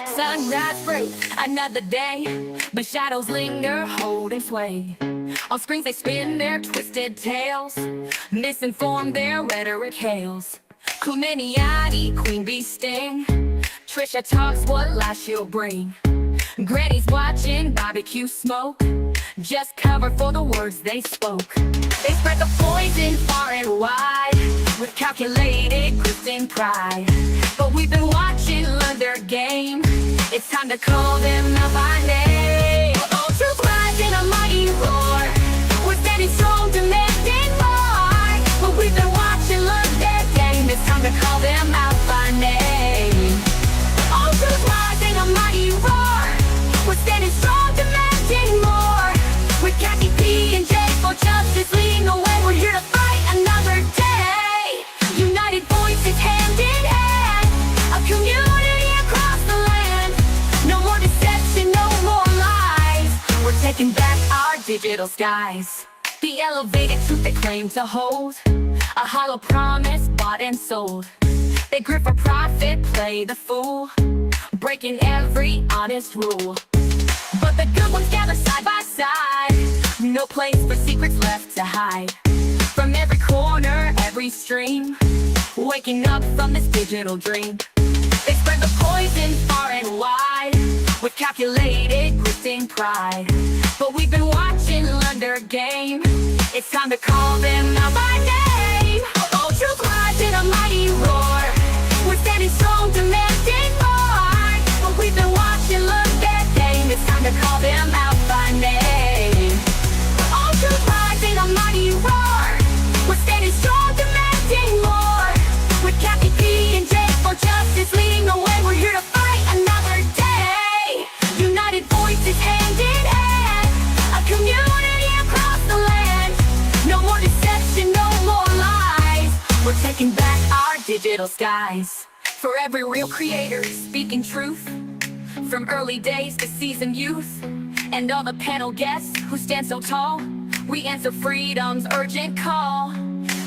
Sunrise break, another day, but shadows linger, holding sway. On screens they spin their twisted tales, misinformed their rhetoric hails. Kumeniati, Queen Bee sting, Trisha talks what lies she'll bring. Granny's watching barbecue smoke, just cover for the words they spoke. They spread the poison far and wide, with calculated Christian pride. But we've been watching, learn their game. It's time to call them out by name. Oh, truth rise in a mighty roar. We're standing strong, demanding more. But we've been watching, learn their game. It's time to call them out by name. Oh, truth rise in a mighty roar. We're standing strong, demanding more. With Kathy P and Jay for justice leading the way. We're here to fight another day. United voices hand in hand, a community across the land. No more deception, no more lies. We're taking back our digital skies. The elevated truth they claim to hold, a hollow promise bought and sold. They grip for profit, play the fool, breaking every honest rule. But the good ones gather side by side, no place for secrets left to hide. From every corner, every stream, waking up from this digital dream. They spread the poison far and wide, with calculated, gritting pride. But we've been watching, learn their game. It's time to call them out by name. Oh, truth rise in a mighty roar. We're standing strong, demanding more. But we've been watching, learn their game. It's time to call them out by name. Oh, truth rise in a mighty roar. We're standing strong, demanding more. With Kathy P and Jay for justice leading the way. We're here to fight another day. United voices hand in hand, a community across the land. No more deception, no more lies. We're taking back our digital skies. For every real creator speaking truth, from early days to seasoned youth, and all the panel guests who stand so tall, we answer freedom's urgent call.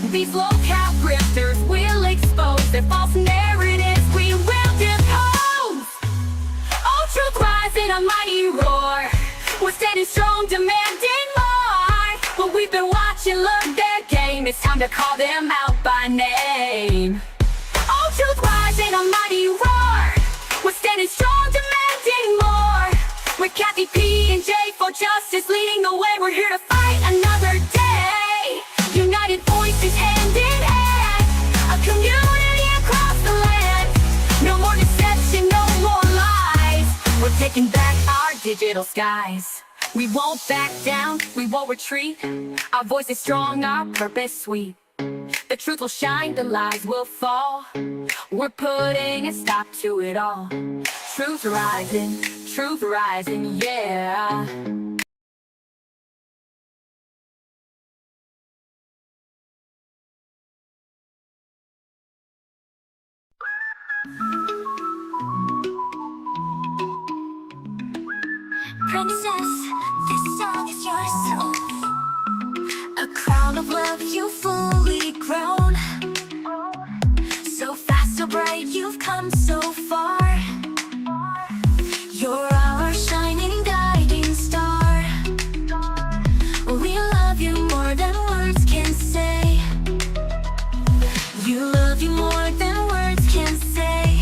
These low-cap grifters will expose their false narratives, we will depose. Oh, truth rise in a mighty roar. We're standing strong, demanding more. But we've been watching, learn their game. It's time to call them out by name. Oh, truth rise in a mighty roar. We're standing strong, demanding more. With Kathy P and Jay for justice leading the way. We're here to fight another day. United voices hand in hand, a community across the land. No more deception, no more lies. We're taking back our digital skies. We won't back down, we won't retreat. Our voice is strong, our purpose sweet. The truth will shine, the lies will fall. We're putting a stop to it all. Truth rising, yeah. Princess, this song is yours. A crown of love, you've fully grown. So fast, so bright, you've come so far. You're our shining, guiding star. We love you more than words can say. You love you more than words can say.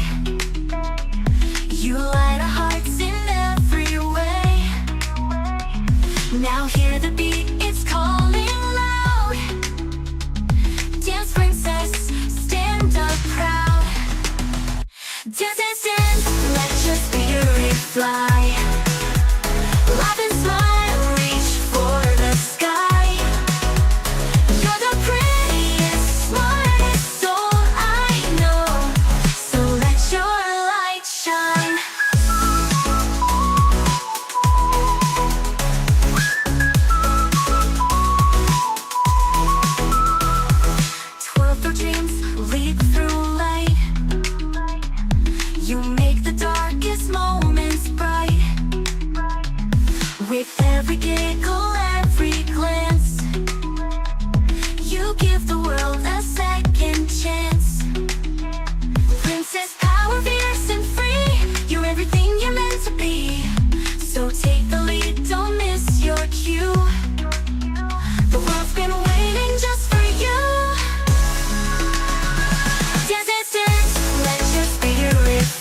You light our hearts in every way. Now hear the beat, it's calling loud. Dance, princess, stand up proud. Dance, dance, dance, let your spirit fly. Laugh and smile, reach for the sky. You're the prettiest, smartest soul I know. So let your light shine. 12 your dreams leap through light. You make the darkest moments bright.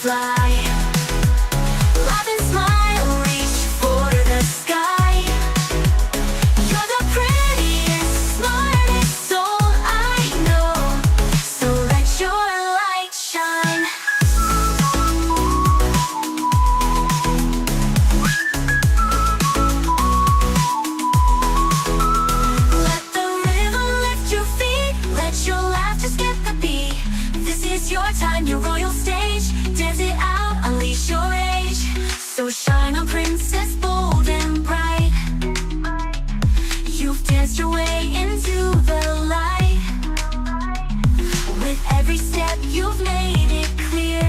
fly. Laugh and smile, reach for the sky. You're the prettiest, smartest soul I know. So let your light shine. Let the rhythm lift your feet. Let your laughter skip the beat. This is your time, your royal stage. Dance it out, unleash your age. So shine on, princess, bold and bright. You've danced your way into the light. With every step you've made it clear.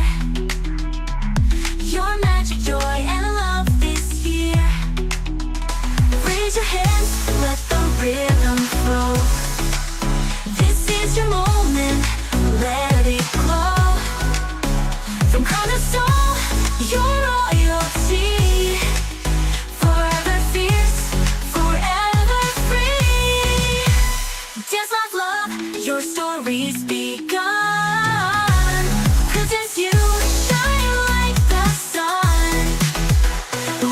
Your magic, joy, and love this year. Raise your hands, let the rhythm flow. This is your moment, let it glow. From crown to soul, your royalty. Forever fierce, forever free. Dance, laugh, love, your story's begun. 'Cause it's you, shine like the sun.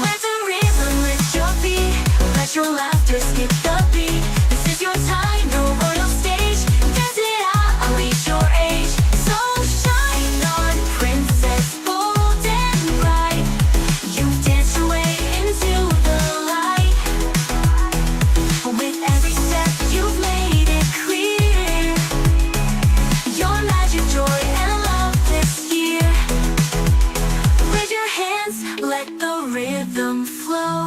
Let the rhythm lift your feet. Let your laughter skip the beat. This is your time, your royal stage. Dance it out, unleash your age. So shine on, princess, bold and bright. You've danced your way into the light. With every step you've made it clear. Your magic, joy, and love this year. Raise your hands, let the rhythm flow.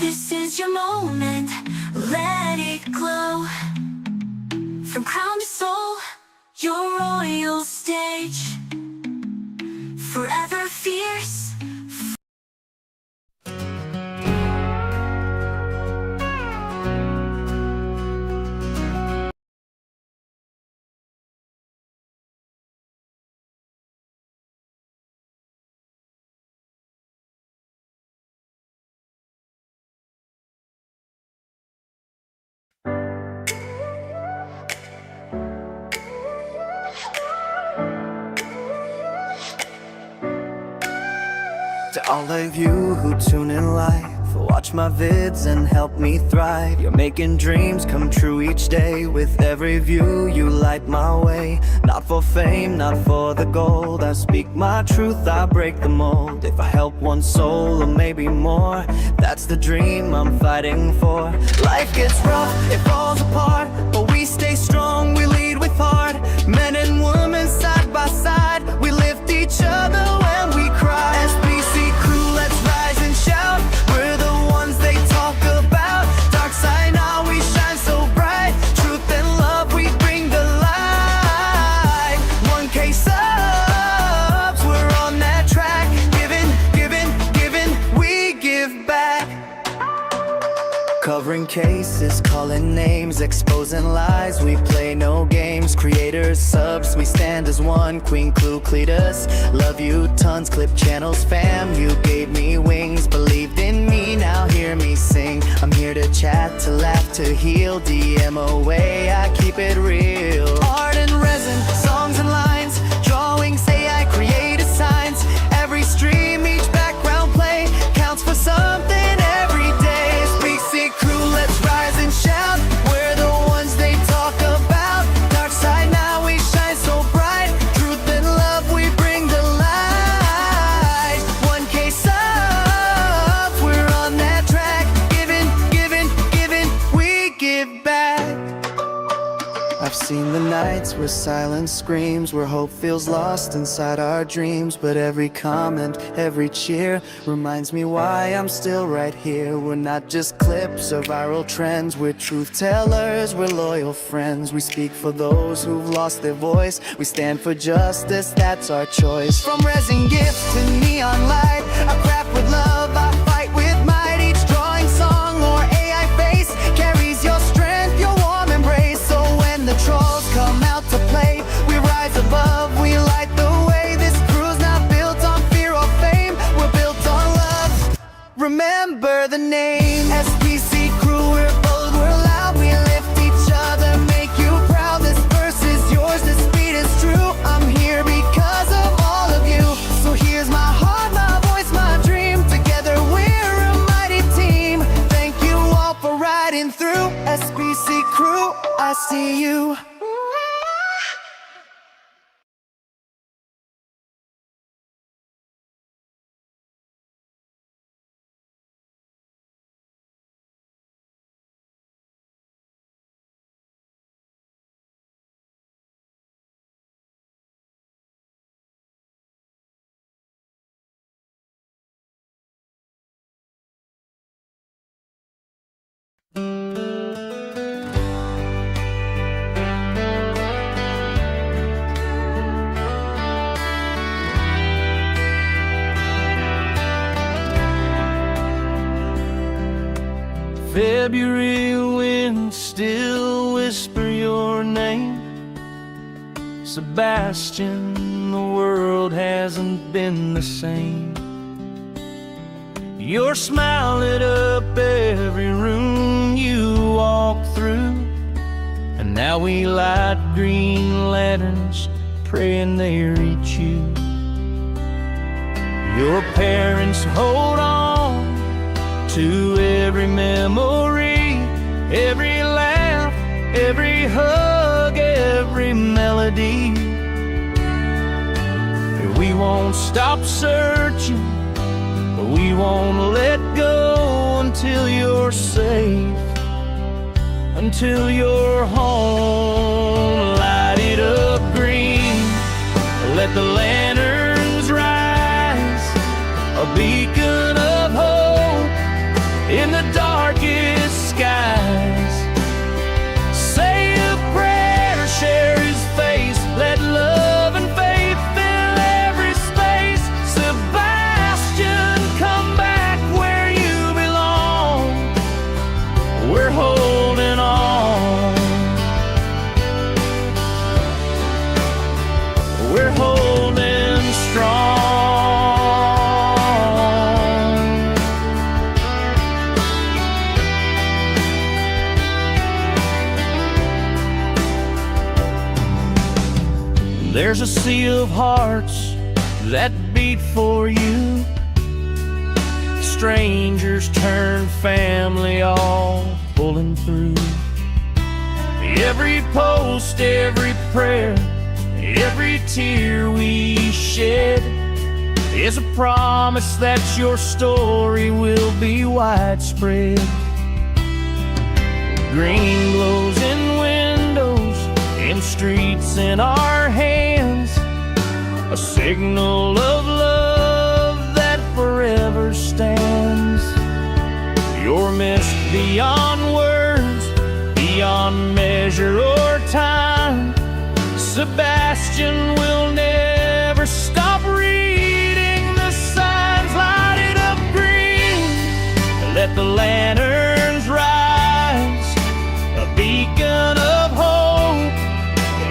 This is your moment, let it glow. From crown to soul, your royal stage. Forever fierce. To all of you who tune in live, watch my vids and help me thrive. You're making dreams come true each day. With every view you light my way. Not for fame, not for the gold, I speak my truth, I break the mold. If I help one soul or maybe more, that's the dream I'm fighting for. Life gets rough, it falls apart, but we stay strong, we lead with heart. Men and women side by side, we lift each other when we cry. SPC crew, let's rise and shout. We're the ones they talk about. Dark side, now we shine so bright. Truth and love, we bring the light. 1K subs, we're on that track. Giving, giving, giving, we give back. Covering cases, calling names, exposing lies, we play no games. Creators, subs, we stand as one. Queen Clue, Cletus, love you tons. Clip channels, fam, you gave me wings. Believed in me, now hear me sing. I'm here to chat, to laugh, to heal. DM away, I keep it real. Art and resin, songs and lines, drawings, AI created signs. Every stream, each background play counts for something every day. SPC crew, let's rise and shout. We're the ones they talk about. Dark side, now we shine so bright. Truth and love, we bring the light. 1K subs, we're on that track. Giving, giving, giving, we give back. I've seen the nights where silence screams, where hope feels lost inside our dreams. But every comment, every cheer reminds me why I'm still right here. We're not just clips or viral trends, we're truth tellers, we're loyal friends. We speak for those who've lost their voice, we stand for justice, that's our choice. From resin gifts to neon light, I craft with love, I fight with might. Each drawing, song, or AI face carries your strength, your warm embrace. So when the trolls come out to play, we rise above, we light the way. This crew's not built on fear or fame, we're built on love. Remember the name, SPC crew, we're bold, we're loud, we lift each other, make you proud. This verse is yours, this beat is true. I'm here because of all of you. February winds still whisper your name. Sebastian, the world hasn't been the same. Your smile lit up every room you walk through, and now we light green lanterns, praying they reach you. Your parents hold on to every memory, every laugh, every hug, every melody. We won't stop searching, we won't let go until you're safe, until you're home. Light it up green, let the lanterns rise, a beacon of hope in the darkest skies. Say a prayer, share his face, let love and faith fill every space. Sebastian, come back where you belong. We're holding on. We're holding strong. There's a sea of hearts that beat for you. Strangers turn family, all pulling through. Every post, every prayer, every tear we shed is a promise that your story will be widespread. Green glows in windows, in streets, in our hands, a signal of love that forever stands. You're missed beyond words, beyond measure or time. Sebastian will never stop reading the signs. Light it up green, let the lanterns rise, a beacon of hope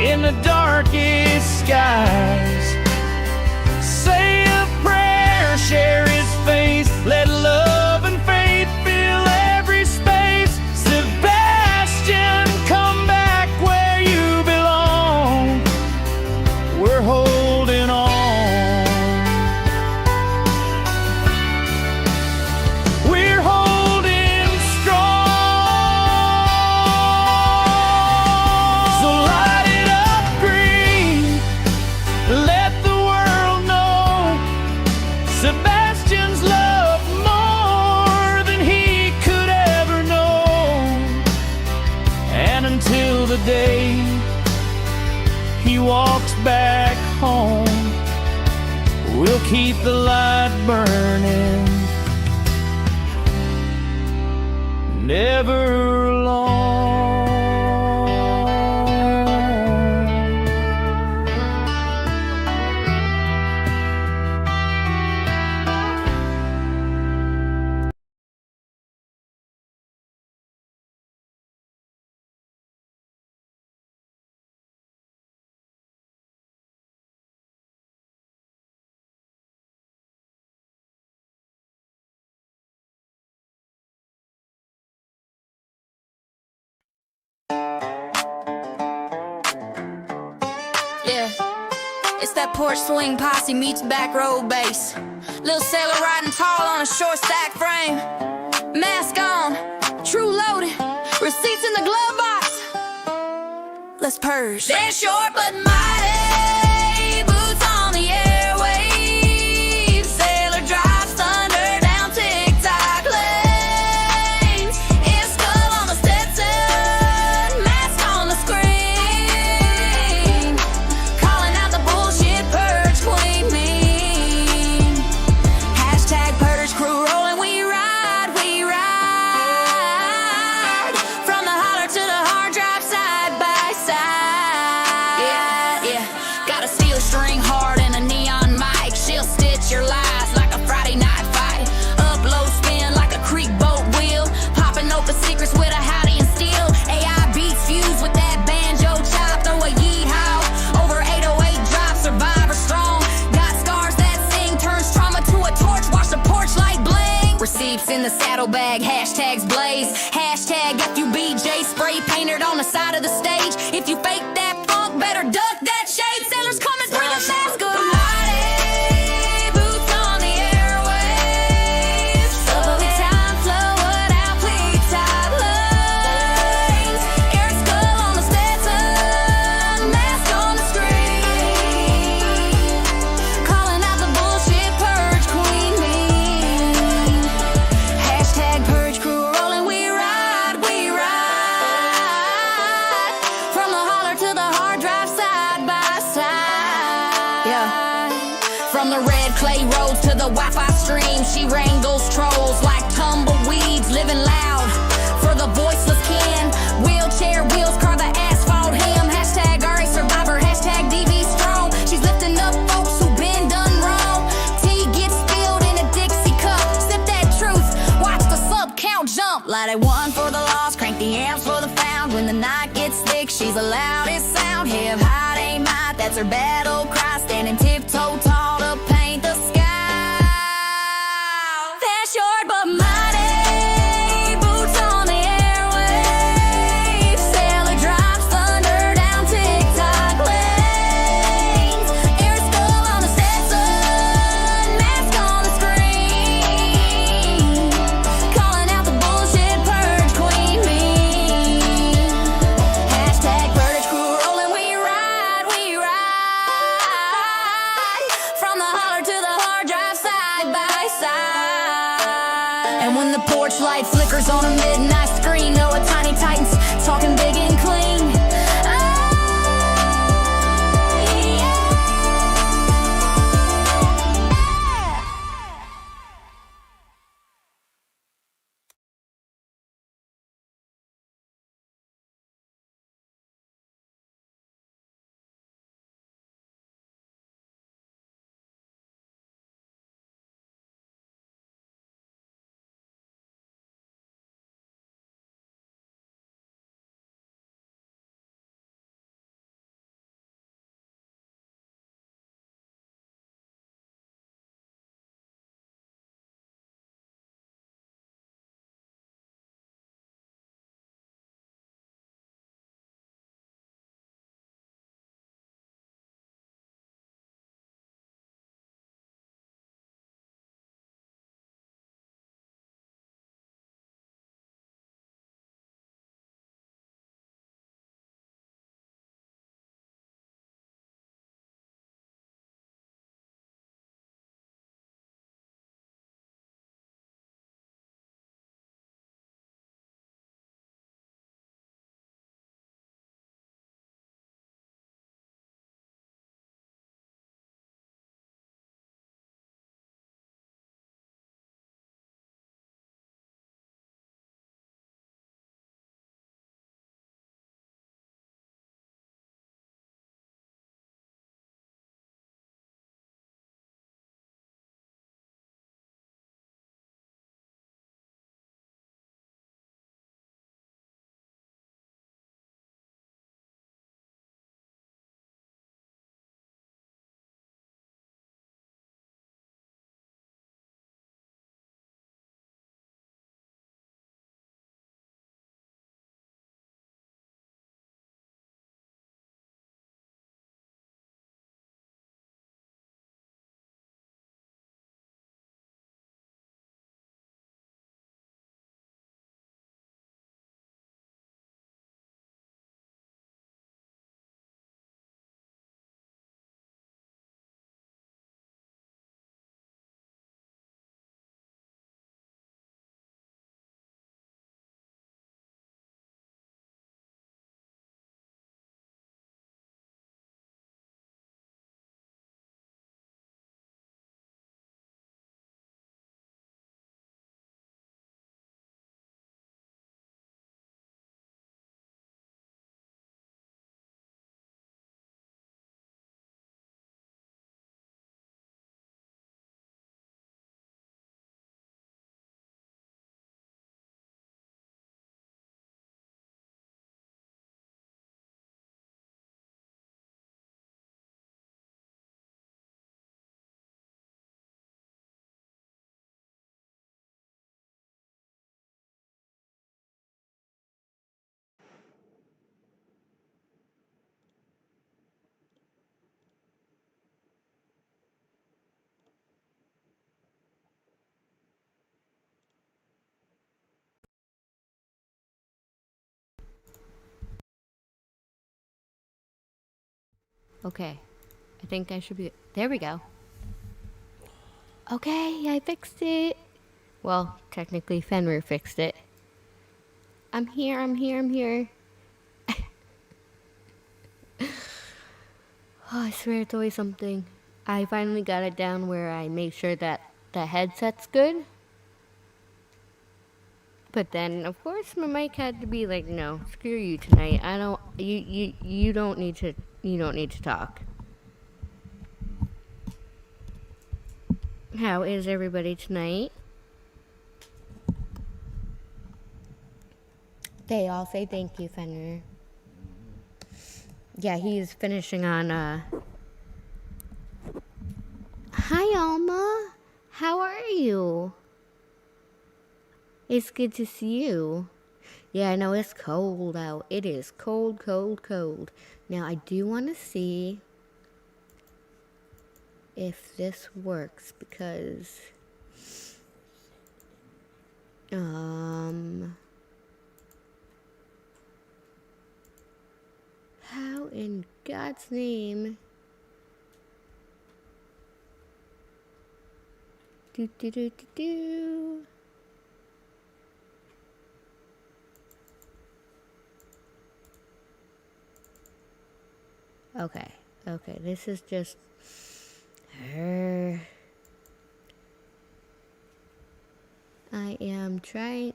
in the darkest skies. Say a prayer, share his face, let love and faith fill every space. Sebastian, come back where you belong. We're holding on. We're holding strong. So light it up green, let the world know Sebastian's loved more than he could ever know. And until the day he walks back home, we'll keep the light burning, never alone. Yeah, it's that porch swing posse meets back row bass. Little sailor riding tall on a short stack frame. Mask on, true loaded, receipts in the glove box. Let's purge. They're short but mighty, boots on the airwaves. Sailor drives thunder down TikTok lanes. It's skull on the Stetson, mask on the screen. Calling out the bullshit purge queen mean. Hashtag purge crew rolling, we ride, we ride. From the holler to the hard drive, side by side. Yeah. saddlebag, hashtags blaze, hashtag FUBJ, spray painted on the side of the stage. If you fake that funk, better duck that shade. Sailors come and bring a mask of mighty boots on the airwaves. Slowly time flowing out, pleat top lanes. Air skull on the Stetson, mask on the screen. Calling out the bullshit purge queen mean. Hashtag purge crew rolling, we ride, we ride. From the holler to the hard drive, side by side. Yeah. From the red clay roads to the Wi-Fi stream, she wrangles trolls like tumbleweeds, living loud for the voiceless kin. Wheelchair wheels carve the asphalt him. Hashtag RA survivor, hashtag DV strong. She's lifting up folks who've been done wrong. Tea gets spilled in a Dixie cup. Sip that truth, watch the sub count jump. Light a one for the lost, crank the amps for the found. When the night gets thick, she's the loudest sound. Hip hot ain't might, that's her battle cry. Standing tiptoe tall to paint the sky. Fast short but mighty, boots on the airwaves. Sailor drops thunder down TikTok lanes. Air skull on the Stetson, mask on the screen. Calling out the bullshit purge queen mean. Hashtag purge crew rolling, we ride, we ride. From the holler to the hard drive, side by side. And when the porch light flickers on a midnight screen, know a tiny titan's talking big and clean. Okay. I think I should be... There we go. Okay, I fixed it. Well, technically Fenrir fixed it. I'm here, I'm here, I'm here. Oh, I swear it's always something. I finally got it down where I make sure that the headset's good. But then, of course, my mic had to be like, no, screw you tonight. I don't, you don't need to talk. How is everybody tonight? They all say thank you, Fenrir. Yeah, he's finishing on, Hi, Alma. How are you? It's good to see you. Yeah, I know it's cold out. It is cold, cold, cold. Now, I do want to see if this works because, how in God's name? Do, do, do, do, do. Okay, okay, this is just her. I am trying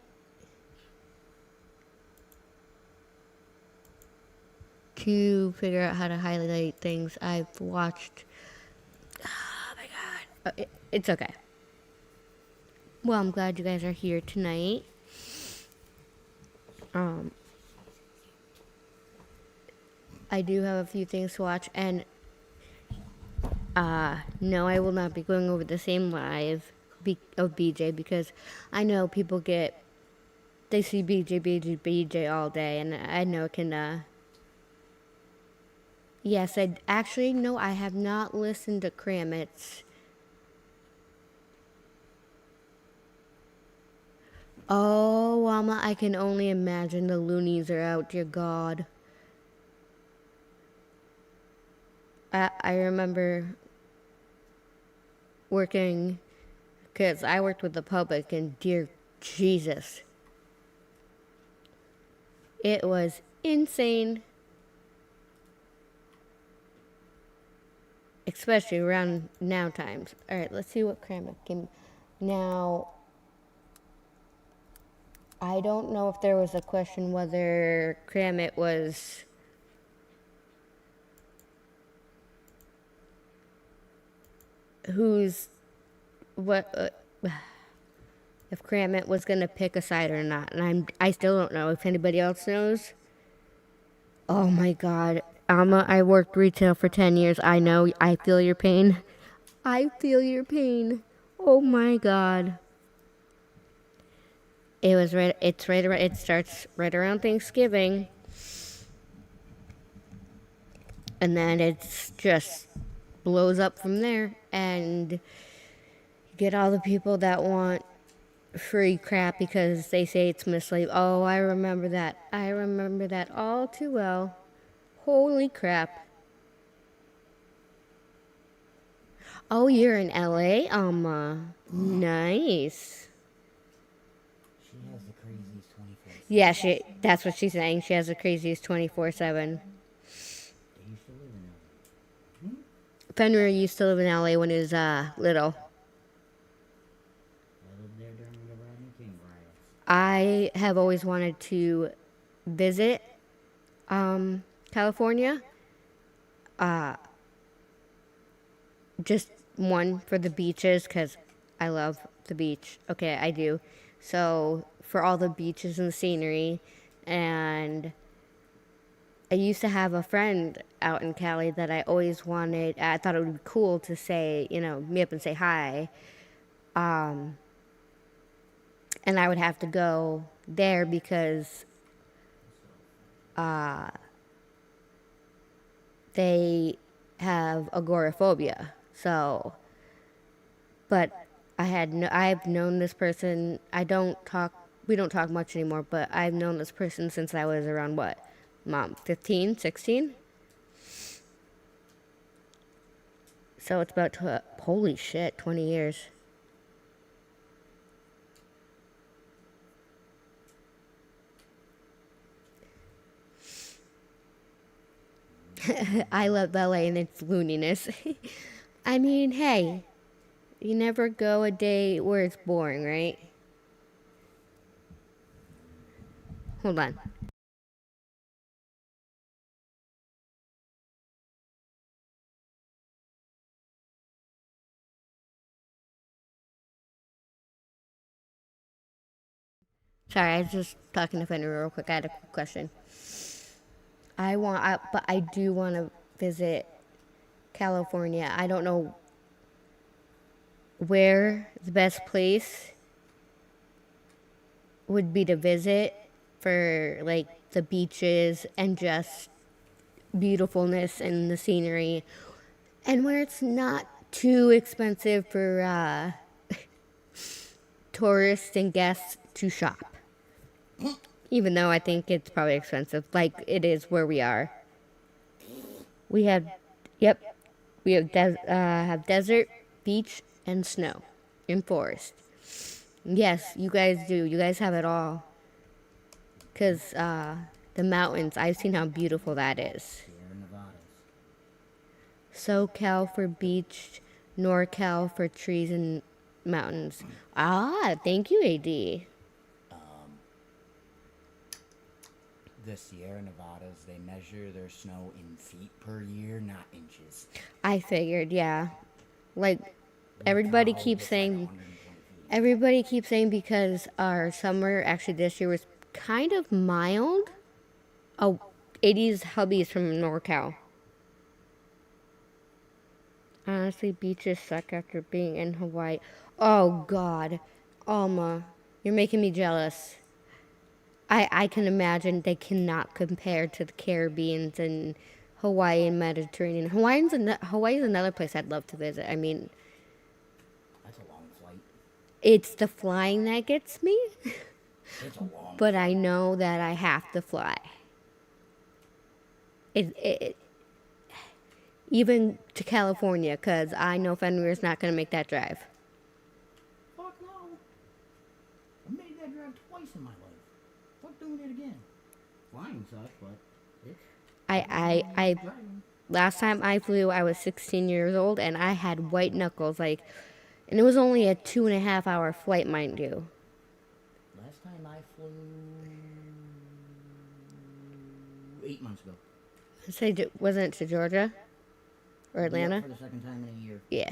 to figure out how to highlight things I've watched. Oh my god. It's okay. Well, I'm glad you guys are here tonight. I do have a few things to watch, and no, I will not be going over the same live of BJ because I know people they see BJ all day, and I know it can, yes, no, I have not listened to Kramitz. Oh, Mama, I can only imagine the loonies are out, dear God. I remember working, because I worked with the public, and dear Jesus, it was insane. Especially around now times. Alright, let's see what Kramitz can... Now, I don't know if there was a question whether Kramitz was... if Kramitz was gonna pick a side or not, and I still don't know if anybody else knows. Oh my god, Alma, I worked retail for 10 years. I know, I feel your pain. I feel your pain. Oh my god. It starts right around Thanksgiving. And then it's just blows up from there, and you get all the people that want free crap because they say it's mislabeled. Oh, I remember that. I remember that all too well. Holy crap. Oh, you're in LA? Nice. She has the craziest 24/7. Yeah, that's what she's saying. She has the craziest 24/7. Fenrir used to live in LA when he was little. I lived there during the Rodney King riots. I have always wanted to visit California. Just one for the beaches because I love the beach. Okay, I do. So for all the beaches and the scenery, and I used to have a friend out in Cali that I always wanted. I thought it would be cool to say, meet up and say hi. And I would have to go there because they have agoraphobia. So, but I've known this person. We don't talk much anymore, but I've known this person since I was around, what, Mom, 15, 16? So it's about, holy shit, 20 years. I love LA and its looniness. I mean, hey, you never go a day where it's boring, right? Hold on. Sorry, I was just talking to Fenrir real quick. I had a quick question. But I do want to visit California. I don't know where the best place would be to visit for like the beaches and just beautifulness and the scenery, and where it's not too expensive for tourists and guests to shop. Even though I think it's probably expensive, like it is where we are. We have, yep, we have desert, beach, and snow, and forest. Yes, you guys do. You guys have it all. Because the mountains, I've seen how beautiful that is. Sierra Nevadas. SoCal for beach, NorCal for trees and mountains. Ah, thank you, AD. The Sierra Nevadas, they measure their snow in feet per year, not inches. I figured, yeah. Like, everybody Tahoe keeps was like saying, 120 feet. everybody keeps saying because our summer, actually this year, was kind of mild. Oh, AD's hubby's from NorCal. Honestly, beaches suck after being in Hawaii. Oh, God. Alma, you're making me jealous. I can imagine they cannot compare to the Caribbeans and Hawaii and Mediterranean. Hawaii is another place I'd love to visit. I mean, That's a long flight. it's the flying that gets me, It's a long but I know that I have to fly. Even to California, because I know Fenrir's not going to make that drive. Fuck no. I made that drive twice in my life. Fuck doing it again. Flying sucks, but it's I driving. last time I flew, I was 16 years old, and I had white knuckles, like, and it was only a 2.5 hour flight, mind you. Last time I flew 8 months ago. Wasn't it to Georgia or Yeah, Atlanta? for the second time in a year. Yeah.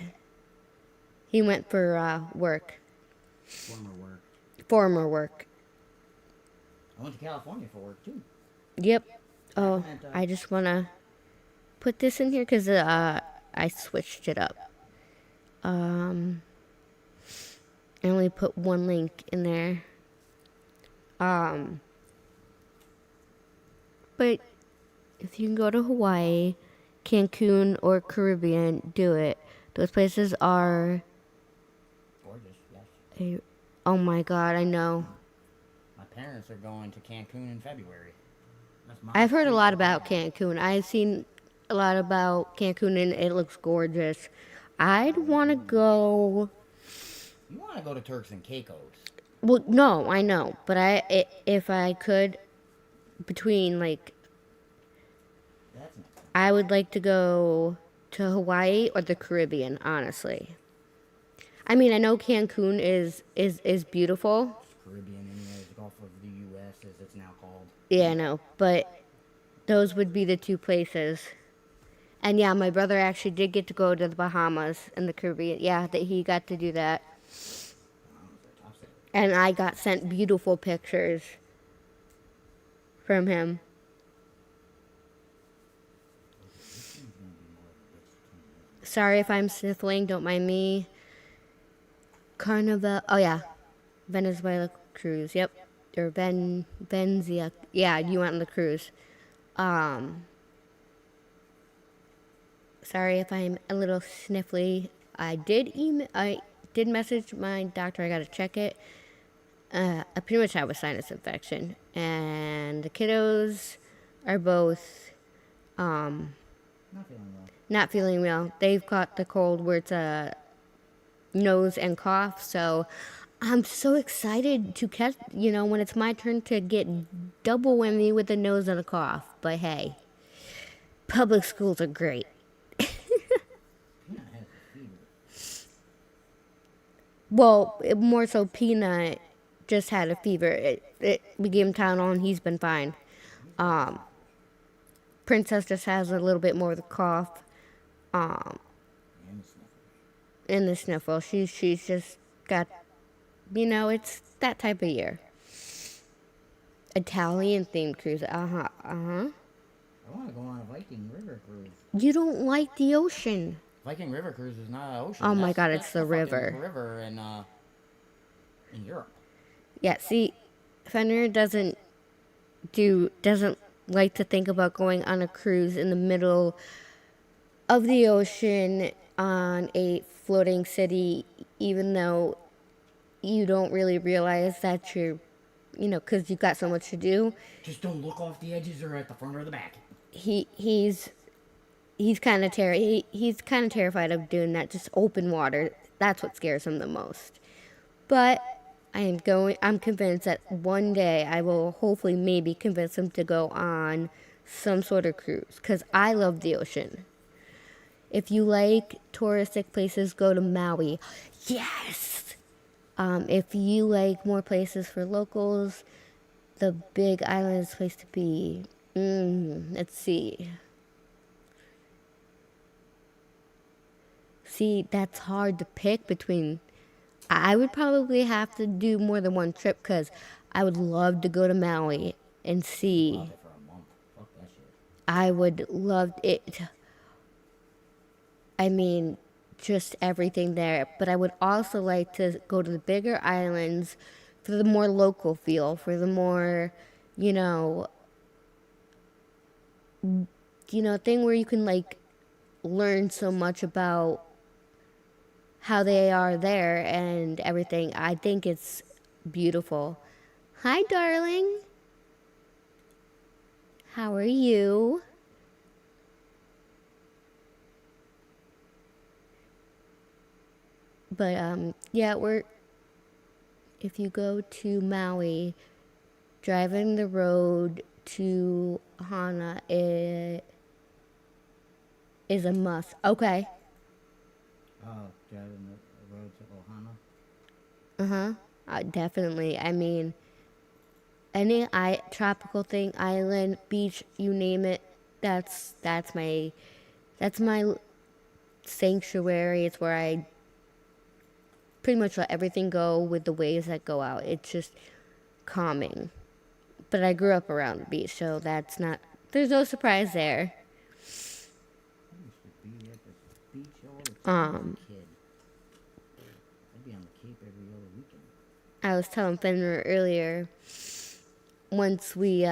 He went for work, Former work. former work. I went to California for work too. Yep. Oh, And, I just want to put this in here because I switched it up. I only put one link in there. But if you can go to Hawaii, Cancun, or Caribbean, do it. Those places are, Gorgeous, yes. oh my God, I know. My parents are going to Cancun in February. That's my I've heard a treat lot for about them. Cancun. I've seen a lot about Cancun, and it looks gorgeous. I'd want to go. You want to go to Turks and Caicos? Well, no, I know, but if I could, between like, That's not I would like to go to Hawaii or the Caribbean. Honestly, I mean, I know Cancun is beautiful. Caribbean, anyways. Gulf of the U.S. as it's now called. Yeah, I know, but those would be the two places. And yeah, my brother actually did get to go to the Bahamas and the Caribbean. Yeah, that he got to do that. And I got sent beautiful pictures from him. Sorry if I'm sniffling, don't mind me. Carnival, oh yeah, Venezuela cruise, yep. Or Benzia, yeah, you went on the cruise. Sorry if I'm a little sniffly. I did message my doctor, I gotta check it. I pretty much have a sinus infection. And the kiddos are both, Not feeling well. not feeling well. They've got the cold where it's a nose and cough. So I'm so excited to catch, when it's my turn to get double whammy with a nose and a cough. But hey, public schools are great. Peanut has a fever. Well, more so Peanut just had a fever. We gave him Tylenol and he's been fine. Princess just has a little bit more of the cough. And the sniffles. In the sniffle. She's just got, it's that type of year. Italian themed cruise. I want to go on a Viking River cruise. You don't like the ocean. Viking River cruise is not an ocean. Oh my That's- God, that's it's the fucking river. River in Europe. Yeah, see, Fenrir doesn't like to think about going on a cruise in the middle of the ocean on a floating city, even though you don't really realize that you're, because you've got so much to do. Just don't look off the edges or at the front or the back. He's kind of he's kind of terrified of doing that. Just open water. That's what scares him the most. But I'm convinced that one day I will hopefully maybe convince him to go on some sort of cruise, because I love the ocean. If you like touristic places, go to Maui. Yes! If you like more places for locals, the Big Island is a place to be. Let's see. See, that's hard to pick between. I would probably have to do more than one trip, because I would love to go to Maui and see. Love it for a month. Fuck that shit. I would love it. I mean, just everything there. But I would also like to go to the bigger islands for the more local feel, for the more, thing where you can like learn so much about how they are there and everything. I think it's beautiful. Hi, darling. How are you? But yeah, if you go to Maui, driving the road to Hana, it is a must. Okay. Driving the road to Ohana. Definitely. I mean, any tropical thing, island, beach, you name it. That's my sanctuary. It's where I pretty much let everything go with the waves that go out. It's just calming. But I grew up around the beach, so there's no surprise there. I used to be at the beach all the time as a kid. I'd be on the Cape every other weekend. I was telling Fenrir earlier, once we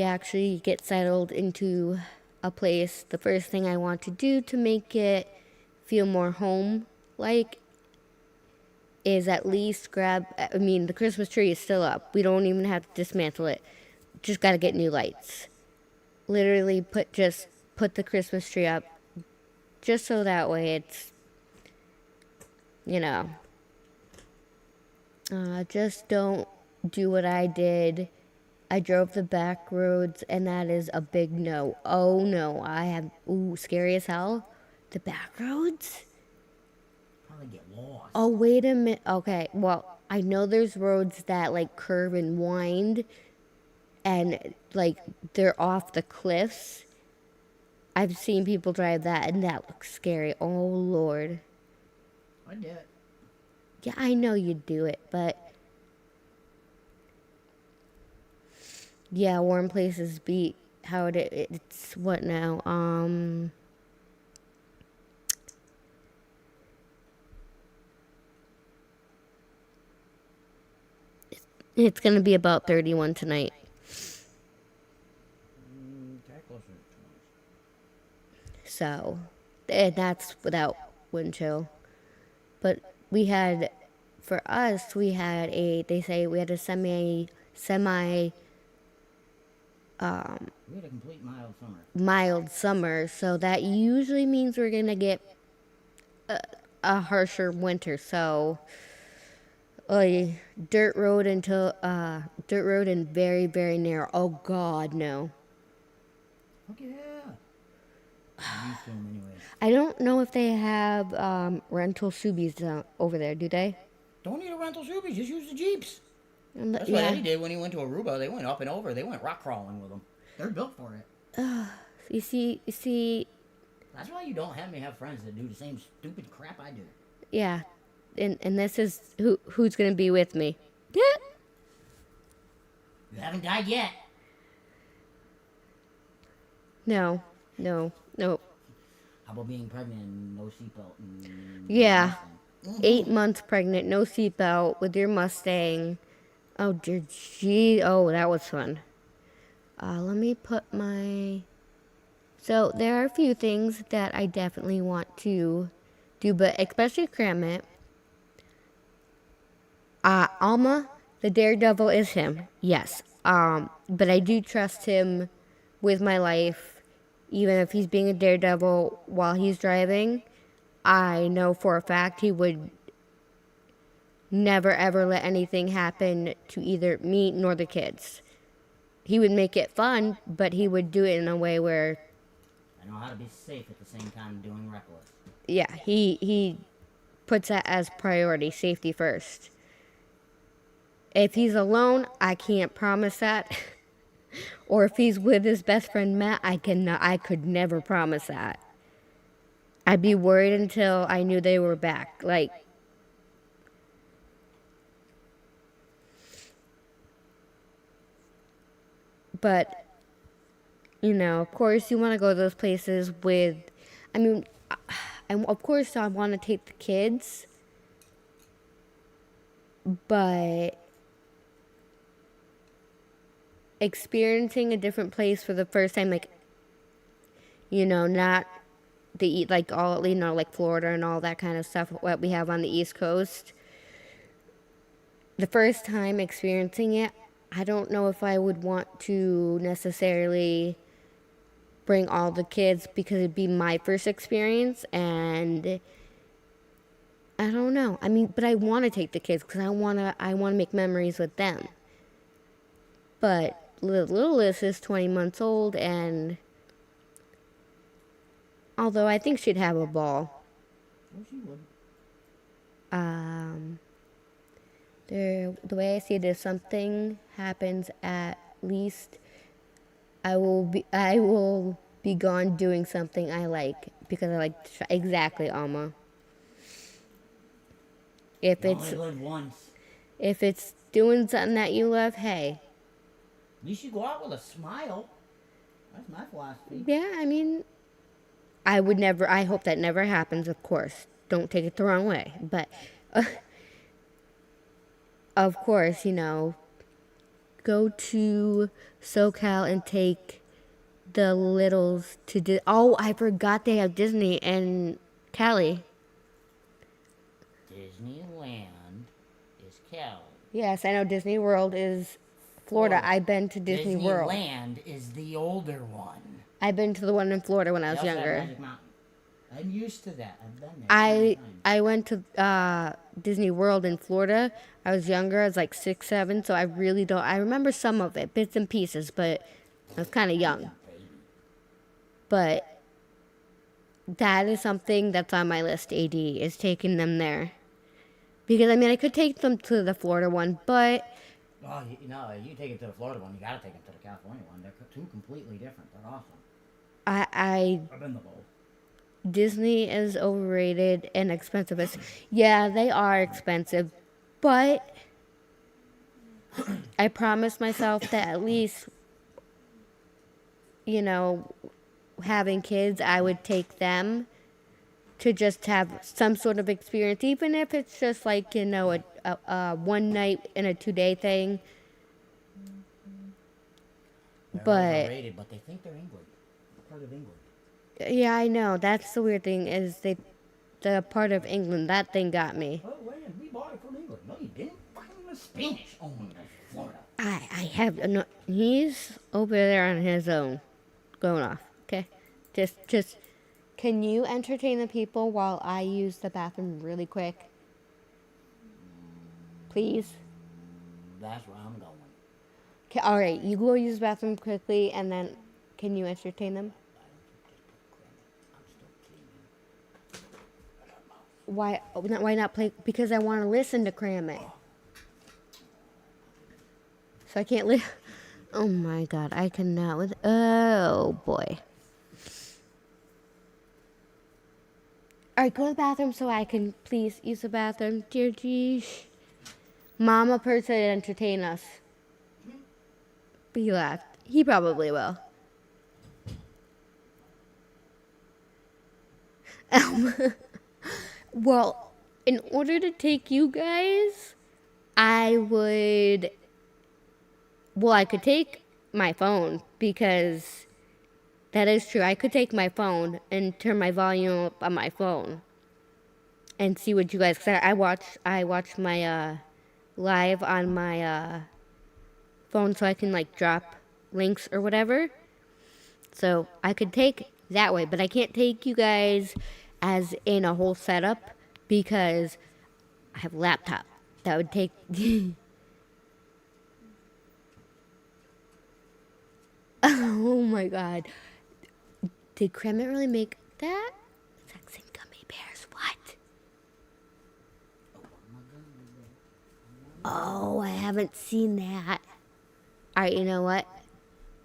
actually get settled into a place, the first thing I want to do to make it feel more home-like is at least the Christmas tree is still up. We don't even have to dismantle it. Just got to get new lights. Literally put the Christmas tree up just so that way it's, just don't do what I did. I drove the back roads, and that is a big no. Oh no, scary as hell. The back roads? Probably get lost. Oh, wait a minute. Okay, well, I know there's roads that like curve and wind, and like they're off the cliffs. I've seen people drive that, and that looks scary. Oh Lord. I did it. Yeah, I know you'd do it, but yeah, warm places beat how it's what now? It's gonna be about 31 tonight. That closer to 20. So, and that's without wind chill. But we had a We had a complete mild summer. mild summer, so that usually means we're gonna get a harsher winter. So, dirt road and very very narrow. Oh God, no. Fuck yeah. I'm used to them anyway. I don't know if they have rental Subies over there. Do they? Don't need a rental Subies, just use the Jeeps. I'm not- That's what Eddie did when he went to Aruba. They went up and over. They went rock crawling with them. They're built for it. You see, That's why you don't have me have friends that do the same stupid crap I do. yeah, and this is who's gonna be with me. Yeah. You haven't died yet. No. How about being pregnant and no seatbelt? And Yeah. Mustang? 8 months pregnant, no seatbelt, with your Mustang. Oh dear, gee. Oh, that was fun. Let me put my. So there are a few things that I definitely want to do, but especially cram it. Alma, the daredevil is him. Yes. But I do trust him with my life, even if he's being a daredevil while he's driving. I know for a fact he would never ever let anything happen to either me nor the kids. He would make it fun, but he would do it in a way where, I know how to be safe at the same time doing reckless. yeah, he puts that as priority, safety first. If he's alone, I can't promise that. Or if he's with his best friend Matt, I could never promise that. I'd be worried until I knew they were back. Like, but, you know, of course you want to go to those places with, I mean, of course I want to take the kids, but experiencing a different place for the first time, like, you know, not the like all, you know, like Florida and all that kind of stuff what we have on the East Coast. The first time experiencing it, I don't know if I would want to necessarily bring all the kids because it'd be my first experience, and I don't know. I mean, but I want to take the kids because I want to make memories with them. But littlest is 20 months old, and although I think she'd have a ball. Well, she would. The way I see it is, something happens, at least I will be gone doing something I like, because I like to exactly, Alma. If You it's only live once. if it's doing something that you love, hey. At least you go out with a smile. That's my philosophy. Yeah, I mean, I hope that never happens, of course. Don't take it the wrong way. But, of course, you know, go to SoCal and take the littles to oh, I forgot they have Disney in Cali. Disneyland is Cali. Yes, I know Disney World is Florida. I've been to Disney World. Disneyland is the older one. I've been to the one in Florida when I was They also have younger. Magic Mountain. I'm used to that. I've been there. many times. I went to Disney World in Florida. I was younger. I was like 6, 7, so I really don't. I remember some of it, bits and pieces, but I was kind of young. But that is something that's on my list. AD is taking them there, because I mean I could take them to the Florida one, but Oh, you know, you take it to the Florida one, you gotta take it to the California one. They're two completely different. They're awesome. I I've been to both. Disney is overrated and expensive. Yeah, they are expensive, but I promised myself that at least, you know, having kids, I would take them to just have some sort of experience, even if it's just like, you know, a one night and a 2-day thing. They're But overrated, but they think they're England. Part of England. yeah, I know. That's the weird thing, is the part of England, that thing got me. Oh, wait, we bought it from England. No, you didn't. Fucking the Spanish owned Florida. I have no. He's over there on his own, going off. Okay, just. Can you entertain the people while I use the bathroom really quick? Please. That's where I'm going. Okay, all right. You go use the bathroom quickly, and then can you entertain them? I'm still cleaning. Why not play? Because I want to listen to Cram It. So I can't live. Oh my god, I cannot with. Oh boy. All right, go to the bathroom so I can please use the bathroom, dear geez. Mama Bird said entertain us. But he laughed. He probably will. Well, in order to take you guys, I would. Well, I could take my phone because that is true. I could take my phone and turn my volume up on my phone and see what you guys. Cause I watch my live on my phone, so I can like drop links or whatever. So I could take that way, but I can't take you guys as in a whole setup because I have a laptop. That would take. Oh my god. Did Cram It really make that? Sex and gummy bears, what? Oh, I haven't seen that. Alright, you know what?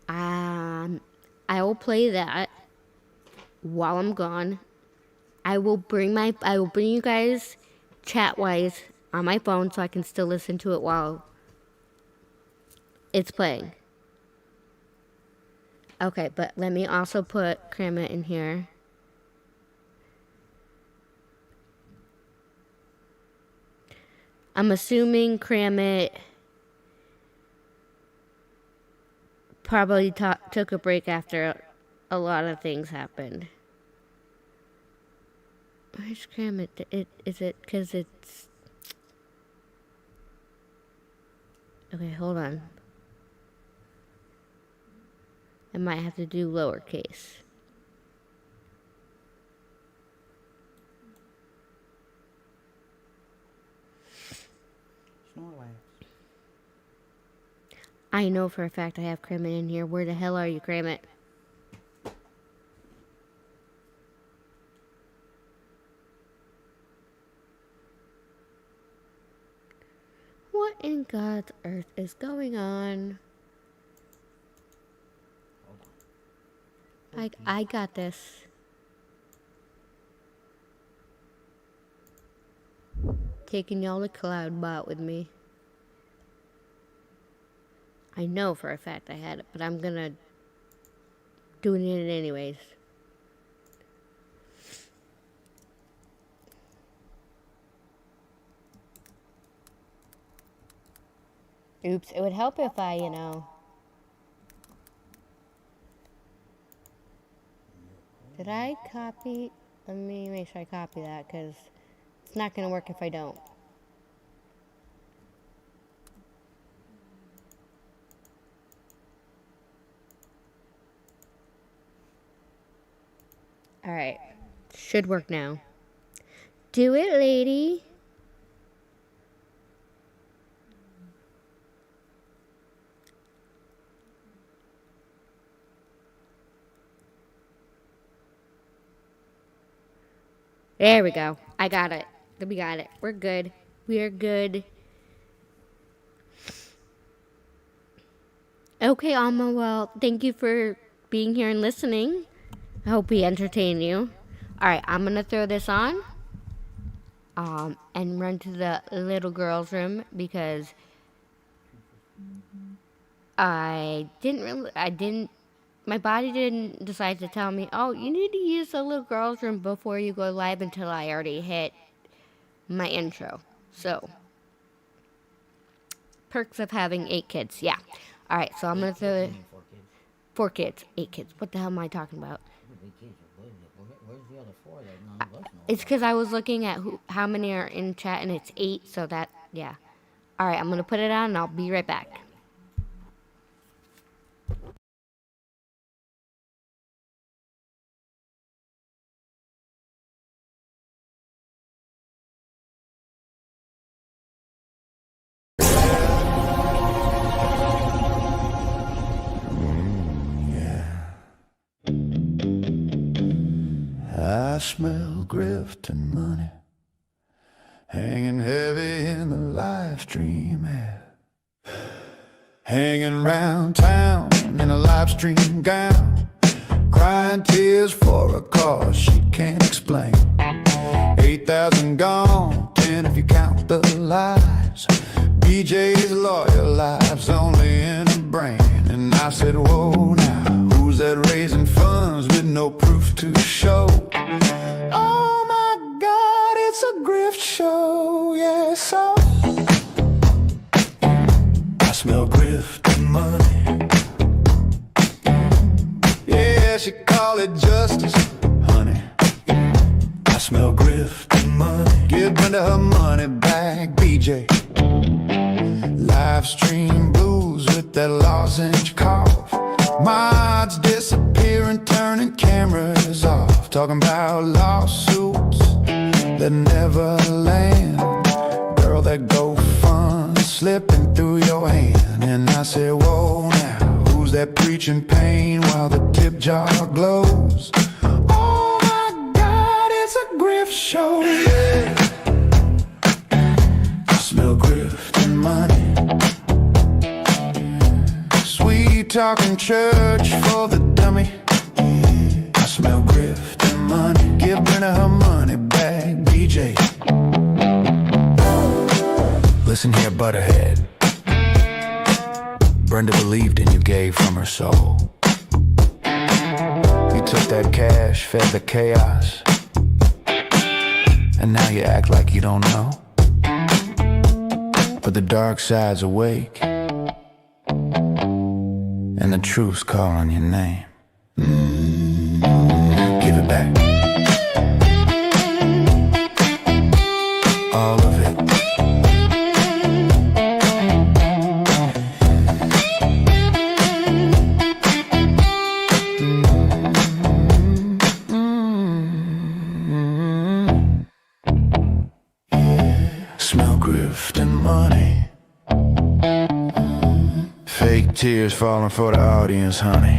I will play that while I'm gone. I will bring you guys chat-wise on my phone so I can still listen to it while it's playing. Okay, but let me also put Cram It in here. I'm assuming Cram It probably took a break after a lot of things happened. Where's Cram It? Is it because it's... Okay, hold on. I might have to do lowercase. Snorlax. I know for a fact I have Cram It in here. Where the hell are you, Cram It? What in God's earth is going on? I got this. Taking y'all to Cloudbot with me. I know for a fact I had it, but I'm gonna do it anyways. Oops, it would help if I, Did I copy? Let me make sure I copy that, because it's not going to work if I don't. Alright. Should work now. Do it, lady. There we go. I got it. We got it. We're good. We're good. Okay, Alma. Well, thank you for being here and listening. I hope we entertain you. Alright, I'm going to throw this on. And run to the little girl's room because my body didn't decide to tell me, oh, you need to use the little girl's room before you go live until I already hit my intro. So, perks of having 8 kids, yeah. Alright, so I'm going to throw it. 4 kids, 8 kids. What the hell am I talking about? Where's the other 4 that none of us know? It's because I was looking at how many are in chat, and it's 8, so that, yeah. Alright, I'm going to put it on, and I'll be right back. I smell grift and money hanging heavy in the live stream ad. Hanging round town in a live stream gown, crying tears for a cause she can't explain. 8,000 gone, 10 if you count the lies. BJ's lawyer lives only in a brain. And I said, whoa now, who's that raising funds with no proof to show? Oh my God, it's a grift show, yeah, so I smell grift and money. Yeah, she call it justice, honey. I smell grift and money. Give Brenda her money back, BJ. Live stream blues with that lozenge cough. Mods disappearing, turning cameras off. Talking about lawsuits that never land. Girl, that go fun slipping through your hand. And I said, whoa now, who's that preaching pain while the tip jar glows? Oh my God, it's a grift show, yeah. I smell grift and money. Sweet talking church for the dummy. I smell grift and money. Give Brenda her money back, BJ. Listen here, Butterhead. Brenda believed in you, gave from her soul. You took that cash, fed the chaos, and now you act like you don't know. But the dark side's awake, and the truth's calling your name. Give it back. All of it. Smell grift and money. Fake tears falling for the audience, honey.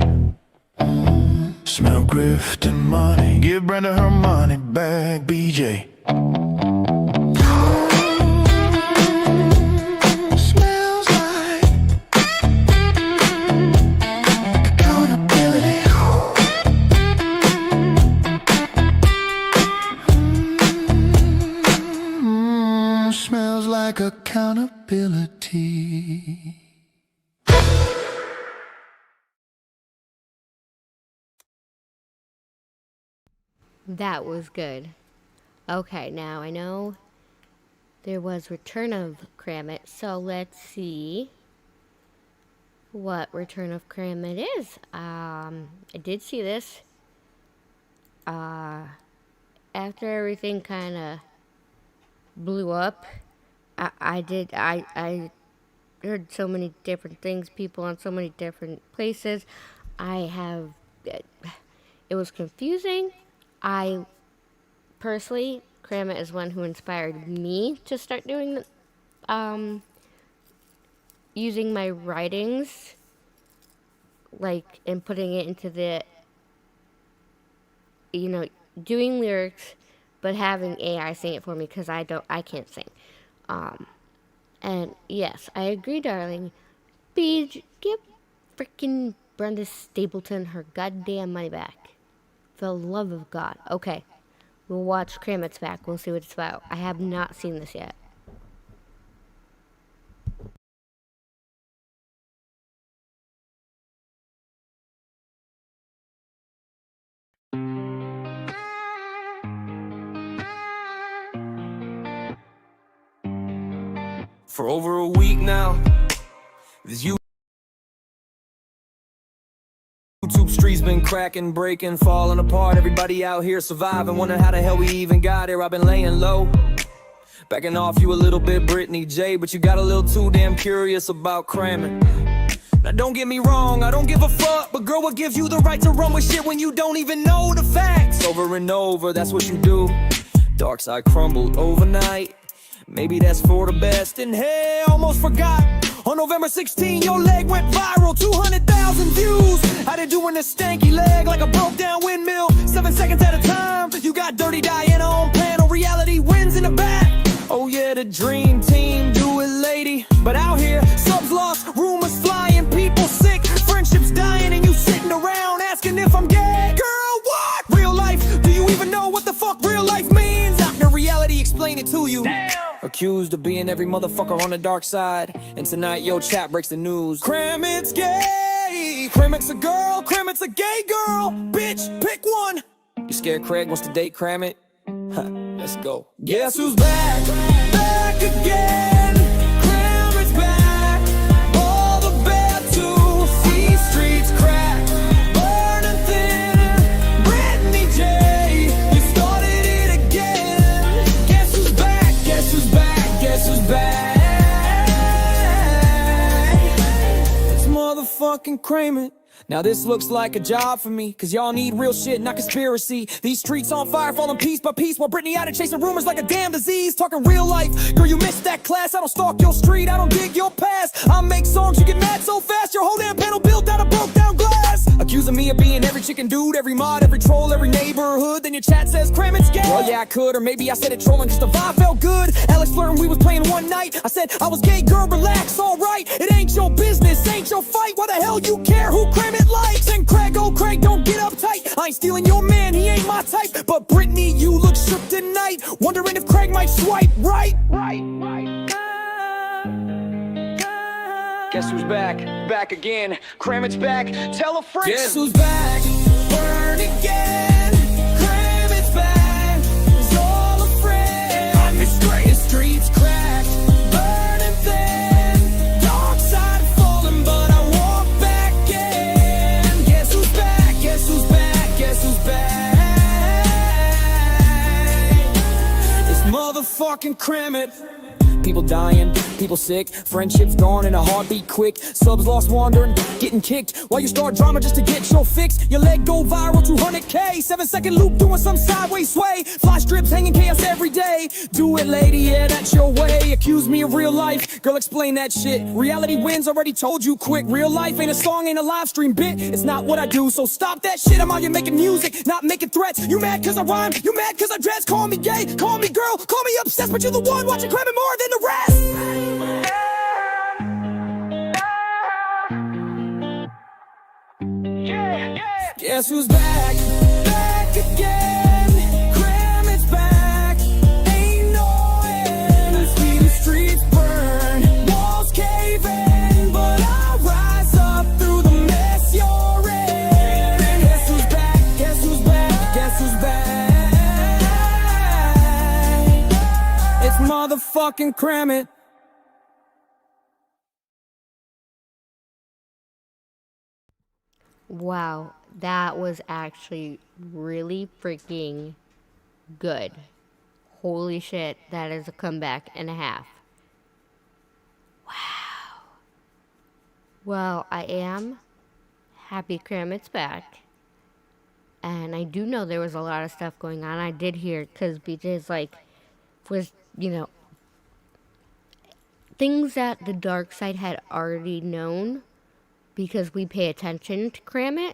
Smell grift and money. Give Brenda her money back, BJ. Smells like accountability. Smells like accountability. That was good. Okay, now I know there was Return of Kramit, so let's see what Return of Kramit is. I did see this. After everything kind of blew up, I heard so many different things, people on so many different places. It was confusing. I personally, Kramit is one who inspired me to start doing using my writings, like, and putting it into the, doing lyrics, but having AI sing it for me, because I can't sing. And yes, I agree, darling. Beej, give freaking Brenda Stapleton her goddamn money back. For the love of God. Okay, we'll watch Kramit's back. We'll see what it's about. I have not seen this yet. For over a week now, this YouTube street's been cracking, breaking, falling apart. Everybody out here surviving, wondering how the hell we even got here. I've been laying low, backing off you a little bit, Brittany J, but you got a little too damn curious about Kramit. Now don't get me wrong, I don't give a fuck, but girl, what gives you the right to run with shit when you don't even know the facts? Over and over, that's what you do. Dark side crumbled overnight. maybe that's for the best. And hey, almost forgot. On November 16, your leg went viral, 200,000 views. How they doing this stanky leg like a broke down windmill? 7 seconds at a time. You got Dirty Diana on panel, reality wins in the back. Oh yeah, the dream team, do it lady. But out here, subs lost, rumors flying, people sick, friendships dying, and you sitting around asking if I'm gay. Girl, what? Real life, do you even know what the fuck real life means? After reality, explain it to you. Damn. Accused of being every motherfucker on the dark side. And tonight, yo, chat breaks the news. Kramit's gay. Kramit's a girl. Kramit's a gay girl. Bitch, pick one. You scared Craig wants to date Kramit? Huh, let's go. Guess who's back? Back again. Kramit's back. All the bad to see streets crack. Burning thin. Brittany J. You started it again. Guess who's back? Guess who's back? Guess who's back? It's motherfucking Kramit. Now this looks like a job for me, cause y'all need real shit, not conspiracy. These streets on fire, falling piece by piece, while Britney out and chasing rumors like a damn disease. Talking real life, girl, you missed that class. I don't stalk your street, I don't dig your past. I make songs, you get mad so fast, your whole damn panel built out of broke down glass. Accusing me of being every chicken dude, every mod, every troll, every neighborhood. Then your chat says Kramit's gay. Well yeah, I could, or maybe I said it trolling cause the vibe felt good. Alex flirting, we was playing one night. I said I was gay, girl, relax, alright. It ain't your business, ain't your fight. Why the hell you care who Kramit likes? And Craig, oh Craig, don't get uptight. I ain't stealing your man, he ain't my type. But Brittany, you look shook tonight. Wondering if Craig might swipe right. Guess who's back? Back again. Kramit's back. Tell a friend. Guess who's back? Burn again. Kramit's back. It's all a friend. On the street. The streets crack. Burning thin. Dark side falling, but I walk back in. Guess who's back? Guess who's back? Guess who's back? It's motherfucking Kramit. People dying, people sick, friendships gone in a heartbeat quick. Subs lost wandering, getting kicked. While you start drama just to get your fix. Your leg go viral, 200K. 7-second loop doing some sideways sway. Fly strips hanging chaos every day. Do it, lady, yeah, that's your way. Accuse me of real life, girl, explain that shit. Reality wins, already told you quick. Real life ain't a song, ain't a live stream bit. It's not what I do, so stop that shit. I'm out here making music, not making threats. You mad cause I rhyme, you mad cause I dress. Call me gay, call me girl, call me obsessed. But you're the one watching Kramit more than the rest. Guess who's back? Back again. Kramit's back. Ain't no end. See the streets burn, walls cave in, but I rise up through the mess you're in. Guess who's back? Guess who's back? Guess who's back? It's motherfucking Kramit. Wow, that was actually really freaking good. Holy shit, that is a comeback and a half. Wow. Well, I am happy Kramit's back. And I do know there was a lot of stuff going on. I did hear, because BJ's was, things that the dark side had already known, because we pay attention to Kramit,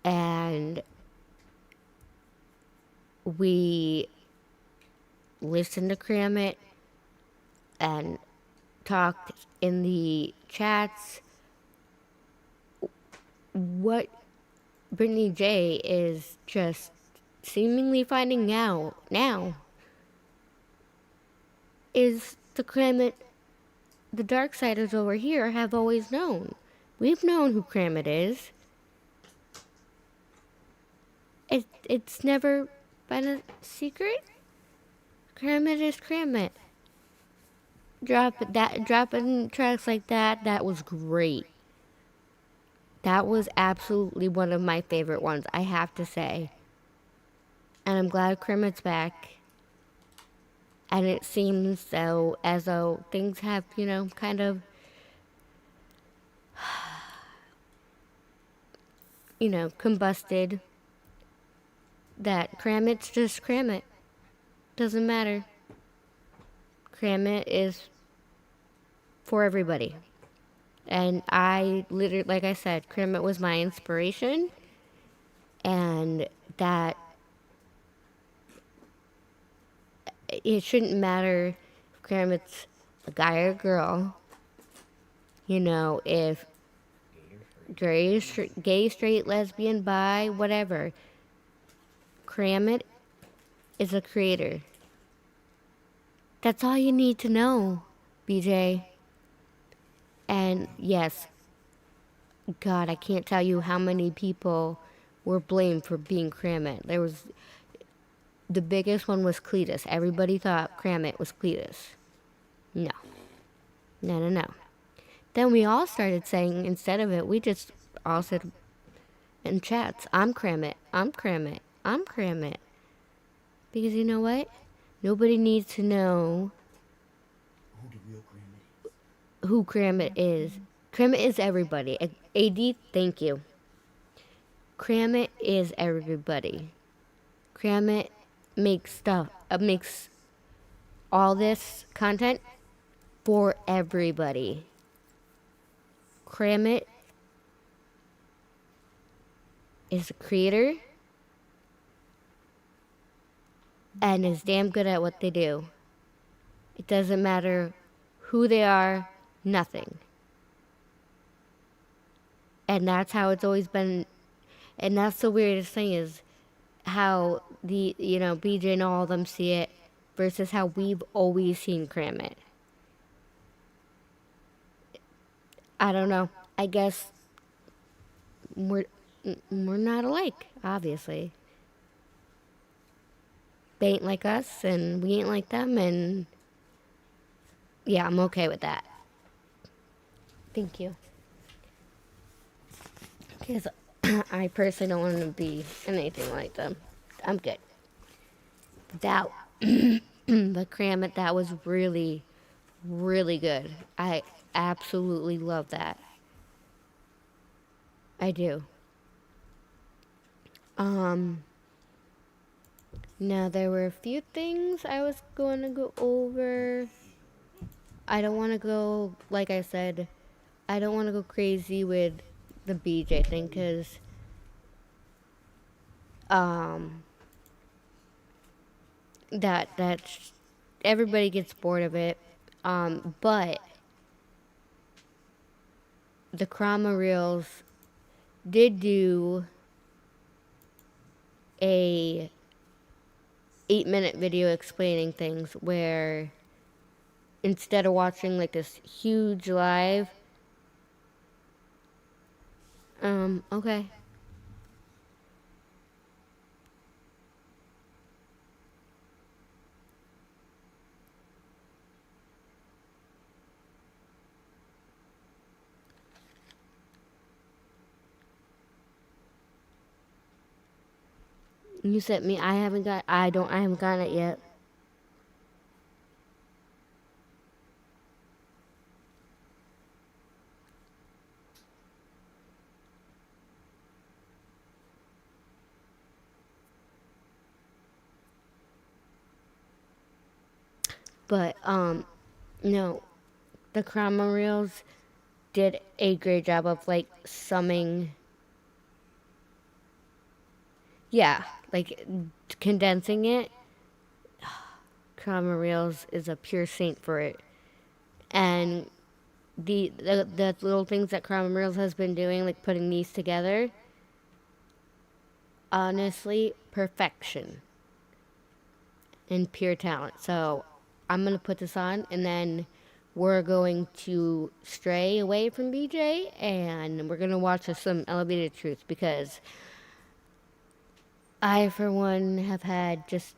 and we listen to Kramit and talked in the chats. What Brittany J is just seemingly finding out now is the Kramit the Darksiders over here have always known. We've known who Kramit is. It's never been a secret. Kramit is Kramit. Dropping tracks like that was great. That was absolutely one of my favorite ones, I have to say. And I'm glad Kramit's back. And it seems as though things have, kind of, combusted. That Kramit's just Kramit. Doesn't matter. Kramit is for everybody. And I literally, like I said, Kramit was my inspiration. And that it shouldn't matter if Kramit's a guy or a girl. You know, if gay, straight, lesbian, bi, whatever. Kramit is a creator. That's all you need to know, BJ. And yes, God, I can't tell you how many people were blamed for being Kramit. The biggest one was Cletus. Everybody thought Kramit was Cletus. No. No. Then we all started saying, instead of it, we just all said in chats, I'm Kramit, I'm Kramit, I'm Kramit. Because you know what? Nobody needs to know who Kramit is. Kramit is everybody. AD, thank you. Kramit is everybody. Kramit makes all this content for everybody. Kramit is a creator and is damn good at what they do. It doesn't matter who they are, nothing. And that's how it's always been. And that's the weirdest thing, is how BJ and all of them see it versus how we've always seen Kramit. I don't know. I guess we're not alike, obviously. They ain't like us, and we ain't like them, and yeah, I'm okay with that. Thank you. Because I personally don't want to be anything like them. I'm good. But Kramit, that was really, really good. I absolutely love that. I do. Now there were a few things I was going to go over. I don't want to go, like I said, I don't want to go crazy with the BJ thing, because that everybody gets bored of it. But the Krama Reels did do a 8-minute video explaining things, where instead of watching like this huge live, okay. You sent me. I haven't gotten it yet. But no, the Krama Reels did a great job of like summing. Yeah, like condensing it. Krama Reels is a pure saint for it. And the little things that Krama Reels has been doing, like putting these together, honestly, perfection and pure talent. So I'm going to put this on, and then we're going to stray away from BJ, and we're going to watch some Elevated Truth, because I, for one, have had just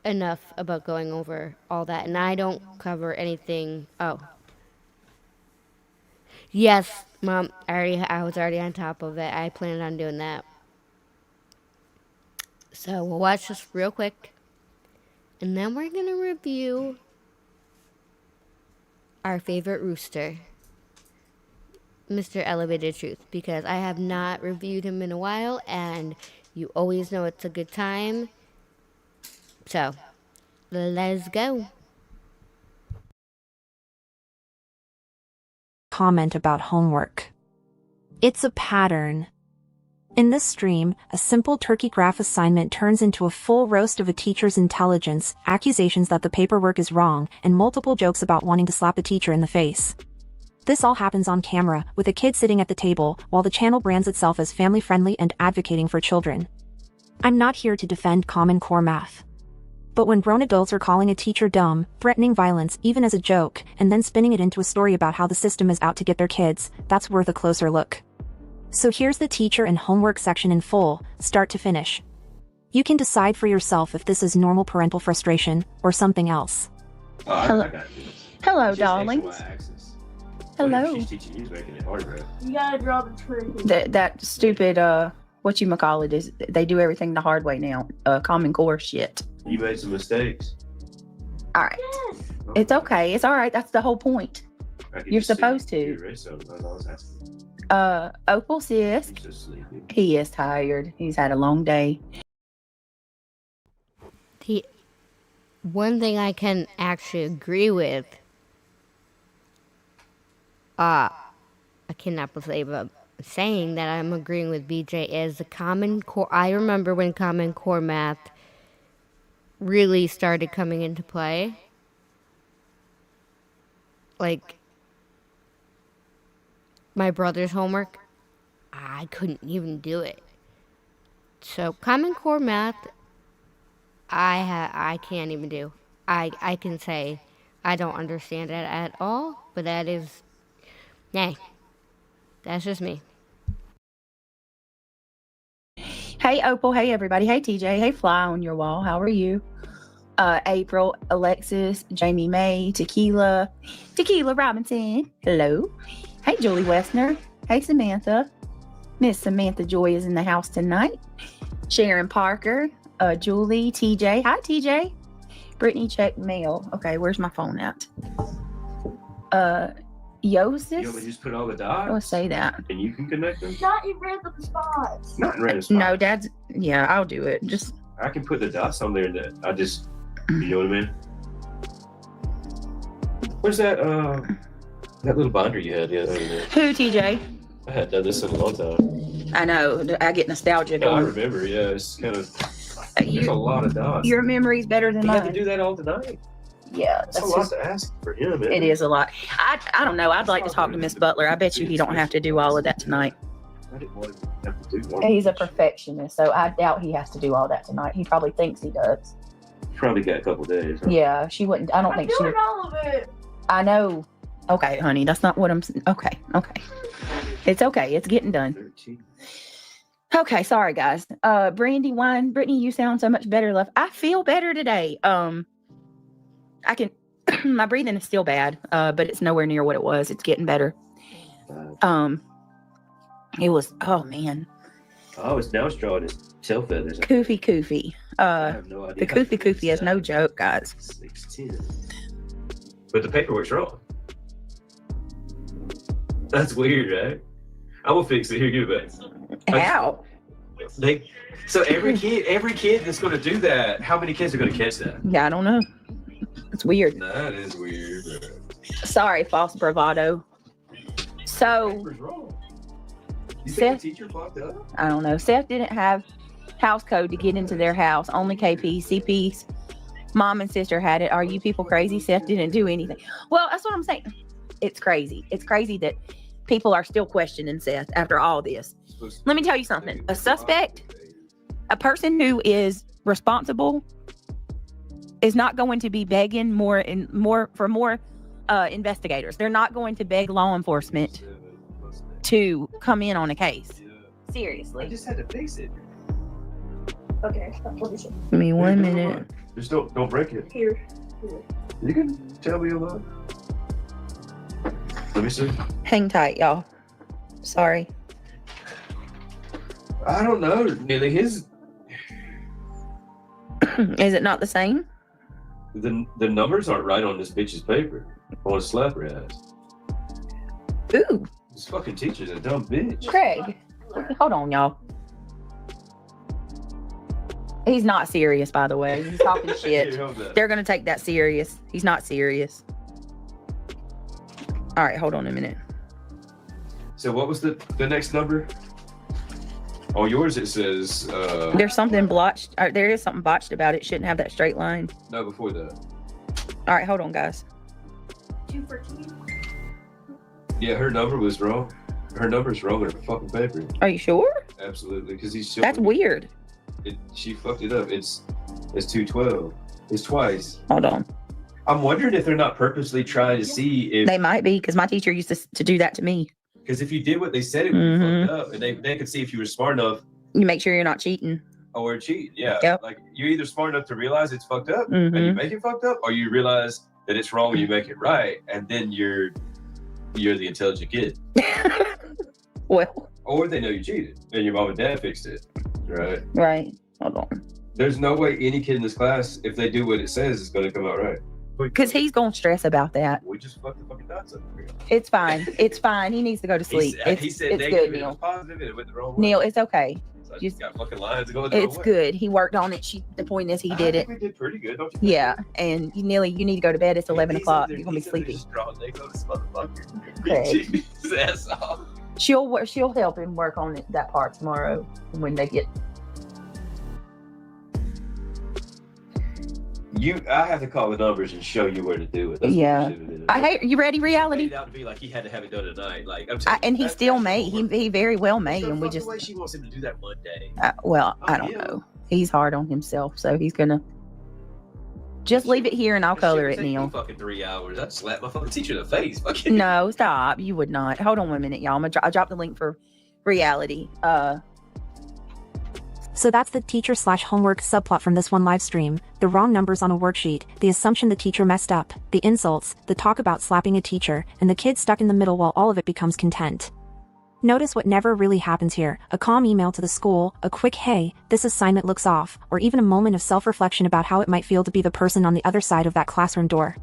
enough about going over all that, and I don't cover anything. Oh. Yes, Mom, I was already on top of it. I planned on doing that. So we'll watch this real quick, and then we're going to review our favorite rooster, Mr. Elevated Truth, because I have not reviewed him in a while, and you always know it's a good time. So Let's go. Comment about homework. It's a pattern. In this stream, a simple turkey graph assignment turns into a full roast of a teacher's intelligence, accusations that the paperwork is wrong, and multiple jokes about wanting to slap a teacher in the face. This all happens on camera, with a kid sitting at the table, while the channel brands itself as family-friendly and advocating for children. I'm not here to defend Common Core math. But when grown adults are calling a teacher dumb, threatening violence even as a joke, and then spinning it into a story about how the system is out to get their kids, that's worth a closer look. So here's the teacher and homework section in full, start to finish. You can decide for yourself if this is normal parental frustration, or something else. Hello, hello darlings. Hello. She's teaching you, making it harder. You gotta draw the tree. That stupid, whatchamacallit is, they do everything the hard way now. Common Core shit. You made some mistakes. All right. Yes. It's okay. It's all right. That's the whole point. You're supposed to. Opal Sisk. He is tired. He's had a long day. One thing I can actually agree with, I cannot believe saying that I'm agreeing with BJ, is the Common Core. I remember when Common Core math really started coming into play. Like, my brother's homework, I couldn't even do it. So Common Core math, I can't even do. I can say I don't understand it at all, but that is, hey, that's just me. Hey Opal, hey everybody, hey TJ, hey Fly on your wall, how are you? April, Alexis, Jamie May, Tequila Robinson, hello. Hey Julie Westner, hey Samantha, Miss Samantha Joy is in the house tonight. Sharon Parker, Julie, TJ, hi TJ. Brittany checked mail. Okay, where's my phone at? Yosis? You want me to just put all the dots? I'll say that. And you can connect them? Not in random spots. Not in random spots. No, Dad's, yeah, I'll do it. Just. I can put the dots on there that I just, you know what I mean? Where's that, that little binder you had the other day? Who, TJ? I hadn't done this in a long time. I know, I get nostalgic. Yeah, I remember, yeah, it's kind of, there's a lot of dots. Your memory's better than mine. You have to do that all tonight. Yeah, that's a lot to ask for him. It is a lot. I don't know. I'd like to talk to Miss Butler. I bet you he don't have to do all of that tonight. I didn't want him to have to do more. He's a perfectionist, so I doubt he has to do all that tonight. He probably thinks he does. Probably got a couple days. Huh? Yeah, she wouldn't. I don't think she. Doing all of it. I know. Okay, honey, that's not what I'm. Okay. It's okay. It's getting done. 13. Okay, sorry guys. Brandy Wine, Brittany, you sound so much better, love. I feel better today. I can, my breathing is still bad, but it's nowhere near what it was. It's getting better. It was, oh man. Oh, now it's drawing his tail feathers. Koofy. I have no idea. The Koofy is no joke, guys. 16. But the paperwork's wrong. That's weird, right? I will fix it. Here, give it back. How? So every kid that's going to do that, how many kids are going to catch that? Yeah, I don't know. It's weird. That is weird. Sorry, false bravado. So, you think the teacher fucked up? I don't know. Seth didn't have house code to get into their house. Only KP, CP's mom and sister had it. Are you people crazy? Seth didn't do anything. Well, that's what I'm saying. It's crazy. It's crazy that people are still questioning Seth after all this. Let me tell you something. A suspect, a person who is responsible, is not going to be begging more investigators. They're not going to beg law enforcement to come in on a case. Seriously. I just had to fix it. Okay. Give me 1 minute. Just don't break it. Here. You can tell me a lot. Let me see. Hang tight, y'all. Sorry. I don't know. Nearly his. Is it not the same? The numbers aren't right on this bitch's paper. On his slapper ass. Ooh. This fucking teacher's a dumb bitch. Craig. Hold on, y'all. He's not serious, by the way. He's talking shit. Can't help that. They're gonna take that serious. He's not serious. All right, hold on a minute. So what was the next number? On yours it says There's something blotched. There is something botched about it. Shouldn't have that straight line. no, before that. All right, hold on, guys. Yeah, her number was wrong. Her number's wrong on her fucking paper. Are you sure? Absolutely, because he's That's weird. She fucked it up. It's 212. It's twice. Hold on. I'm wondering if they're not purposely trying to see if They might be, because my teacher used to do that to me. because if you did what they said, it would be fucked up, and they could see if you were smart enough You make sure you're not cheating. or cheat. Yeah, Yep. like you're either smart enough to realize it's fucked up and you make it fucked up, or you realize that it's wrong and you make it right, and then you're the intelligent kid. Well, Or they know you cheated and your mom and dad fixed it. Right. right. Hold on. There's no way any kid in this class, if they do what it says, is going to come out right. Because he's going to stress about that. We just fucked the fucking dots up here. It's fine. It's fine. He needs to go to sleep. He said It's negative good, and it was Neil. positive and it went the wrong way. Neil, it's okay. So I just got fucking lines going the wrong It's way. good. He worked on it. The point is, he I did think it. We did pretty good, don't you? Yeah. And Neely, you need to go to bed. It's 11 He's o'clock. up there- You're going to be he's up there sleepy. just drawing dicks on this motherfucker. Okay. Cheating his ass off. She'll help him work on that part tomorrow when they get. I have to call the numbers and show you where to do it. That's what Yeah. you should have did. I hate. You ready? Made Reality. it out to be like he had to have it done tonight. Like I'm And he still may. He very well may. There's no And we fucking just. way she wants him to do that one day. Well, I Oh, don't yeah. know. He's hard on himself, so he's gonna. Just leave it here, and I'll That shit color would it, take me Neil. Fucking 3 hours. I'd slap my fucking teacher in the face. Fucking. No, stop. You would not. Hold on 1 minute, y'all. I dropped the link for reality. So that's the teacher/homework subplot from this one live stream. The wrong numbers on a worksheet, the assumption the teacher messed up, the insults, the talk about slapping a teacher, and the kid stuck in the middle while all of it becomes content. Notice what never really happens here: a calm email to the school, a quick "hey, this assignment looks off," or even a moment of self-reflection about how it might feel to be the person on the other side of that classroom door.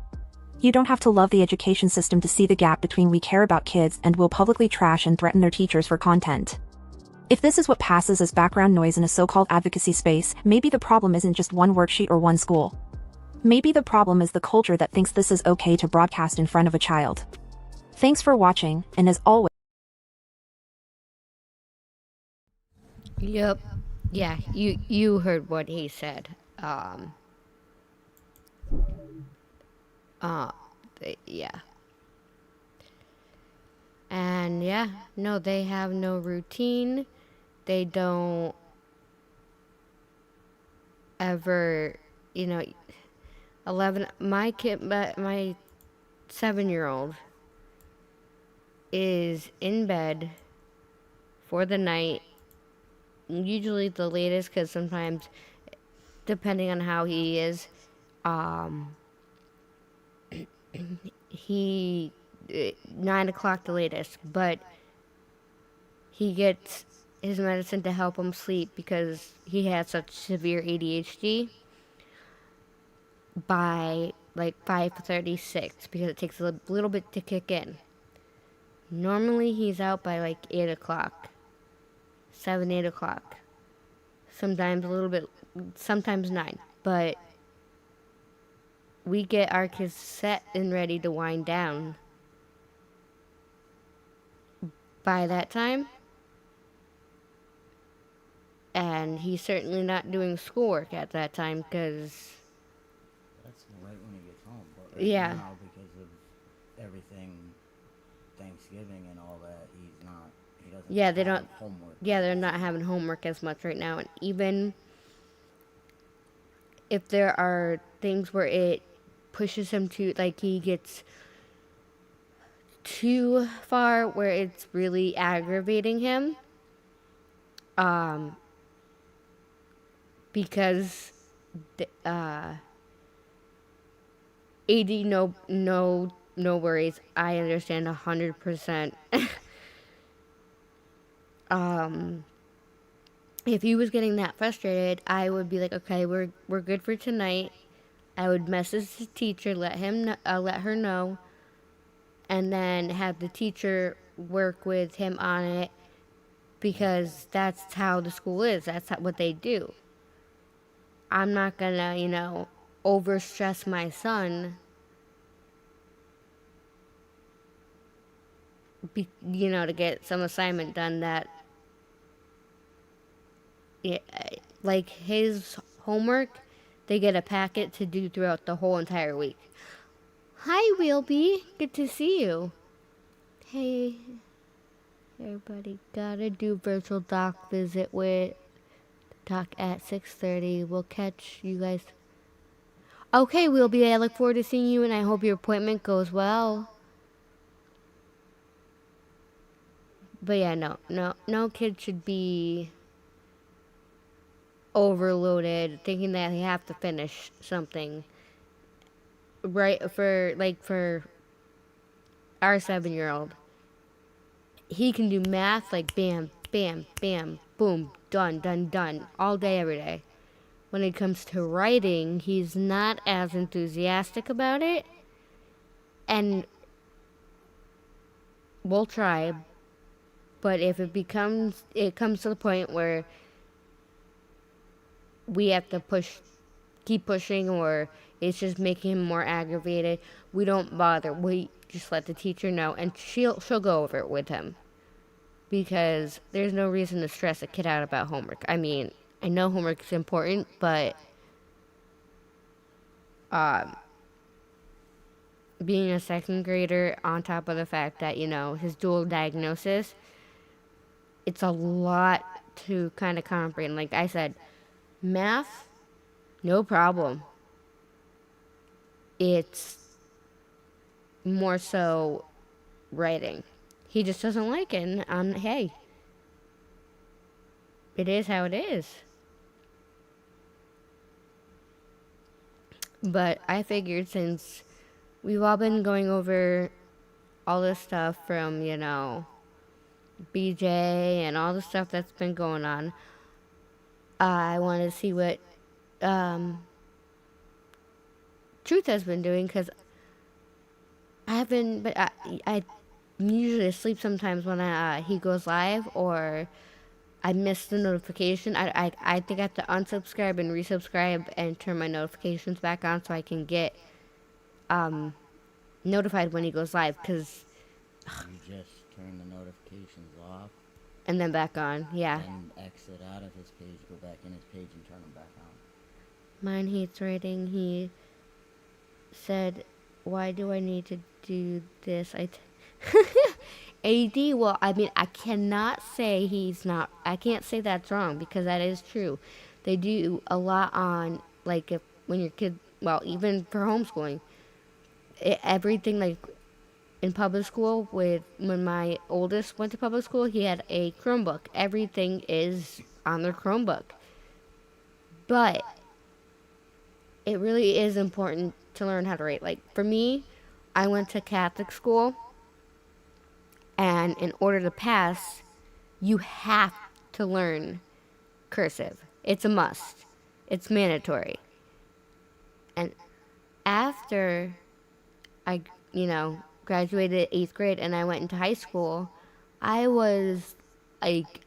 You don't have to love the education system to see the gap between we care about kids and will publicly trash and threaten their teachers for content. If this is what passes as background noise in a so-called advocacy space, maybe the problem isn't just one worksheet or one school. Maybe the problem is the culture that thinks this is okay to broadcast in front of a child. Thanks for watching, and as always, Yep. Yeah, you heard what he said. Yeah. And yeah, no, they have no routine. They don't ever, 11, my 7-year-old is in bed for the night, usually the latest, because sometimes, depending on how he is, he 9 o'clock the latest, but he gets his medicine to help him sleep because he has such severe ADHD by like 5:36 because it takes a little bit to kick in. Normally he's out by like 8 o'clock, 8 o'clock. Sometimes a little bit, sometimes 9, but we get our kids set and ready to wind down by that time, and he's certainly not doing schoolwork at that time because That's right when he gets home. But Yeah. now, because of everything, Thanksgiving and all that, he doesn't Yeah, they have don't- homework. they're not having homework as much right now, and even if there are things where it pushes him to, like, he gets too far where it's really aggravating him, because AD, no worries, I understand 100%. If he was getting that frustrated, I would be like, okay, we're good for tonight. I would message the teacher, let her know, and then have the teacher work with him on it, because that's how the school is. That's what they do. I'm not gonna, you know, overstress my son, you know, to get some assignment done that, yeah, like his homework, they get a packet to do throughout the whole entire week. Hi, Wheelby. Good to see you. Hey, everybody. Gotta do virtual doc visit with Doc at 6:30. We'll catch you guys. Okay, Wheelby. I look forward to seeing you, and I hope your appointment goes well. But yeah, no kid should be overloaded thinking that they have to finish something. Right, for our 7-year-old, he can do math like bam, bam, bam, boom, done, all day, every day. When it comes to writing, he's not as enthusiastic about it, and we'll try, but if it comes to the point where we have to keep pushing, or it's just making him more aggravated, we don't bother. We just let the teacher know, and she'll go over it with him, because there's no reason to stress a kid out about homework. I mean, I know homework is important, but being a second grader, on top of the fact that, you know, his dual diagnosis, it's a lot to kind of comprehend. Like I said, math, no problem. It's more so writing. He just doesn't like it, and hey, it is how it is. But I figured, since we've all been going over all this stuff from, you know, BJ and all the stuff that's been going on, I wanted to see what Truth has been doing, because I haven't, but I usually asleep sometimes when he goes live, or I miss the notification. I think I have to unsubscribe and resubscribe and turn my notifications back on so I can get notified when he goes live, because You just turn the notifications off. And then back on, yeah. And exit out of his page, go back in his page, and turn them back on. Mine hates writing. He said, "Why do I need to do this?" AD, well, I mean, I cannot say he's not, I can't say that's wrong, because that is true. They do a lot on, like, when your kid, well, even for homeschooling, everything, like, in public school, when my oldest went to public school, he had a Chromebook. Everything is on their Chromebook. But it really is important to learn how to write. Like, for me, I went to Catholic school, and in order to pass, you have to learn cursive. It's a must. It's mandatory. And after I, graduated 8th grade and I went into high school, I was, like,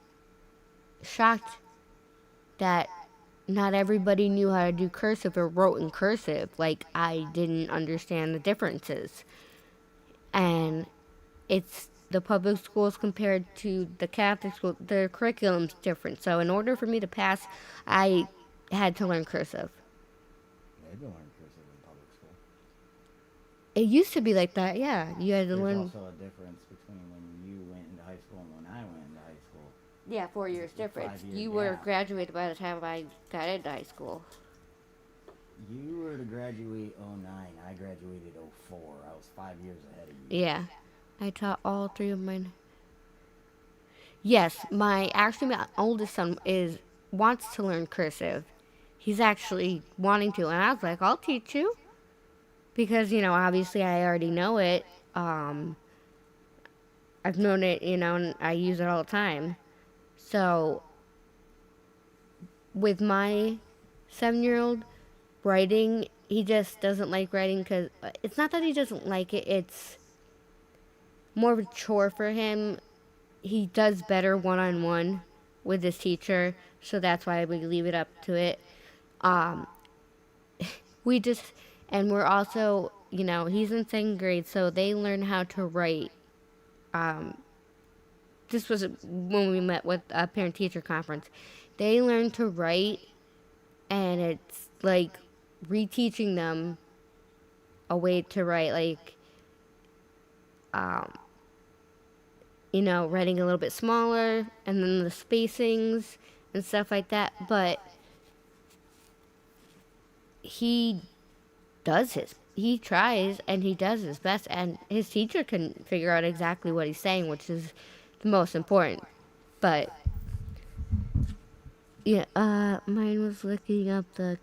shocked that not everybody knew how to do cursive or wrote in cursive. Like, I didn't understand the differences. And it's the public schools compared to the Catholic school, their curriculum's different. So in order for me to pass, I had to learn cursive. They don't learn cursive in public school. It used to be like that, yeah. You had to learn. There's also a difference between when you went into high school and when I went into high school. Yeah, 4 years difference. 5 year You were gap. graduated by the time I got into high school. You were to graduate 09. I graduated 04. I was 5 years ahead of you. Yeah. I taught all 3 of mine. Yes, my oldest son wants to learn cursive. He's actually wanting to, and I was like, I'll teach you. Because, obviously I already know it. I've known it, and I use it all the time. So, with my 7-year-old, writing, he just doesn't like writing, because it's not that he doesn't like it, it's more of a chore for him. He does better one-on-one with his teacher, so that's why we leave it up to it. we just, and we're also, he's in second grade, so they learn how to write. This was when we met with a parent-teacher conference. They learn to write, and it's like reteaching them a way to write, like, writing a little bit smaller, and then the spacings and stuff like that. But he tries and he does his best, and his teacher can figure out exactly what he's saying, which is the most important. But yeah, mine was looking up and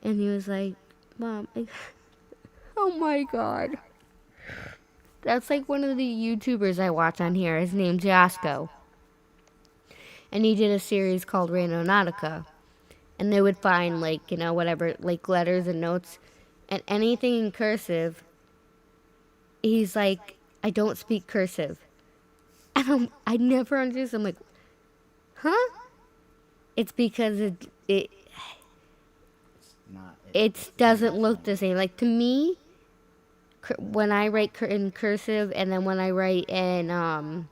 he was like, Mom, oh my God. That's like one of the YouTubers I watch on here. His name's Yasko. And he did a series called Randonautica. And they would find, like, whatever, like letters and notes. And anything in cursive, he's like, I don't speak cursive. And I never understood. I'm like, huh? It's because it doesn't look the same. Like, to me, when I write in cursive and then when I write in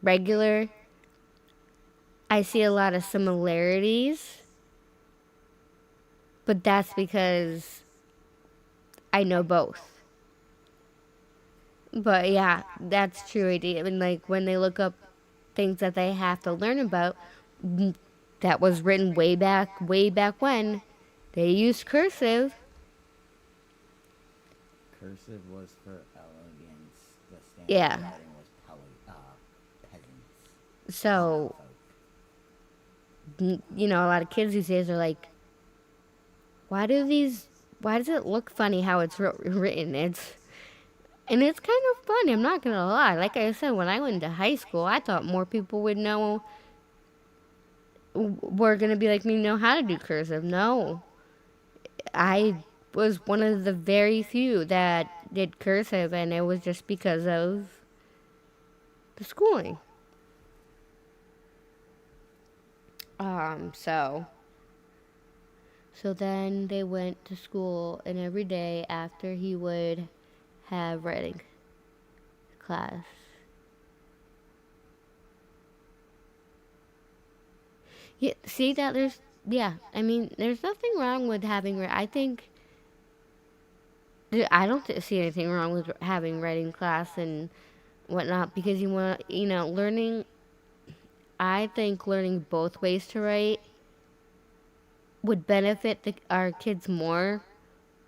regular, I see a lot of similarities. But that's because I know both. But yeah, that's true. I mean, like, when they look up things that they have to learn about, that was written way back when they used cursive. Cursive was for elegance. The standard Yeah. writing was peasants. So, a lot of kids these days are like, why does it look funny how it's written? And it's kind of funny, I'm not gonna lie. Like I said, when I went to high school, I thought more people would were gonna be like me, know how to do cursive. No. I was one of the very few that did cursive, and it was just because of the schooling. So then they went to school, and every day after he would have writing class. Yeah, see that there's nothing wrong with having, I don't see anything wrong with having writing class and whatnot, because learning, I think learning both ways to write would benefit our kids more,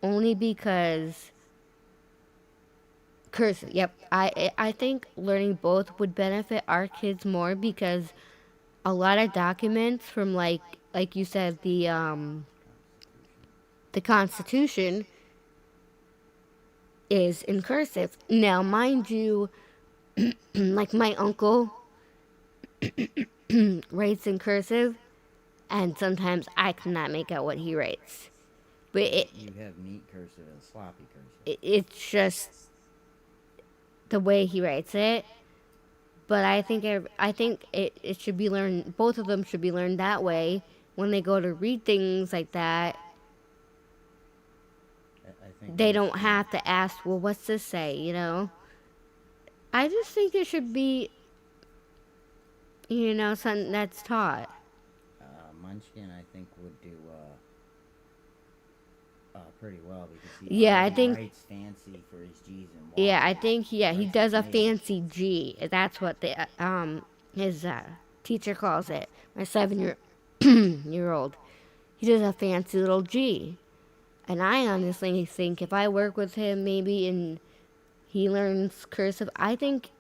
only because cursive. Yep, I think learning both would benefit our kids more, because a lot of documents from like you said, the Constitution is in cursive. Now, mind you, like my uncle writes in cursive, and sometimes I cannot make out what he writes. But you have neat cursive and sloppy cursive. It's just the way he writes it. But I think it should be learned. Both of them should be learned that way. When they go to read things like that, they don't have to ask, well, what's this say, I just think it should be, something that's taught. Munchkin, I think, would do pretty well, because he writes fancy for his G's and Y's. Yeah, I think, he does a fancy G. That's what his teacher calls it. My 7-year-old. He does a fancy little G. And I honestly think if I work with him maybe and he learns cursive, I think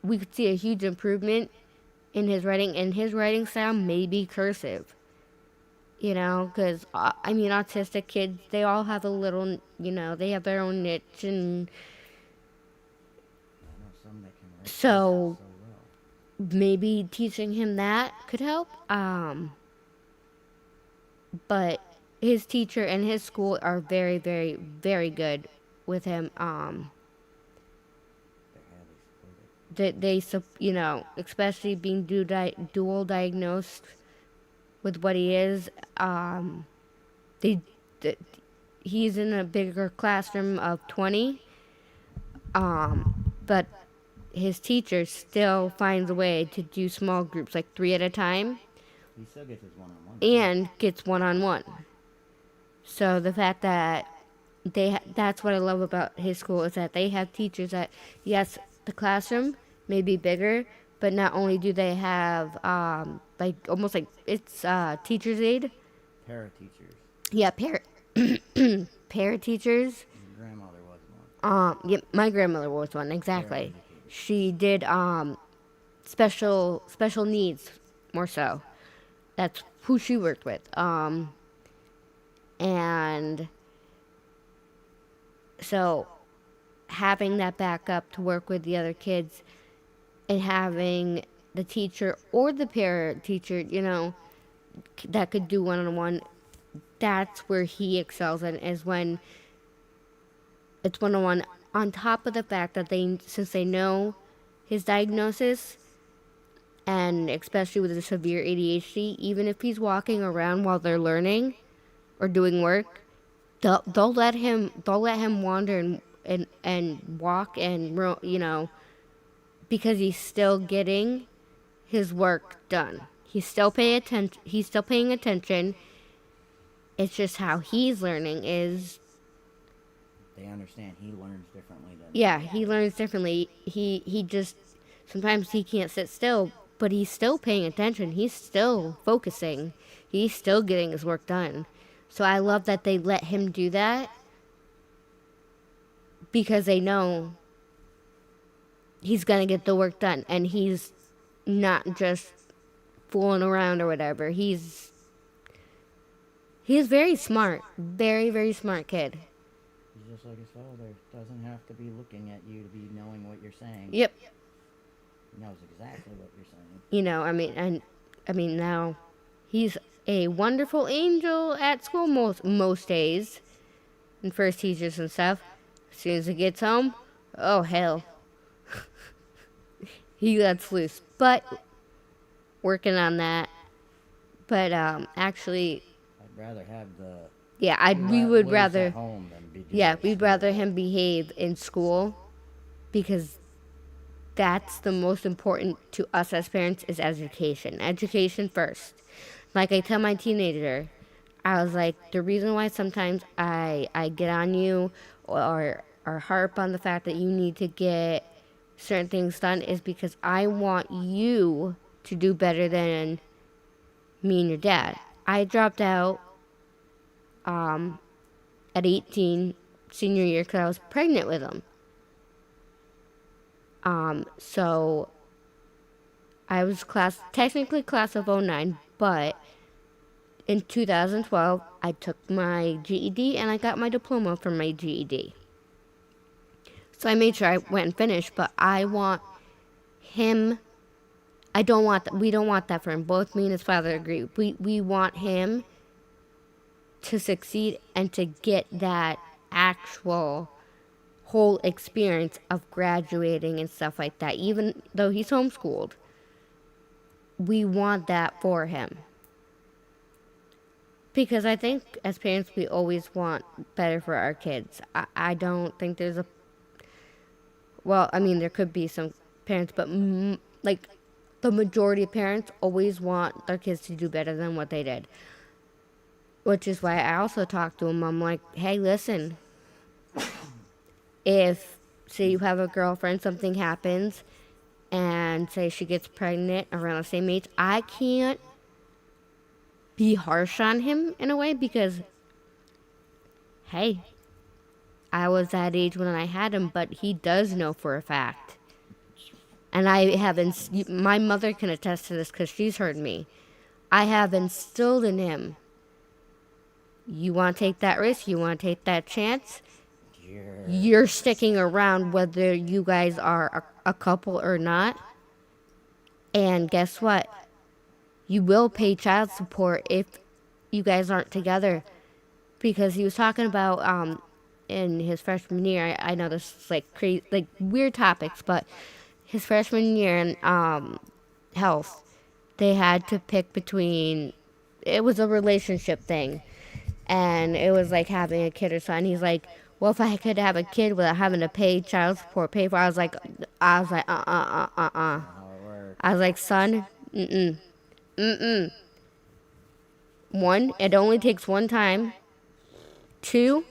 we could see a huge improvement in his writing, and his writing style may be cursive. Because, autistic kids, they all have a little, they have their own niche, and so maybe teaching him that could help. But his teacher and his school are very, very, very good with him. you know, especially being dual diagnosed with what he is, they, he's in a bigger classroom of 20, but his teacher still finds a way to do small groups, like 3 at a time, He still gets his one-on-one. and gets one-on-one. So the fact that that's what I love about his school, is that they have teachers that, yes, the classroom may be bigger, but not only do they have like almost like it's teacher's aid. Para teachers. Yeah, para teachers. Your grandmother was one. Yeah, my grandmother was one, exactly. She did special needs, more so. That's who she worked with. And so having that backup to work with the other kids, and having the teacher or the para teacher, you know, that could do one-on-one, that's where he excels in, is when it's one-on-one, on top of the fact that since they know his diagnosis, and especially with the severe ADHD, even if he's walking around while they're learning or doing work, they'll let him wander and walk, and, you know, because he's still getting his work done. He's still paying attention. It's just how he's learning is. They understand he learns differently than. Yeah, he learns differently. He just, sometimes he can't sit still, but he's still paying attention. He's still focusing. He's still getting his work done. So I love that they let him do that, because they know he's going to get the work done, and he's not just fooling around or whatever. He's very smart. Very, very smart kid. He's just like his father. Doesn't have to be looking at you to be knowing what you're saying. Yep. He knows exactly what you're saying. You know, I mean now he's a wonderful angel at school most days, and first teachers and stuff. As soon as he gets home, oh hell. He lets loose. But working on that. But actually, I'd rather have the. Yeah, we would rather. At home than be doing Yeah, this. we'd rather him behave in school, because that's the most important to us as parents, is education. Education first. Like I tell my teenager, I was like, the reason why sometimes I get on you or harp on the fact that you need to get certain things done is because I want you to do better than me and your dad. I dropped out at 18, senior year, because I was pregnant with him. So I was technically class of 09, but in 2012, I took my GED and I got my diploma from my GED. So I made sure I went and finished, but I want him, we don't want that for him. Both me and his father agree. We want him to succeed and to get that actual whole experience of graduating and stuff like that. Even though he's homeschooled, we want that for him. Because I think as parents, we always want better for our kids. I don't think there's well, I mean, there could be some parents, but like the majority of parents always want their kids to do better than what they did. Which is why I also talk to them. I'm like, hey, listen, if, say you have a girlfriend, something happens, and say she gets pregnant around the same age, I can't be harsh on him in a way, because, hey, I was that age when I had him, but he does know for a fact. And I haven't, my mother can attest to this because she's heard me. I have instilled in him, you want to take that risk, you want to take that chance, you're sticking around whether you guys are a couple or not. And guess what? You will pay child support if you guys aren't together. Because he was talking about, in his freshman year, I know this is like crazy, like weird topics, but his freshman year in health, they had to pick between, it was a relationship thing, and it was like having a kid or son. He's like, well, if I could have a kid without having to pay child support, pay for, I was like, I was like, son, One, it only takes one time. Two,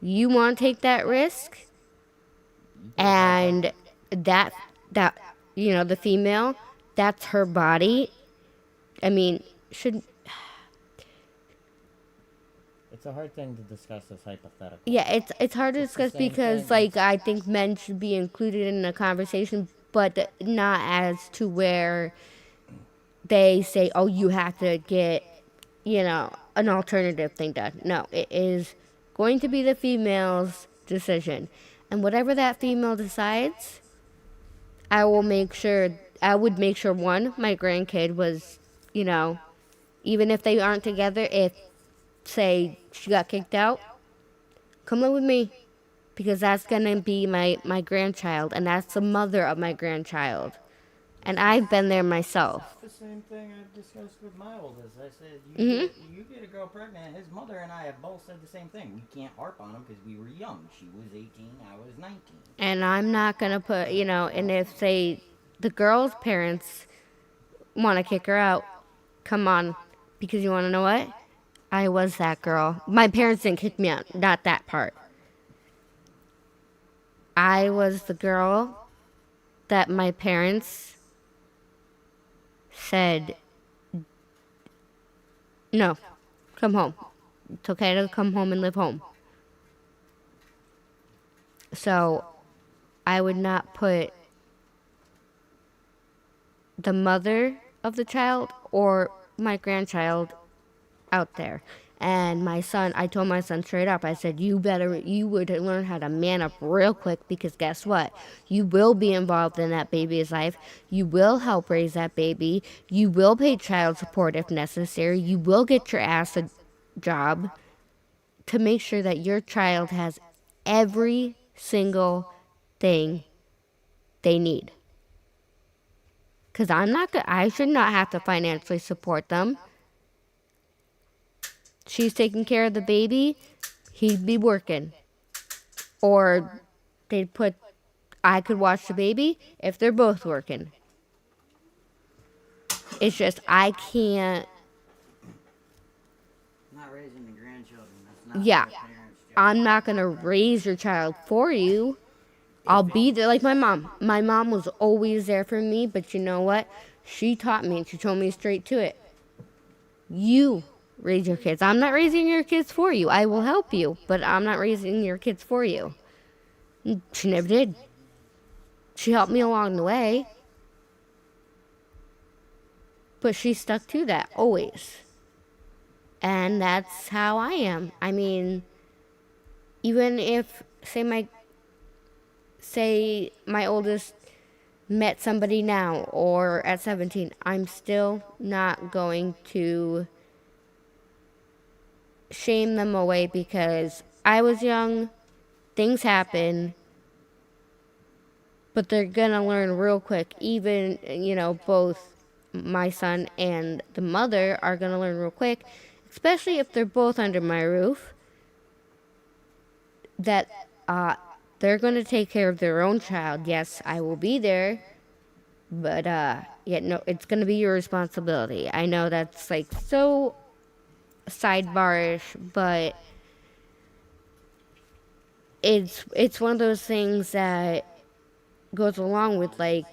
you want to take that risk, and that the female, that's her body. I mean, should. It's a hard thing to discuss this hypothetical. Yeah, it's hard to discuss because, thing. like, I think men should be included in the conversation, but not as to where they say, oh, you have to get, an alternative thing done. No, it is going to be the female's decision. And whatever that female decides, I would make sure, one, my grandkid was, even if they aren't together, if, say, she got kicked out, come live with me, because that's going to be my grandchild, and that's the mother of my grandchild. And I've been there myself. That's the same thing I discussed with my oldest. I said, you get a girl pregnant. His mother and I have both said the same thing. We can't harp on him because we were young. She was 18, I was 19. And I'm not going to put, and if, say, the girl's parents want to kick her out, come on, because you want to know what? I was that girl. My parents didn't kick me out, not that part. I was the girl that my parents said, no, come home. It's okay to come home and live home. So I would not put the mother of the child or my grandchild out there. And my son, I told my son straight up, I said, you would learn how to man up real quick, because guess what? You will be involved in that baby's life. You will help raise that baby. You will pay child support if necessary. You will get your ass a job to make sure that your child has every single thing they need. Because I should not have to financially support them. She's taking care of the baby, he'd be working. Or I could watch the baby if they're both working. It's just, I can't. Not raising the grandchildren. That's not Yeah, the parents' job. I'm not going to raise your child for you. I'll be there like my mom. My mom was always there for me, but you know what? She taught me, and she told me straight to it. You raise your kids. I'm not raising your kids for you. I will help you, but I'm not raising your kids for you. She never did. She helped me along the way, but she stuck to that always. And that's how I am. I mean, even if, say my oldest met somebody now or at 17, I'm still not going to shame them away, because I was young, things happen, but they're gonna learn real quick. Even, both my son and the mother are gonna learn real quick, especially if they're both under my roof, that they're gonna take care of their own child. Yes, I will be there, but it's gonna be your responsibility. I know that's like so sidebarish, but it's one of those things that goes along with, like,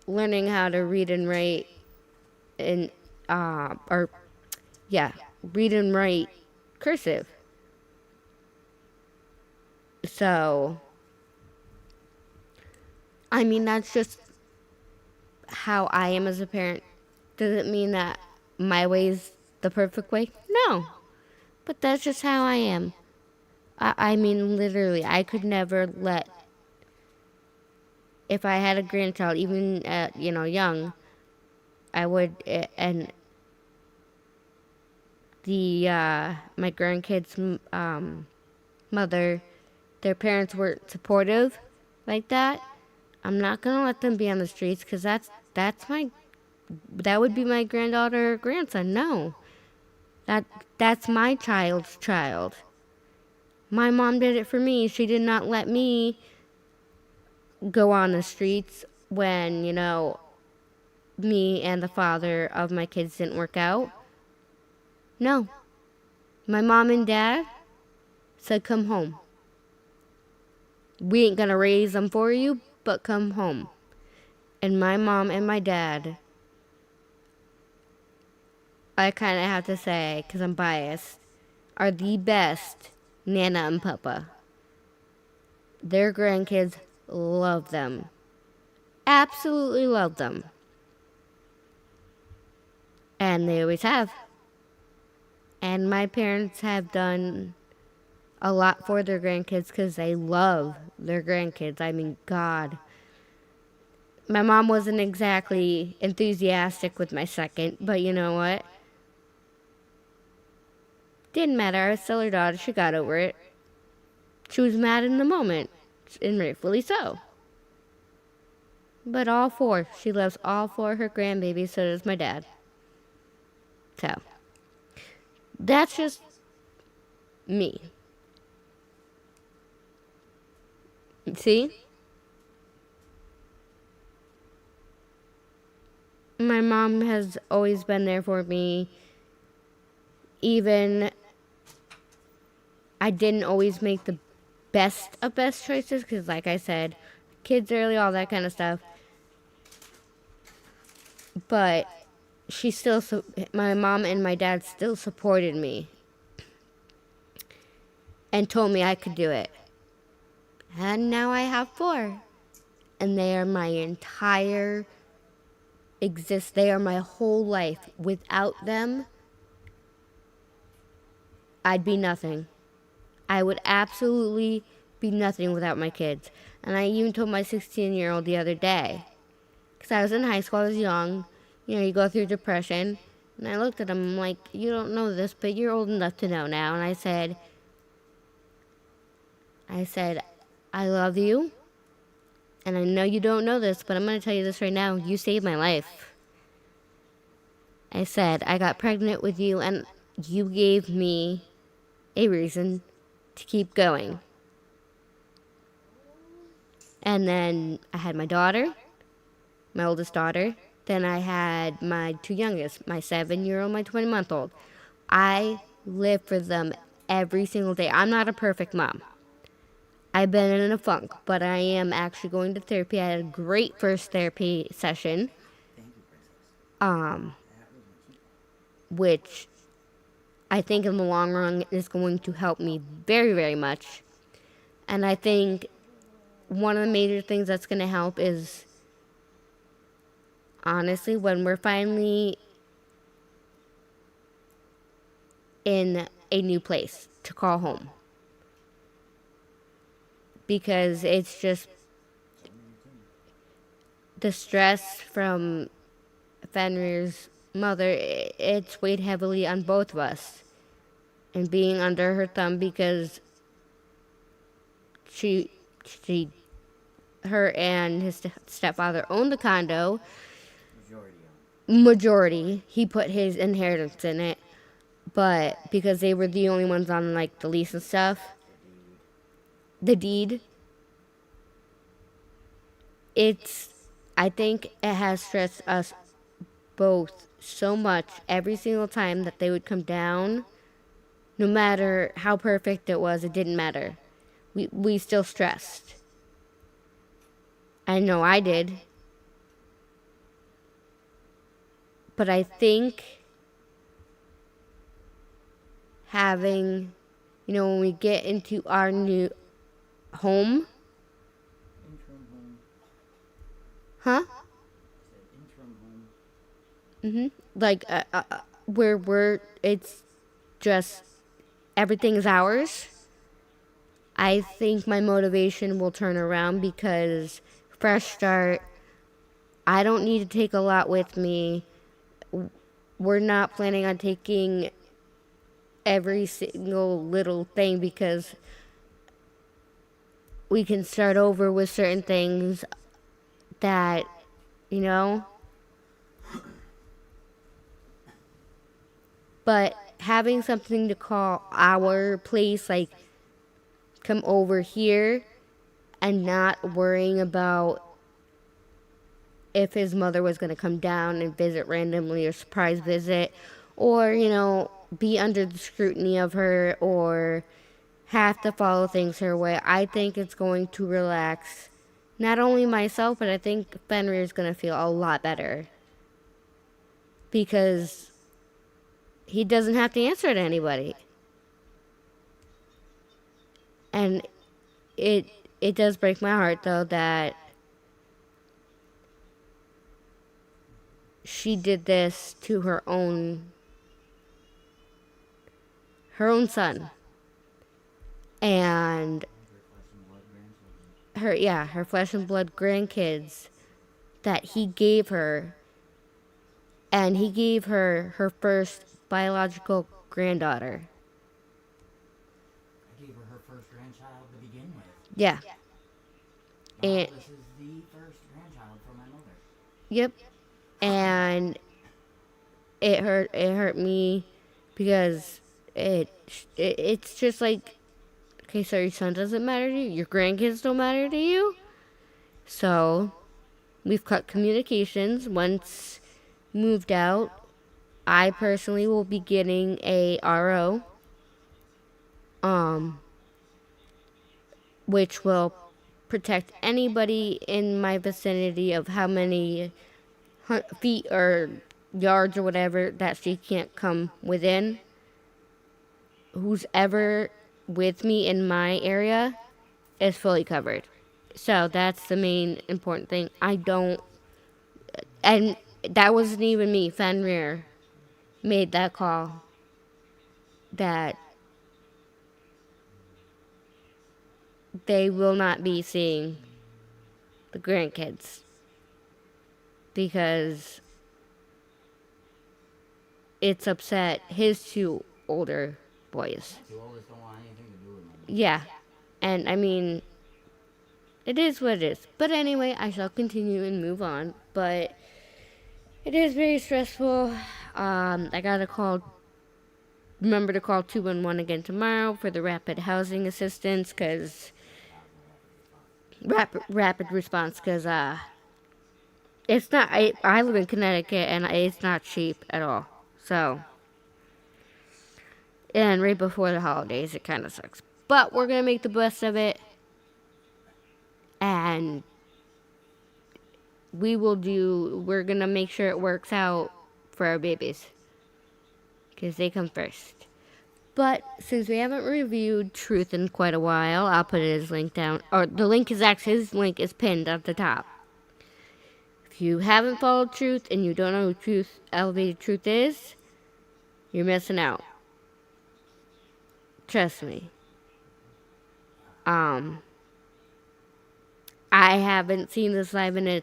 learning how to read and write and read and write cursive. So I mean, that's just how I am as a parent. Does it mean that my way is the perfect way? No. But that's just how I am. I mean, literally, I could never let, if I had a grandchild, even, young, I would, and my grandkids' mother, their parents weren't supportive like that, I'm not gonna let them be on the streets because that would be my granddaughter or grandson. No, that's my child's child. My mom did it for me. She did not let me go on the streets when, me and the father of my kids didn't work out. No. My mom and dad said, come home. We ain't gonna raise them for you, but come home. And my mom and my dad, I kind of have to say, because I'm biased, are the best Nana and Papa. Their grandkids love them. Absolutely love them. And they always have. And my parents have done a lot for their grandkids because they love their grandkids. I mean, God. My mom wasn't exactly enthusiastic with my second, but you know what? Didn't matter. I was still her daughter. She got over it. She was mad in the moment, and rightfully so. But all four. She loves all four of her grandbabies, so does my dad. So, that's just me. See? My mom has always been there for me. Even I didn't always make the best of best choices because, like I said, kids early, all that kind of stuff. But my mom and my dad still supported me and told me I could do it. And now I have four. And they are my entire they are my whole life. Without them, I'd be nothing. I would absolutely be nothing without my kids. And I even told my 16-year-old the other day, because I was in high school, I was young, you go through depression, and I looked at him, I'm like, you don't know this, but you're old enough to know now. And I said, I love you, and I know you don't know this, but I'm going to tell you this right now, you saved my life. I said, I got pregnant with you, and you gave me a reason to keep going. And then I had my daughter, my oldest daughter. Then I had my two youngest, my 7-year-old, my 20-month-old. I live for them every single day. I'm not a perfect mom. I've been in a funk, but I am actually going to therapy. I had a great first therapy session, which I think in the long run is going to help me very, very much. And I think one of the major things that's going to help is, honestly, when we're finally in a new place to call home. Because it's just the stress from Fenrir's mother, it's weighed heavily on both of us. And being under her thumb because her and his stepfather owned the condo. Majority. He put his inheritance in it. But because they were the only ones on like the lease and stuff, the deed, I think it has stressed us both so much every single time that they would come down. No matter how perfect it was, it didn't matter. We still stressed. I know I did. But I think having, when we get into our new home. Interim home. Huh? Interim home. Like, where it's just, everything is ours. I think my motivation will turn around because fresh start, I don't need to take a lot with me. We're not planning on taking every single little thing because we can start over with certain things. that, you know, but having something to call our place, like come over here, and not worrying about if his mother was going to come down and visit randomly or surprise visit, or, you know, be under the scrutiny of her or have to follow things her way. I think it's going to relax not only myself, but I think Fenrir is going to feel a lot better because he doesn't have to answer to anybody. And it does break my heart, though, that she did this to her own son. And her flesh and blood grandkids that he gave her. And he gave her her first biological granddaughter. I gave her her first grandchild to begin with. Yeah. And this is the first grandchild for my mother. Yep. And it hurt me because it's just like, okay, so your son doesn't matter to you, your grandkids don't matter to you. So we've cut communications. Once moved out, I personally will be getting a RO, which will protect anybody in my vicinity of how many feet or yards or whatever that she can't come within. Who's ever with me in my area is fully covered. So that's the main important thing. And that wasn't even me. Fenrir made that call that they will not be seeing the grandkids because it's upset his two older boys. The oldest don't want anything to do with me. Yeah. And I mean, it is what it is. But anyway, I shall continue and move on. But it is very stressful. I gotta remember to call 211 again tomorrow for the rapid housing assistance, because rapid response, because it's not, I live in Connecticut and it's not cheap at all. So, and right before the holidays, it kind of sucks. But we're gonna make the best of it, and we're gonna make sure it works out for our babies, because they come first. But since we haven't reviewed Truth in quite a while, I'll put his link down, or the link is actually, his link is pinned at the top. If you haven't followed Truth and you don't know who Elevated Truth is, you're missing out. Trust me. I haven't seen this live, and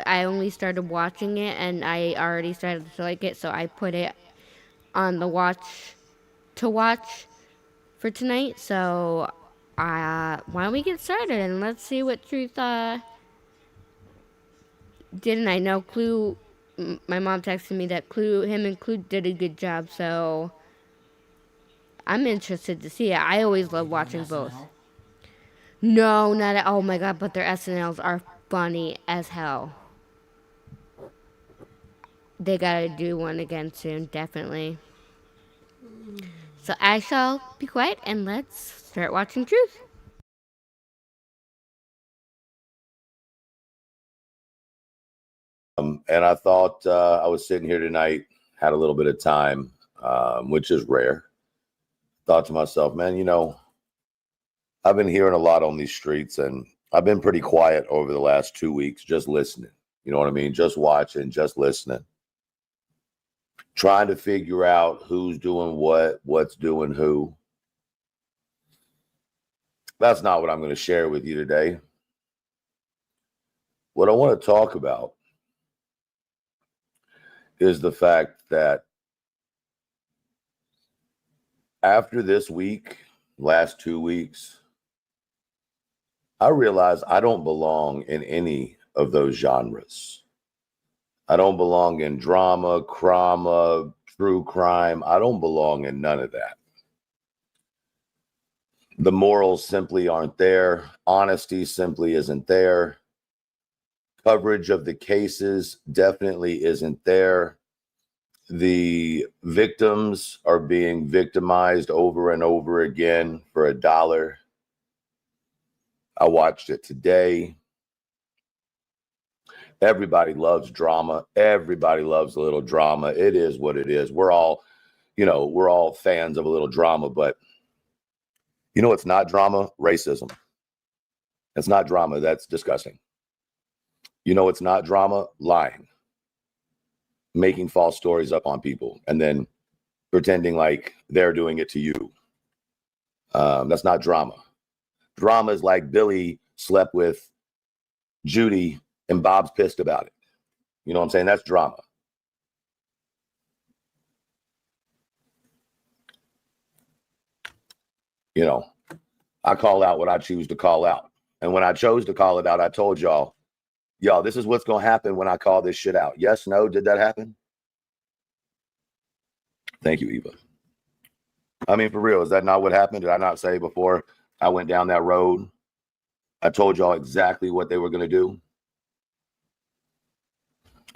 I only started watching it and I already started to like it, so I put it on the watch for tonight. So why don't we get started and let's see what Truth did. And I know Clue, my mom texted me that him and Clue did a good job, so I'm interested to see it. I always love watching both. No, not at, oh my god, but their SNLs are funny as hell. They gotta do one again soon, definitely. So I shall be quiet and let's start watching Truth. And I thought I was sitting here tonight, had a little bit of time, which is rare. Thought to myself, man, I've been hearing a lot on these streets, and I've been pretty quiet over the last 2 weeks, just listening. You know what I mean? Just watching, just listening. Trying to figure out who's doing what's doing who. That's not what I'm going to share with you today. What I want to talk about is the fact that after this week, last 2 weeks, I realized I don't belong in any of those genres. I don't belong in drama, crama, true crime. I don't belong in none of that. The morals simply aren't there. Honesty simply isn't there. Coverage of the cases definitely isn't there. The victims are being victimized over and over again for $1. I watched it today. Everybody loves drama. Everybody loves a little drama. It is what it is. We're all, we're all fans of a little drama, but it's not drama? Racism. It's not drama. That's disgusting. It's not drama? Lying. Making false stories up on people and then pretending like they're doing it to you. That's not drama. Drama is like Billy slept with Judy and Bob's pissed about it. You know what I'm saying? That's drama. I call out what I choose to call out. And when I chose to call it out, I told y'all, this is what's going to happen when I call this shit out. Yes, no, did that happen? Thank you, Eva. I mean, for real, is that not what happened? Did I not say before I went down that road? I told y'all exactly what they were going to do.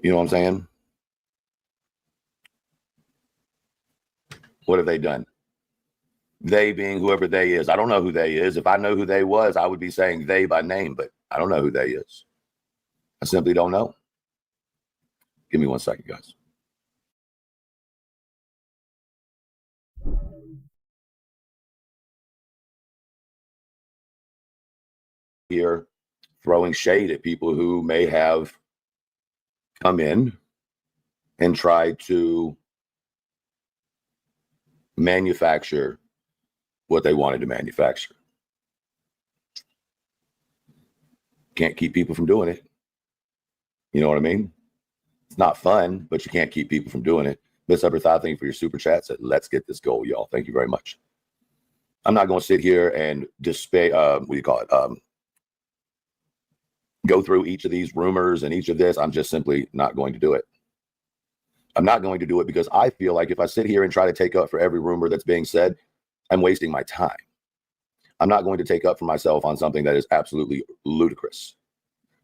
You know what I'm saying? What have they done? They being whoever they is. I don't know who they is. If I know who they was, I would be saying they by name, but I don't know who they is. I simply don't know. Give me 1 second, guys. Here, throwing shade at people who may have come in and tried to manufacture what they wanted to manufacture. Can't keep people from doing it. You know what I mean? It's not fun, but you can't keep people from doing it. Miss Upperthought, thank you for your super chat. Said, let's get this goal, y'all. Thank you very much. I'm not going to sit here and go through each of these rumors and each of this. I'm just simply not going to do it. I'm not going to do it because I feel like if I sit here and try to take up for every rumor that's being said, I'm wasting my time. I'm not going to take up for myself on something that is absolutely ludicrous.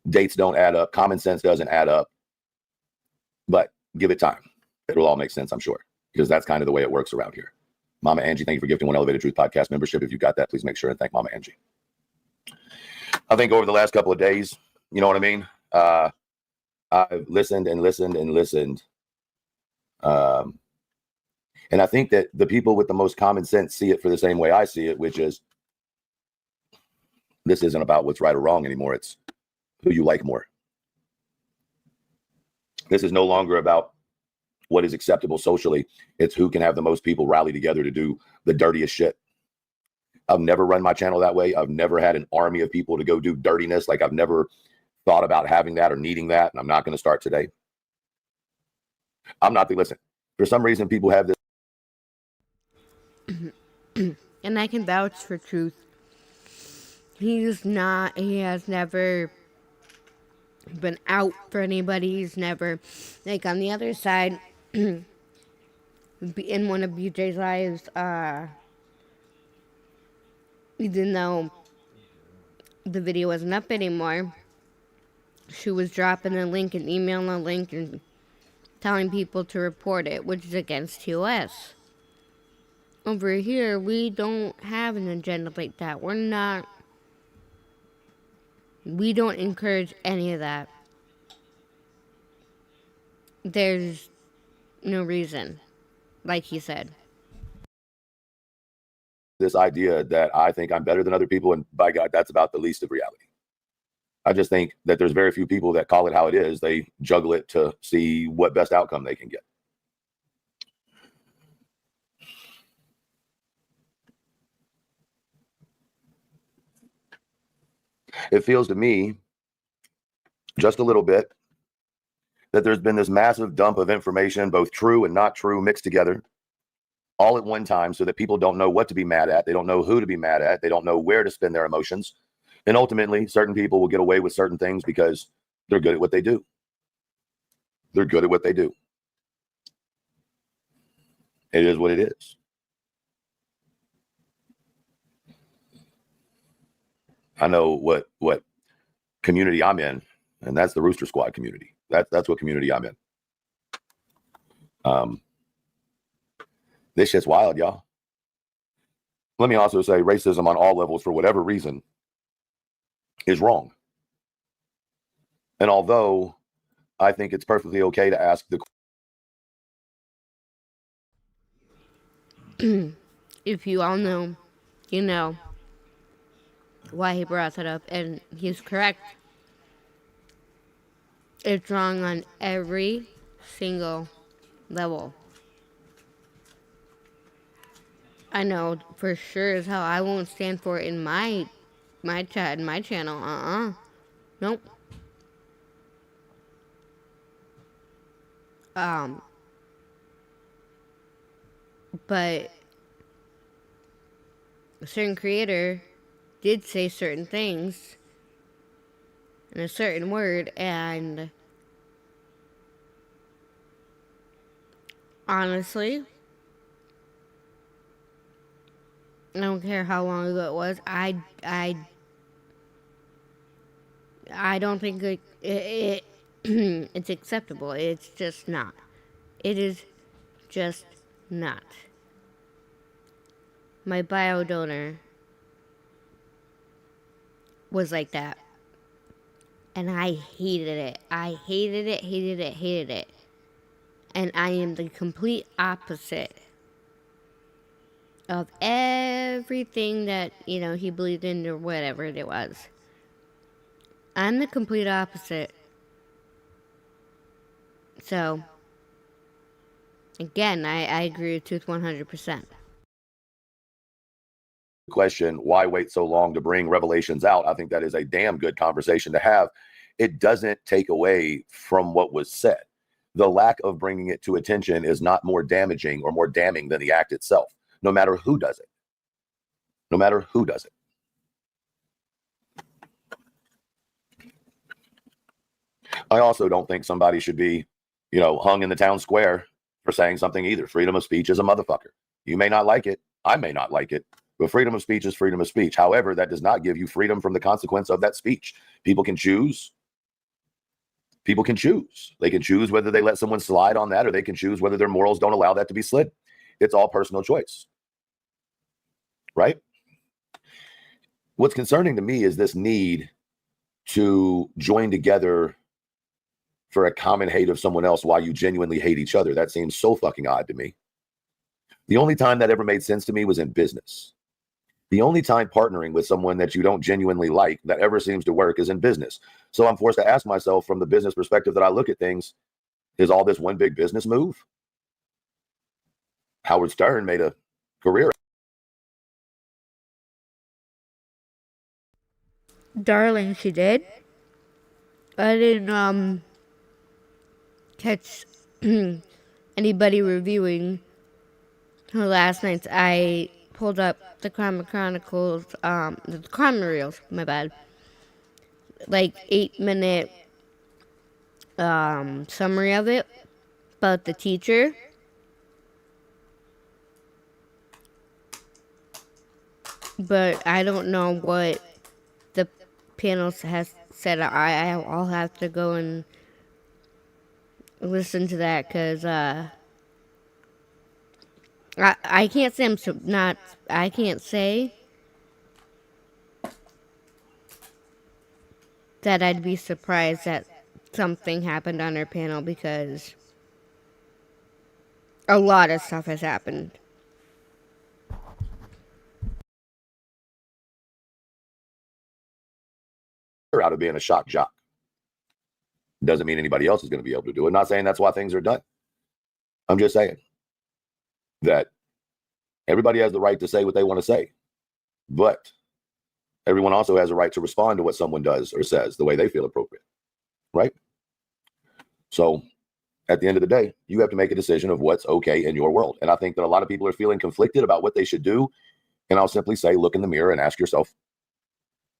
Dates don't add up. Common sense doesn't add up. But give it time. It'll all make sense, I'm sure, because that's kind of the way it works around here. Mama Angie, thank you for gifting 1 Elevated Truth podcast membership. If you got that, please make sure and thank Mama Angie. I think over the last couple of days, you know what I mean? I've listened and listened and listened. And I think that the people with the most common sense see it for the same way I see it, which is this isn't about what's right or wrong anymore. It's who you like more. This is no longer about what is acceptable socially. It's who can have the most people rally together to do the dirtiest shit. I've never run my channel that way. I've never had an army of people to go do dirtiness. Like I've never thought about having that or needing that. And I'm not going to start today. Listen, for some reason, people have this. And I can vouch for Truth. He has never been out for anybody. He's never, like on the other side, in one of BJ's lives, even though the video wasn't up anymore, she was dropping a link and emailing a link and telling people to report it, which is against TOS. Over here, we don't have an agenda like that. We don't encourage any of that. There's no reason, like he said. This idea that I think I'm better than other people, and by God, that's about the least of reality. I just think that there's very few people that call it how it is. They juggle it to see what best outcome they can get. It feels to me, just a little bit, that there's been this massive dump of information, both true and not true, mixed together, all at one time, so that people don't know what to be mad at. They don't know who to be mad at. They don't know where to spend their emotions. And ultimately, certain people will get away with certain things because They're good at what they do. They're good at what they do. It is what it is. I know what community I'm in, and that's the Rooster Squad community. That's what community I'm in. This shit's wild, y'all. Let me also say racism on all levels, for whatever reason, is wrong. And although I think it's perfectly okay to ask the if you all know, you know why he brought that up, and he's correct. It's wrong on every single level. I know for sure as hell I won't stand for it in my chat and my channel. Nope. But a certain creator did say certain things in a certain word, and honestly, I don't care how long ago it was. I don't think it's acceptable. It's just not. It is just not. My bio donor was like that. And I hated it. I hated it. And I am the complete opposite of everything that, he believed in or whatever it was. I'm the complete opposite. So, again, I agree with Tooth 100%. question, why wait so long to bring revelations out? I think that is a damn good conversation to have. It doesn't take away from what was said. The lack of bringing it to attention is not more damaging or more damning than the act itself, no matter who does it. No matter who does it. I also don't think somebody should be, hung in the town square for saying something either. Freedom of speech is a motherfucker. You may not like it. I may not like it. But freedom of speech is freedom of speech. However, that does not give you freedom from the consequence of that speech. People can choose. People can choose. They can choose whether they let someone slide on that, or they can choose whether their morals don't allow that to be slid. It's all personal choice. Right? What's concerning to me is this need to join together for a common hate of someone else while you genuinely hate each other. That seems so fucking odd to me. The only time that ever made sense to me was in business. The only time partnering with someone that you don't genuinely like that ever seems to work is in business. So I'm forced to ask myself, from the business perspective that I look at things, is all this one big business move? Howard Stern made a career. Darling, she did. I didn't catch anybody reviewing her last night. I pulled up the Crime Chronicles, the Crime Reels, my bad. Like 8-minute summary of it about the teacher. But I don't know what the panel has said. I'll have to go and listen to that, because I can't say I can't say that I'd be surprised that something happened on her panel, because a lot of stuff has happened. Out of being a shock jock. Doesn't mean anybody else is going to be able to do it. Not saying that's why things are done. I'm just saying that everybody has the right to say what they want to say, but everyone also has a right to respond to what someone does or says the way they feel appropriate, right? So at the end of the day, you have to make a decision of what's okay in your world. And I think that a lot of people are feeling conflicted about what they should do. And I'll simply say, look in the mirror and ask yourself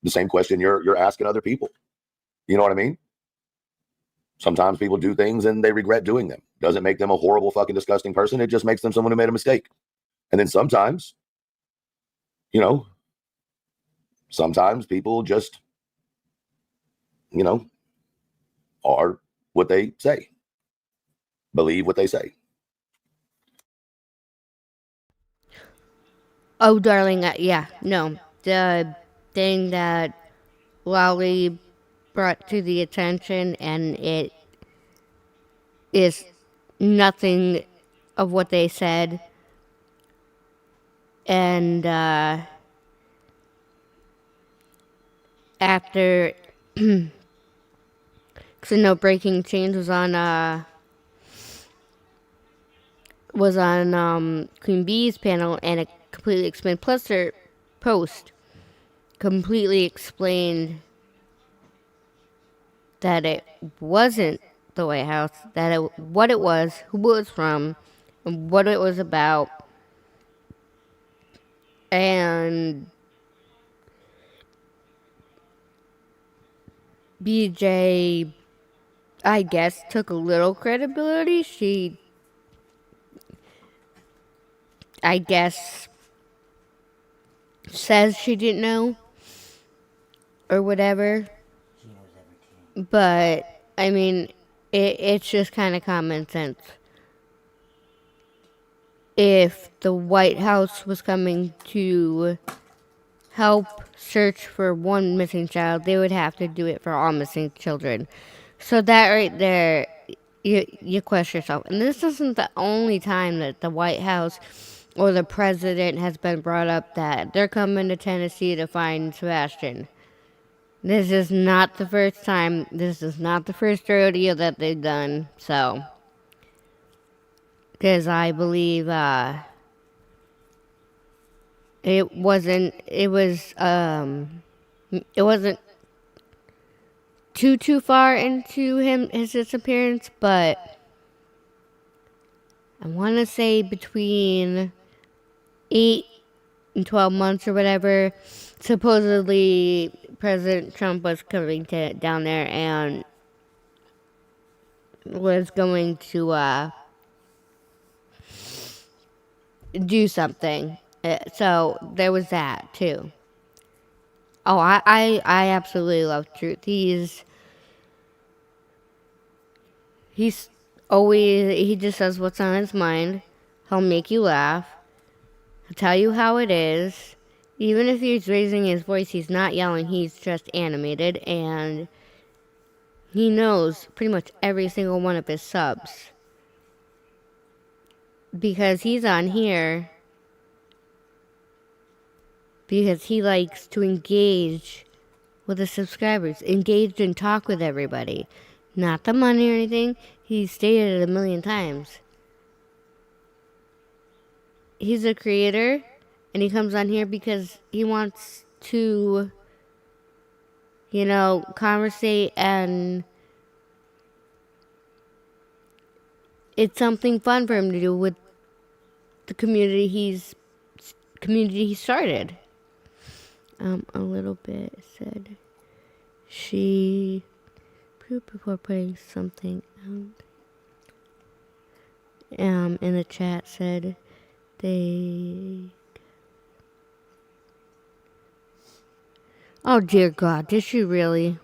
the same question you're asking other people. You know what I mean? Sometimes people do things and they regret doing them. Doesn't make them a horrible, fucking disgusting person. It just makes them someone who made a mistake. And then sometimes, you know, sometimes people just, you know, are what they say, believe what they say. Oh, darling, yeah, no. The thing that Lolly brought to the attention, and it is nothing of what they said. And after, because I know Breaking Chains was on Queen Bee's panel, and it completely explained. Plus, her post completely explained that it wasn't the White House, what it was, who it was from, and what it was about. And BJ, I guess, took a little credibility. She, I guess, says she didn't know or whatever. But, I mean, it's just kind of common sense. If the White House was coming to help search for one missing child, they would have to do it for all missing children. So that right there, you question yourself. And this isn't the only time that the White House or the president has been brought up that they're coming to Tennessee to find Sebastian. This is not the first time. This is not the first rodeo that they've done. So, because I believe it wasn't too far into his disappearance, but I want to say between 8 and 12 months or whatever. Supposedly, President Trump was coming down there and was going to do something. So there was that too. Oh, I absolutely love Truth. He just says what's on his mind. He'll make you laugh. He'll tell you how it is. Even if he's raising his voice, he's not yelling, he's just animated, and he knows pretty much every single one of his subs. Because he's on here because he likes to engage with the subscribers, engage and talk with everybody. Not the money or anything. He's stated it 1,000,000 times. He's a creator, and he comes on here because he wants to, conversate, and it's something fun for him to do with the community he started. A little bit said she proved before putting something out. In the chat said they. Oh dear God, did she really?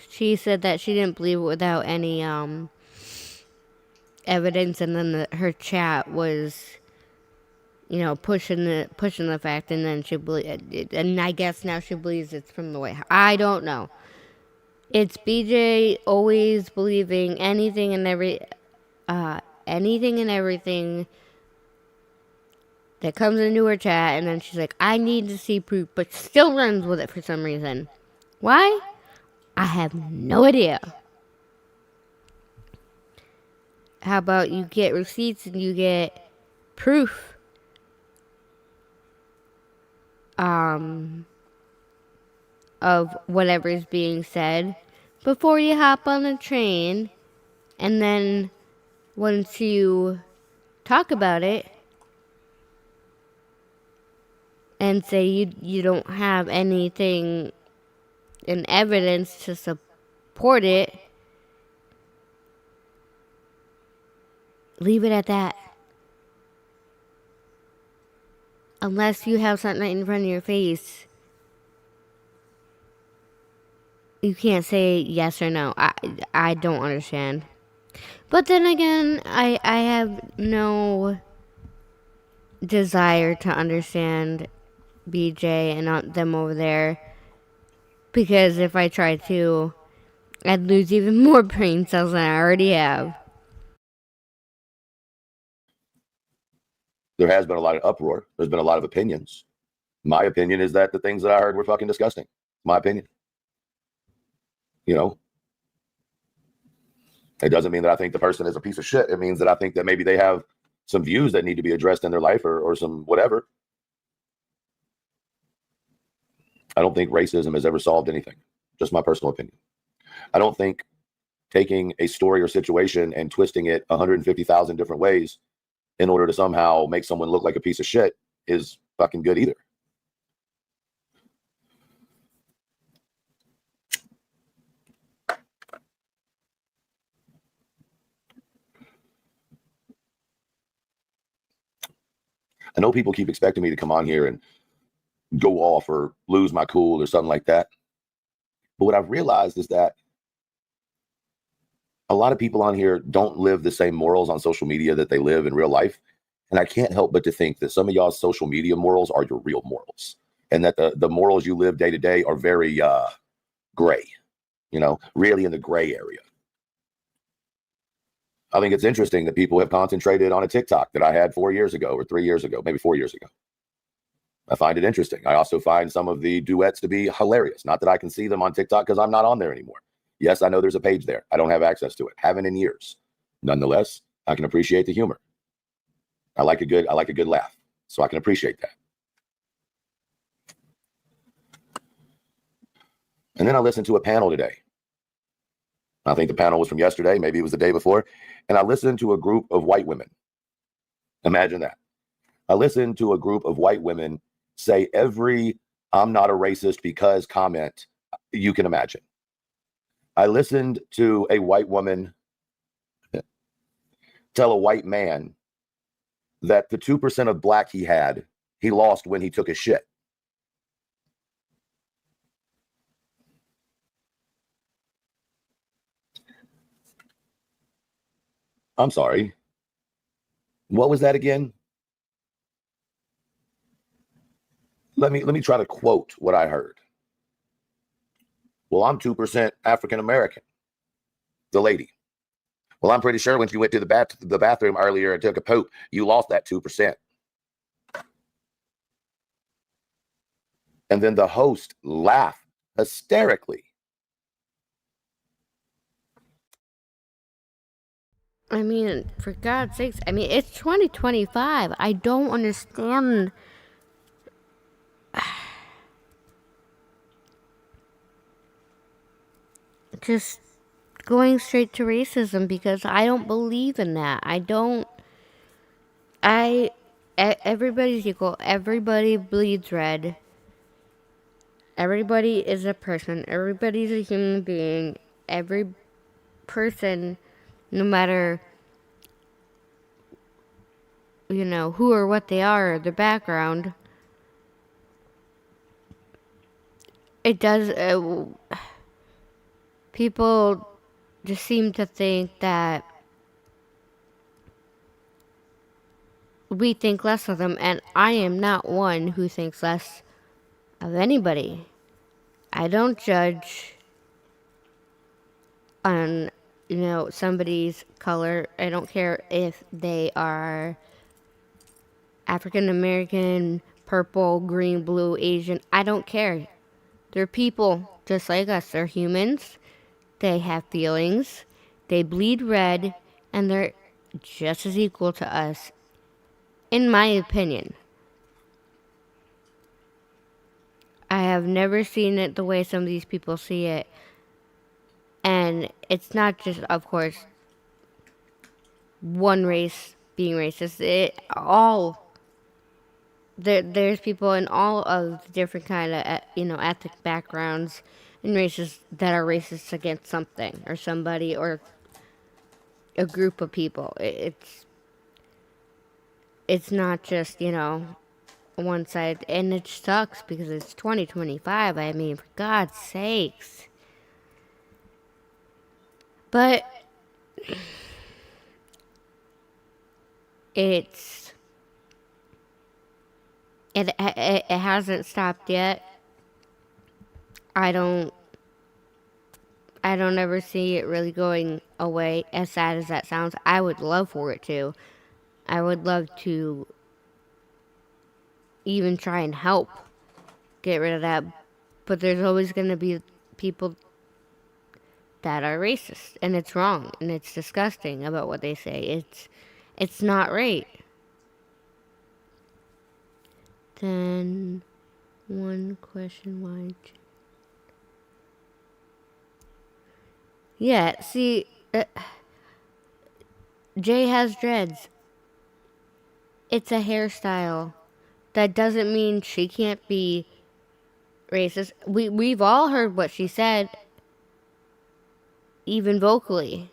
She said that she didn't believe it without any evidence, and then her chat was, pushing the fact, and then she believed, and I guess now she believes it's from the White House. I don't know. It's BJ always believing anything and everything that comes into her chat, and then she's like, I need to see proof, but still runs with it for some reason. Why? I have no idea. How about you get receipts and you get proof of whatever is being said before you hop on the train, and then once you talk about it and say you don't have anything and evidence to support it, leave it at that. Unless you have something in front of your face, you can't say yes or no. I don't understand. But then again, I have no desire to understand BJ and them over there, because if I tried to, I'd lose even more brain cells than I already have. There has been a lot of uproar. There's been a lot of opinions. My opinion is that the things that I heard were fucking disgusting. My opinion. You know, it doesn't mean that I think the person is a piece of shit. It means that I think that maybe they have some views that need to be addressed in their life, or some whatever. I don't think racism has ever solved anything. Just my personal opinion. I don't think taking a story or situation and twisting it 150,000 different ways in order to somehow make someone look like a piece of shit is fucking good either. I know people keep expecting me to come on here and go off or lose my cool or something like that. But what I've realized is that a lot of people on here don't live the same morals on social media that they live in real life. And I can't help but to think that some of y'all's social media morals are your real morals, and that the morals you live day to day are very gray, you know, really in the gray area. I think it's interesting that people have concentrated on a TikTok that I had 4 years ago or 3 years ago, maybe 4 years ago. I find it interesting. I also find some of the duets to be hilarious. Not that I can see them on TikTok because I'm not on there anymore. Yes, I know there's a page there. I don't have access to it. Haven't in years. Nonetheless, I can appreciate the humor. I like a good laugh. So I can appreciate that. And then I listened to a panel today. I think the panel was from yesterday. Maybe it was the day before. And I listened to a group of white women. Imagine that. I listened to a group of white women say every "I'm not a racist because" comment you can imagine. I listened to a white woman tell a white man that the 2% of black he had, he lost when he took a shit. I'm sorry. What was that again? Let me try to quote what I heard. Well, I'm 2% African American. The lady. Well, I'm pretty sure when you went to the bathroom earlier and took a poop, you lost that 2%. And then the host laughed hysterically. I mean, for God's sakes, I mean, it's 2025. I don't understand. Just going straight to racism, because I don't believe in that. Everybody's equal. Everybody bleeds red. Everybody is a person. Everybody's a human being. Every person, no matter, you know, who or what they are, their background, it does, people just seem to think that we think less of them, and I am not one who thinks less of anybody. I don't judge on, you know, somebody's color. I don't care if they are African American, purple, green, blue, Asian. I don't care. They're people just like us. They're humans. They have feelings. They bleed red, and they're just as equal to us, in my opinion. I have never seen it the way some of these people see it. And it's not just, of course, one race being racist. There's people in all of the different kind of, you know, ethnic backgrounds and racists that are racist against something or somebody or a group of people. It's not just, you know, one side, and it sucks because it's 2025. I mean, for God's sakes. But it hasn't stopped yet. I don't ever see it really going away, as sad as that sounds. I would love for it to. I would love to even try and help get rid of that. But there's always going to be people that are racist, and it's wrong, and it's disgusting about what they say. It's not right. Then one question, why? Yeah, see, Jay has dreads. It's a hairstyle. That doesn't mean she can't be racist. We've all heard what she said, even vocally.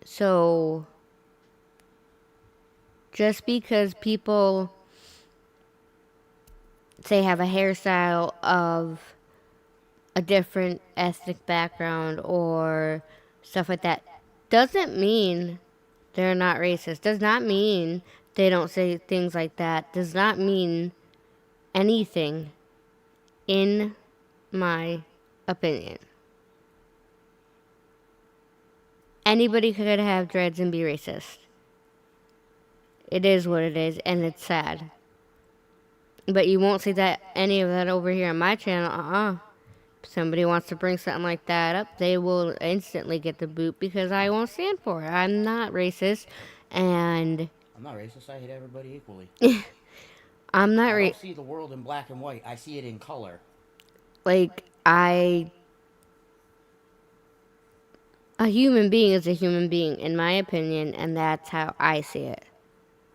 So just because people say have a hairstyle of a different ethnic background or stuff like that doesn't mean they're not racist. Does not mean they don't say things like that. Does not mean anything, in my opinion. Anybody could have dreads and be racist. It is what it is, and it's sad. But you won't see that any of that over here on my channel. If somebody wants to bring something like that up, they will instantly get the boot because I won't stand for it. I'm not racist, and I'm not racist. I hate everybody equally. I'm not I don't see the world in black and white. I see it in color. Like, a human being is a human being, in my opinion, and that's how I see it.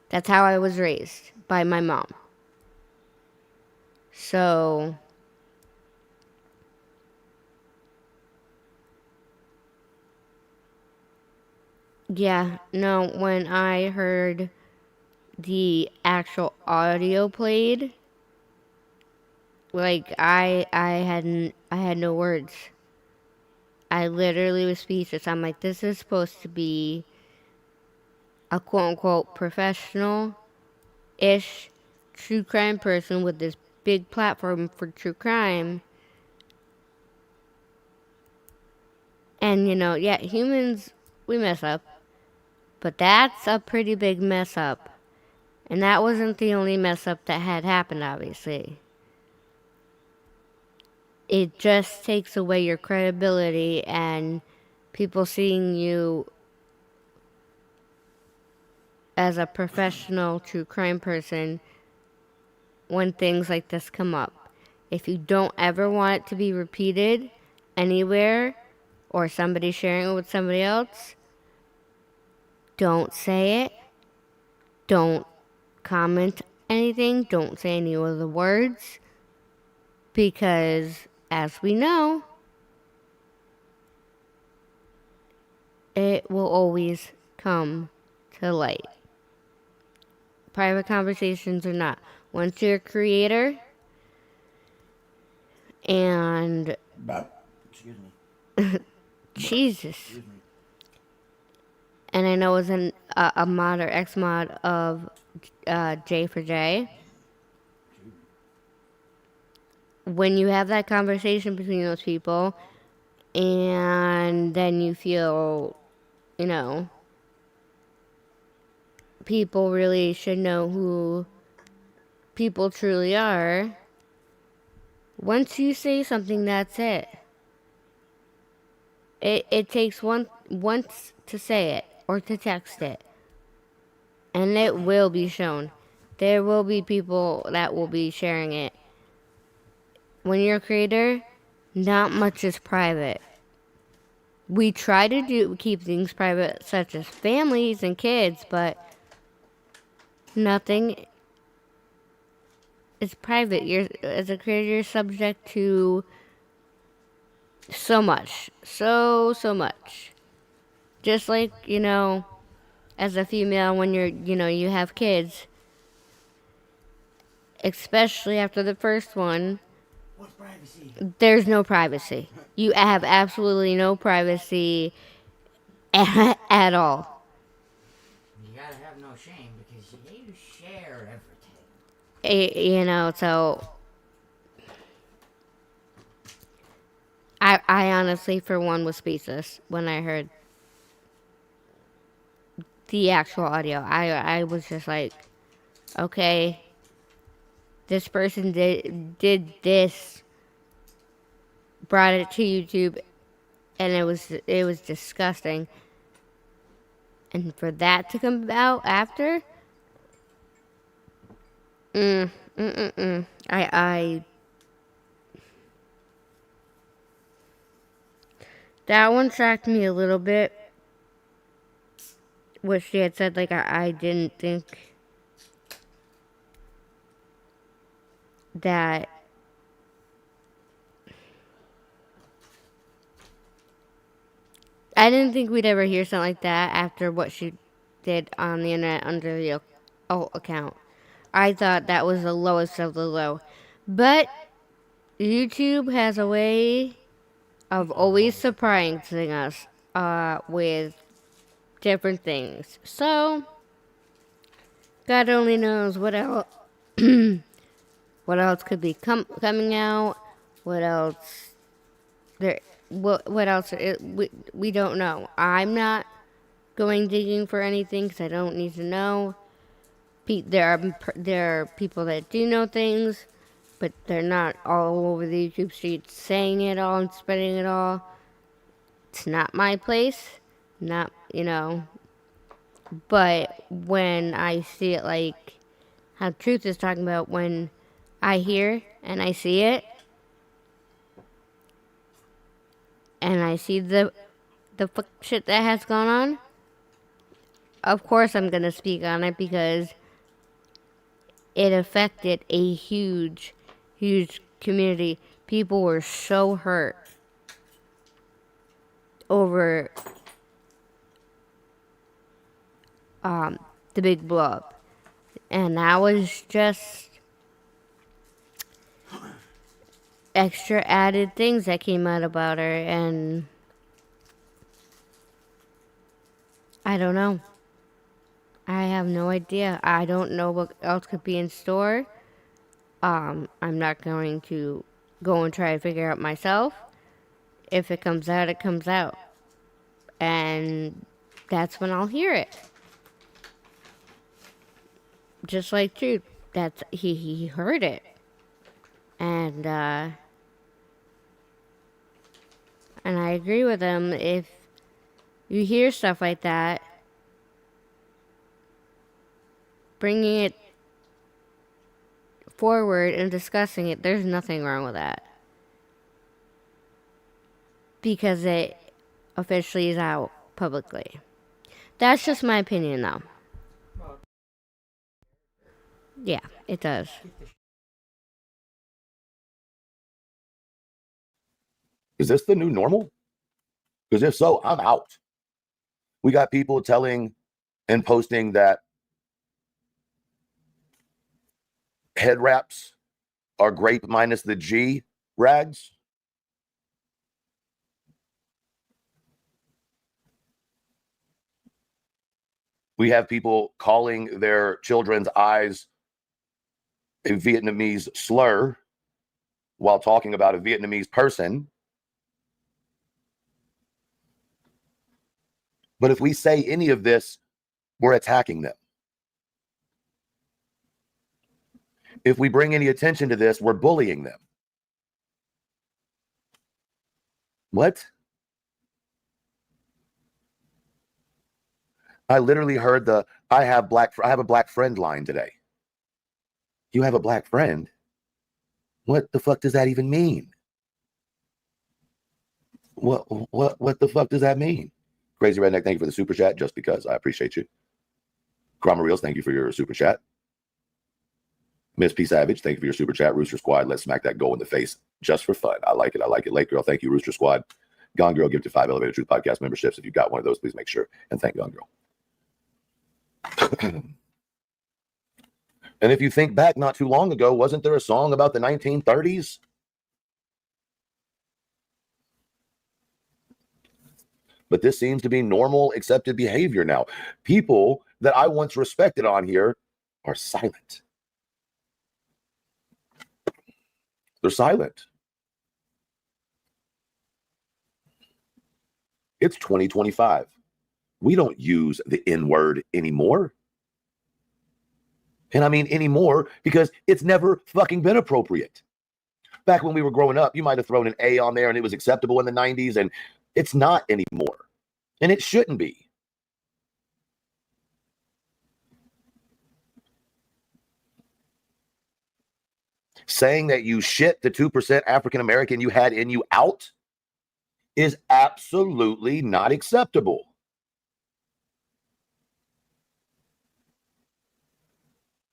That's how I was raised by my mom. So yeah, no, when I heard the actual audio played, like I had no words. I literally was speechless. I'm like, this is supposed to be a quote-unquote professional-ish true crime person with this big platform for true crime. And, you know, yeah, humans, we mess up. But that's a pretty big mess up. And that wasn't the only mess up that had happened, obviously. It just takes away your credibility and people seeing you as a professional true crime person when things like this come up. If you don't ever want it to be repeated anywhere or somebody sharing it with somebody else, don't say it. Don't comment anything. Don't say any of the words. Because, as we know, it will always come to light. Private conversations or not. Once you're a creator and Excuse me. Jesus. Excuse me. And I know it was a mod or ex-mod of J4J. When you have that conversation between those people, and then you feel, you know, people really should know who people truly are. Once you say something, that's it. It takes once to say it or to text it, and it will be shown. There will be people that will be sharing it. When you're a creator, not much is private. We try to keep things private, such as families and kids, but nothing it's private. You're, as a creator, you're subject to so much. So much. Just like, as a female, when you have kids, especially after the first one, What's privacy? there's no privacy. You have absolutely no privacy at all. You gotta have no shame because you share everything. So I honestly, for one, was speechless when I heard the actual audio. I was just like, okay, this person did this, brought it to YouTube, and it was disgusting. And for that to come out after, I that one shocked me a little bit. What she had said, like, I didn't think that we'd ever hear something like that after what she did on the internet under the alt account. I thought that was the lowest of the low. But YouTube has a way of always surprising us with different things. So, God only knows what else what else could be coming out. What else there? What else? We don't know. I'm not going digging for anything because I don't need to know. There are people that do know things, but they're not all over the YouTube streets saying it all and spreading it all. It's not my place. Not, but when I see it, like how Truth is talking about, when I hear and I see it, and I see the shit that has gone on, of course I'm gonna speak on it because it affected a huge community. People were so hurt over the big blow up, and that was just extra added things that came out about her, and I don't know. I have no idea. I don't know what else could be in store. I'm not going to go and try to figure out myself. If it comes out, it comes out. And that's when I'll hear it. Just like Truth. He heard it. And I agree with him. If you hear stuff like that, bringing it forward and discussing it, there's nothing wrong with that. Because it officially is out publicly. That's just my opinion, though. Yeah, it does. Is this the new normal? Because if so, I'm out. We got people telling and posting that head wraps are grape minus the G rags. We have people calling their children's eyes a Vietnamese slur while talking about a Vietnamese person. But if we say any of this, we're attacking them. If we bring any attention to this, we're bullying them. What? I literally heard I have a black friend line today. You have a black friend? What the fuck does that even mean? What the fuck does that mean? Crazy Redneck, thank you for the super chat. Just because, I appreciate you. Krama Reels, thank you for your super chat. Miss P Savage, thank you for your super chat. Rooster Squad, let's smack that goal in the face just for fun. I like it. I like it. Lake Girl, thank you. Rooster Squad. Gone Girl, give to 5 Elevated Truth Podcast memberships. If you got one of those, please make sure. And thank Gone Girl. And if you think back not too long ago, wasn't there a song about the 1930s? But this seems to be normal, accepted behavior now. People that I once respected on here are silent. They're silent. It's 2025. We don't use the N-word anymore. And I mean anymore because it's never fucking been appropriate. Back when we were growing up, you might have thrown an A on there and it was acceptable in the 90s, and it's not anymore. And it shouldn't be. Saying that you shit the 2% African American you had in you out is absolutely not acceptable.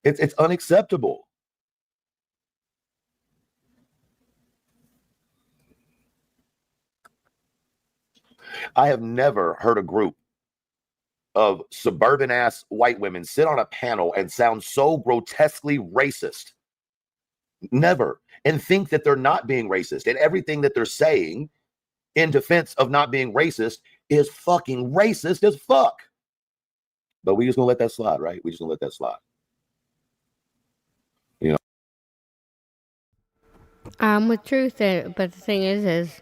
It's unacceptable. I have never heard a group of suburban ass white women sit on a panel and sound so grotesquely racist. Never. And think that they're not being racist. And everything that they're saying in defense of not being racist is fucking racist as fuck. But we just gonna let that slide, right? We just gonna let that slide. You know. I'm with Truth, but the thing is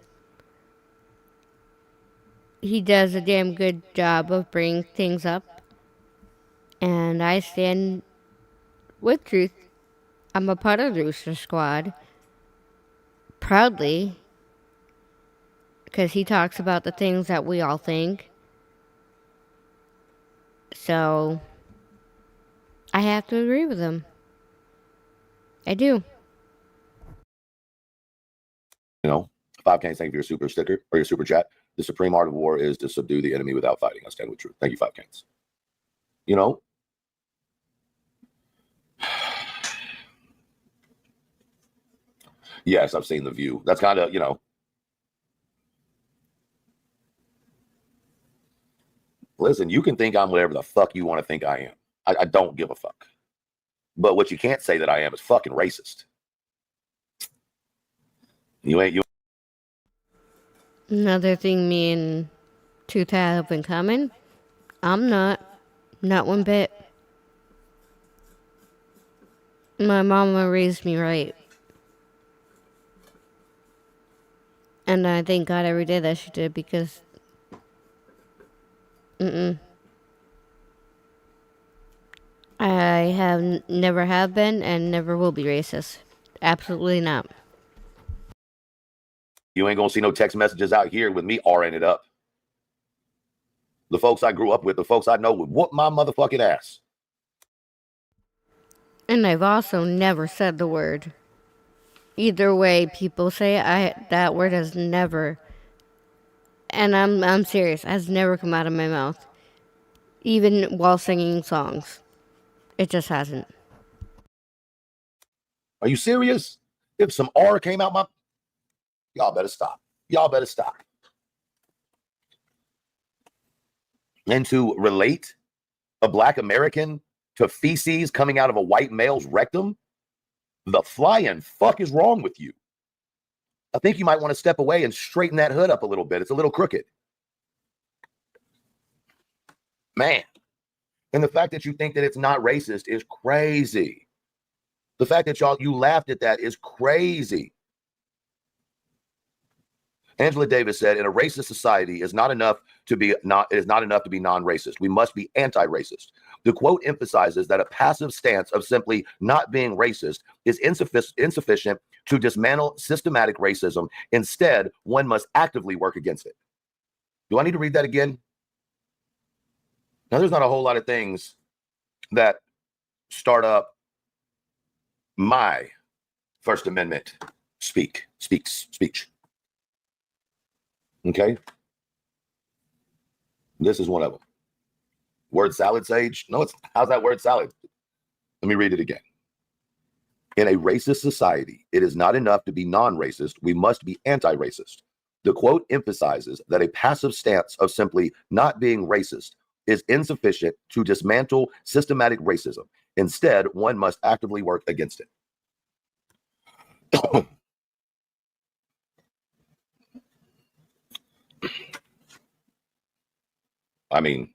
he does a damn good job of bringing things up. And I stand with Truth. I'm a part of the Rooster Squad. Proudly. Because he talks about the things that we all think. So, I have to agree with him. I do. You know, 5K, thank you for your super sticker or your super chat. The supreme art of war is to subdue the enemy without fighting. I stand with Truth. Thank you, 5Ks. You know, yes, I've seen The View. That's kind of, you know, listen, you can think I'm whatever the fuck you want to think I am. I don't give a fuck. But what you can't say that I am is fucking racist. You ain't. Another thing me and Truth have in common, I'm not one bit. My mama raised me right. And I thank God every day that she did, because I have never have been and never will be racist. Absolutely not. You ain't gonna see no text messages out here with me RNing it up. The folks I grew up with, the folks I know would whoop my motherfucking ass. And I've also never said the word. Either way people say it, that word has never, and I'm serious, has never come out of my mouth. Even while singing songs. It just hasn't. Are you serious? If some R came out my... Y'all better stop. Y'all better stop. And to relate a black American to feces coming out of a white male's rectum, the flying fuck is wrong with you. I think you might want to step away and straighten that hood up a little bit. It's a little crooked. Man. And the fact that you think that it's not racist is crazy. The fact that you laughed at that is crazy. Angela Davis said, in a racist society, it is not enough to be non-racist. We must be anti-racist. The quote emphasizes that a passive stance of simply not being racist is insufficient to dismantle systematic racism. Instead, one must actively work against it. Do I need to read that again? Now, there's not a whole lot of things that start up my First Amendment speech. Okay? This is one of them. Word salad, Sage? No, how's that word salad? Let me read it again. In a racist society, it is not enough to be non-racist. We must be anti-racist. The quote emphasizes that a passive stance of simply not being racist is insufficient to dismantle systematic racism. Instead, one must actively work against it. I mean,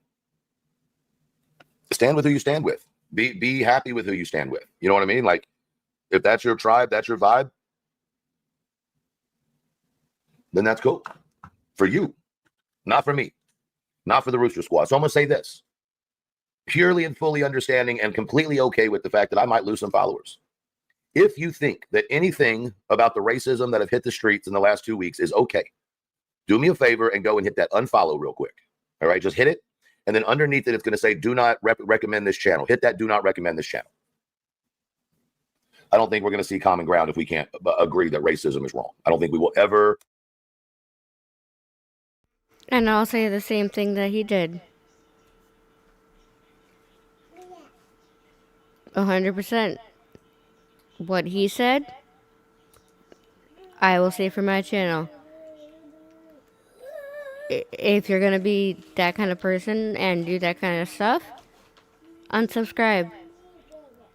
stand with who you stand with. Be happy with who you stand with. You know what I mean? Like, if that's your tribe, that's your vibe, then that's cool. For you, not for me, not for the Rooster Squad. So I'm going to say this, purely and fully understanding and completely okay with the fact that I might lose some followers. If you think that anything about the racism that have hit the streets in the last 2 weeks is okay, do me a favor and go and hit that unfollow real quick. All right, just hit it. And then underneath it, it's going to say, do not recommend this channel. Hit that do not recommend this channel. I don't think we're going to see common ground if we can't agree that racism is wrong. I don't think we will ever. And I'll say the same thing that he did. 100%. What he said, I will say for my channel. If you're going to be that kind of person and do that kind of stuff, unsubscribe.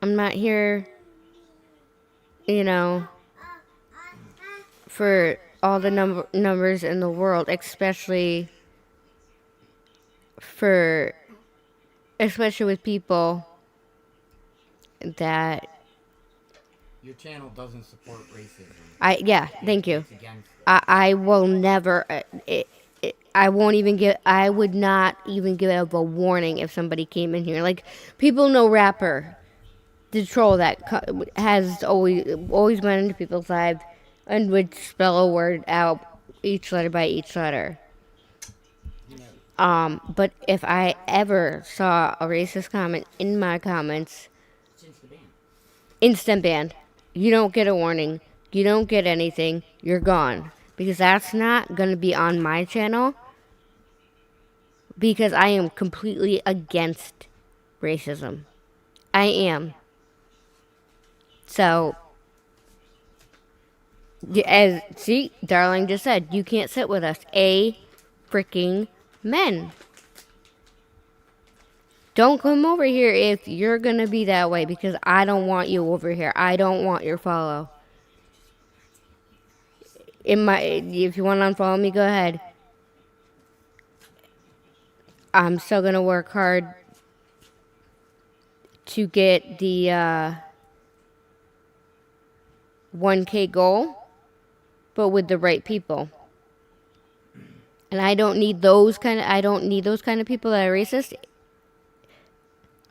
I'm not here, you know, for all the numbers in the world, especially with people that your channel doesn't support racism. Thank you. I will never. I would not even give a warning if somebody came in here. Like, people know Rapper, the troll that has always went into people's lives and would spell a word out each letter by each letter. But if I ever saw a racist comment in my comments, instant ban. You don't get a warning. You don't get anything. You're gone. Because that's not going to be on my channel. Because I am completely against racism. I am. So, as Darling just said, you can't sit with us. Freaking men. Don't come over here if you're going to be that way, because I don't want you over here. I don't want your follow. If you want to unfollow me, go ahead. I'm still going to work hard to get the 1K goal, but with the right people. And I don't need those kind of people that are racist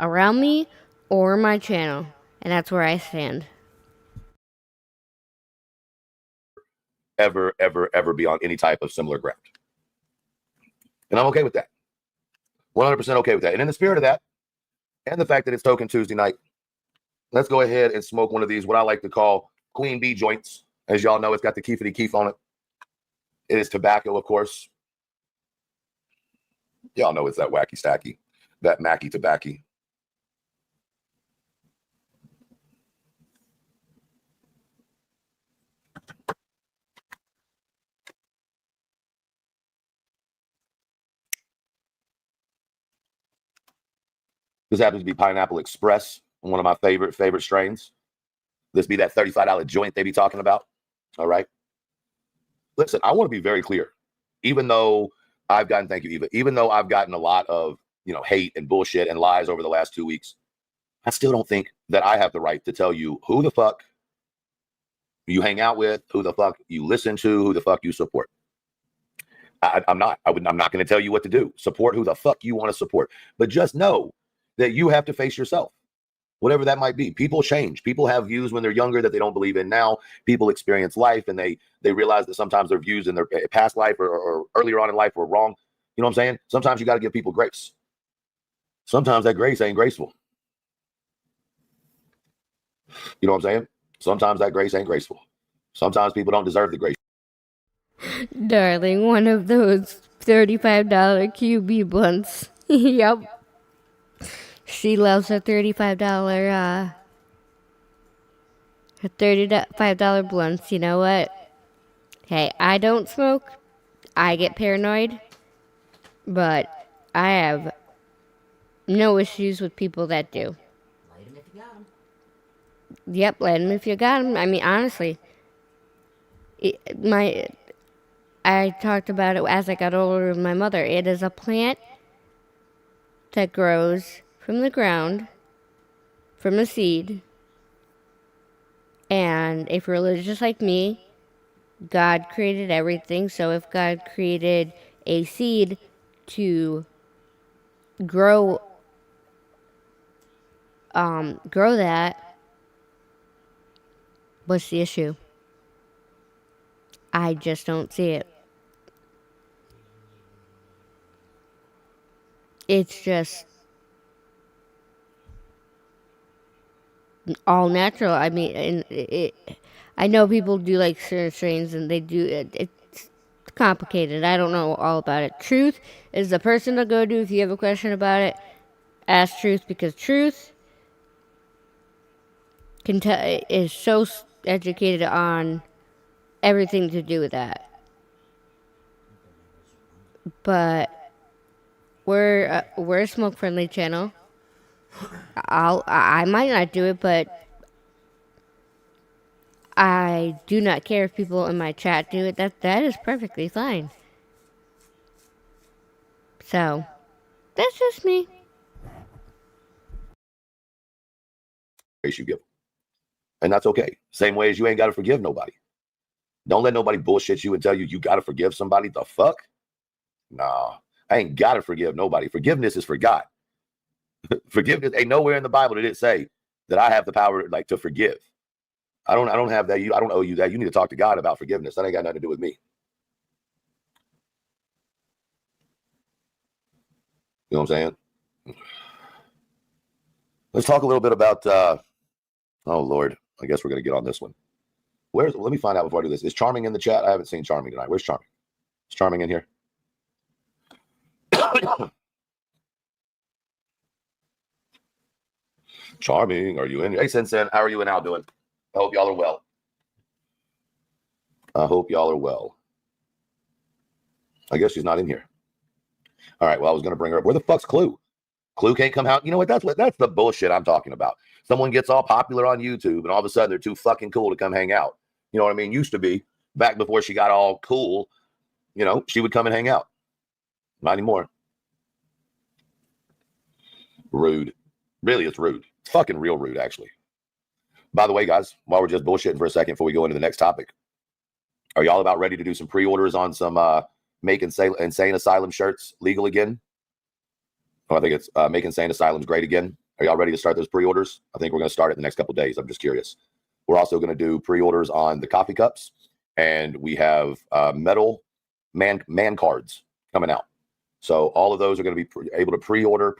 around me or my channel. And that's where I stand. Ever be on any type of similar ground. And I'm okay with that. 100% okay with that. And in the spirit of that, and the fact that it's Token Tuesday night, let's go ahead and smoke one of these, what I like to call Queen Bee joints. As y'all know, it's got the Keefity Keef on it. It is tobacco, of course. Y'all know it's that wacky stacky, that Mackie tobacco. This happens to be Pineapple Express, one of my favorite strains. This be that $35 joint they be talking about. All right. Listen, I want to be very clear. Even though I've gotten, thank you, Eva, even though I've gotten a lot of, hate and bullshit and lies over the last 2 weeks, I still don't think that I have the right to tell you who the fuck you hang out with, who the fuck you listen to, who the fuck you support. I'm not going to tell you what to do. Support who the fuck you want to support. But just know that you have to face yourself, whatever that might be. People change. People have views when they're younger that they don't believe in now. People experience life and they realize that sometimes their views in their past life or earlier on in life were wrong. You know what I'm saying? Sometimes you got to give people grace. Sometimes that grace ain't graceful. You know what I'm saying? Sometimes that grace ain't graceful. Sometimes people don't deserve the grace. Darling, one of those $35 QB blunts. Yep. She loves her $35 for $35 blunts. You know what? Hey, I don't smoke. I get paranoid. But I have no issues with people that do. Light 'em if you got 'em. Yep, let them if you got them. I mean, honestly, I talked about it as I got older with my mother. It is a plant that grows from the ground, from a seed. And if you're religious like me, God created everything. So if God created a seed to grow that, what's the issue? I just don't see it. It's just all natural. I mean, and I know people do like certain strains, and they do. It's complicated. I don't know all about it. Truth is the person to go to if you have a question about it. Ask Truth, because Truth is so educated on everything to do with that. But we're a smoke friendly channel. I might not do it, but I do not care if people in my chat do it. That is perfectly fine. So that's just me. You give, and that's okay. Same way as you ain't got to forgive nobody. Don't let nobody bullshit you and tell you got to forgive somebody. The fuck? Nah, I ain't got to forgive nobody. Forgiveness is for God. Forgiveness ain't nowhere in the Bible did it say that I have the power like to forgive. I don't have that. I don't owe you that. You need to talk to God about forgiveness. That ain't got nothing to do with me. You know what I'm saying? Let's talk a little bit about oh Lord, I guess we're gonna get on this one. Let me find out before I do this. Is Charming in the chat? I haven't seen Charming tonight. Where's Charming? Is Charming in here? Charming, are you in? Hey, Sensen, how are you and Al doing? I hope y'all are well. I hope y'all are well. I guess she's not in here. All right, well, I was going to bring her up. Where the fuck's Clue? Clue can't come out. You know what? That's the bullshit I'm talking about. Someone gets all popular on YouTube, and all of a sudden they're too fucking cool to come hang out. You know what I mean? Used to be, back before she got all cool, you know, she would come and hang out. Not anymore. Rude. Really, it's rude. It's fucking real rude, actually. By the way, guys, while we're just bullshitting for a second before we go into the next topic, are y'all about ready to do some pre-orders on some Make Insane Asylum shirts legal again? Oh, I think it's Make Insane Asylums great again. Are y'all ready to start those pre-orders? I think we're going to start it in the next couple of days. I'm just curious. We're also going to do pre-orders on the coffee cups, and we have metal man cards coming out. So all of those are going to be able to pre-order,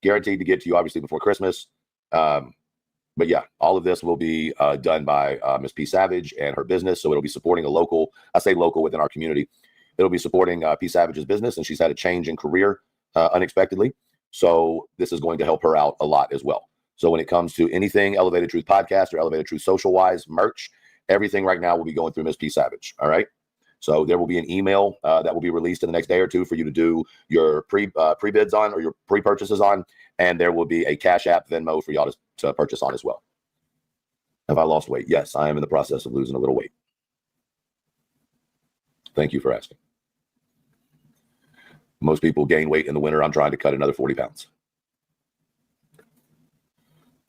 guaranteed to get to you obviously before Christmas. But yeah, all of this will be done by Miss P Savage and her business. So it'll be supporting a local, I say local within our community. It'll be supporting P Savage's business, and she's had a change in career unexpectedly. So this is going to help her out a lot as well. So when it comes to anything Elevated Truth Podcast or Elevated Truth Social Wise merch, everything right now will be going through Miss P Savage. All right. So there will be an email that will be released in the next day or two for you to do your pre-bids on or your pre-purchases on. And there will be a Cash App Venmo for y'all to purchase on as well. Have I lost weight? Yes, I am in the process of losing a little weight. Thank you for asking. Most people gain weight in the winter. I'm trying to cut another 40 pounds.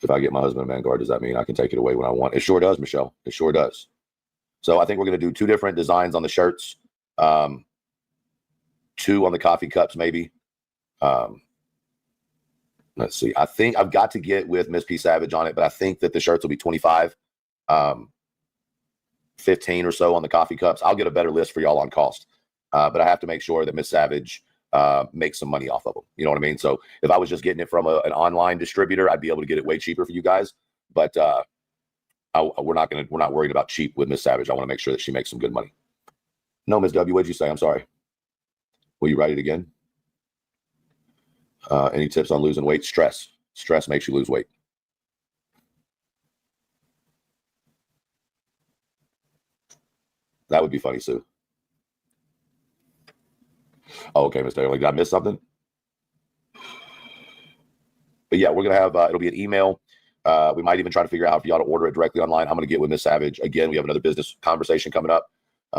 If I get my husband a man guard, does that mean I can take it away when I want? It sure does, Michelle. It sure does. So I think we're going to do 2 different designs on the shirts, 2 on the coffee cups, maybe. Let's see. I think I've got to get with Miss P Savage on it, but I think that the shirts will be 25, 15 or so on the coffee cups. I'll get a better list for y'all on cost, but I have to make sure that Miss Savage makes some money off of them. You know what I mean? So if I was just getting it from an online distributor, I'd be able to get it way cheaper for you guys. But we're not worried about cheap with Miss Savage. I want to make sure that she makes some good money. No, Miss W, what'd you say? I'm sorry. Will you write it again? Any tips on losing weight? Stress. Stress makes you lose weight. That would be funny, Sue. Oh, okay, Mr. Sterling. Did I miss something? But yeah, we're going to have, it'll be an email. We might even try to figure out if you ought to order it directly online. I'm going to get with Miss Savage. Again, we have another business conversation coming up.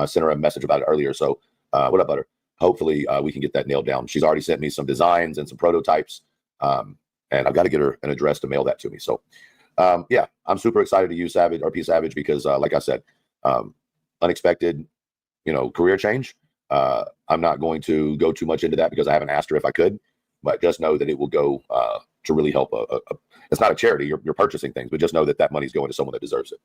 Sent her a message about it earlier. So what up, Butter? Hopefully we can get that nailed down. She's already sent me some designs and some prototypes. And I've got to get her an address to mail that to me. So yeah, I'm super excited to use Savage, RP Savage, because like I said, unexpected, career change. I'm not going to go too much into that because I haven't asked her if I could, but just know that it will go to really help. It's not a charity. You're purchasing things, but just know that that money's going to someone that deserves it.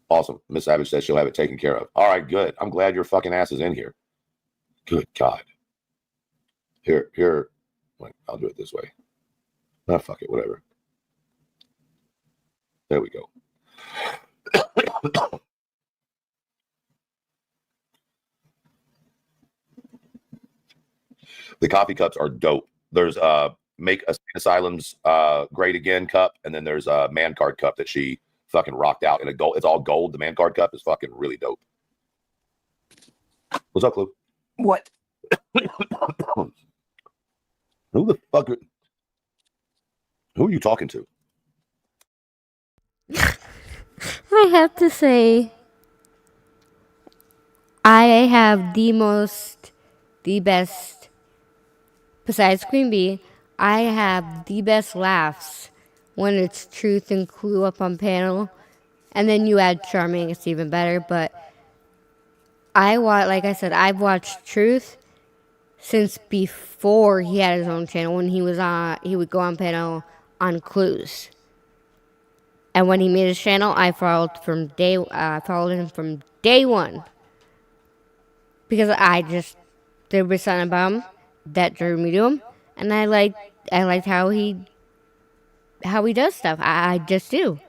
Awesome. Miss Savage says she'll have it taken care of. All right, good. I'm glad your fucking ass is in here. Good God. Here. Wait, I'll do it this way. Ah, fuck it, whatever. There we go. The coffee cups are dope. There's Make Asylum's Great Again cup, and then there's a Man Card cup that she fucking rocked out in a gold. It's all gold. The Man Card cup is fucking really dope. What's up, Clue? What? Who the fuck who are you talking to? I have to say, I have the best, besides Queen Bee, I have the best laughs when it's Truth and Clue up on panel. And then you add Charming, it's even better. But like I said, I've watched Truth since before he had his own channel. When he would go on panel on Clues. And when he made his channel, I followed him from day one. Because there was something about him that drew me to him. And I liked how he does stuff. I just do.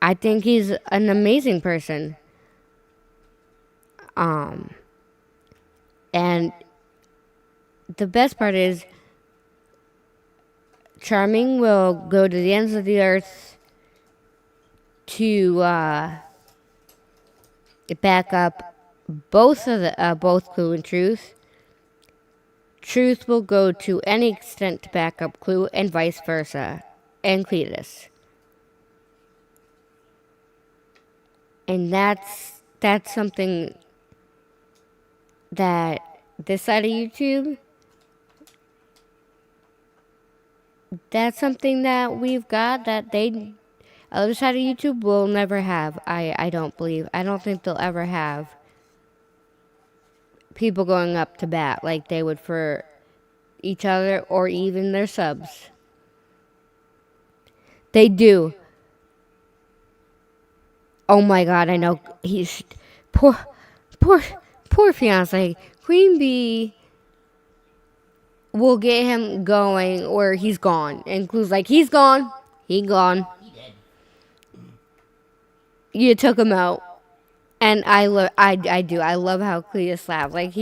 I think he's an amazing person. And the best part is, Charming will go to the ends of the earth to back up both Clue and Truth. Truth will go to any extent to back up Clue, and vice versa, and Cletus. And that's something that this side of YouTube, that's something that we've got that the other side of YouTube will never have. I don't think they'll ever have people going up to bat like they would for each other or even their subs. They do. Oh my God, I know he's poor fiance. Queen Bee will get him going or he's gone. And Clue's like, he's gone. He gone. He dead. You took him out. And I do. I love how Cletus laughs. Like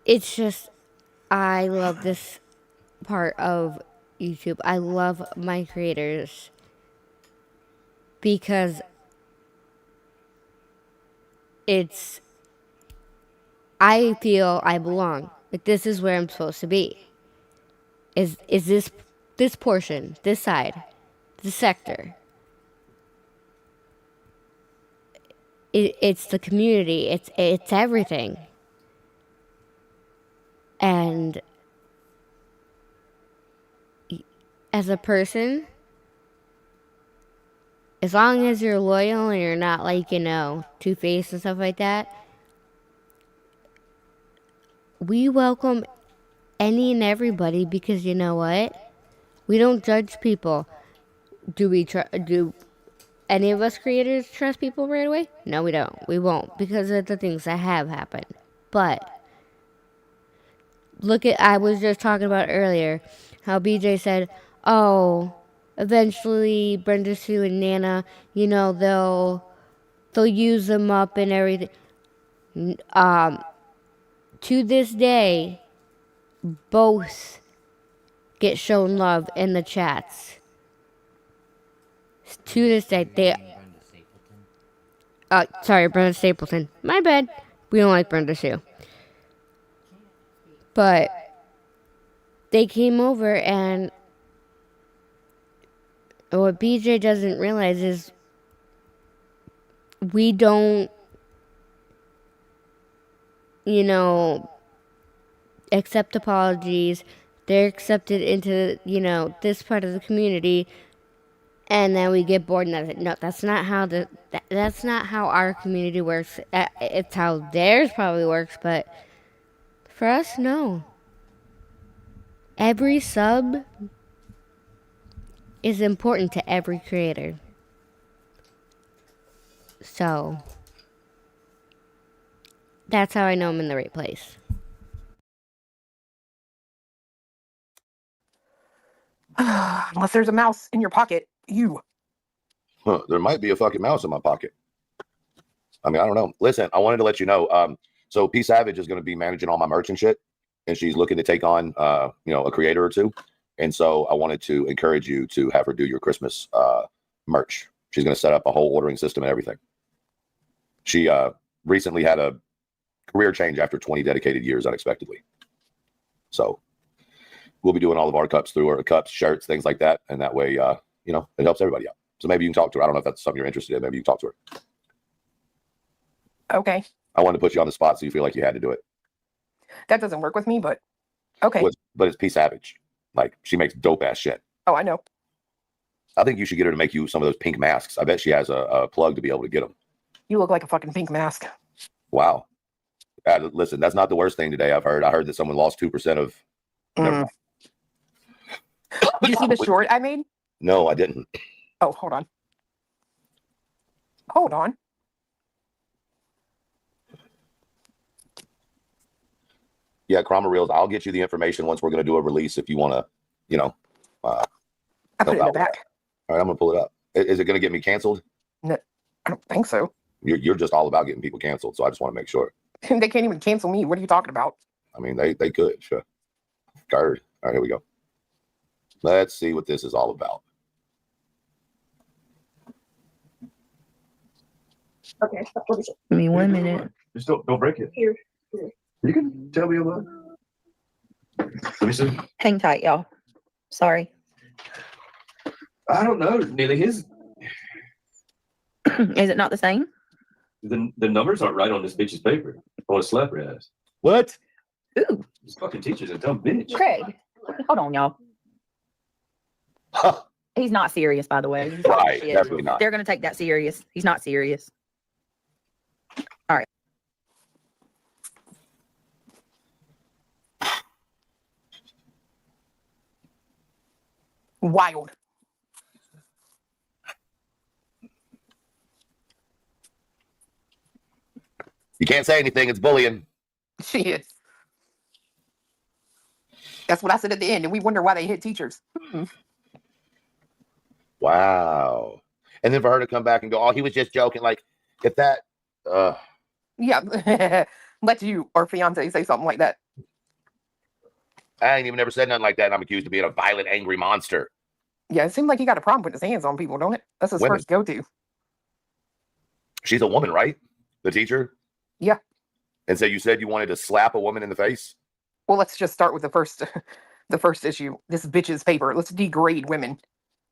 it's just, I love this part of YouTube. I love my creators because I feel I belong. Like, this is where I'm supposed to be. Is this portion, this side, this sector. It's the community. It's everything. And as a person, as long as you're loyal and you're not like, two-faced and stuff like that, we welcome any and everybody because you know what? We don't judge people. Do any of us creators trust people right away? No, we don't. We won't because of the things that have happened. But I was just talking about earlier how BJ said, oh, eventually Brenda Sue and Nana, they'll use them up and everything. To this day, both get shown love in the chats. To this day, sorry, Brenda Stapleton. My bad. We don't like Brenda Sue. But they came over, and what BJ doesn't realize is we don't, accept apologies. They're accepted into, this part of the community, and then we get bored. And no, that's not how that's not how our community works. It's how theirs probably works, but for us, no. Every sub is important to every creator. So that's how I know I'm in the right place. Unless there's a mouse in your pocket, There might be a fucking mouse in my pocket. I mean, I don't know. Listen, I wanted to let you know. So P Savage is going to be managing all my merch and shit, and she's looking to take on, a creator or two. And so I wanted to encourage you to have her do your Christmas merch. She's going to set up a whole ordering system and everything. She recently had a career change after 20 dedicated years unexpectedly. So we'll be doing all of our cups through her, cups, shirts, things like that. And that way, it helps everybody out. So maybe you can talk to her. I don't know if that's something you're interested in. Maybe you can talk to her. Okay. I wanted to put you on the spot so you feel like you had to do it. That doesn't work with me, but okay. But it's P Savage. Like, she makes dope ass shit. Oh, I know. I think you should get her to make you some of those pink masks. I bet she has a plug to be able to get them. You look like a fucking pink mask. Wow. Listen, that's not the worst thing today I've heard. I heard that someone lost 2% of... Did you see the short I made? No, I didn't. Oh, hold on. Hold on. Yeah, Chroma Reels, I'll get you the information once we're going to do a release if you want to, I put it in the back. All right, I'm going to pull it up. Is it going to get me canceled? No, I don't think so. You're just all about getting people canceled, so I just want to make sure. They can't even cancel me. What are you talking about? I mean, they could, sure. Guard. All right, here we go. Let's see what this is all about. Okay. Give me 1 minute. Just don't break it. Here. You can tell me about it. Let me see. Hang tight, y'all. Sorry. I don't know, Neely. Is it not the same? The numbers aren't right on this bitch's paper. On a slapper ass. What? Ooh. This fucking teacher's a dumb bitch. Craig. Hold on, y'all. Huh. He's not serious, by the way. He's Right, shit. definitely not. They're going to take that serious. He's not serious. All right. Wild. You can't say anything. It's bullying. She is. That's what I said at the end, and we wonder why they hit teachers. Wow. And then for her to come back and go, oh, he was just joking. Like, if that... Yeah. Let you or fiance say something like that. I ain't even never said nothing like that, and I'm accused of being a violent, angry monster. Yeah, it seems like he got a problem putting his hands on people, don't it? That's his Women. first go-to. She's a woman, right? The teacher? Yeah. And so you said you wanted to slap a woman in the face? Well, let's just start with the first issue. This bitch's paper. Let's degrade women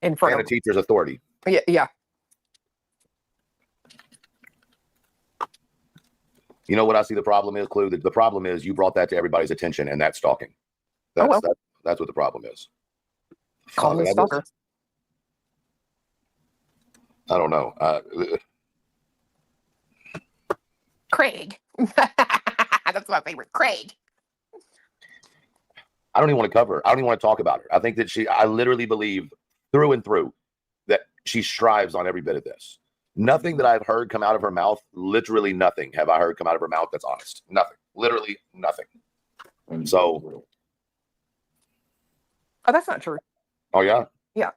in front And of a teacher's authority. Yeah. You know what I see the problem is, Clue? The problem is you brought that to everybody's attention, and that's stalking. Oh, well. That's what the problem is. Call me a stalker. I don't know. Craig. That's my favorite. Craig. I don't even want to cover her. I don't even want to talk about her. I think that I literally believe through and through that she strives on every bit of this. Nothing that I've heard come out of her mouth, literally nothing have I heard come out of her mouth that's honest. Nothing. Literally nothing. So. Oh, that's not true. Oh, yeah? Yeah.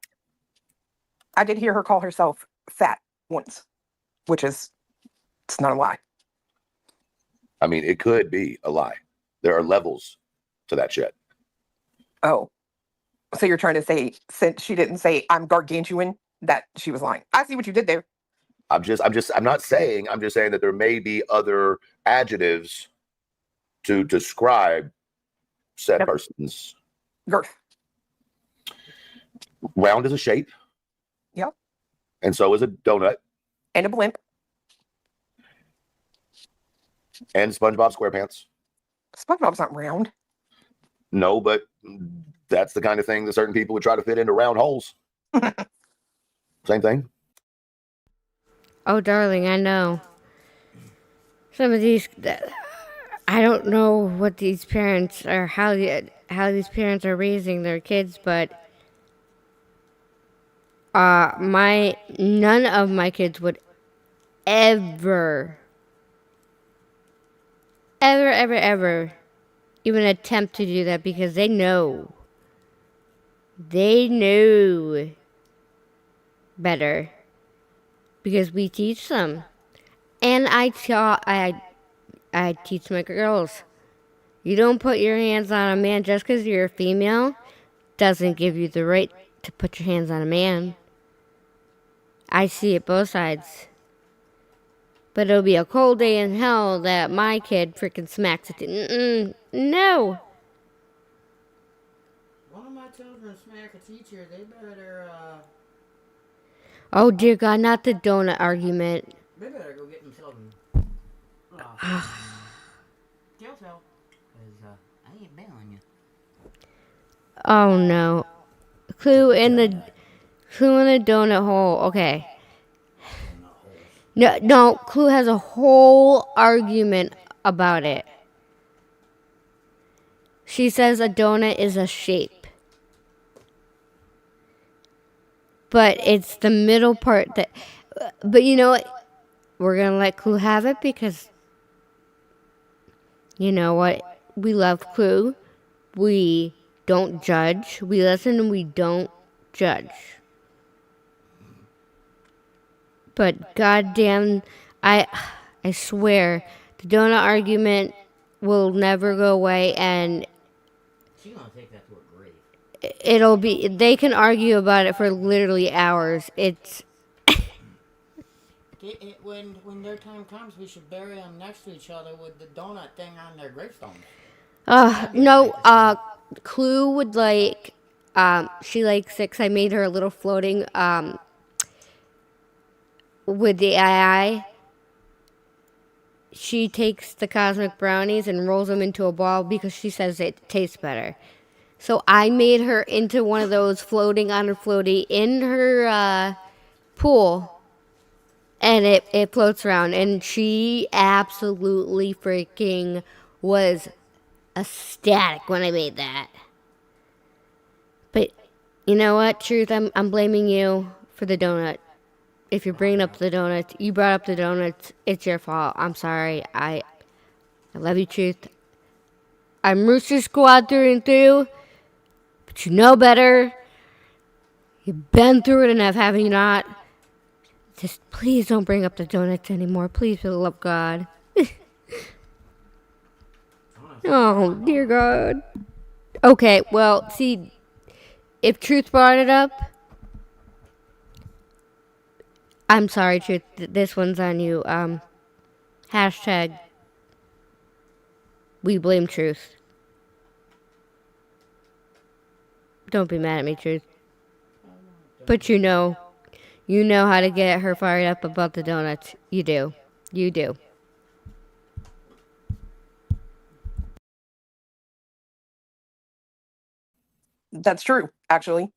I did hear her call herself fat once, which is, it's not a lie. I mean, it could be a lie. There are levels to that shit. Oh. So you're trying to say, since she didn't say I'm gargantuan, that she was lying. I see what you did there. I'm not saying, I'm just saying that there may be other adjectives to describe said person's girth. Round is a shape. Yep. And so is a donut. And a blimp. And SpongeBob SquarePants. SpongeBob's not round. No, but that's the kind of thing that certain people would try to fit into round holes. Same thing. Oh, darling, I know. Some of these, I don't know what these parents are, how these parents are raising their kids, but none of my kids would ever even attempt to do that, because they know better, because we teach them. And I teach my girls, you don't put your hands on a man just because you're a female doesn't give you the right to put your hands on a man. I see it both sides. But it'll be a cold day in hell that my kid freaking smacks it. No. One of my children smack a teacher. They better, Oh, dear God, not the donut argument. They better go get themselves jail cell. Because, I ain't bailing you. Oh, no. Clue in the donut hole. Okay. No, Clue has a whole argument about it. She says a donut is a shape. But it's the middle part that... But you know what? We're going to let Clue have it because... You know what? We love Clue. We don't judge. We listen and we don't judge. But goddamn, I swear, the donut argument will never go away, and She's gonna take that to her grave. it'll be. They can argue about it for literally hours. It's. When their time comes, we should bury them next to each other with the donut thing on their gravestones. No. Clue would like. She likes it 'cause I made her a little floating. With the II, she takes the cosmic brownies and rolls them into a ball because she says it tastes better. So I made her into one of those floating on her floaty in her pool, and it floats around. And she absolutely freaking was ecstatic when I made that. But you know what, Truth? I'm blaming you for the donut. If you're bringing up the donuts, you brought up the donuts, it's your fault. I'm sorry. I love you, Truth. I'm Rooster Squad through and through, but you know better. You've been through it enough, haven't you not? Just please don't bring up the donuts anymore. Please, for the love of God. Oh, dear God. Okay, well, see, if Truth brought it up, I'm sorry, Truth. This one's on you. Hashtag we blame Truth. Don't be mad at me, Truth. But you know how to get her fired up about the donuts. You do. You do. That's true, actually.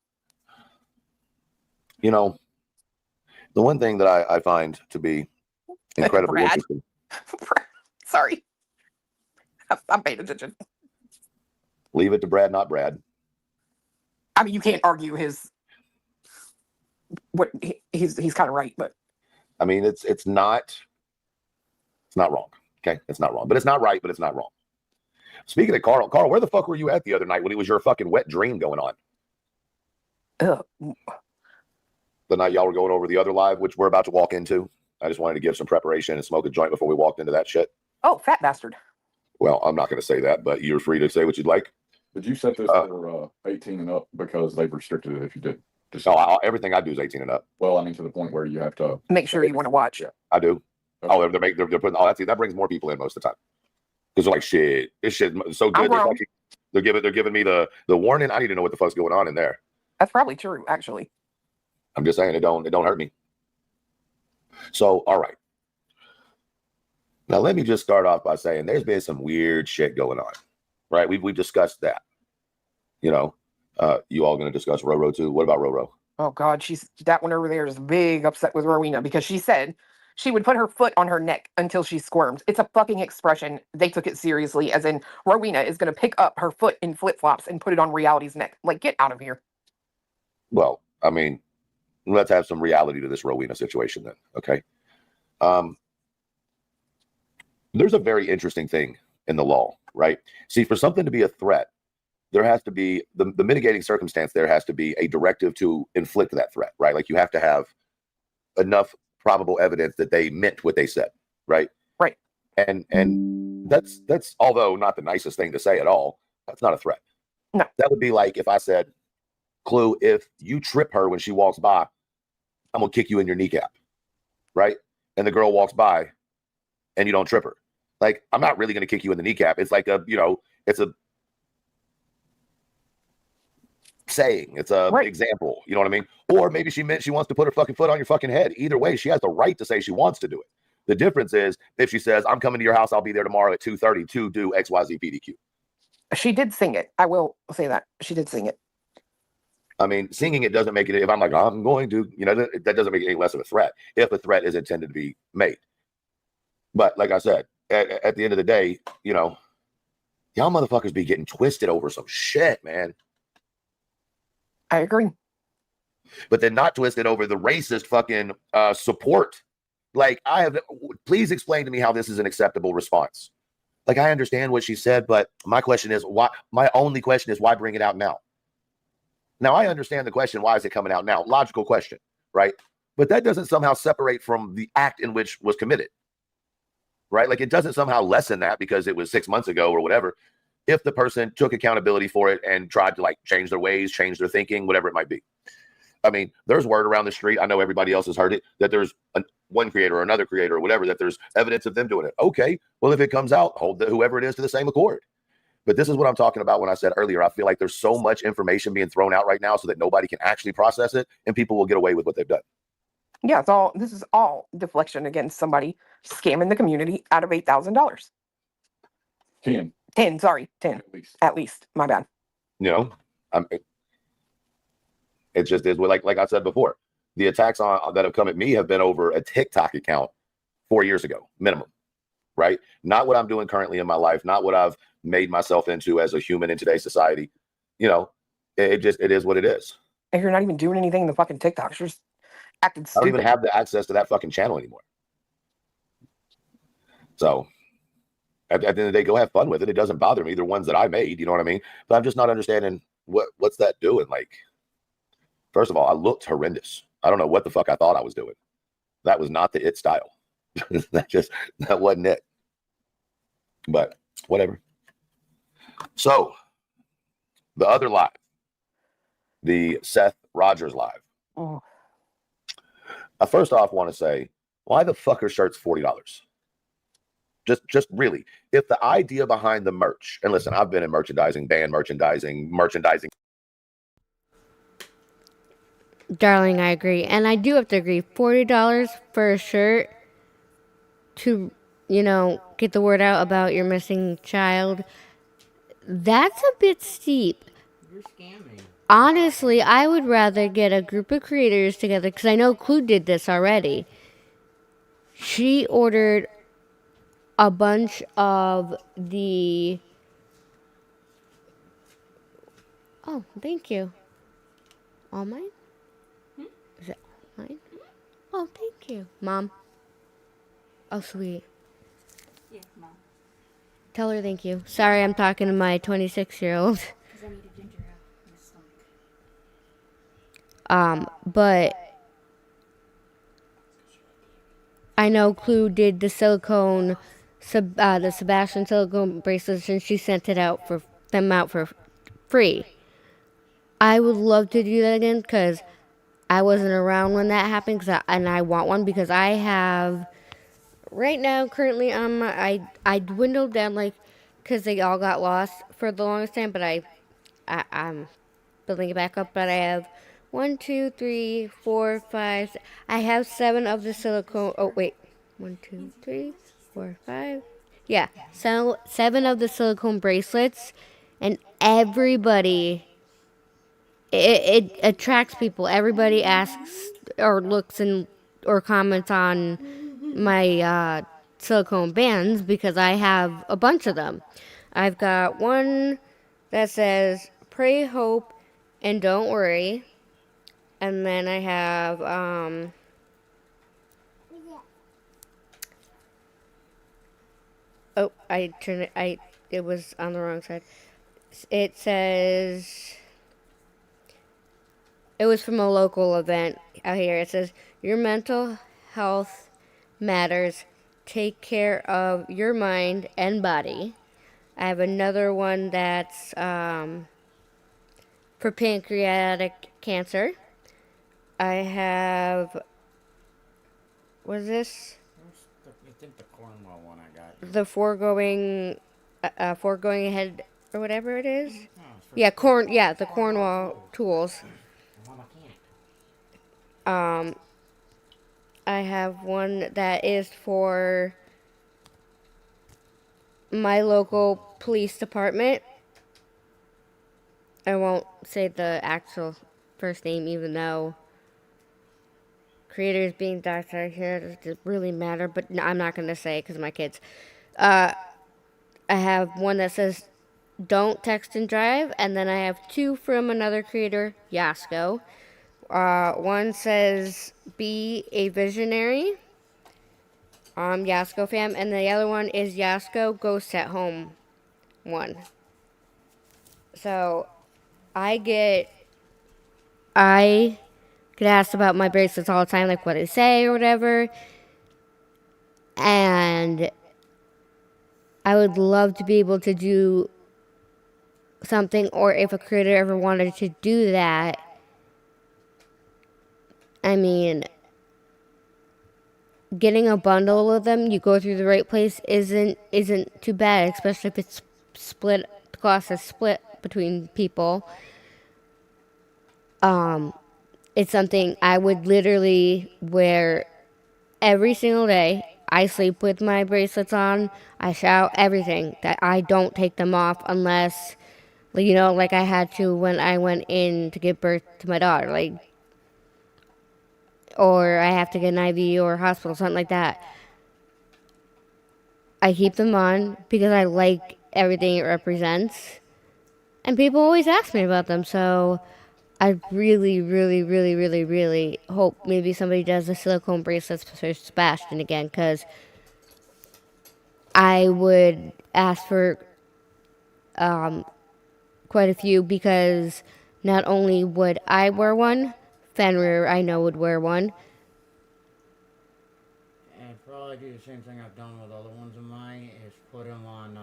You know, the one thing that I find to be incredibly interesting. Sorry. I'm paying attention. Leave it to Brad, not Brad. I mean, you can't argue he's kind of right, but I mean, it's not wrong. Okay, it's not wrong, but it's not right, but it's not wrong. Speaking of Carl, where the fuck were you at the other night when it was your fucking wet dream going on? The night y'all were going over the other live, which we're about to walk into. I just wanted to give some preparation and smoke a joint before we walked into that shit. Oh, fat bastard. Well, I'm not going to say that, but you're free to say what you'd like. Did you set this for 18 and up because they've restricted it if you did? Just No, everything I do is 18 and up. well, I mean to the point where you have to. Make sure you want to watch. I do. Oh, they're putting. Oh, that brings more people in most of the time because they're like, shit, this shit is so good. They're giving me the warning. I need to know what the fuck's going on in there. That's probably true, actually. I'm just saying it don't hurt me. So, all right. Now let me just start off by saying there's been some weird shit going on, right? We've discussed that. You know, you all going to discuss Roro too? What about Roro? Oh God, that one over there is big upset with Rowena because she said she would put her foot on her neck until she squirmed. It's a fucking expression. They took it seriously, as in Rowena is going to pick up her foot in flip flops and put it on Reality's neck. Like, get out of here. Well, I mean, let's have some reality to this Rowena situation then, okay? There's a very interesting thing in the law, right? See, for something to be a threat, there has to be the mitigating circumstance. There has to be a directive to inflict that threat, right? Like you have to have enough probable evidence that they meant what they said, right? Right. And that's although not the nicest thing to say at all, that's not a threat. No. That would be like if I said, Clue, if you trip her when she walks by, I'm gonna kick you in your kneecap, right? And the girl walks by and you don't trip her. Like, I'm not really gonna kick you in the kneecap. It's like it's a saying, it's a example, you know what I mean? Or maybe she meant she wants to put her fucking foot on your fucking head. Either way, she has the right to say she wants to do it. The difference is if she says, I'm coming to your house, I'll be there tomorrow at 2:30 to do XYZ PDQ. She did sing it. I will say that. She did sing it. I mean, singing it doesn't make it, if I'm like, I'm going to, that doesn't make it any less of a threat if a threat is intended to be made. But like I said, at the end of the day, y'all motherfuckers be getting twisted over some shit, man. I agree. But then not twisted over the racist fucking support. Like, please explain to me how this is an acceptable response. Like, I understand what she said, but my only question is why bring it out now? Now, I understand the question, why is it coming out now? Logical question, right? But that doesn't somehow separate from the act in which was committed, right? Like, it doesn't somehow lessen that because it was 6 months ago or whatever. If the person took accountability for it and tried to change their ways, change their thinking, whatever it might be. I mean, there's word around the street. I know everybody else has heard it, that there's one creator or another creator or whatever, that there's evidence of them doing it. Okay, well, if it comes out, hold whoever it is to the same accord. But this is what I'm talking about when I said earlier, I feel like there's so much information being thrown out right now so that nobody can actually process it and people will get away with what they've done. Yeah, this is all deflection against somebody scamming the community out of $8,000. 10. 10, sorry, 10. At least. My bad. It just is like I said before, the attacks that have come at me have been over a TikTok account 4 years ago, minimum, right? Not what I'm doing currently in my life, not what I've made myself into as a human in today's society. It is what it is. If you're not even doing anything in the fucking TikToks, you're just acting stupid. I don't even have the access to that fucking channel anymore. So at the end of the day, go have fun with it. It doesn't bother me. They're ones that I made, you know what I mean? But I'm just not understanding what's that doing? Like, first of all, I looked horrendous. I don't know what the fuck I thought I was doing. That was not the it style. that wasn't it. But whatever. So the other live, the Seth Rogers live. Oh. I first off want to say, why the fuck are shirts $40? Just really, if the idea behind the merch, and listen, I've been in merchandising, band merchandising. Darling, I agree. And I do have to agree, $40 for a shirt to, get the word out about your missing child, that's a bit steep. You're scamming. Honestly, I would rather get a group of creators together, because I know Clue did this already. She ordered a bunch of the... Oh, thank you. All mine? Is it all mine? Oh, thank you. Mom. Oh, sweet. Yes, Mom. Tell her thank you. Sorry, I'm talking to my 26-year-old. Because I need a ginger ale in the stomach. But I know Clue did the silicone, the Sebastian silicone bracelets, and she sent it out for free. I would love to do that again because I wasn't around when that happened, and I want one because I have right now currently on my I dwindled down like because they all got lost for the longest time, but I'm building it back up. But I have 1, 2, 3, 4, 5. I have 7 of the silicone. Oh wait, 1, 2, 3, 4, 5. Yeah, so 7 of the silicone bracelets, and everybody. It attracts people. Everybody asks or looks and or comments on my silicone bands because I have a bunch of them. I've got one that says "Pray, Hope, and Don't Worry," and then I have oh, I turned it. It was on the wrong side. It says. It was from a local event out here. It says, "Your mental health matters. Take care of your mind and body." I have another one that's for pancreatic cancer. I have, what is this? I think the Cornwall one I got. The foregoing ahead, or whatever it is. Yeah, the Cornwall tools. I have one that is for my local police department. I won't say the actual first name, even though creators being doctor here doesn't really matter, but no, I'm not going to say it because of my kids. I have one that says, "Don't text and drive," and then I have 2 from another creator, Yasko. One says, "Be a visionary," Yasko fam, and the other one is Yasko Ghosts at Home one. So, I get asked about my bracelets all the time, like what I say or whatever, and I would love to be able to do something, or if a creator ever wanted to do that, I mean, getting a bundle of them, you go through the right place, isn't too bad, especially if it's split. The cost is split between people. It's something I would literally wear every single day. I sleep with my bracelets on. I shout, everything. That I don't take them off unless, like I had to when I went in to give birth to my daughter, or I have to get an IV or hospital, something like that. I keep them on because I like everything it represents. And people always ask me about them, so I really, really, really, really, really hope maybe somebody does the silicone bracelets for Sebastian again, because I would ask for quite a few, because not only would I wear one, Fenrir I know would wear one. And probably do the same thing I've done with other ones of mine, is put them on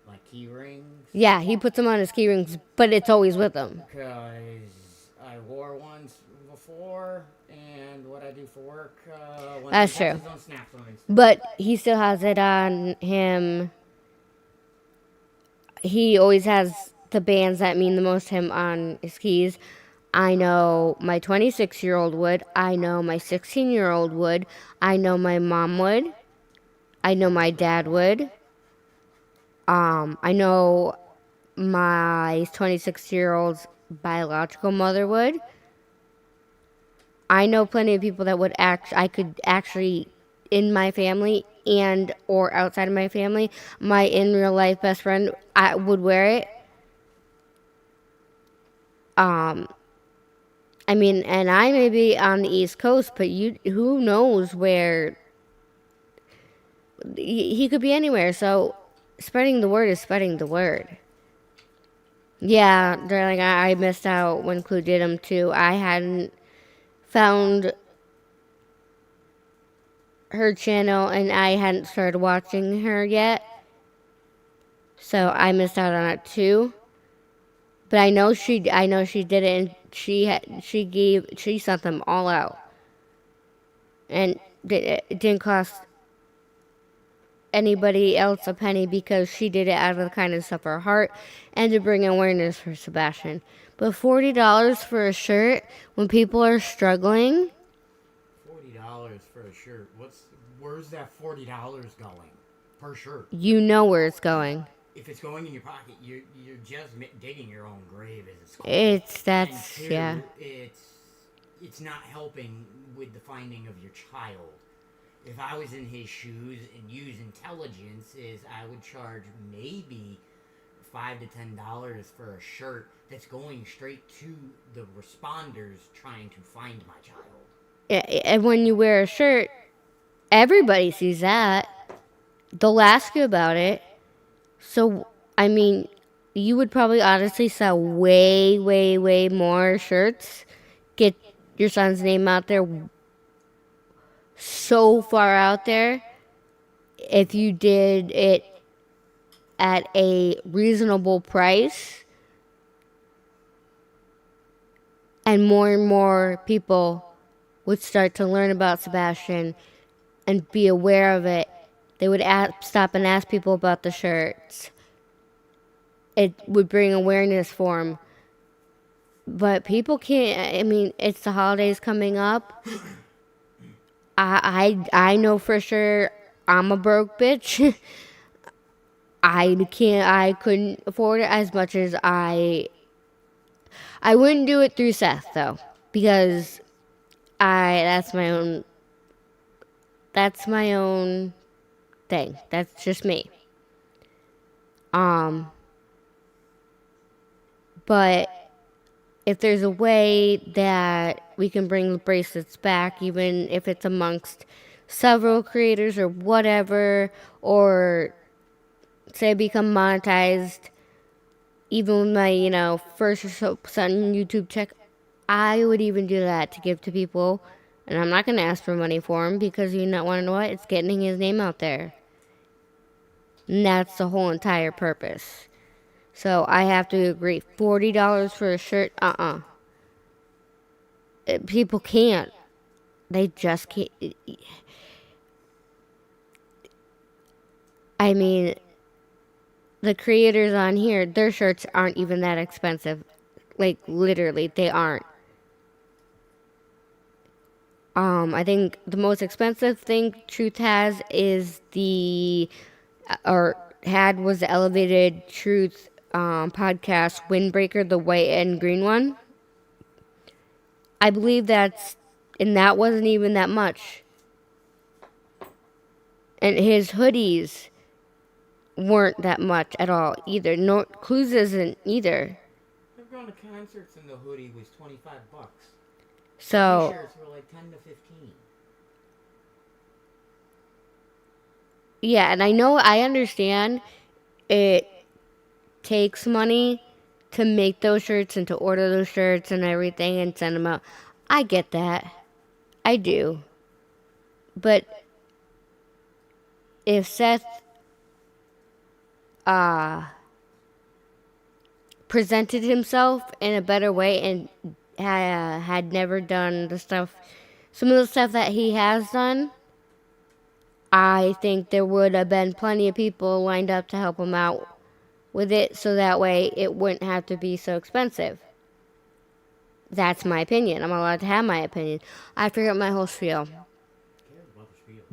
my key rings. Yeah, he puts them on his key rings, but it's always with him. Because I wore ones before, and what I do for work, when That's he has true. his own snaps on his But he still has it on him. He always has the bands that mean the most to him on his keys. I know my 26-year-old would. I know my 16-year-old would. I know my mom would. I know my dad would. I know my 26-year-old's biological mother would. I know plenty of people that would I could actually, in my family and or outside of my family, my in real life best friend, I would wear it. I mean, and I may be on the East Coast, but who knows where he could be anywhere. So spreading the word is spreading the word. Yeah, darling, I missed out when Clue did them too. I hadn't found her channel and I hadn't started watching her yet. So I missed out on it too. But I know she did it, and she sent them all out, and it didn't cost anybody else a penny because she did it out of the kindness of her heart and to bring awareness for Sebastian. But $40 for a shirt when people are struggling. $40 for a shirt. Where's that $40 going per shirt? You know where it's going. If it's going in your pocket, you're just digging your own grave, as it's called. And two, Yeah. It's not helping with the finding of your child. If I was in his shoes and use intelligence, I would charge maybe $5 to $10 for a shirt that's going straight to the responders trying to find my child. And when you wear a shirt, everybody sees that. They'll ask you about it. So, I mean, you would probably honestly sell way, way, way more shirts. Get your son's name out there so far out there if you did it at a reasonable price, and more people would start to learn about Sebastian and be aware of it. They would stop and ask people about the shirts. It would bring awareness for him. But people can't, I mean, it's the holidays coming up. I know for sure I'm a broke bitch. I couldn't afford it as much as I wouldn't do it through Seth though, because that's my own thing. That's just me. But if there's a way that we can bring the bracelets back, even if it's amongst several creators or whatever, or say become monetized, even with my, first or something YouTube check, I would even do that to give to people. And I'm not going to ask for money for him because you not want to know what? It's getting his name out there. And that's the whole entire purpose. So I have to agree. $40 for a shirt? People can't. They just can't. I mean, the creators on here, their shirts aren't even that expensive. Like, literally, they aren't. I think the most expensive thing Truth has is was the Elevated Truth podcast Windbreaker, the white and green one. I believe and that wasn't even that much. And his hoodies weren't that much at all either. No, Clues isn't either. I've gone to concerts and the hoodie was $25. So T-shirts were like 10 to 15. Yeah, and I understand it takes money to make those shirts and to order those shirts and everything and send them out. I get that. I do. But if Seth presented himself in a better way and had never done some of the stuff that he has done, I think there would have been plenty of people lined up to help him out with it, so that way it wouldn't have to be so expensive. That's my opinion. I'm allowed to have my opinion. I forget my whole spiel.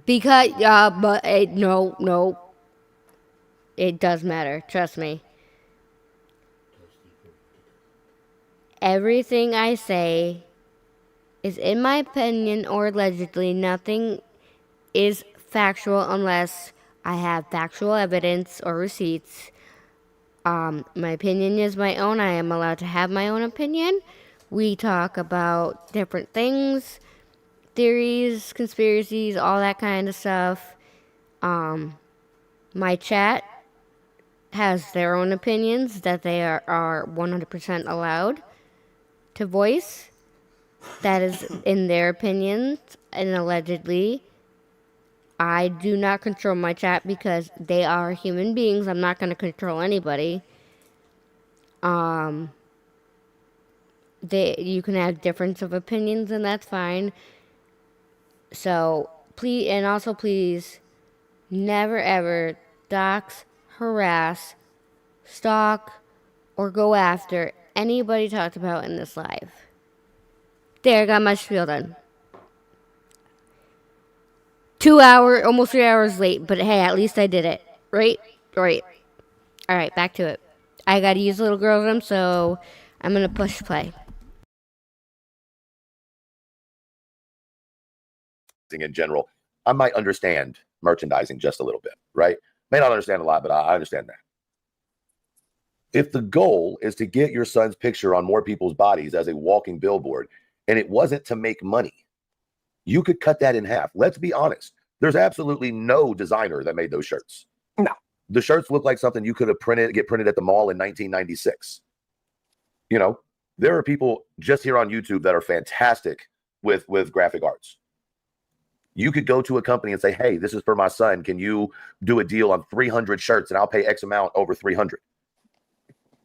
Because, no. It does matter. Trust me. Everything I say is in my opinion or allegedly. Nothing is factual unless I have factual evidence or receipts. My opinion is my own. I am allowed to have my own opinion. We talk about different things, theories, conspiracies, all that kind of stuff. My chat has their own opinions that they are 100% allowed to voice. That is in their opinions, and allegedly, I do not control my chat because they are human beings. I'm not going to control anybody. you can have difference of opinions, and that's fine. So please, and also please, never ever dox, harass, stalk, or go after anybody talked about in this live. There, I got my spiel done. 2 hours, almost 3 hours late, but hey, at least I did it. Right? Right. All right, back to it. I gotta use little girl room, so I'm gonna push play. In general, I might understand merchandising just a little bit, right? May not understand a lot, but I understand that. If the goal is to get your son's picture on more people's bodies as a walking billboard, and it wasn't to make money, you could cut that in half. Let's be honest. There's absolutely no designer that made those shirts. No. The shirts look like something you could have get printed at the mall in 1996. You know, there are people just here on YouTube that are fantastic with graphic arts. You could go to a company and say, hey, this is for my son. Can you do a deal on 300 shirts and I'll pay X amount over 300?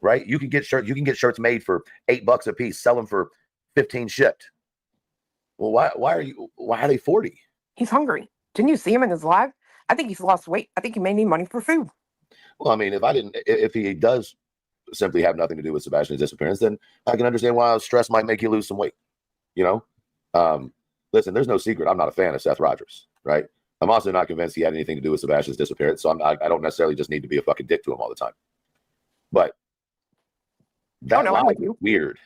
Right? You can get shirts made for $8 a piece, sell them for 15 shipped. Well, why are they 40? He's hungry. Didn't you see him in his live? I think he's lost weight. I think he may need money for food. Well, I mean, if he does simply have nothing to do with Sebastian's disappearance, then I can understand why stress might make you lose some weight. You know? Listen, there's no secret. I'm not a fan of Seth Rogers, right? I'm also not convinced he had anything to do with Sebastian's disappearance. So I don't necessarily just need to be a fucking dick to him all the time. But that I'm with was you. weird.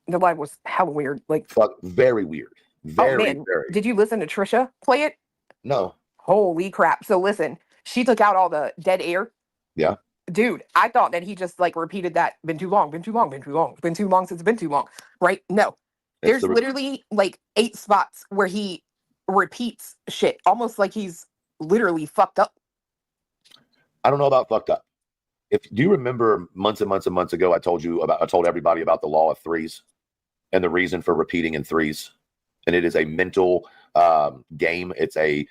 The live was hella weird. Like, very weird. Very. Did you listen to Trisha play it? No. Holy crap. So listen, she took out all the dead air. Yeah. Dude, I thought that he just like repeated that been too long, been too long, been too long, been too long since it's been too long. Right? No. There's literally like 8 spots where he repeats shit, almost like he's literally fucked up. I don't know about fucked up. Do you remember months and months and months ago, I told everybody about the law of threes and the reason for repeating in threes. And it is a mental game. It's a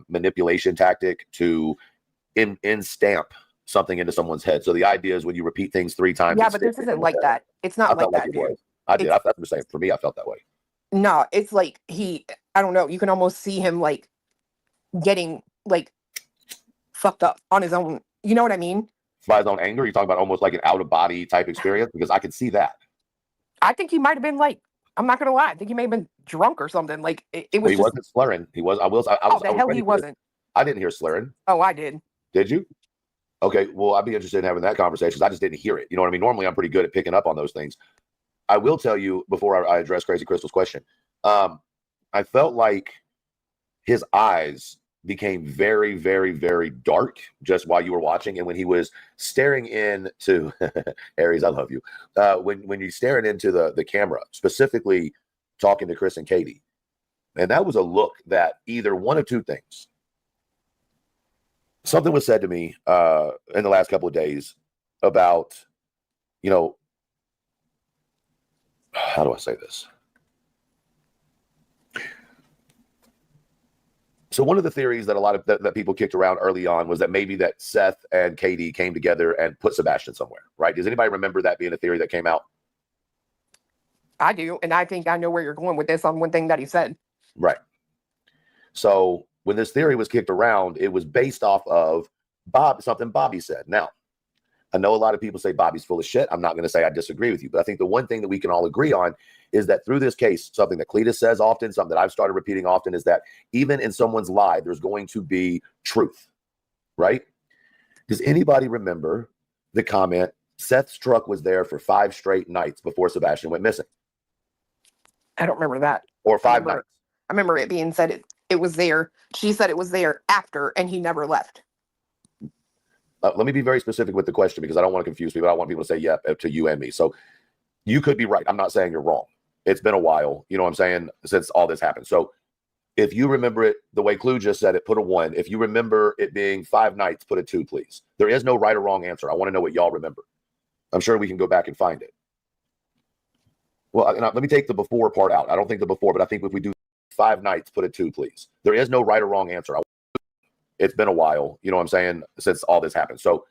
manipulation tactic to stamp something into someone's head. So the idea is when you repeat things 3 times. Yeah, but this isn't like that. It's not like that, dude. I did. That's what I'm saying. For me, I felt that way. No, it's like I don't know. You can almost see him like getting like fucked up on his own. You know what I mean? By his own anger, you're talking about almost like an out of body type experience, because I could see that. I think he might have been like, I'm not gonna lie, I think he may have been drunk or something. Like it was. He wasn't slurring. He was. I was. The hell he wasn't. I didn't hear slurring. Oh, I did. Did you? Okay. Well, I'd be interested in having that conversation, because I just didn't hear it. You know what I mean? Normally, I'm pretty good at picking up on those things. I will tell you before I address Crazy Crystal's question. I felt like his eyes became very, very, very dark just while you were watching, and when he was staring into Aries, I love you. When you're staring into the camera, specifically talking to Chris and Katie, and that was a look that either one of 2 things. Something was said to me in the last couple of days about, you know, how do I say this? So one of the theories that a lot of that people kicked around early on was that maybe that Seth and Katie came together and put Sebastian somewhere, right? Does anybody remember that being a theory that came out? I do, and I think I know where you're going with this on one thing that he said. Right. So when this theory was kicked around, it was based off of something Bobby said. Now, I know a lot of people say Bobby's full of shit. I'm not going to say I disagree with you, but I think the one thing that we can all agree on is that through this case, something that Cletus says often, something that I've started repeating often, is that even in someone's lie, there's going to be truth, right? Does anybody remember the comment, Seth's truck was there for 5 straight nights before Sebastian went missing? I don't remember that. Or 5 nights. I remember it being said it was there. She said it was there after, and he never left. Let me be very specific with the question, because I don't want to confuse people. I don't want people to say, yeah, to you and me. So you could be right. I'm not saying you're wrong. It's been a while, you know what I'm saying, since all this happened. So if you remember it the way Clue just said it, put a 1. If you remember it being 5 nights, put a 2, please. There is no right or wrong answer. I want to know what y'all remember. I'm sure we can go back and find it. Well, let me take the before part out. I don't think the before, but I think if we do 5 nights, put a 2, please. There is no right or wrong answer. It's been a while, you know what I'm saying, since all this happened. So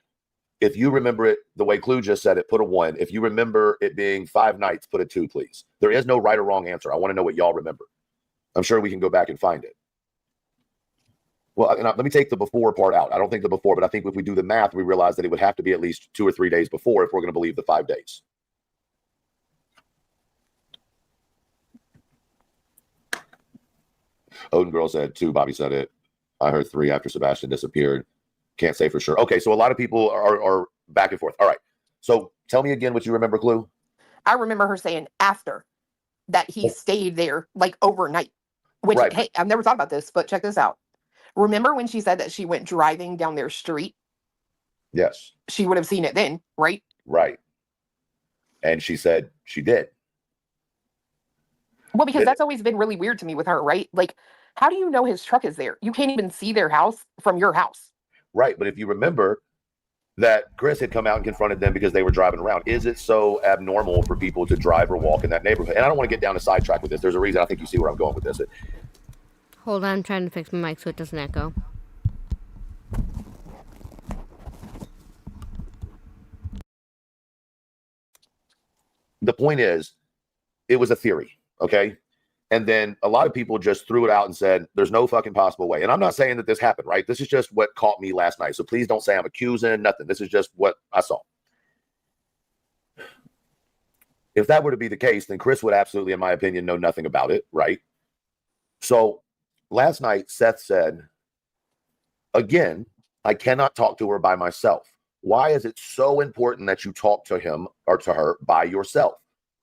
If you remember it the way Clue just said it, put a 1. If you remember it being 5 nights, put a 2, please. There is no right or wrong answer. I want to know what y'all remember. I'm sure we can go back and find it. Well, let me take the before part out. I don't think the before, but I think if we do the math, we realize that it would have to be at least 2 or 3 days before if we're going to believe the 5 days. Odin Girl said 2. Bobby said it. I heard 3 after Sebastian disappeared. Can't say for sure. Okay, so a lot of people are back and forth. All right. So tell me again what you remember, Clue. I remember her saying after that he stayed there like overnight. Which, Right. hey, I've never thought about this, but check this out. Remember when she said that she went driving down their street? Yes. She would have seen it then, right? Right. And she said she did. Well, because that's always been really weird to me with her, right? Like, how do you know his truck is there? You can't even see their house from your house. Right. But if you remember that Chris had come out and confronted them because they were driving around. Is it so abnormal for people to drive or walk in that neighborhood? And I don't want to get down a sidetrack with this. There's a reason. I think you see where I'm going with this. Hold on, I'm trying to fix my mic so it doesn't echo. The point is, it was a theory, okay? And then a lot of people just threw it out and said, there's no fucking possible way. And I'm not saying that this happened, right? This is just what caught me last night. So please don't say I'm accusing, nothing. This is just what I saw. If that were to be the case, then Chris would absolutely, in my opinion, know nothing about it, right? So last night, Seth said, again, I cannot talk to her by myself. Why is it so important that you talk to him or to her by yourself?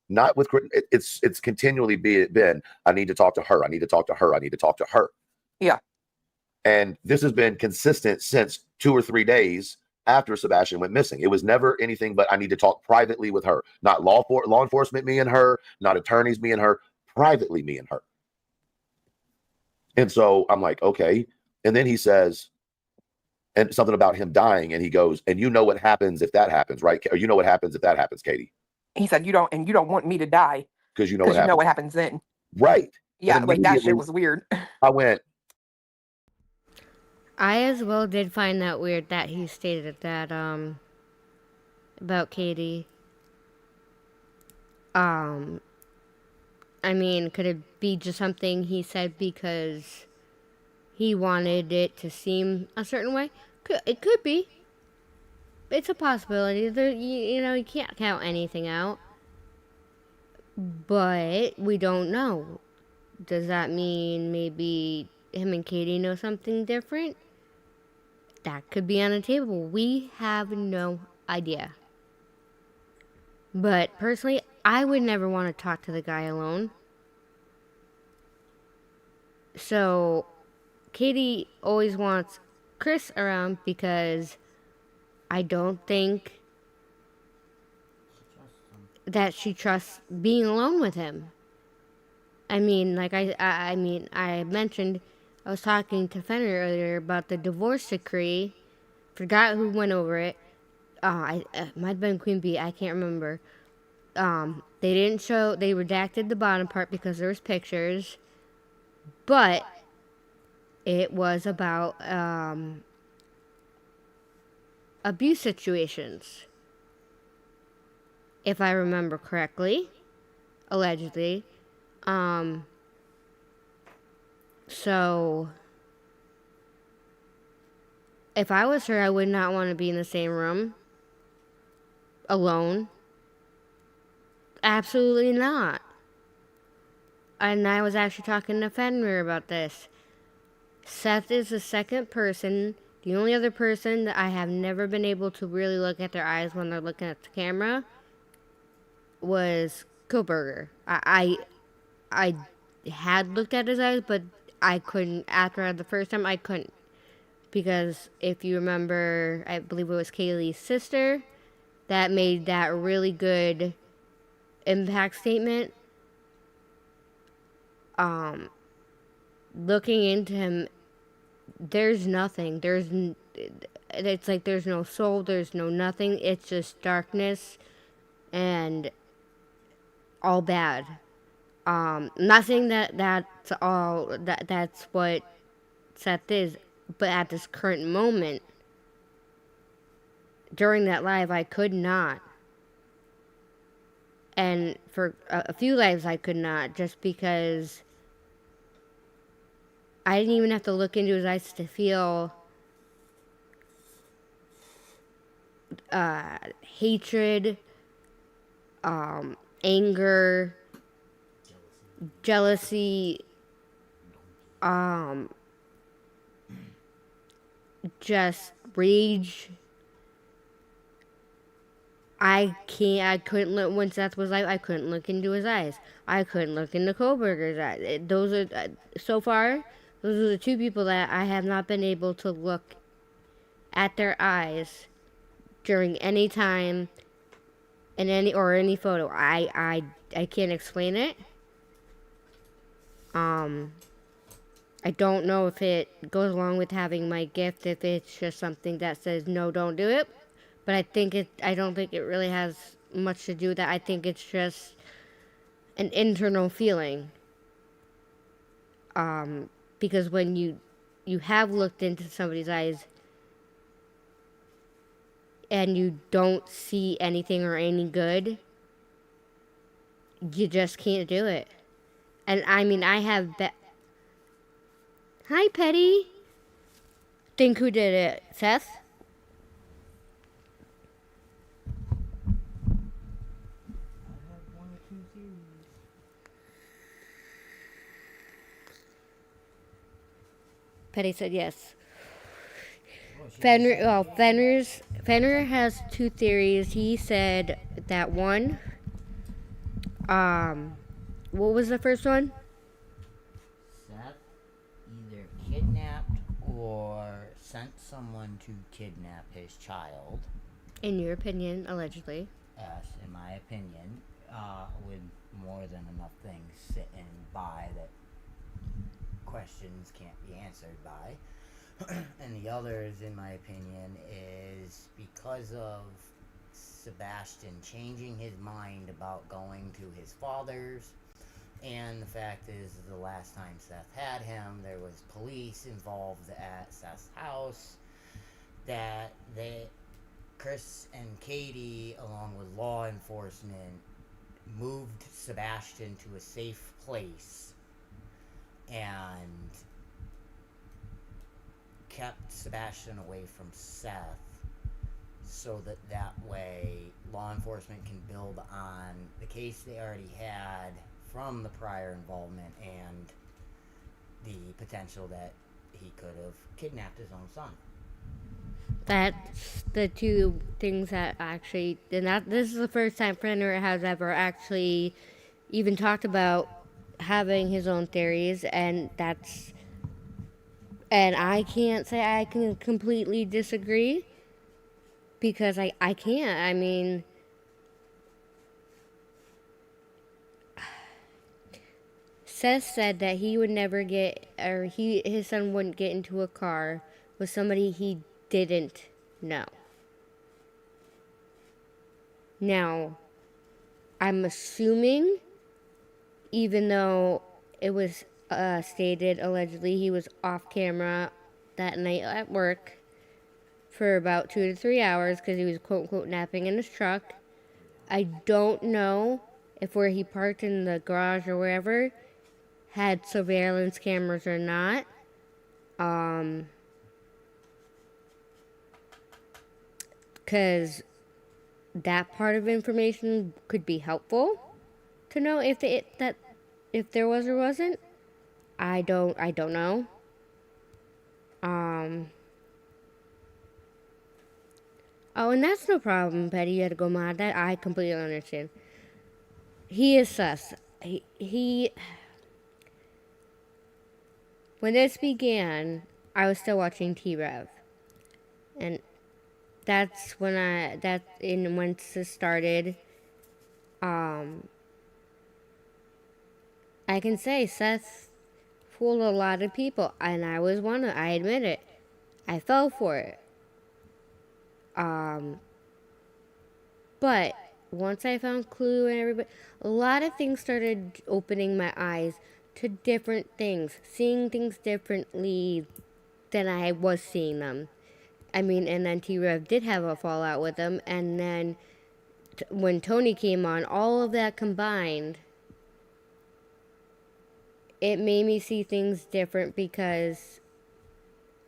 Not with it's continually been, I need to talk to her. I need to talk to her. I need to talk to her. Yeah. And this has been consistent since 2 or 3 days after Sebastian went missing. It was never anything but I need to talk privately with her. Not law enforcement, me and her, not attorneys, me and her, privately, me and her. And so I'm like, okay. And then he says, and something about him dying, and he goes, and you know what happens if that happens, right? Or you know what happens if that happens, Katie? He said, you don't want me to die. Because you know what happens. Then. Right. Yeah, like that shit was weird. I went. I as well did find that weird that he stated that about Katie. I mean, could it be just something he said because he wanted it to seem a certain way? It could be. It's a possibility. You can't count anything out. But we don't know. Does that mean maybe him and Katie know something different? That could be on the table. We have no idea. But personally, I would never want to talk to the guy alone. So, Katie always wants Chris around because I don't think that she trusts being alone with him. I mean, like I mentioned, I was talking to Fenner earlier about the divorce decree. Forgot who went over it. It might have been Queen Bee. I can't remember. They didn't show. They redacted the bottom part because there was pictures. But it was about abuse situations, if I remember correctly, allegedly. So if I was her, I would not want to be in the same room alone. Absolutely not. And I was actually talking to Fenrir about this. Seth is the second person, the only other person that I have never been able to really look at their eyes when they're looking at the camera was Kohlberger. I had looked at his eyes, but I couldn't. After the first time, I couldn't. Because if you remember, I believe it was Kaylee's sister that made that really good impact statement. Looking into him, there's nothing. It's like there's no soul, there's no nothing. It's just darkness and all bad. Not saying that's all that's what Seth is, but at this current moment, during that live, I could not. And for a few lives, I could not, just because I didn't even have to look into his eyes to feel hatred, anger, jealousy, just rage. I couldn't look, when Seth was live, I couldn't look into his eyes. I couldn't look into Kohlberger's eyes. Those are, so far, those are the two people that I have not been able to look at their eyes during any time in any photo. I can't explain it. I don't know if it goes along with having my gift, if it's just something that says, no, don't do it. But I don't think it really has much to do with that. I think it's just an internal feeling. Because when you have looked into somebody's eyes and you don't see anything or any good, you just can't do it. And I mean, I have Hi, Petty. Think who did it? Seth? Petty said yes. Fenrir has two theories. He said that one, what was the first one? Seth either kidnapped or sent someone to kidnap his child. In your opinion, allegedly. Yes, in my opinion, with more than enough things sitting by that questions can't be answered by. And the others, in my opinion, is because of Sebastian changing his mind about going to his father's. And the fact is, the last time Seth had him, there was police involved at Seth's house. That Chris and Katie, along with law enforcement, moved Sebastian to a safe place and kept Sebastian away from Seth, so that way law enforcement can build on the case they already had from the prior involvement and the potential that he could have kidnapped his own son. That's the two things that actually, this is the first time Fenrir has ever actually even talked about having his own theories, and I can't say I can completely disagree, because I can't. I mean, Seth said that he would never his son wouldn't get into a car with somebody he didn't know. Now, I'm assuming, even though it was stated allegedly he was off camera that night at work for about 2 to 3 hours because he was quote-unquote napping in his truck. I don't know if where he parked in the garage or wherever had surveillance cameras or not. Because that part of information could be helpful to know if there was or wasn't. I don't know. Oh, and that's no problem, Petty. You had to go mod that. I completely understand. He is sus. He when this began, I was still watching T-Rev. And that's when once this started, I can say Seth fooled a lot of people, and I was one of them. I admit it. I fell for it. But once I found Clue and everybody, a lot of things started opening my eyes to different things, seeing things differently than I was seeing them. I mean, and then T-Rev did have a fallout with him, and then when Tony came on, all of that combined, it made me see things different because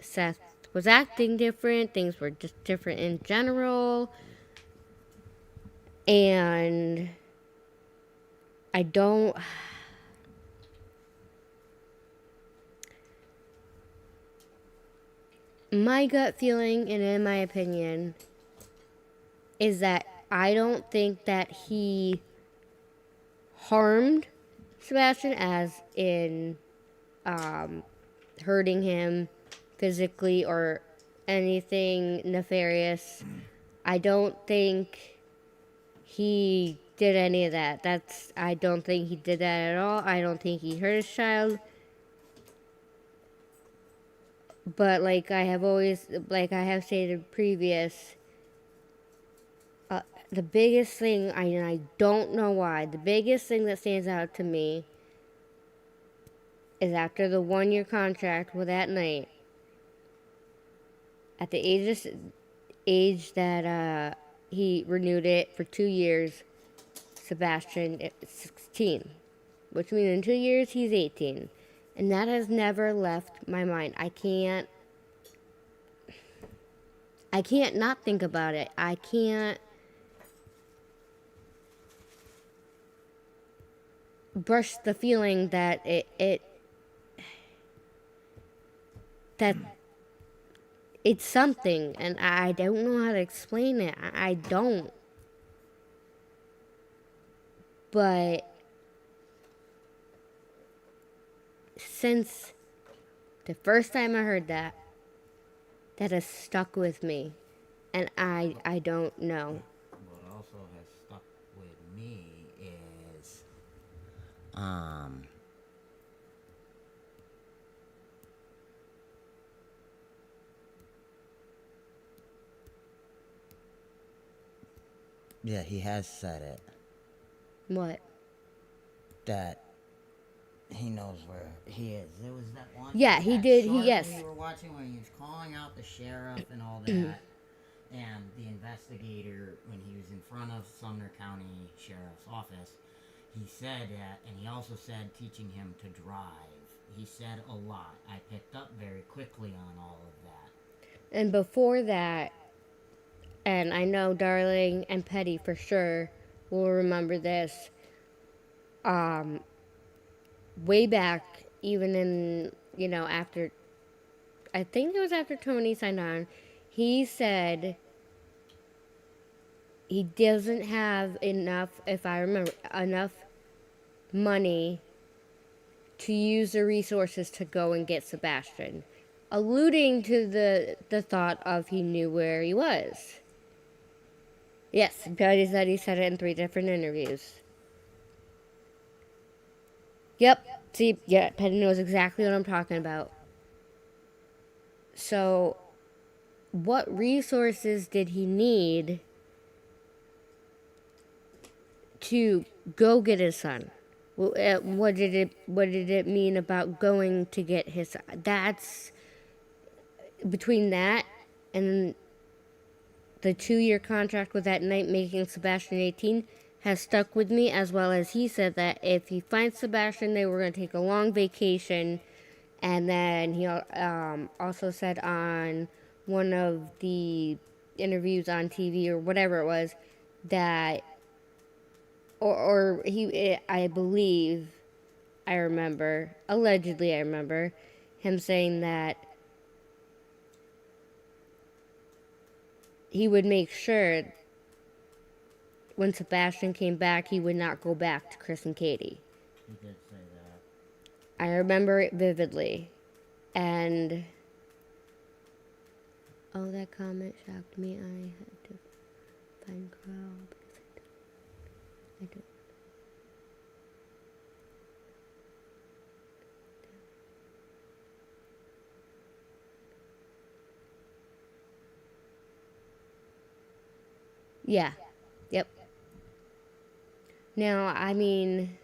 Seth was acting different, things were just different in general, and I don't... My gut feeling, and in my opinion, is that I don't think that he harmed Sebastian, as in hurting him physically or anything nefarious. I don't think he did any of that. I don't think he did that at all. I don't think he hurt his child. But like I have stated previous, the biggest thing, and I don't know why, the biggest thing that stands out to me is after the 1-year contract with that night, at the age that he renewed it for 2 years, Sebastian is 16, which means in 2 years he's 18. And that has never left my mind. I can't not think about it. I can't brush the feeling that that it's something, and I don't know how to explain it. I don't. But since the first time I heard that, that has stuck with me, and I don't know. What also has stuck with me is, yeah, he has said it. What? That he knows where he is. There was that one. Yeah, he did. Yes. We were watching when he was calling out the sheriff and all that, and the investigator when he was in front of Sumner County Sheriff's Office. He said that, and he also said teaching him to drive. He said a lot. I picked up very quickly on all of that. And before that, and I know Darling and Petty for sure will remember this. Way back, even in, after, I think it was after Tony signed on, he said he doesn't have enough, if I remember, enough money to use the resources to go and get Sebastian, alluding to the thought of he knew where he was. Yes, Petty said he said it in 3 different interviews. Yep. See, yeah, Petty knows exactly what I'm talking about. So, what resources did he need to go get his son? What did it mean about going to get his son? That's between that and the 2-year contract with that night making Sebastian 18 has stuck with me, as well as he said that if he finds Sebastian, they were going to take a long vacation. And then he also said on one of the interviews on TV or whatever it was that, I believe, allegedly I remember him saying that he would make sure when Sebastian came back, he would not go back to Chris and Katie. He did say that. I remember it vividly. And that comment shocked me. I had to find Carl because I don't. Yeah. Yep. Now, I mean,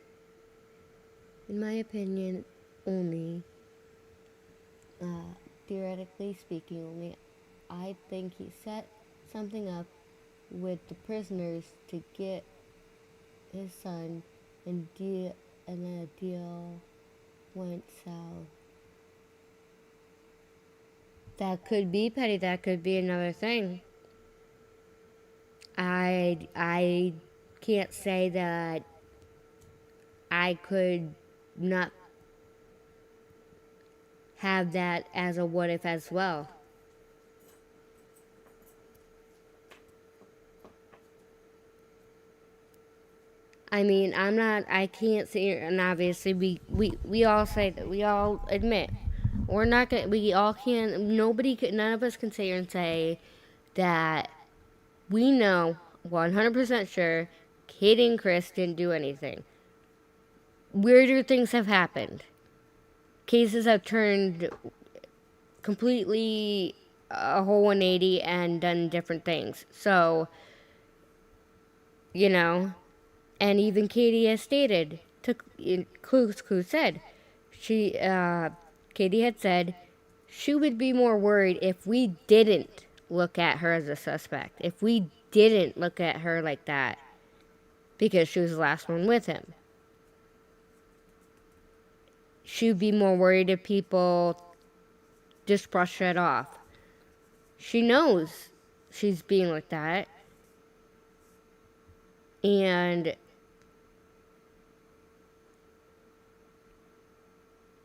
in my opinion, only, theoretically speaking, only, I think he set something up with the prisoners to get his son, and then a deal went south. That could be, Petty. That could be another thing. I can't say that I could not have that as a what if as well. I mean, I can't sit here, and obviously we all say that, we all admit, we're not gonna, we all can, nobody can, none of us can sit here and say that we know 100% sure Katie and Chris didn't do anything. Weirder things have happened. Cases have turned completely a whole 180 and done different things. So, you know, and even Katie has stated, Clue said, Katie had said she would be more worried if we didn't look at her as a suspect. If we didn't look at her like that, because she was the last one with him. She would be more worried if people just brush it off. She knows she's being like that. And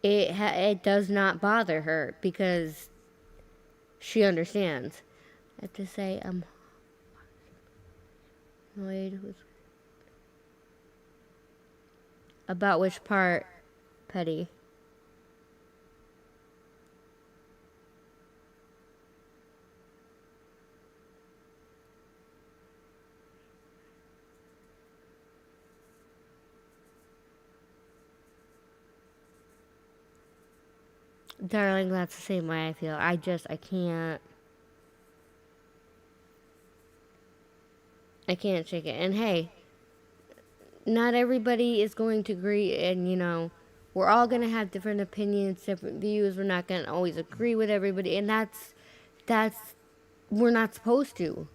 it does not bother her because she understands. I have to say, I'm annoyed with... About which part, Petty? Darling, that's the same way I feel. I can't shake it. And hey, not everybody is going to agree, and you know, we're all going to have different opinions, different views. We're not going to always agree with everybody, and that's we're not supposed to,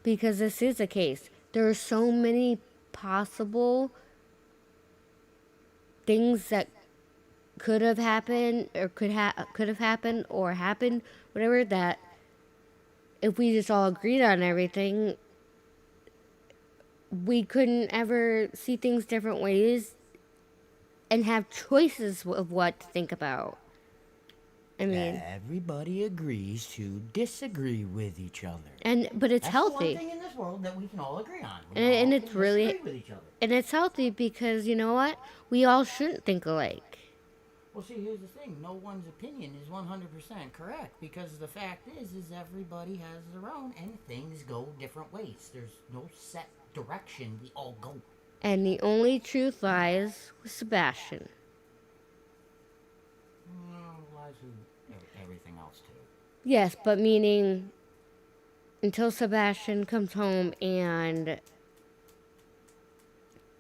because this is a case. There are so many possible things that could have happened, or could have happened, or happened, whatever, that if we just all agreed on everything, we couldn't ever see things different ways and have choices of what to think about. I mean, everybody agrees to disagree with each other. But it's That's healthy. The one thing in this world that we can all agree on. And it's really, disagree with each other. and it's healthy because, you know what? We all shouldn't think alike. Well, see, here's the thing. No one's opinion is 100% correct, because the fact is everybody has their own, and things go different ways. There's no set direction we all go. And the only truth lies with Sebastian. Lies with everything else, too. Yes, but meaning until Sebastian comes home and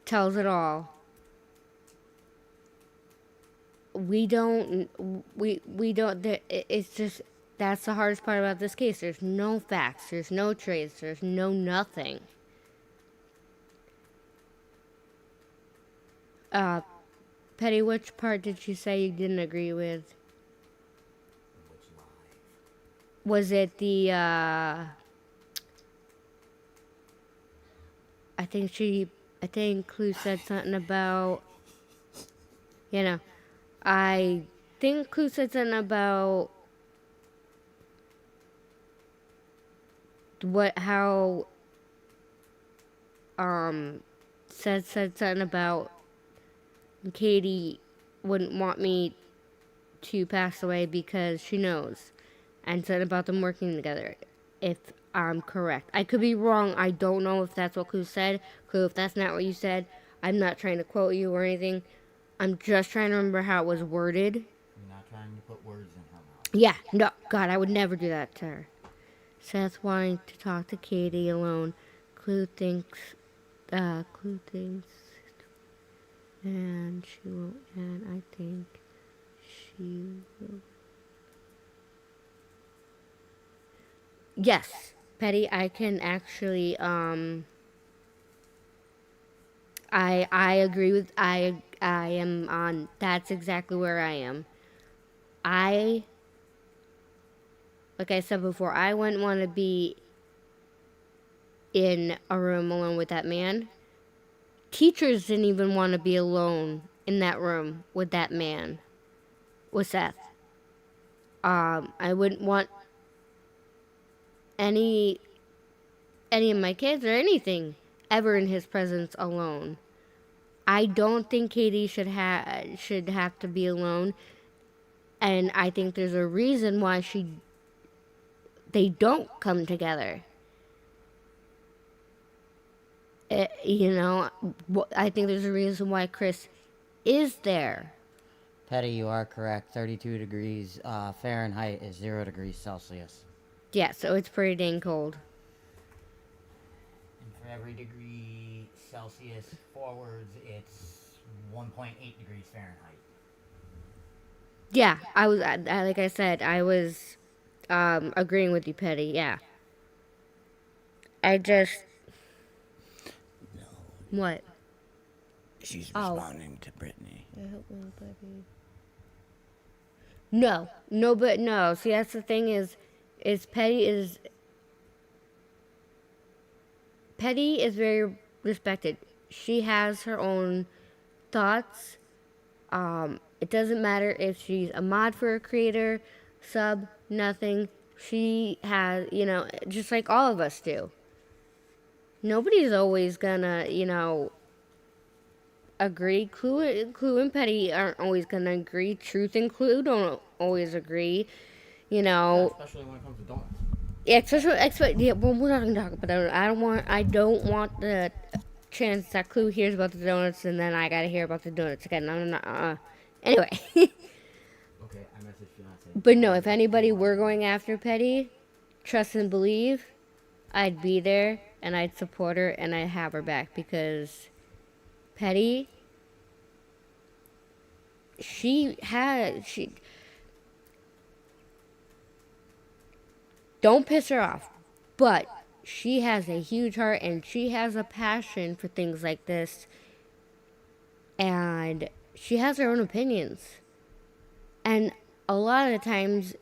tells it all, we don't, it's just, that's the hardest part about this case. There's no facts, there's no trace, there's no nothing. Petty, which part did you say you didn't agree with? Which lie? Was it the, I think Clue said something about, you know, I think Clue said something about said something about Katie wouldn't want me to pass away because she knows, and said about them working together, if I'm correct. I could be wrong. I don't know if that's what Clue said. Clue, if that's not what you said, I'm not trying to quote you or anything. I'm just trying to remember how it was worded. You're not trying to put words in her mouth. Yeah, no, God, I would never do that to her. Seth wanting to talk to Katie alone. Clue thinks, and she won't, and I think she will. Yes, Petty, I can actually, I agree with, I am on, that's exactly where I am. Like I said before, I wouldn't want to be in a room alone with that man. Teachers didn't even want to be alone in that room with that man, with Seth. I wouldn't want any of my kids or anything ever in his presence alone. I don't think Katie should have to be alone, and I think there's a reason why they don't come together. I think there's a reason why Chris is there. Petty, you are correct. 32 degrees Fahrenheit is 0 degrees Celsius. Yeah, so it's pretty dang cold. And for every degree Celsius forwards, it's 1.8 degrees Fahrenheit. Yeah, like I said, I was agreeing with you, Petty. Yeah. I just. No. What? She's responding to Brittany. No. See, that's the thing is Petty is very respected. She has her own thoughts. It doesn't matter if she's a mod for a creator, sub, nothing. She has, just like all of us do. Nobody's always gonna, agree. Clue and Petty aren't always gonna agree. Truth and Clue don't always agree. Yeah, especially when it comes to donuts. Yeah, well, we're not gonna talk about that. I don't want the chance that Clue hears about the donuts and then I gotta hear about the donuts again. No. Anyway. Okay, I messaged Fiance. But no, if anybody were going after Petty, trust and believe, I'd be there and I'd support her and I'd have her back because Petty, don't piss her off, but she has a huge heart and she has a passion for things like this, and she has her own opinions, and a lot of the times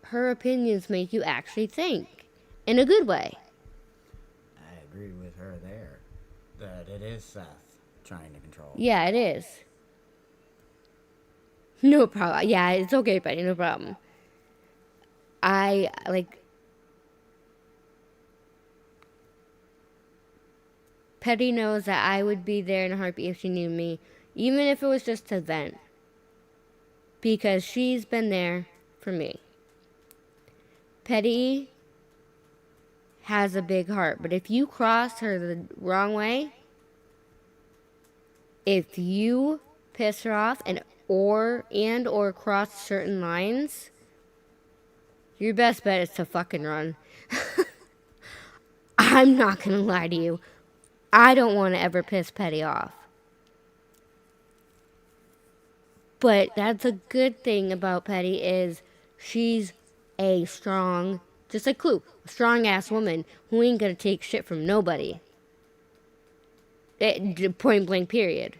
her opinions make you actually think in a good way. I agree with her there, that it is Seth trying to control. Yeah, it is. No problem. Yeah, it's okay, buddy. No problem. Petty knows that I would be there in a heartbeat if she knew me, even if it was just to vent. Because she's been there for me. Petty has a big heart, but if you cross her the wrong way, if you piss her off or cross certain lines, your best bet is to fucking run. I'm not gonna lie to you. I don't want to ever piss Petty off. But that's a good thing about Petty is she's a strong, just like Clue, a strong-ass woman who ain't gonna take shit from nobody. Point blank, period.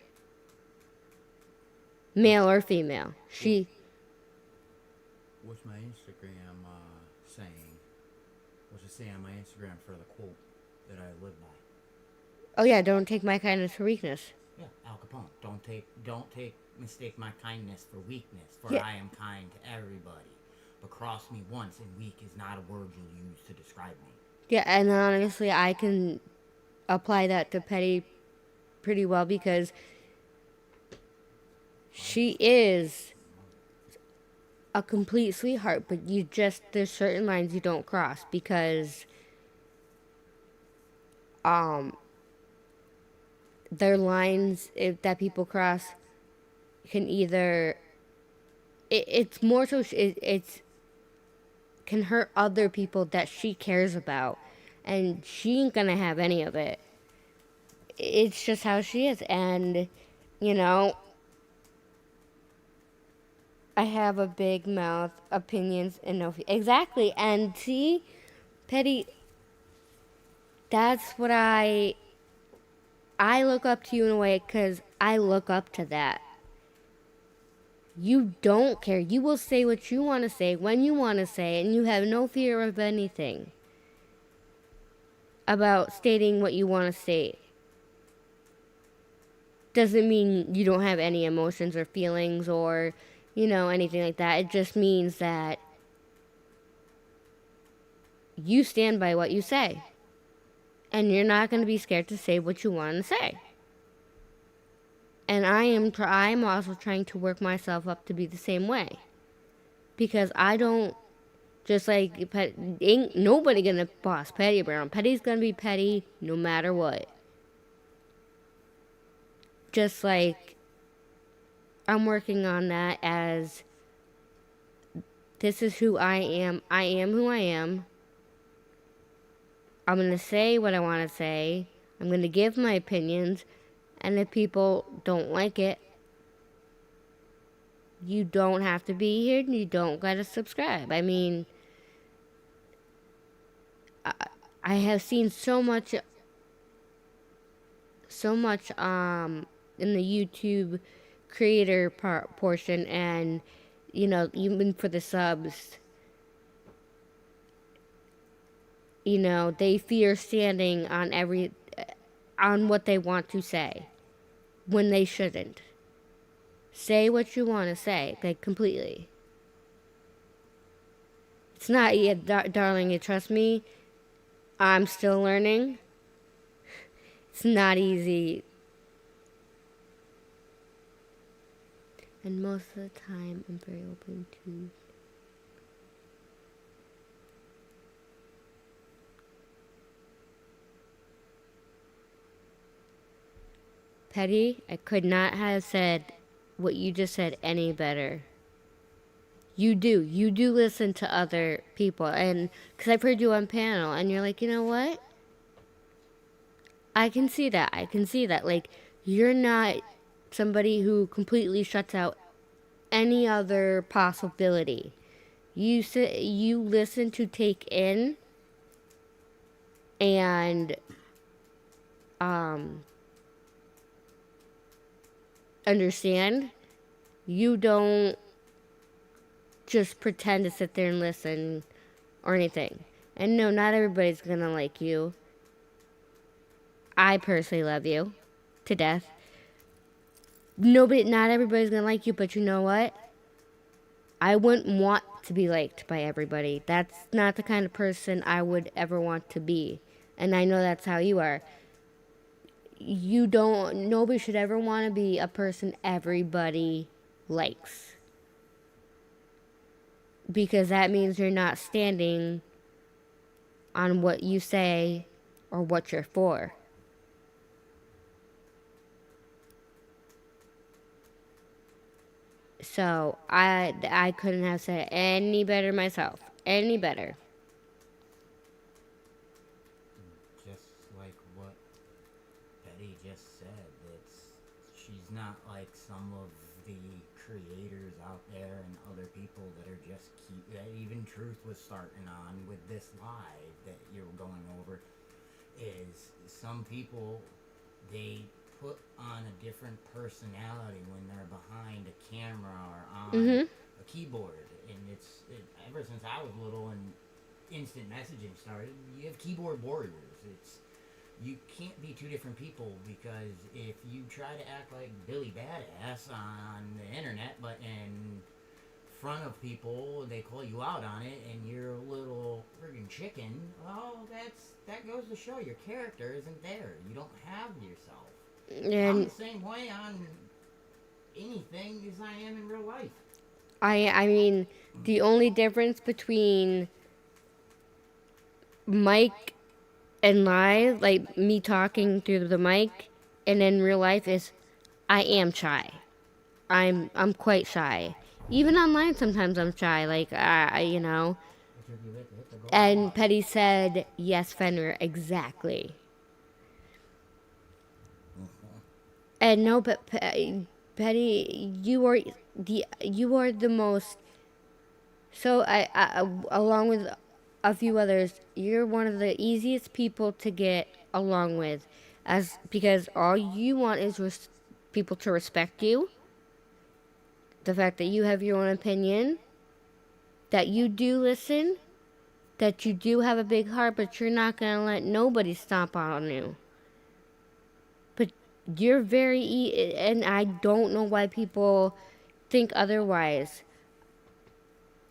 Male or female. What's my Instagram saying? What's it say on my Instagram for the quote that I live by? Oh yeah, don't take my kindness for weakness. Yeah, Al Capone. Don't mistake my kindness for weakness, for Yeah. I am kind to everybody. But cross me once, and weak is not a word you'll use to describe me. Yeah, and honestly, I can apply that to Petty pretty well because she is a complete sweetheart, but there's certain lines you don't cross because their lines that people cross can either it's more so it's can hurt other people that she cares about, and she ain't gonna have any of it. It's just how she is, and I have a big mouth, opinions, and no. Exactly. And see, Petty, that's what I look up to you in a way because I look up to that. You don't care. You will say what you want to say when you want to say it, and you have no fear of anything about stating what you want to state. Doesn't mean you don't have any emotions or feelings or, anything like that. It just means that you stand by what you say. And you're not going to be scared to say what you want to say. And I'm also trying to work myself up to be the same way. Because I don't, just like, ain't nobody going to boss Petty around. Petty's going to be petty no matter what. Just like, I'm working on that as, this is who I am. I am who I am. I'm going to say what I want to say. I'm going to give my opinions. And if people don't like it, you don't have to be here. You don't got to subscribe. I mean, I have seen so much in the YouTube creator portion, and, even for the subs, they fear standing on what they want to say when they shouldn't. Say what you want to say, like, completely. It's not, darling, you trust me, I'm still learning. It's not easy. And most of the time, I'm very open to Petty, I could not have said what you just said any better. You do listen to other people, and because I've heard you on panel, and you're like, you know what? I can see that. Like, you're not somebody who completely shuts out any other possibility. You listen to take in, and understand. You don't just pretend to sit there and listen or anything. And no, not everybody's gonna like you. I personally love you to death. Not everybody's gonna like you, but you know what? I wouldn't want to be liked by everybody. That's not the kind of person I would ever want to be. And I know that's how you are. Nobody should ever want to be a person everybody likes. Because that means you're not standing on what you say or what you're for. So I couldn't have said it any better myself. Any better. Just like what Betty just said, she's not like some of the creators out there and other people that are just even Truth was starting on with this live that you're going over, is some people, they put on a different personality when they're behind a camera or on a keyboard. And ever since I was little and instant messaging started, you have keyboard warriors. You can't be two different people, because if you try to act like Billy Badass on the internet, but in front of people they call you out on it and you're a little friggin' chicken, well, that goes to show your character isn't there. You don't have yourself. I'm the same way on anything as I am in real life. I mean, the only difference between mic and live, like me talking through the mic, and in real life is I am shy. I'm quite shy. Even online sometimes I'm shy, like, And Petty said, yes, Fenrir, exactly. And no, but Petty, you are the most. So along with a few others, you're one of the easiest people to get along with, because all you want is people to respect you. The fact that you have your own opinion, that you do listen, that you do have a big heart, but you're not gonna let nobody stomp on you. But you're and I don't know why people think otherwise.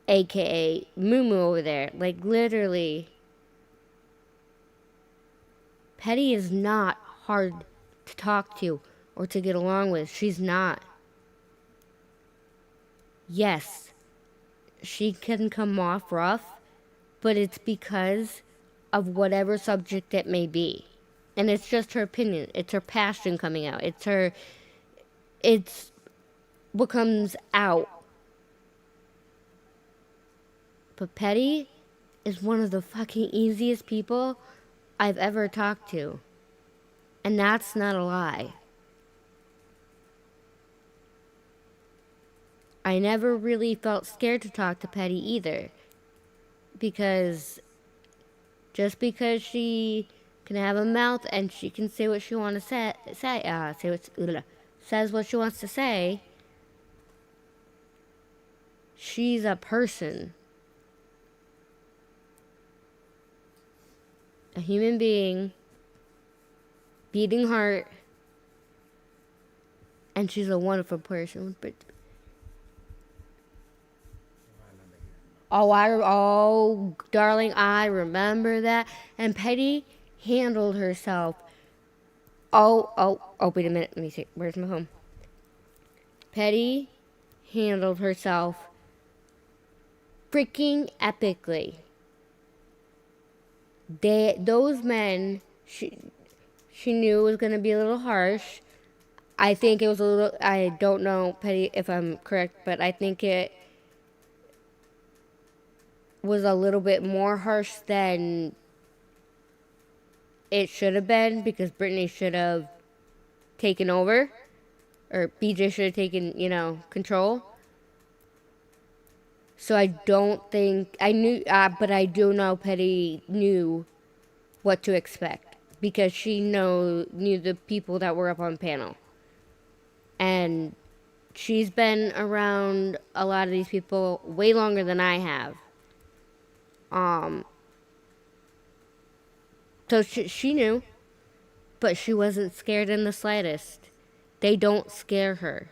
AKA Moo Moo over there. Like, literally, Petty is not hard to talk to or to get along with. She's not. Yes, she can come off rough, but it's because of whatever subject it may be. And it's just her opinion. It's her passion coming out. It's what comes out. But Petty is one of the fucking easiest people I've ever talked to. And that's not a lie. I never really felt scared to talk to Petty either. Because just because she can have a mouth and she can say what she wants to says what she wants to say, she's a person. A human being, beating heart, and she's a wonderful person. Oh, darling, I remember that. And Petty handled herself. Oh, wait a minute. Let me see. Where's my phone? Petty handled herself freaking epically. Those men, she knew it was going to be a little harsh. I think it was a little, I don't know, Petty, if I'm correct, but I think it was a little bit more harsh than it should have been, because Brittany should have taken over, or BJ should have taken, control. So I don't think, but I do know Petty knew what to expect, because she knew the people that were up on panel. And she's been around a lot of these people way longer than I have. So she knew, but she wasn't scared in the slightest. They don't scare her.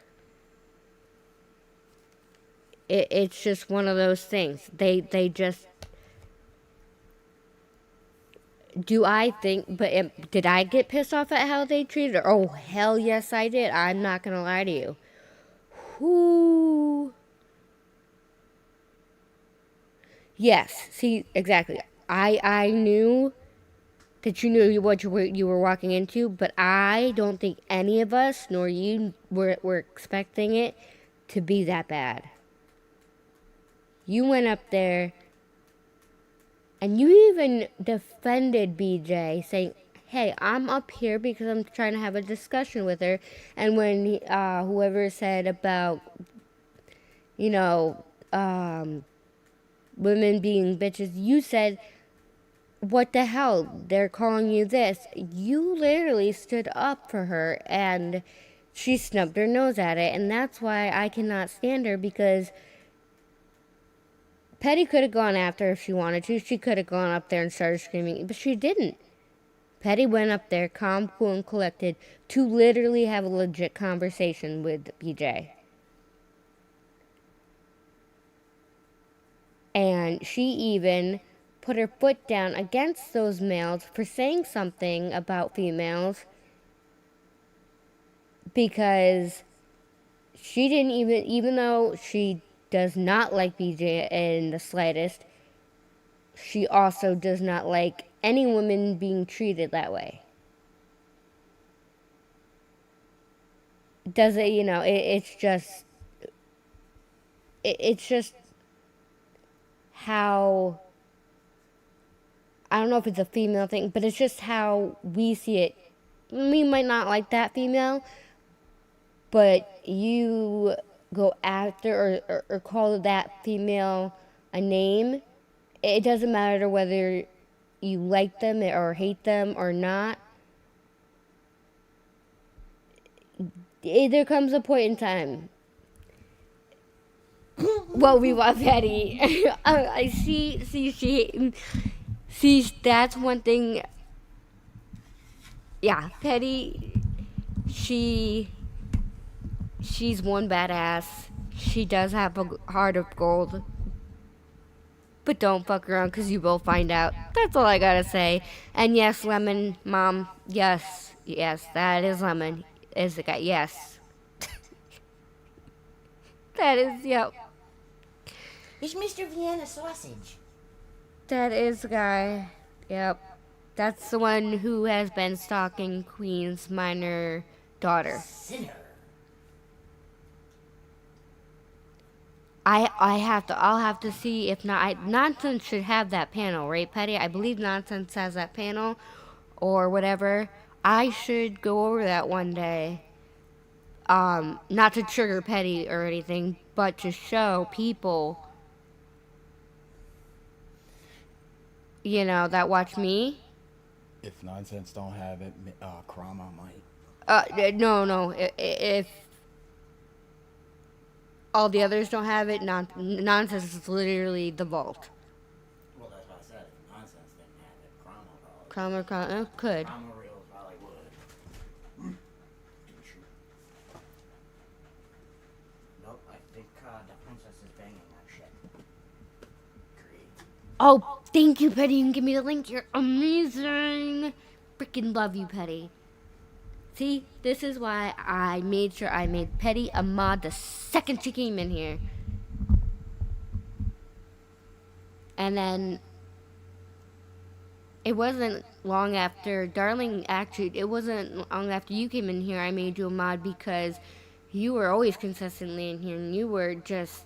It's just one of those things. They just... Do I think... But did I get pissed off at how they treated her? Oh, hell yes, I did. I'm not going to lie to you. Whoo. Yes, see, exactly. I knew that you knew what you were walking into, but I don't think any of us, nor you, were expecting it to be that bad. You went up there, and you even defended BJ, saying, hey, I'm up here because I'm trying to have a discussion with her. And when whoever said about, women being bitches, you said, what the hell, they're calling you this. You literally stood up for her, and she snubbed her nose at it. And that's why I cannot stand her, because Petty could have gone after her if she wanted to. She could have gone up there and started screaming, but she didn't. Petty went up there, calm, cool, and collected, to literally have a legit conversation with BJ. And she even put her foot down against those males for saying something about females, because she didn't even though she does not like BJ in the slightest, she also does not like any woman being treated that way. Does it, it's just how, I don't know if it's a female thing, but it's just how we see it. We might not like that female, but you go after or call that female a name, it doesn't matter whether you like them or hate them or not. There comes a point in time. Well, we love Hetty. I see, that's one thing. Yeah, Hetty, she's one badass. She does have a heart of gold. But don't fuck around, because you will find out. That's all I gotta say. And yes, Lemon, Mom, yes, that is Lemon. Is the guy, yes. That is, yep. It's Mr. Vienna Sausage. That is the guy, yep. That's the one who has been stalking Queen's minor daughter. Sinner. I'll have to see if not. Nonsense should have that panel, right, Petty? I believe Nonsense has that panel, or whatever. I should go over that one day. Not to trigger Petty or anything, but to show people, that watch me. If Nonsense don't have it, Krama might. No. If all the others don't have it, Nonsense is literally the vault. Well, that's what I said. If Nonsense didn't have it, Cromwell Could. Cromwell Reels probably would. Nope, I think the princess is banging that shit. Great. Oh, thank you, Petty. You can give me the link. You're amazing. Freaking love you, Petty. See, this is why I made sure I made Petty a mod the second she came in here. And then it wasn't long after, Darling, actually, it wasn't long after you came in here I made you a mod, because you were always consistently in here and you were just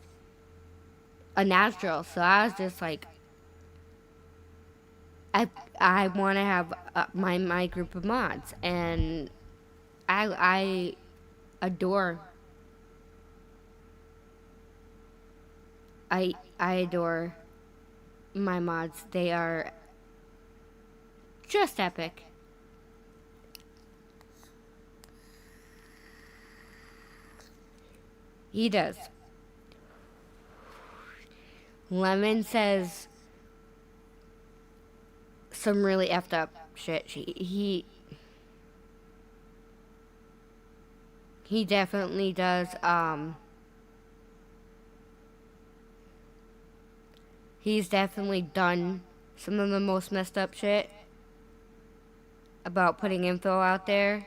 a natural. So I was just like, I want to have my group of mods, and I adore I adore my mods. They are just epic. He does. Lemon says some really effed up shit. He definitely does. He's definitely done some of the most messed up shit about putting info out there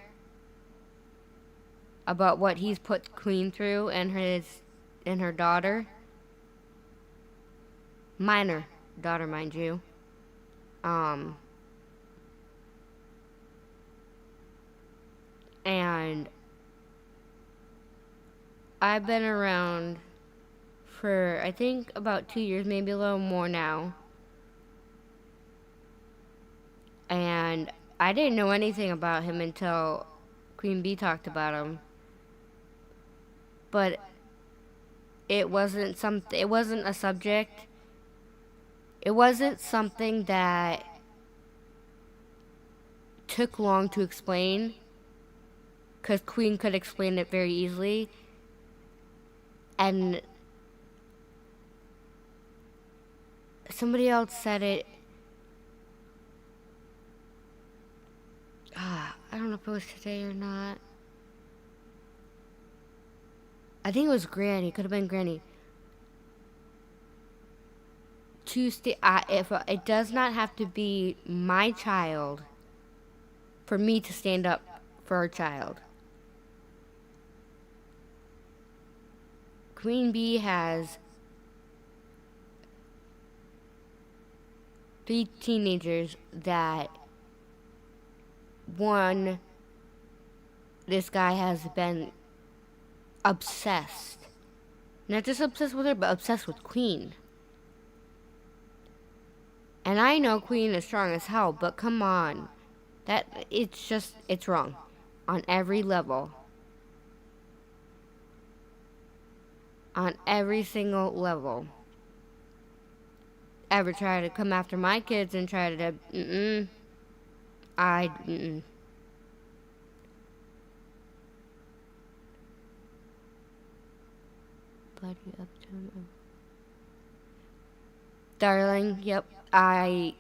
about what he's put Queen through and her daughter. Minor daughter, mind you. And I've been around for, I think, about 2 years, maybe a little more now. And I didn't know anything about him until Queen Bee talked about him. But it wasn't a subject. It wasn't something that took long to explain, because Queen could explain it very easily. And somebody else said it. I don't know if it was today or not. I think it was Granny. Could have been Granny. If it does not have to be my child for me to stand up for her child. Queen Bee has 3 teenagers that, one, this guy has been obsessed. Not just obsessed with her, but obsessed with Queen. And I know Queen is strong as hell, but come on. It's wrong. On every level. on every single level. Ever try to come after my kids and try to, mm-mm. Buddy up to him. Darling, yep, I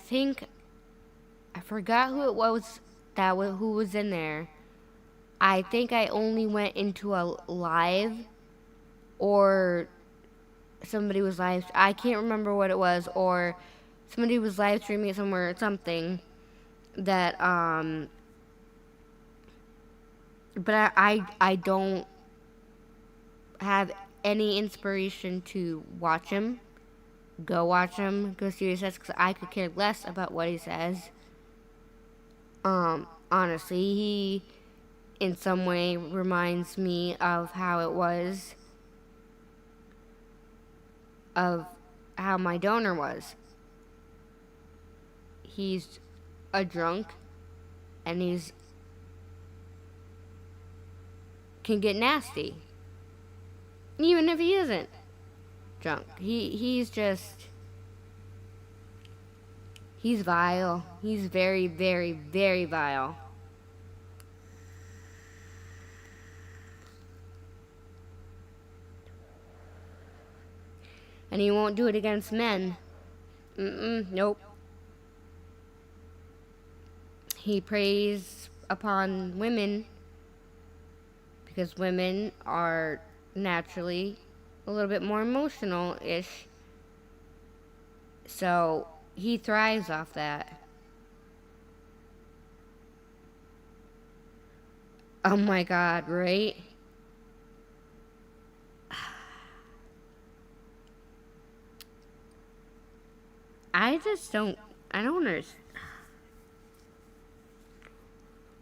think, I forgot who it was who was in there. I think I only went into a live, or somebody was live, I can't remember what it was, or somebody was live streaming it somewhere or something that, but I don't have any inspiration to watch him. Go watch him, go see what he says, because I could care less about what he says. Honestly, he in some way reminds me of how it was, of how my donor was. He's a drunk, and can get nasty. Even if he isn't drunk. He's vile. He's very, very, very vile. And he won't do it against men. Nope. He preys upon women because women are naturally a little bit more emotional-ish. So he thrives off that. Oh my God, right? I don't understand.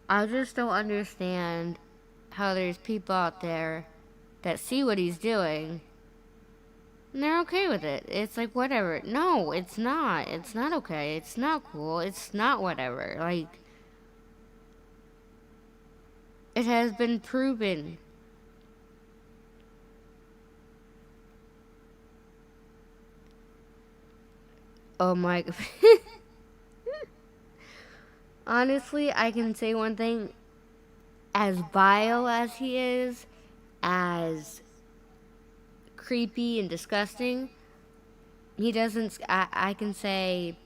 I just don't understand how there's people out there that see what he's doing and they're okay with it. It's like, whatever. No, it's not. It's not okay. It's not cool. It's not whatever. Like, it has been proven. Oh my. Honestly, I can say one thing. As vile as he is, as creepy and disgusting, he doesn't, I can say,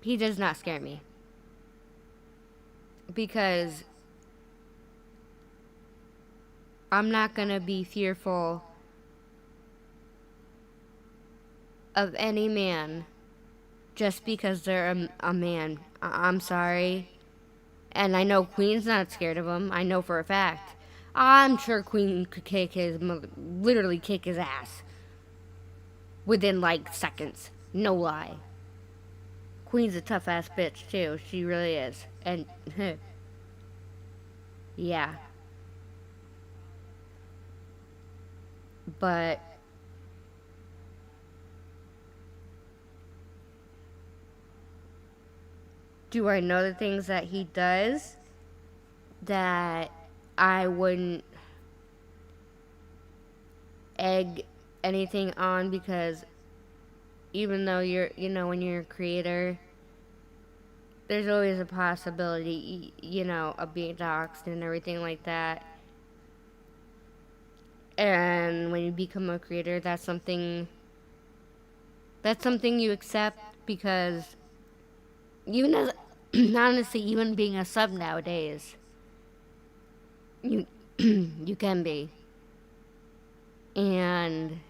he does not scare me. Because I'm not gonna be fearful of any man just because they're a man. I'm sorry. And I know Queen's not scared of him. I know for a fact. I'm sure Queen could literally kick his ass within like seconds. No lie. Queen's a tough ass bitch too. She really is. And yeah. But do I know the things that he does that I wouldn't egg anything on? Because even though when you're a creator, there's always a possibility, of being doxxed and everything like that. And when you become a creator, that's something you accept, because even as, honestly, even being a sub nowadays, you can be. And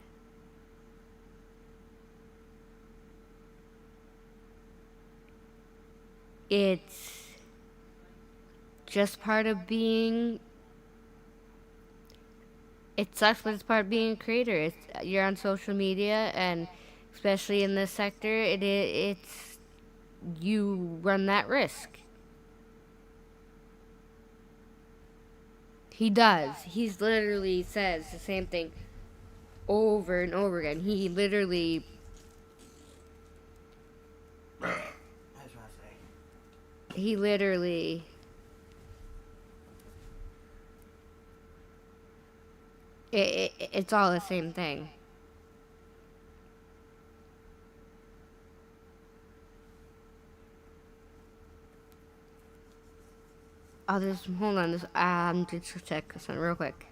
it's just part of being, it sucks, but it's part of being a creator. You're on social media, and especially in this sector, it's you run that risk. He does. He's literally says the same thing over and over again. He literally. That's what I say. He literally It's all the same thing. I'll just hold on. Just check something real quick.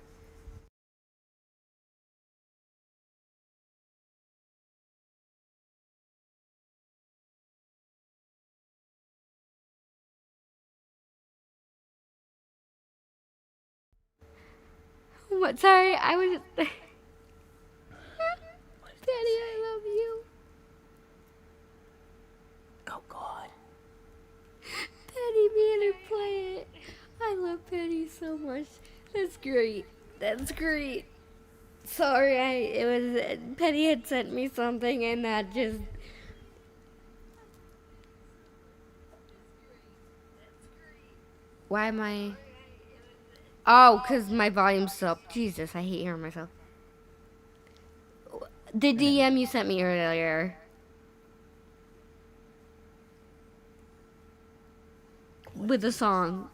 What? Sorry, I was. Daddy, I love you. Oh God. Penny made her play it. I love Penny so much. That's great. That's great. Sorry, Penny had sent me something and that just. Why am I? Oh, because my volume's up. Jesus, I hate hearing myself. The DM you sent me earlier. With the song.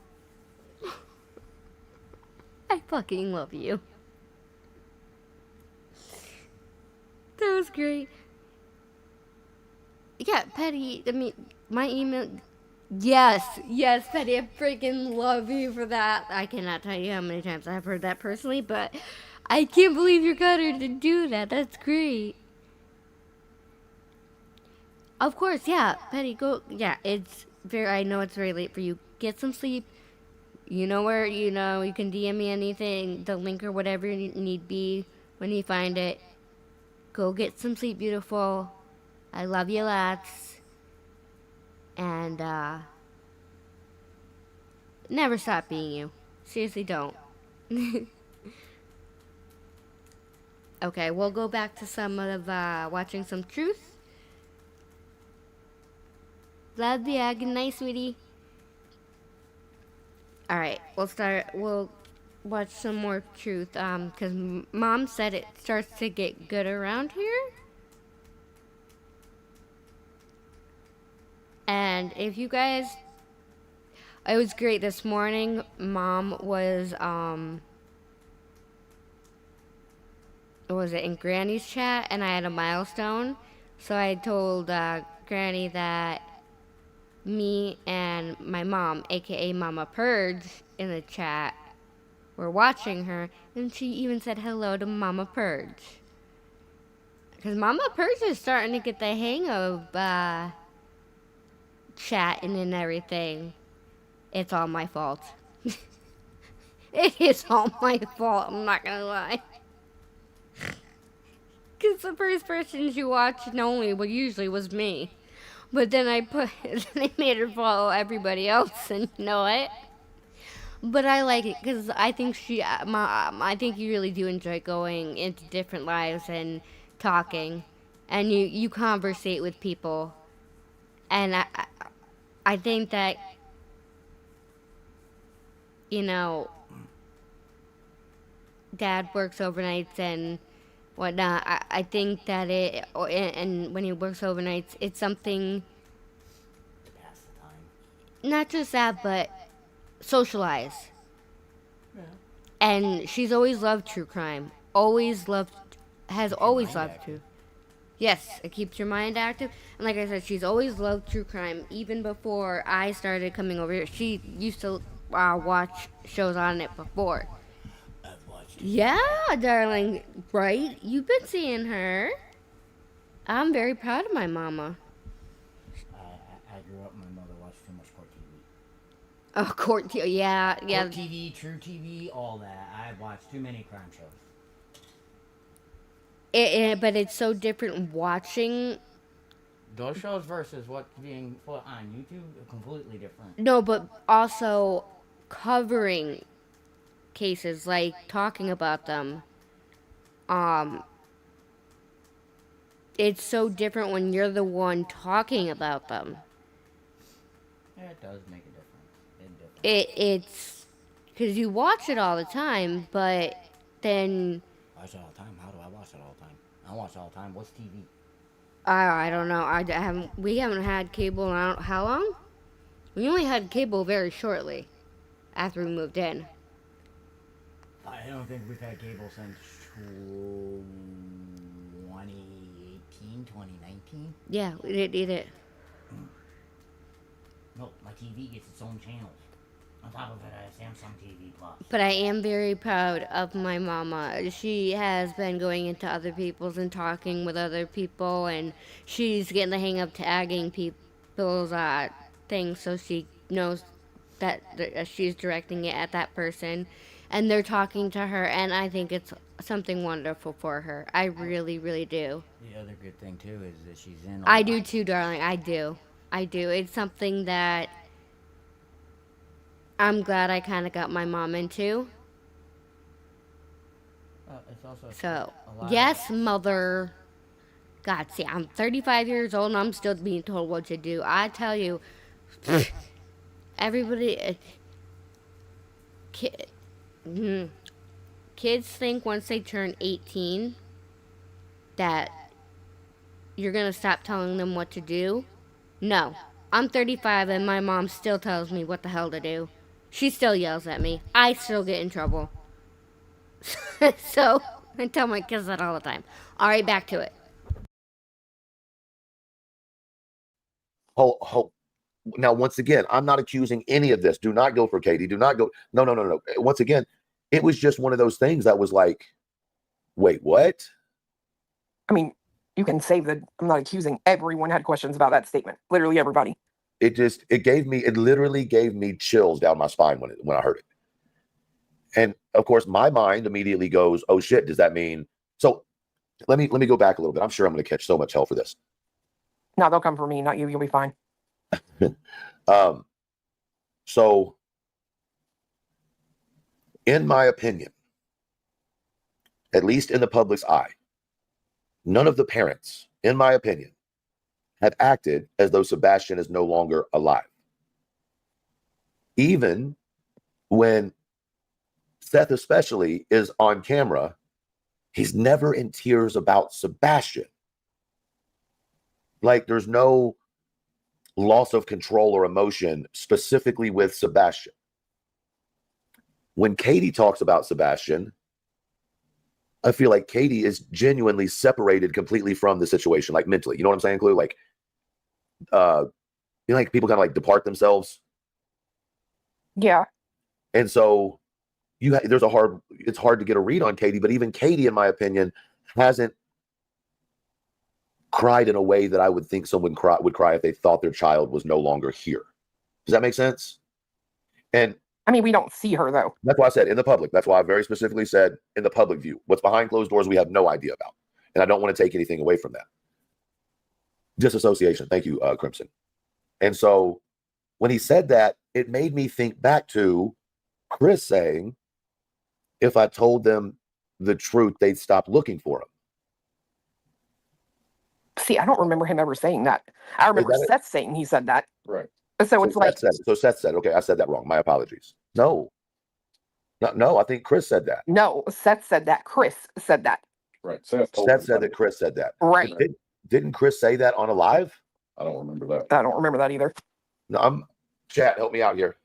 I fucking love you. That was great. Yeah, Petty, I mean, my email. Yes, Petty, I freaking love you for that. I cannot tell you how many times I've heard that personally, but I can't believe you got her to do that. That's great. Of course, yeah, Petty, go. Yeah, I know it's very late for you. Get some sleep. You know where, you can DM me anything, the link or whatever you need be when you find it. Go get some sleep, beautiful. I love you lots. And, never stop being you. Seriously, don't. Okay, we'll go back to some of, watching some Truth. Love ya. Good night, sweetie. Alright, we'll watch some more Truth, because Mom said it starts to get good around here. And if you guys, it was great this morning. Mom was, what was it, in Granny's chat, and I had a milestone. So I told Granny that me and my mom, aka Mama Purge, in the chat were watching her, and she even said hello to Mama Purge. Because Mama Purge is starting to get the hang of chatting and everything. It's all my fault. It is all my fault, I'm not gonna lie. Because the first person she watched only usually was me. But then I made her follow everybody else, and you know what? But I like it because I think I think you really do enjoy going into different lives and talking, and you conversate with people, and I think that, Dad works overnights and whatnot. I think that and when he works overnights, it's something. To pass the time. Not just that, but socialize. Yeah. And she's always loved true crime. Has always loved true. Yes, it keeps your mind active. And like I said, she's always loved true crime. Even before I started coming over here, she used to watch shows on it before. I've watched it. Yeah, darling. Right? You've been seeing her. I'm very proud of my mama. I grew up, my mother watched too much court TV. Oh, court TV, yeah. Court TV, True TV, all that. I've watched too many crime shows. But it's so different watching. Those shows versus what's being put on YouTube are completely different. No, but also covering cases, like talking about them. It's so different when you're the one talking about them. Yeah, it does make a difference. It's because you watch it all the time, but then. Watch it all the time? How do I watch it all the time? I watch it all the time. What's TV? I don't know. We haven't had cable in how long? We only had cable very shortly after we moved in. I don't think we've had cable since 2018, 2019. Yeah, we didn't need it. No, my TV gets its own channels. On top of it, I have Samsung TV Plus. But I am very proud of my mama. She has been going into other people's and talking with other people, and she's getting the hang of tagging people's things so she knows that she's directing it at that person. And they're talking to her, and I think it's something wonderful for her. I really, really do. The other good thing, too, is that she's in. I do too, darling. I do. I do. It's something that I'm glad I kind of got my mom into. It's also So, yes, mother. God, see, I'm 35 years old and I'm still being told what to do. I tell you, everybody, kids think once they turn 18 that you're going to stop telling them what to do. No, I'm 35 and my mom still tells me what the hell to do. She still yells at me. I still get in trouble. So, I tell my kids that all the time. All right, back to it. Now, once again, I'm not accusing any of this. Do not go for Katie. Do not go. No. Once again, it was just one of those things that was like, wait, what? I mean, you can say that I'm not accusing. Everyone had questions about that statement. Literally everybody. It literally gave me chills down my spine when I heard it. And of course, my mind immediately goes, oh shit, does that mean? So let me go back a little bit. I'm sure I'm going to catch so much hell for this. No, they'll come for me, not you. You'll be fine. So in my opinion, at least in the public's eye, none of the parents, in my opinion, have acted as though Sebastian is no longer alive. Even when Seth especially is on camera, he's never in tears about Sebastian. Like there's no loss of control or emotion specifically with Sebastian. When Katie talks about Sebastian, I feel like Katie is genuinely separated completely from the situation, like mentally. You know what I'm saying, Clue? Like, like people kind of like depart themselves. Yeah. And so it's hard to get a read on Katie, but even Katie, in my opinion, hasn't cried in a way that I would think someone would cry if they thought their child was no longer here. Does that make sense? And I mean, we don't see her though. That's why I said in the public. That's why I very specifically said in the public view. What's behind closed doors, we have no idea about. And I don't want to take anything away from that. Disassociation. Thank you, Crimson. And so when he said that, it made me think back to Chris saying, if I told them the truth, they'd stop looking for him. See, I don't remember him ever saying that. I remember Seth saying he said that. Right. So it's like. Seth said, okay, I said that wrong. My apologies. No, I think Chris said that. No, Seth said that. Chris said that. Right. Seth said that Chris said that. Right. Didn't Chris say that on a live? I don't remember that. I don't remember that either. No, chat, help me out here.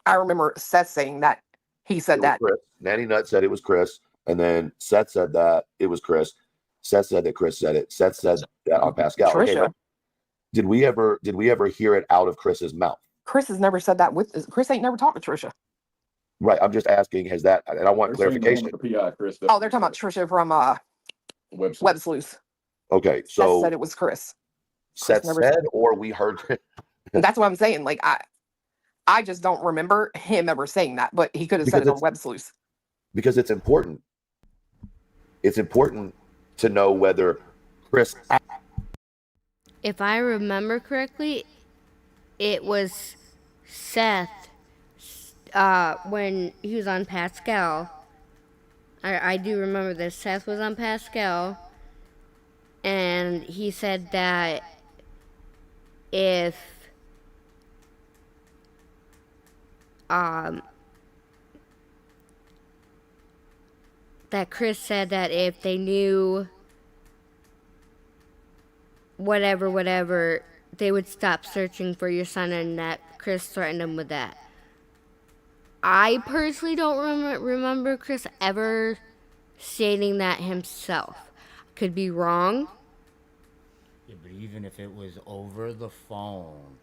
I remember Seth saying that. He said that. Chris. Nanny Nut said it was Chris. And then Seth said that it was Chris. Seth said that Chris said it. Seth said that on Pascal. Trisha. Okay, did we ever hear it out of Chris's mouth? Chris has never said that Chris ain't never talked to Trisha. Right. I'm just asking, has that, and I want clarification. The PI, Chris, Oh, they're talking about Trisha from Web Sleuth. Okay, so Seth said it was Chris. Seth said, or we heard Chris? That's what I'm saying. Like I just don't remember him ever saying that, but he could have said it on Web Sleuth. Because it's important. It's important to know whether Chris. If I remember correctly, it was Seth when he was on Pascal. I do remember this. Seth was on Pascal, and he said that if that Chris said that if they knew whatever, they would stop searching for your son, and that Chris threatened him with that. I personally don't remember Chris ever stating that himself. Could be wrong. Yeah, but even if it was over the phone,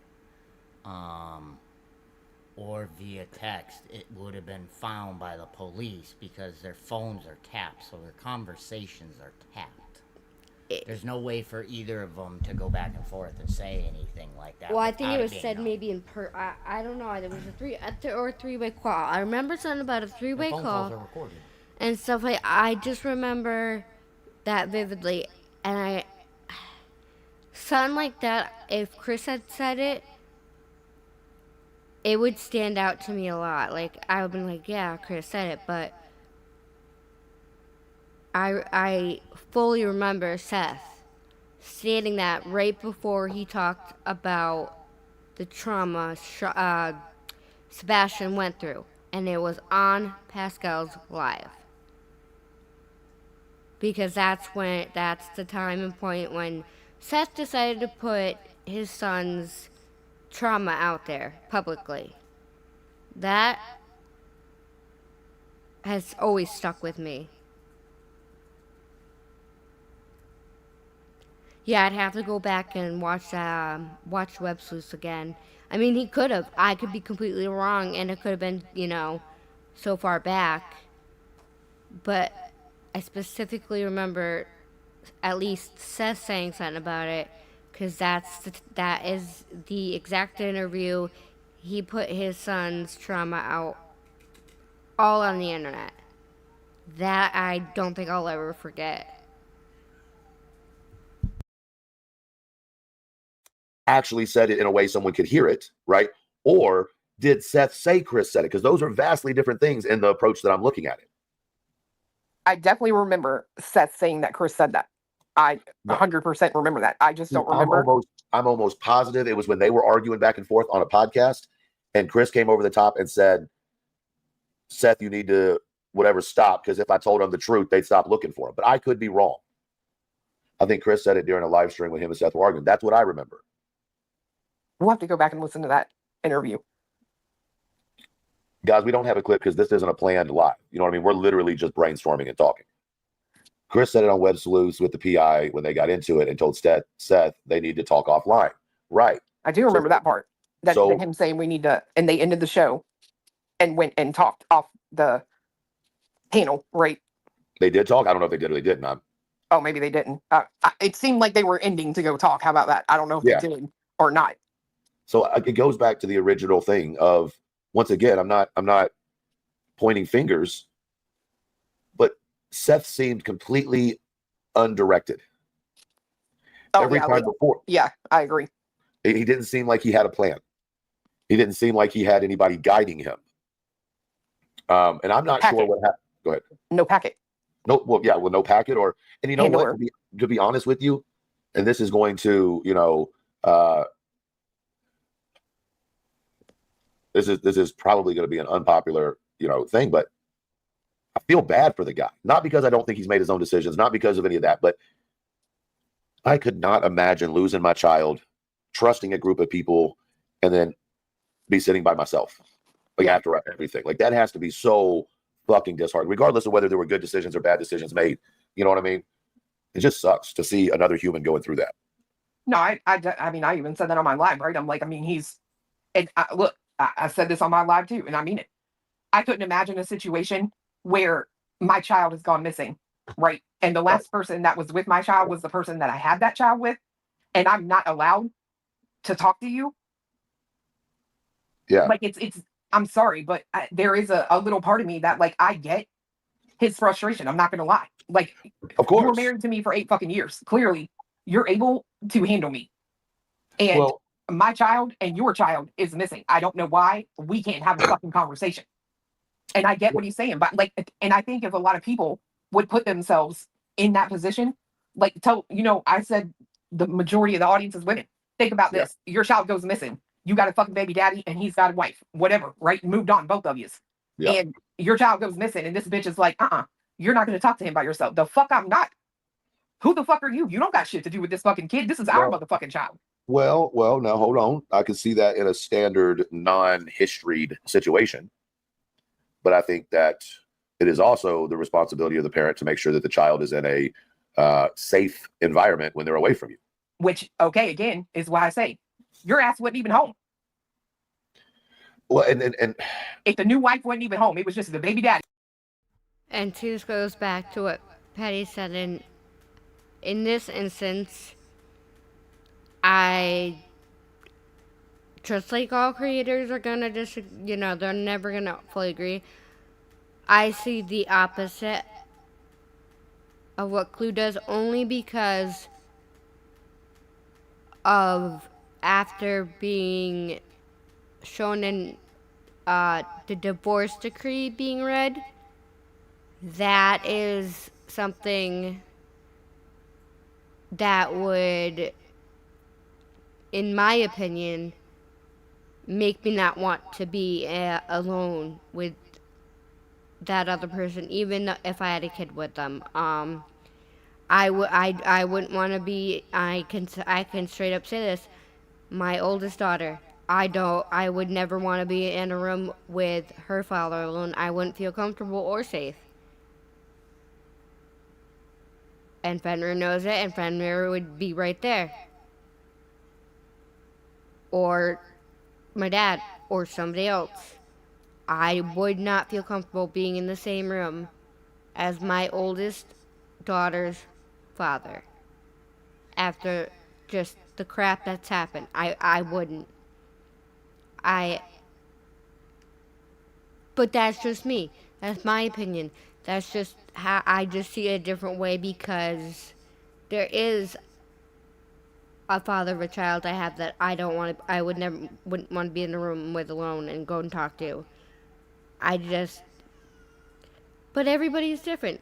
or via text, it would have been found by the police because their phones are tapped, so their conversations are tapped. There's no way for either of them to go back and forth and say anything like that. Well, I think it was being said known. maybe in I don't know. There was a three-way call. I remember something about a three-way phone call calls are recorded. and stuff like. I just remember that vividly, and something like that. If Chris had said it, it would stand out to me a lot. Like I would be like, yeah, Chris said it, but I fully remember Seth stating that right before he talked about the trauma Sebastian went through, and it was on Pascal's Live. Because that's the time and point when Seth decided to put his son's trauma out there publicly. That has always stuck with me. Yeah, I'd have to go back and watch Web Sleuths again. I mean, he could have. I could be completely wrong, and it could have been, so far back. But I specifically remember at least Seth saying something about it, because that is the exact interview. He put his son's trauma out all on the internet. That I don't think I'll ever forget. Actually said it in a way someone could hear it, right? Or did Seth say Chris said it? Because those are vastly different things in the approach that I'm looking at it. I definitely remember Seth saying that Chris said that. I 100% remember that. I just don't remember. I'm almost positive it was when they were arguing back and forth on a podcast, and Chris came over the top and said, Seth, you need to stop, because if I told him the truth, they'd stop looking for him. But I could be wrong. I think Chris said it during a live stream when him and Seth were arguing. That's what I remember. We'll have to go back and listen to that interview. Guys, we don't have a clip because this isn't a planned live. You know what I mean? We're literally just brainstorming and talking. Chris said it on Web Sleuths with the PI when they got into it and told Seth they need to talk offline. Right. I do remember that part. That's him saying we need to, and they ended the show and went and talked off the panel, right? They did talk. I don't know if they did or they didn't. Oh, maybe they didn't. It seemed like they were ending to go talk. How about that? I don't know if they did or not. So it goes back to the original thing of, once again, I'm not pointing fingers, but Seth seemed completely undirected. Every time before. Yeah, I agree. He didn't seem like he had a plan. He didn't seem like he had anybody guiding him. And I'm not sure what happened. Go ahead. No packet. No, well, yeah, well, no packet and you know what? To be honest with you, and this is going to, this is probably going to be an unpopular, thing, but I feel bad for the guy. Not because I don't think he's made his own decisions, not because of any of that, but I could not imagine losing my child, trusting a group of people, and then be sitting by myself, after everything. Like, that has to be so fucking disheartening, regardless of whether there were good decisions or bad decisions made. You know what I mean? It just sucks to see another human going through that. No, I mean, I even said that on my live, right? I'm like, I mean, look, I said this on my live too, and I mean it. I couldn't imagine a situation where my child has gone missing, right? And the last person that was with my child was the person that I had that child with, and I'm not allowed to talk to you. Yeah. Like, it's I'm sorry, but there is a little part of me that, like, I get his frustration. I'm not going to lie. Like, of course, you were married to me for 8 fucking years. Clearly, you're able to handle me. And my child and your child is missing. I don't know why we can't have a fucking conversation. And I get what he's saying, but and I think if a lot of people would put themselves in that position, I said the majority of the audience is women. Think about this. Your child goes missing. You got a fucking baby daddy and he's got a wife, whatever, right? Moved on, both of you. Yeah. And your child goes missing and this bitch is like, you're not going to talk to him by yourself. The fuck I'm not. Who the fuck are you? You don't got shit to do with this fucking kid. This is our motherfucking child. Well, now hold on. I can see that in a standard non-historied situation. but I think that it is also the responsibility of the parent to make sure that the child is in a safe environment when they're away from you. Which, okay, again, is why I say your ass wasn't even home. Well, and if the new wife wasn't even home, it was just the baby daddy. And this goes back to what Patty said. In this instance, I just like all creators are gonna they're never gonna fully agree. I see the opposite of what Clue does, only because of after being shown in the divorce decree being read. That is something that would, in my opinion, make me not want to be alone with that other person, even if I had a kid with them. I wouldn't want to be. I can straight up say this. My oldest daughter, I would never want to be in a room with her father alone. I wouldn't feel comfortable or safe. And Fenrir knows it, and Fenrir would be right there. Or my dad, or somebody else. I would not feel comfortable being in the same room as my oldest daughter's father. After just the crap that's happened, I wouldn't. But that's just me. That's my opinion. That's just how I just see it a different way, because there is a father of a child I have that I wouldn't want to be in the room with alone and go and talk to. But everybody's different.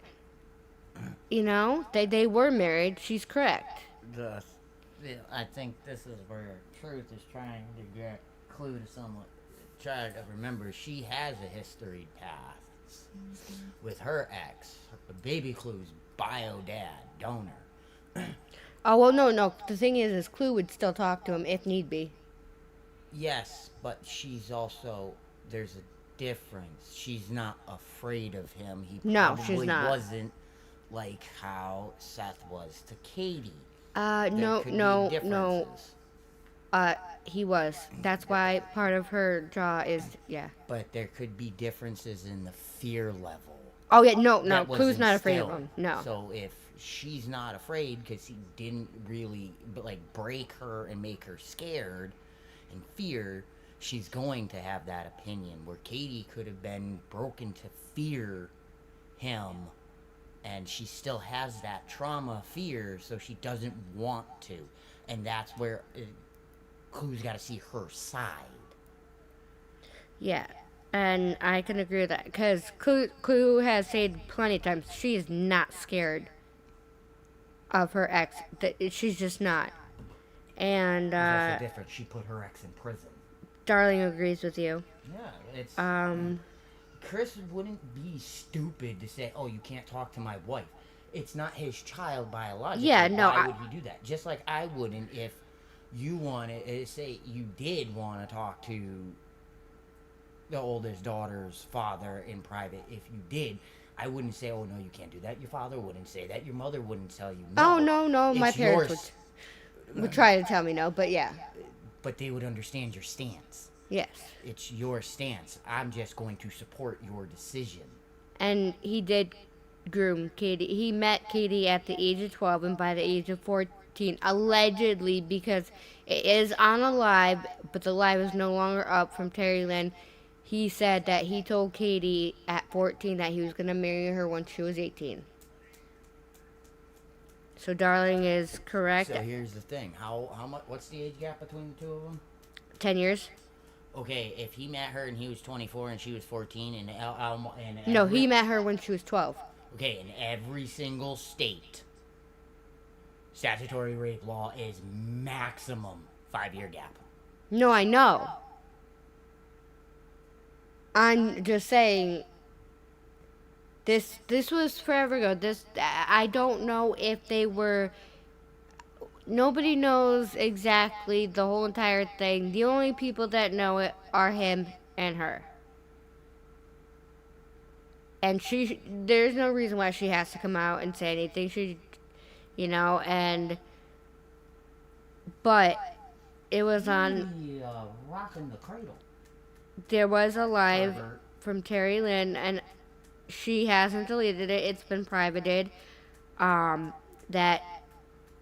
They were married. She's correct. I think this is where Truth is trying to get Clue to somewhat try to remember she has a history path with her ex, baby Clue's bio dad, donor. Oh, well, no. The thing is Clue would still talk to him if need be. Yes, but she's also, there's a difference. She's not afraid of him. He No, probably she's not. wasn't like how Seth was to Katie. No. He was. That's why part of her draw is, yeah. But there could be differences in the fear level. Oh, yeah, no. that was Clue's not afraid of instilled. him. No. So if she's not afraid because he didn't really break her and make her scared and fear, she's going to have that opinion, where Katie could have been broken to fear him, and she still has that trauma fear, so she doesn't want to. And that's where Clue's got to see her side. Yeah, and I can agree with that, because Clue has said plenty of times she is not scared of her ex. She's just not. And that's the difference. She put her ex in prison. Darling agrees with you. Yeah, it's Chris wouldn't be stupid to say, "Oh, you can't talk to my wife." It's not his child biologically. Yeah, no. Why would he do that? Just like I wouldn't if you wanted, say you did want to talk to the oldest daughter's father in private. If you did, I wouldn't say, "Oh no, you can't do that." Your father wouldn't say that. Your mother wouldn't tell you no. Oh no, my parents would try to tell me no, but yeah. But they would understand your stance. Yes. It's your stance. I'm just going to support your decision. And he did groom Katie. He met Katie at the age of 12 and by the age of 14, allegedly, because it is on a live, but the live is no longer up, from Terry Lynn. He said that he told Katie at 14 that he was going to marry her when she was 18. So Darling is correct. So here's the thing. How much? What's the age gap between the two of them? 10 years. Okay, if he met her and he was 24 and she was 14, No, he met her when she was 12. Okay, in every single state, statutory rape law is maximum 5-year gap. No, I know. I'm just saying, this was forever ago. I don't know if they were. Nobody knows exactly the whole entire thing. The only people that know it are him and her. and there's no reason why she has to come out and say anything. She, but it was on. Rocking the cradle. There was a live Pervert. from Terry Lynn, and she hasn't deleted it. It's been privated. That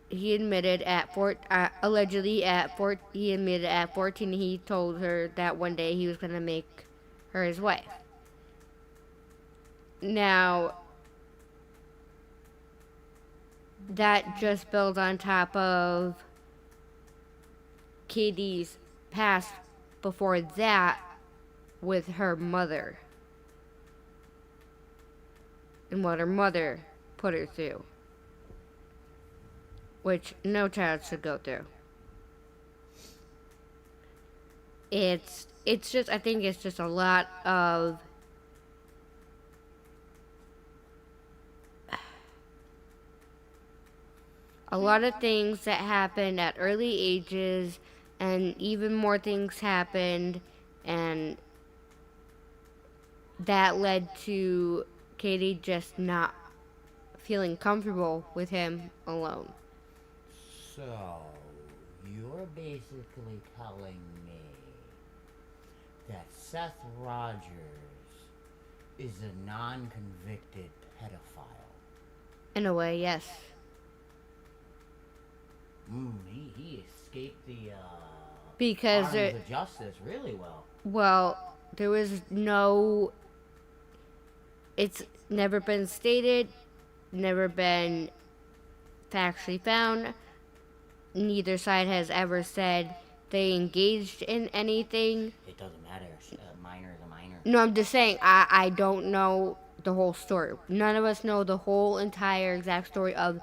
he admitted allegedly he admitted at 14 he told her that one day he was going to make her his wife. Now, that just builds on top of Katie's past before that with her mother and what her mother put her through, which no child should go through. It's just, I think it's just a lot of things that happened at early ages, and even more things happened, and that led to Katie just not feeling comfortable with him alone. So, you're basically telling me that Seth Rogers is a non-convicted pedophile? In a way, yes. He escaped the because arms of justice really well. Well, there was no. It's never been stated, never been factually found. Neither side has ever said they engaged in anything. It doesn't matter. A minor is a minor. No, I'm just saying, I don't know the whole story. None of us know the whole entire exact story of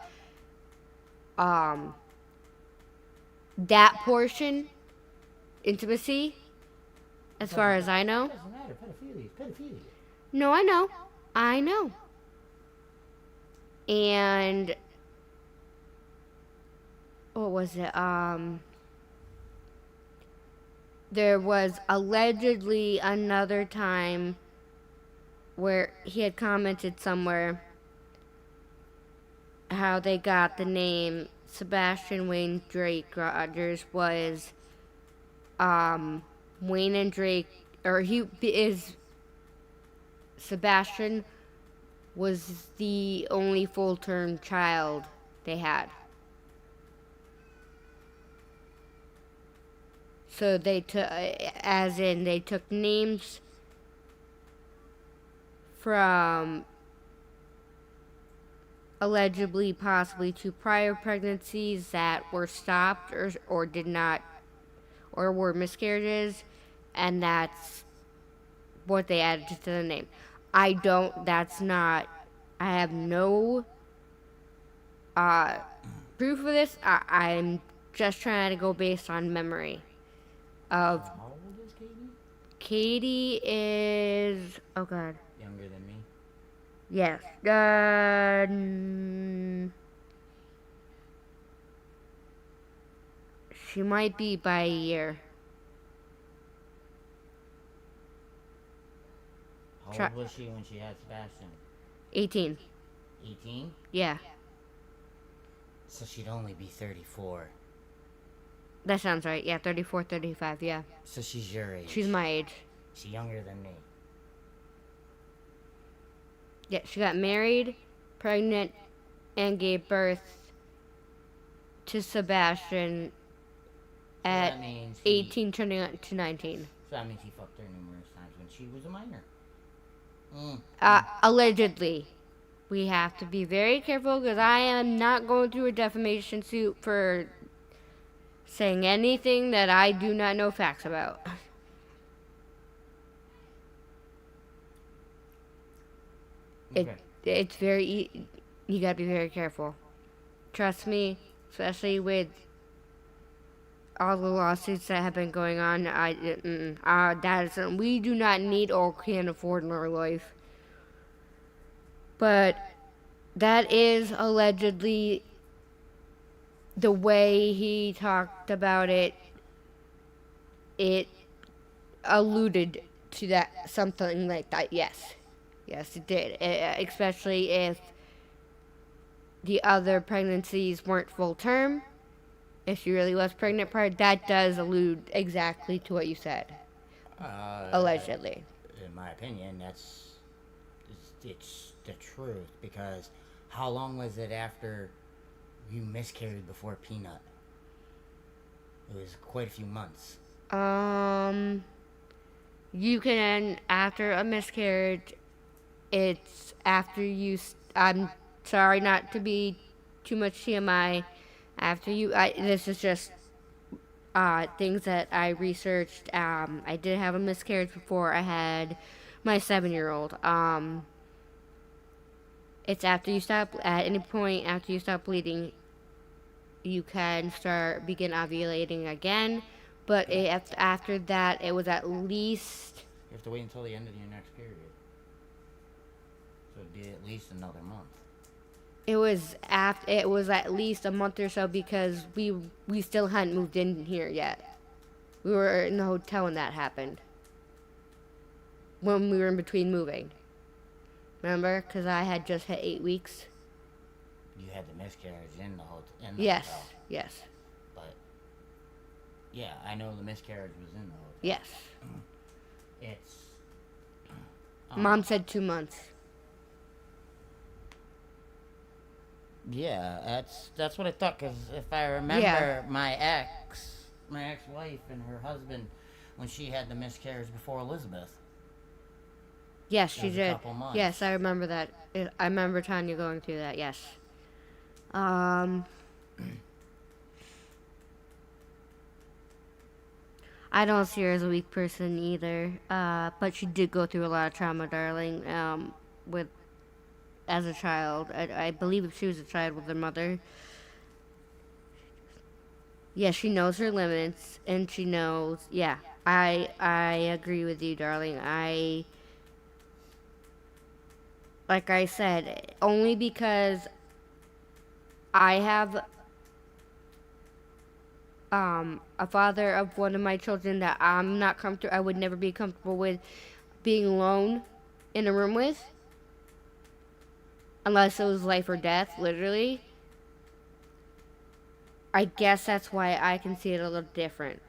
that portion, intimacy, as far as I know. It doesn't matter. Pedophilia. No, I know. And what was it? There was allegedly another time where he had commented somewhere how they got the name Sebastian Wayne Drake Rogers was Wayne and Drake, or Sebastian was the only full-term child they had. So they took names from allegedly possibly 2 prior pregnancies that were stopped or did not, or were miscarriages, and that's what they added to the name. I have no proof of this. I'm just trying to go based on memory of. How old is Katie? Katie is, oh God. Younger than me? Yes. She might be by a year. How old was she when she had Sebastian? 18. 18? Yeah. So she'd only be 34. That sounds right. Yeah, 34, 35, yeah. So she's your age. She's my age. She's younger than me. Yeah, she got married, pregnant, and gave birth to Sebastian at 18 turning on to 19. So that means he fucked her numerous times when she was a minor. Allegedly. We have to be very careful because I am not going through a defamation suit for saying anything that I do not know facts about. Okay. It's very, you gotta be very careful. Trust me, especially with all the lawsuits that have been going on. That is something we do not need or can afford in our life. But that is allegedly the way he talked about it. It alluded to that, something like that. Yes. Yes, it did. Especially if the other pregnancies weren't full term. If she really was pregnant prior, that does allude exactly to what you said. Allegedly. In my opinion, it's the truth, because how long was it after you miscarried before Peanut? It was quite a few months. You can, after a miscarriage, it's after you, I'm sorry not to be too much TMI, after you, this is just things that I researched. I did have a miscarriage before I had my 7-year-old. It's after you stop, at any point after you stop bleeding, you can begin ovulating again. But after that, it was at least... You have to wait until the end of your next period. So it'd be at least another month. It was at least a month or so, because we still hadn't moved in here yet. We were in the hotel when that happened. When we were in between moving. Remember? Because I had just hit 8 weeks. You had the miscarriage in the hotel. Yes. Yes. But yeah, I know the miscarriage was in the hotel. Yes. It's. Mom said 2 months. Yeah, that's what I thought. Because if I remember, my ex-wife and her husband, when she had the miscarriage before Elizabeth. Yes, she did. A couple months. Yes, I remember that. I remember Tanya going through that. Yes. I don't see her as a weak person either. But she did go through a lot of trauma, darling. As a child, I believe if she was a child with her mother. Yeah, she knows her limits, and she knows. Yeah, I agree with you, darling. Like I said, only because I have a father of one of my children that I'm not comfortable. I would never be comfortable with being alone in a room with. Unless it was life or death, literally. I guess that's why I can see it a little different.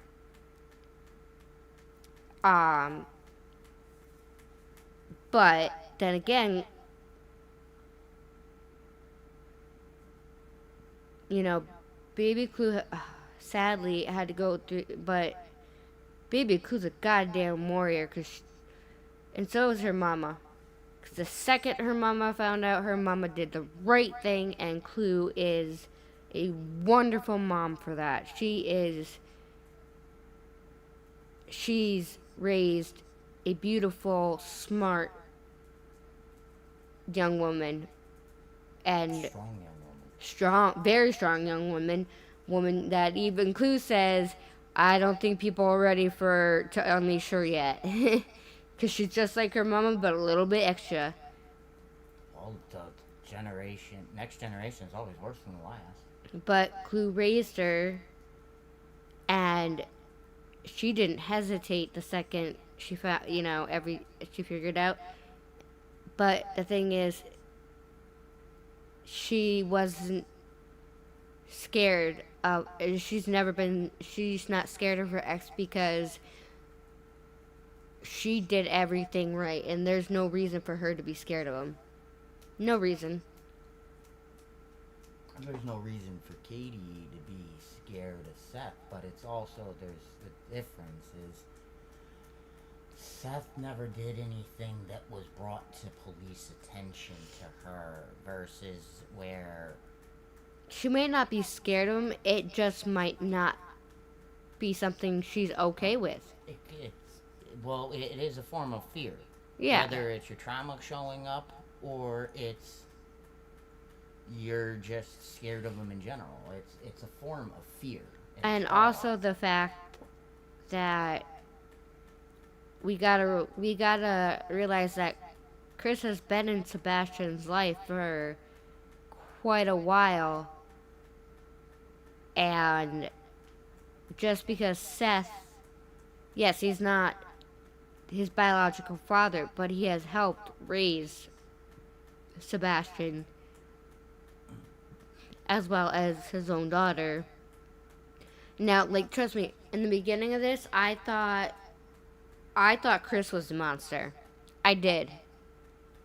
But then again, you know, Baby Clue sadly had to go through, but Baby Clue's a goddamn warrior, and so is her mama. Because the second her mama found out, her mama did the right thing, and Clue is a wonderful mom for that. She's raised a beautiful, smart young woman, and very strong young woman that even Clue says, I don't think people are ready to unleash her yet. Because she's just like her mama, but a little bit extra. Well, the next generation is always worse than the last. But Clue raised her, and she didn't hesitate the second she found, she figured out. But the thing is, she wasn't scared of, she's not scared of her ex because she did everything right, and there's no reason for her to be scared of him. No reason. There's no reason for Katie to be scared of Seth, but it's also, there's the difference is Seth never did anything that was brought to police attention to her, versus where she may not be scared of him, it just might not be something she's okay with. It is a form of fear. Yeah. Whether it's your trauma showing up or it's you're just scared of them in general. It's a form of fear. And also the fact that we gotta realize that Chris has been in Sebastian's life for quite a while, and just because Seth, yes, he's not his biological father, but he has helped raise Sebastian as well as his own daughter. Now, like, trust me, in the beginning of this, I thought Chris was the monster. I did.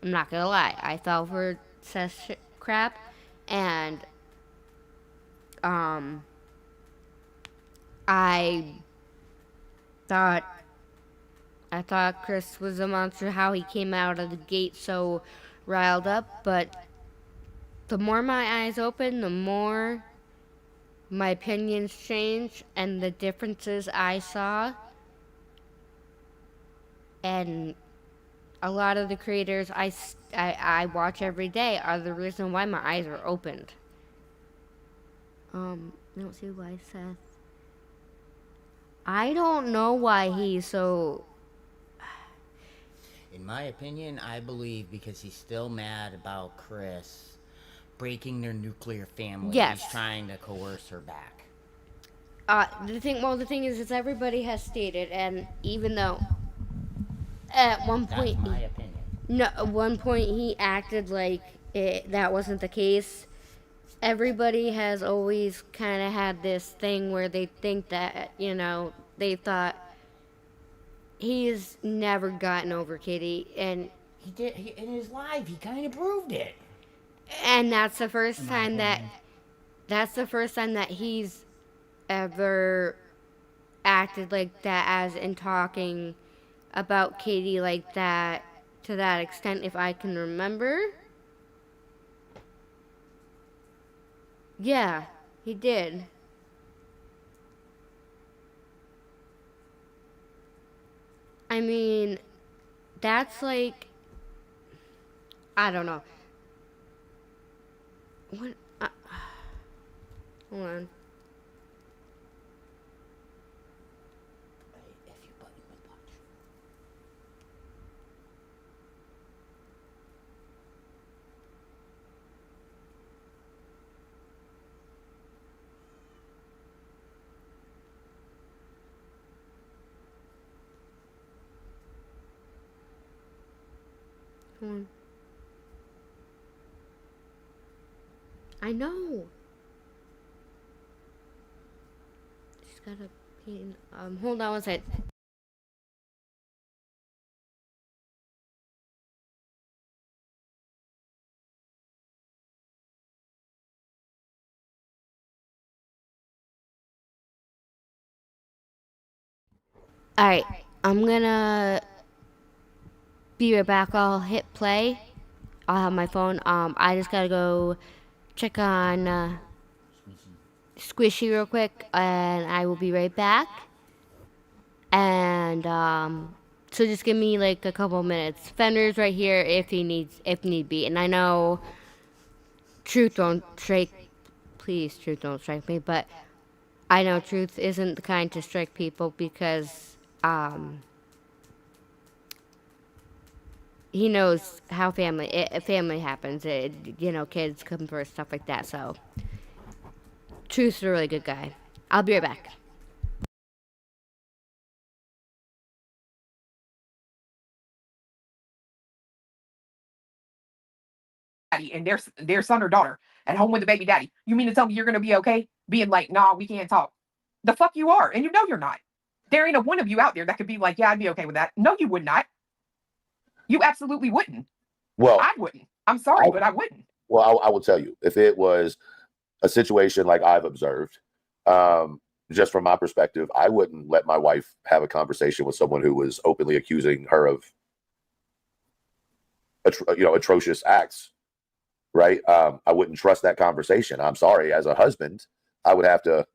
I'm not gonna lie. I fell for Seth's crap, and I thought Chris was a monster, how he came out of the gate so riled up, but the more my eyes open, the more my opinions change, and the differences I saw, and a lot of the creators I watch every day are the reason why my eyes are opened. I don't see why Seth. I don't know why he's so. In my opinion, I believe because he's still mad about Chris breaking their nuclear family. Yes. He's trying to coerce her back. The thing is everybody has stated, and even though at one point, That's my opinion. no, at one point he acted like that wasn't the case. Everybody has always kind of had this thing where they think that, they thought he's never gotten over Kitty, and He did. In his life, he kind of proved it. and that's the first time that he's ever acted like that, as in talking about Katie like that to that extent, if I can remember. Yeah, he did. I mean, that's like, I don't know. What? Hold on. Hold on. I know. She's got a pain. Hold on one sec. Alright, I'm gonna be right back. I'll hit play. I'll have my phone. I just gotta go check on Squishy real quick, and I will be right back. And so just give me like a couple minutes. Fender's right here if need be. And I know Truth don't strike. Please, Truth don't strike me. But I know Truth isn't the kind to strike people because he knows how family happens. Kids come first, stuff like that. So Truth's a really good guy. I'll be right back. And their son or daughter at home with the baby daddy. You mean to tell me you're gonna be okay? Being like, nah, we can't talk. The fuck you are, and you know you're not. There ain't a one of you out there that could be like, yeah, I'd be okay with that. No, you would not. You absolutely wouldn't. Well, I wouldn't. I'm sorry, but I wouldn't. Well, I will tell you, if it was a situation like I've observed, just from my perspective, I wouldn't let my wife have a conversation with someone who was openly accusing her of, atrocious acts. Right? I wouldn't trust that conversation. I'm sorry. As a husband, I would have to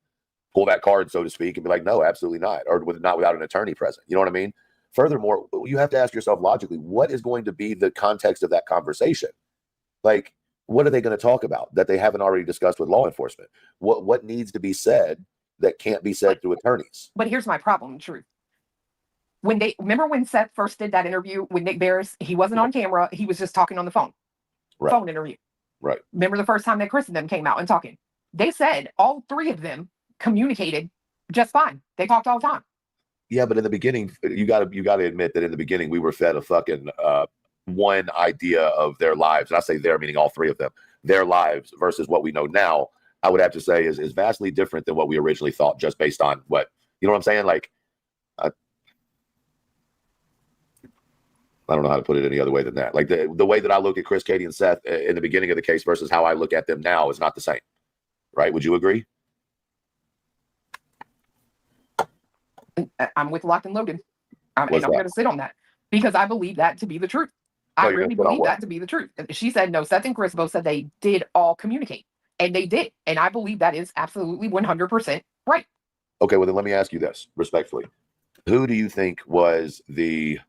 pull that card, so to speak, and be like, no, absolutely not. Or not without an attorney present. You know what I mean? Furthermore, you have to ask yourself logically, what is going to be the context of that conversation? Like, what are they going to talk about that they haven't already discussed with law enforcement? What needs to be said that can't be said through attorneys? But here's my problem, Truth. Remember when Seth first did that interview with Nick Barris? He wasn't on camera. He was just talking on the phone. Right. Phone interview. Right. Remember the first time that Chris and them came out and talking? They said all three of them communicated just fine. They talked all the time. Yeah, but in the beginning, you gotta admit that in the beginning we were fed a fucking one idea of their lives. And I say their meaning all three of them, their lives versus what we know now. I would have to say is vastly different than what we originally thought, just based on what you know what I'm saying. Like, I don't know how to put it any other way than that. Like the way that I look at Chris, Katie, and Seth in the beginning of the case versus how I look at them now is not the same, right? Would you agree? I'm with Locked and Loaded. And What's I'm that? going to sit on that because I believe that to be the truth. Oh, I you're really gonna sit on believe what? that to be the truth. She said, no, Seth and Chris both said they did all communicate. And they did. And I believe that is absolutely 100% right. Okay, well then let me ask you this respectfully: who do you think was the?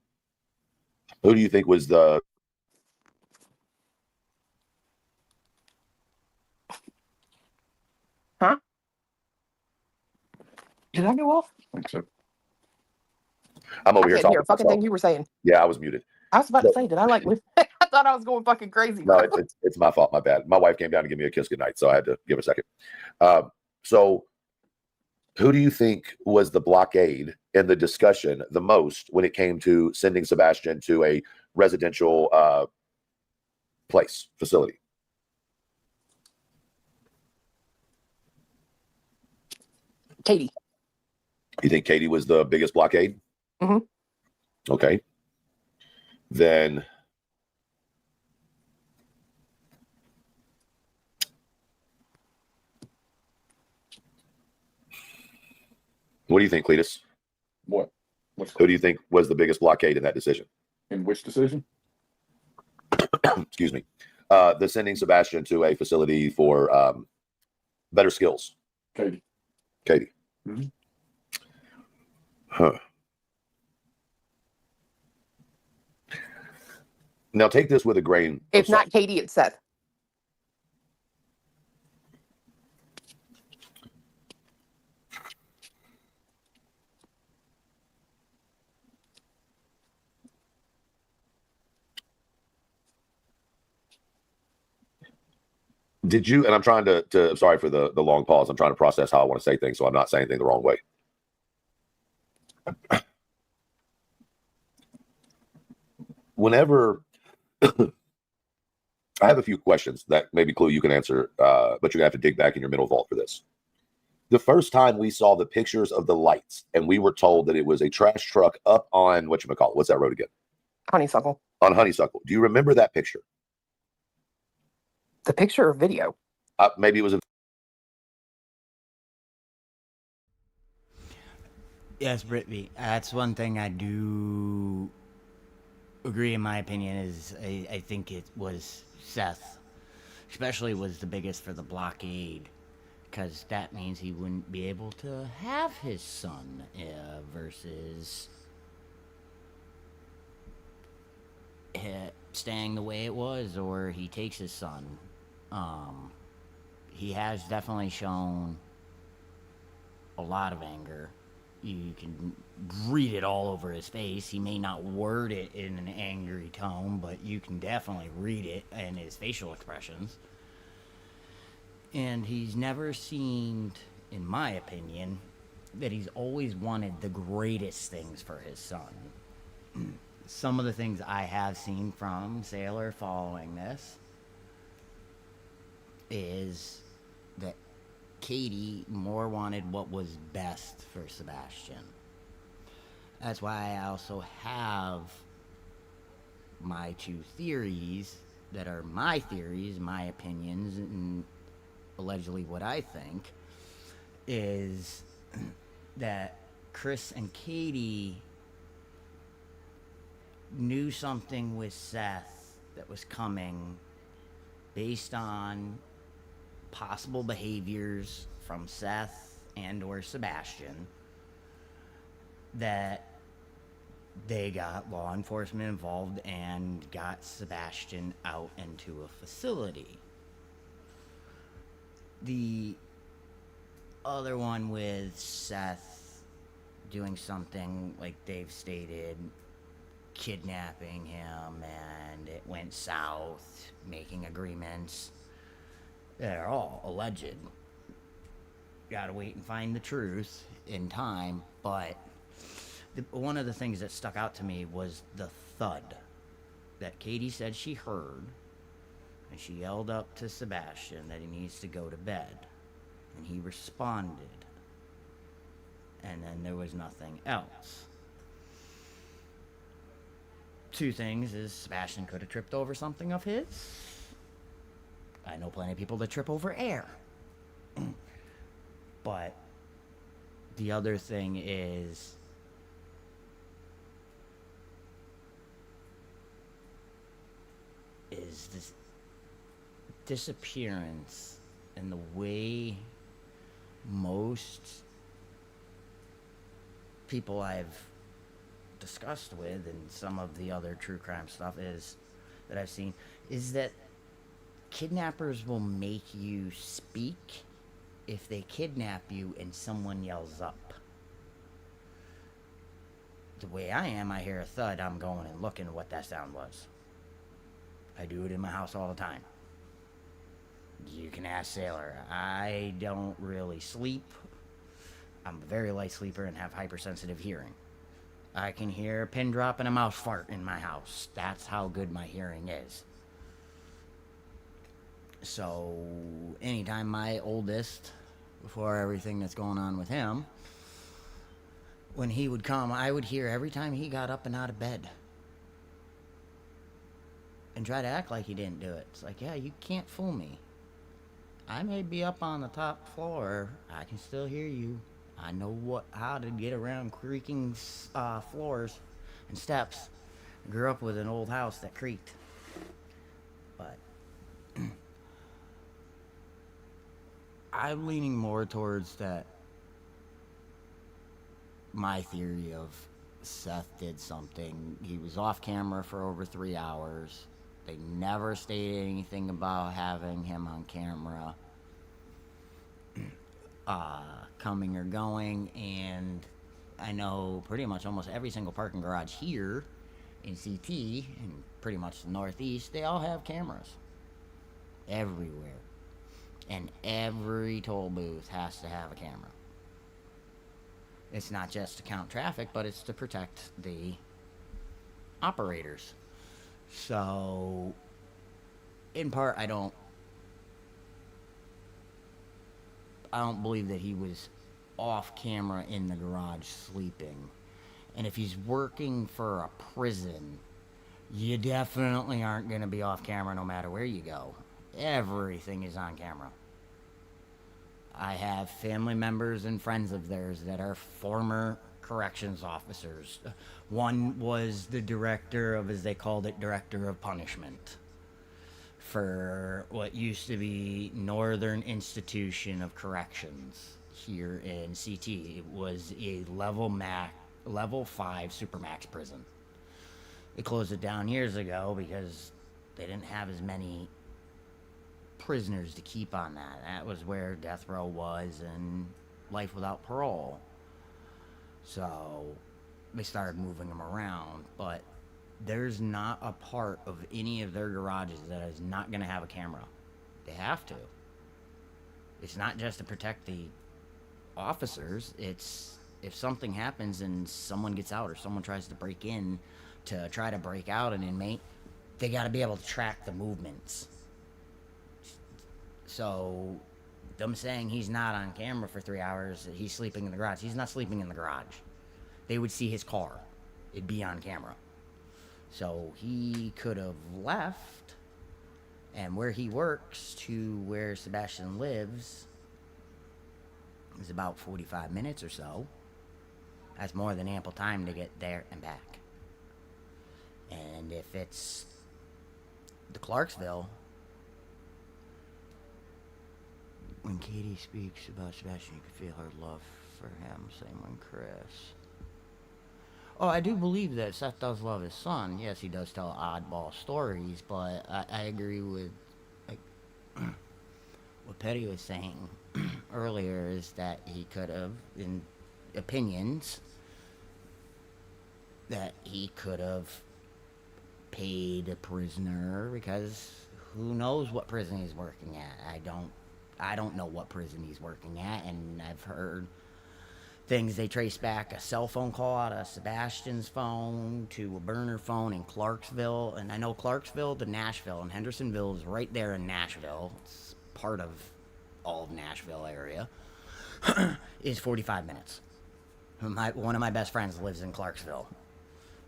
Huh? Did I go off? I think so. I'm over I here can't talking. hear a to fucking myself. thing you were saying. Yeah, I was muted. I was about No. to say, did I like? I thought I was going fucking crazy. No, bro. it's my fault. My bad. My wife came down to give me a kiss goodnight, so I had to give her a second. So, who do you think was the blockade in the discussion the most when it came to sending Sebastian to a residential facility? Katie. You think Katie was the biggest blockade? Mm-hmm. Okay. Then what do you think, Cletus? What? Who do you think was the biggest blockade in that decision? In which decision? Excuse me. The sending Sebastian to a facility for better skills. Katie. Katie. Mhm. Huh. Now take this with a grain. If not Katie, it's Seth. Did you, and I'm trying to sorry for the long pause. I'm trying to process how I want to say things so I'm not saying things the wrong way. Whenever I have a few questions that maybe Clue you can answer, but you're gonna have to dig back in your middle vault for this. The first time we saw the pictures of the lights and we were told that it was a trash truck up on whatchamacallit, what's that road again? Honeysuckle. On Honeysuckle. Do you remember that picture? The picture or video? Maybe it was a Yes, Brittany. That's one thing I do agree, in my opinion, is I think it was Seth, especially was the biggest for the blockade, because that means he wouldn't be able to have his son versus staying the way it was, or he takes his son. He has definitely shown a lot of anger. You can read it all over his face. He may not word it in an angry tone, but you can definitely read it in his facial expressions. And he's never seemed, in my opinion, that he's always wanted the greatest things for his son. Some of the things I have seen from Sailor following this is that Katie more wanted what was best for Sebastian. That's why I also have my two theories that are my theories, my opinions, and allegedly what I think is that Chris and Katie knew something with Seth that was coming based on possible behaviors from Seth and or Sebastian, that they got law enforcement involved and got Sebastian out into a facility. The other one with Seth doing something like they've stated, kidnapping him, and it went south, making agreements. They're all alleged. Gotta wait and find the truth in time, but one of the things that stuck out to me was the thud that Katie said she heard, and she yelled up to Sebastian that he needs to go to bed, and he responded, and then there was nothing else. Two things is Sebastian could have tripped over something of his. I know plenty of people that trip over air. But the other thing is this disappearance and the way most people I've discussed with and some of the other true crime stuff is that I've seen is that kidnappers will make you speak if they kidnap you and someone yells up. The way I am, I hear a thud, I'm going and looking at what that sound was. I do it in my house all the time. You can ask Sailor. I don't really sleep. I'm a very light sleeper and have hypersensitive hearing. I can hear a pin drop and a mouse fart in my house. That's how good my hearing is. So, anytime my oldest, before everything that's going on with him, when he would come, I would hear every time he got up and out of bed. And try to act like he didn't do it. It's like, yeah, you can't fool me. I may be up on the top floor. I can still hear you. I know how to get around creaking floors and steps. I grew up with an old house that creaked. But I'm leaning more towards that. My theory of Seth did something. He was off camera for over 3 hours. They never stated anything about having him on camera coming or going, and I know pretty much almost every single parking garage here in CT and pretty much the Northeast, they all have cameras everywhere, and every toll booth has to have a camera. It's not just to count traffic, but it's to protect the operators. So, in part, I don't believe that he was off camera in the garage sleeping. And if he's working for a prison, you definitely aren't going to be off camera no matter where you go. Everything is on camera. I have family members and friends of theirs that are former corrections officers. One was the director of, as they called it, director of punishment for what used to be Northern Institution of Corrections here in CT. It was a level 5 Supermax prison. They closed it down years ago because they didn't have as many prisoners to keep on that. That was where death row was and life without parole. So they started moving them around, but there's not a part of any of their garages that is not going to have a camera. They have to. It's not just to protect the officers. It's if something happens and someone gets out or someone tries to break in to try to break out an inmate, they got to be able to track the movements. So them saying he's not on camera for 3 hours, he's sleeping in the garage. He's not sleeping in the garage. They would see his car. It'd be on camera. So he could have left, and where he works to where Sebastian lives is about 45 minutes or so. That's more than ample time to get there and back. And if it's the Clarksville, when Katie speaks about Sebastian, you can feel her love for him. Same with Chris. Oh, I do believe that Seth does love his son. Yes, he does tell oddball stories, but I agree with what Petty was saying earlier, is that he could have, in opinions, that he could have paid a prisoner, because who knows what prison he's working at. I don't know what prison he's working at, and I've heard things. They trace back a cell phone call out of Sebastian's phone to a burner phone in Clarksville. And I know Clarksville to Nashville, and Hendersonville is right there in Nashville. It's part of all of Nashville area. Is 45 minutes. One of my best friends lives in Clarksville.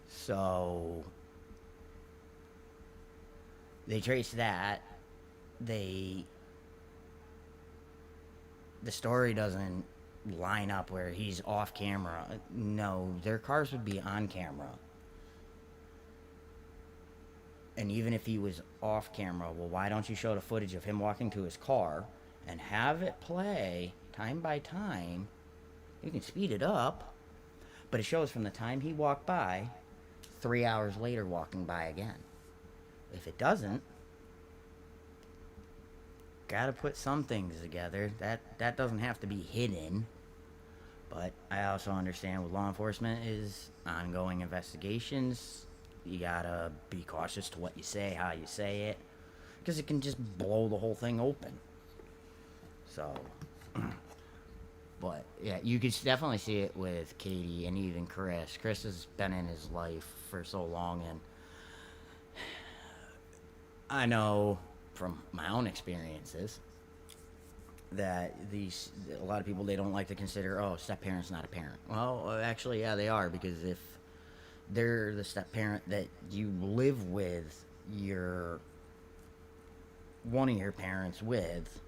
So they trace that. The story doesn't line up where he's off camera. No, their cars would be on camera. And even if he was off camera, well, why don't you show the footage of him walking to his car and have it play time by time? You can speed it up, but it shows from the time he walked by, 3 hours later walking by again. If it doesn't, gotta put some things together. That doesn't have to be hidden. But I also understand with law enforcement is ongoing investigations. You gotta be cautious to what you say, how you say it, because it can just blow the whole thing open. So, but yeah, you could definitely see it with Katie and even Chris. Chris has been in his life for so long, and I know from my own experiences that a lot of people, they don't like to consider, oh, step parent's not a parent. Well, actually, yeah, they are, because if they're the step parent that you live with one of your parents with,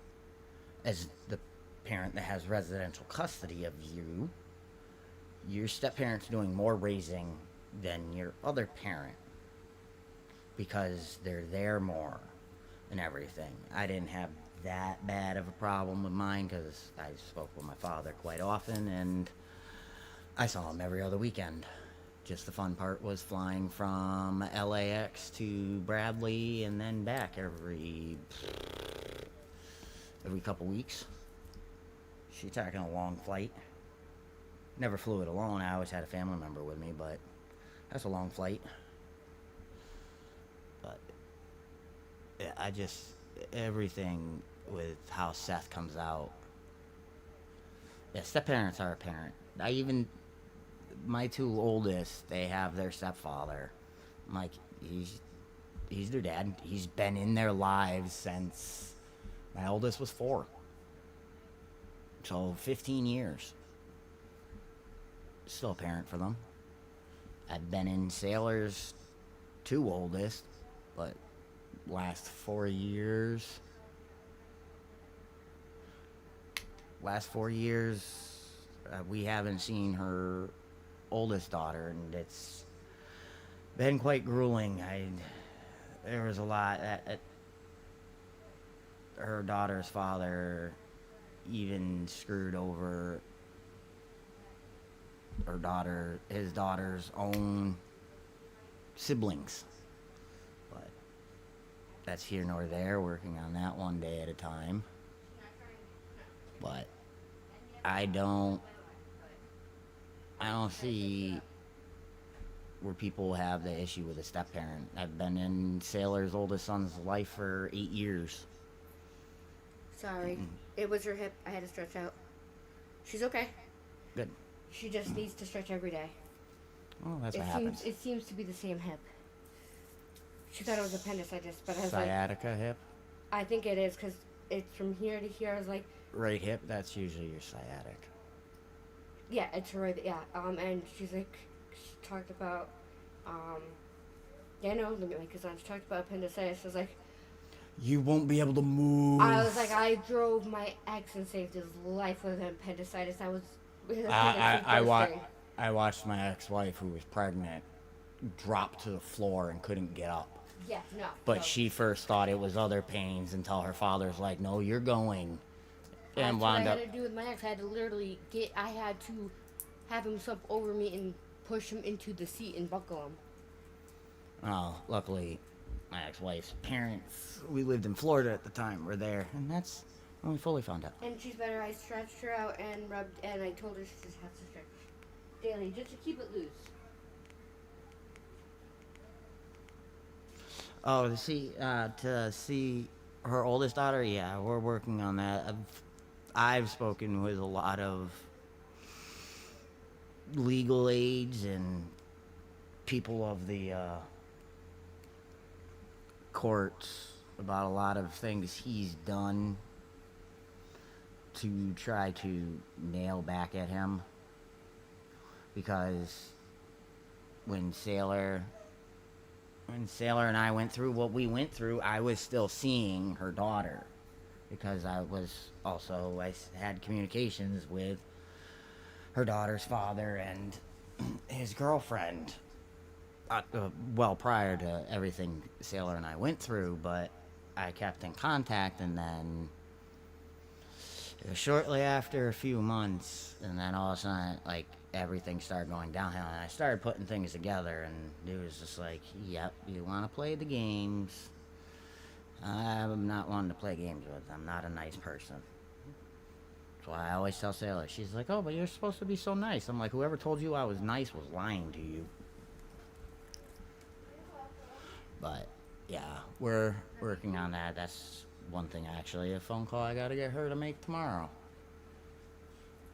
as the parent that has residential custody of you, your step parent's doing more raising than your other parent, because they're there more and everything. I didn't have that bad of a problem with mine because I spoke with my father quite often, and I saw him every other weekend. Just the fun part was flying from LAX to Bradley and then back every couple weeks. She's talking a long flight. Never flew it alone. I always had a family member with me, but that's a long flight. But yeah, everything with how Seth comes out. Yeah, step parents are a parent. My two oldest, they have their stepfather. I'm like, he's their dad. He's been in their lives since my oldest was 4. So 15 years. Still a parent for them. I've been in Sailor's 2 oldest, but last 4 years, we haven't seen her oldest daughter, and it's been quite grueling. There was a lot. Her daughter's father even screwed over his daughter's own siblings. But that's here nor there, working on that one day at a time. But I don't see where people have the issue with a step parent. I've been in Sailor's oldest son's life for 8 years. Sorry. It was her hip. I had to stretch out. She's okay. Good. She just needs to stretch every day. Oh, that's what happens. It seems to be the same hip. She thought it was appendicitis, but I was Sciatica hip? I think it is, because it's from here to here. I was like... Right hip, that's usually your sciatic. Yeah, it's right, yeah. And she's like, she talked about, because I talked about appendicitis. I was like... You won't be able to move. I was like, I drove my ex and saved his life with appendicitis. I watched my ex-wife, who was pregnant, drop to the floor and couldn't get up. Yeah, no. But she first thought it was other pains until her father's like, no, you're going. And wound up. That's what I had to do with my ex. I had to literally have him slip over me and push him into the seat and buckle him. Oh, luckily, my ex-wife's parents, we lived in Florida at the time, were there, and that's when we fully found out. And she's better. I stretched her out and rubbed, and I told her she just has to stretch daily just to keep it loose. Oh, to see her oldest daughter, yeah, we're working on that. I've spoken with a lot of legal aids and people of the courts about a lot of things he's done to try to nail back at him, because when Sailor and I went through what we went through, I was still seeing her daughter, because I had communications with her daughter's father and his girlfriend, well, prior to everything Sailor and I went through, but I kept in contact, and then shortly after a few months, and then all of a sudden, like, everything started going downhill, and I started putting things together, and it was just like, yep, you want to play the games. I'm not wanting to play games with them. I'm not a nice person. That's why I always tell Sailor. She's like, oh, but you're supposed to be so nice. I'm like, whoever told you I was nice was lying to you. But, yeah, we're working on that. That's one thing, actually, a phone call I got to get her to make tomorrow.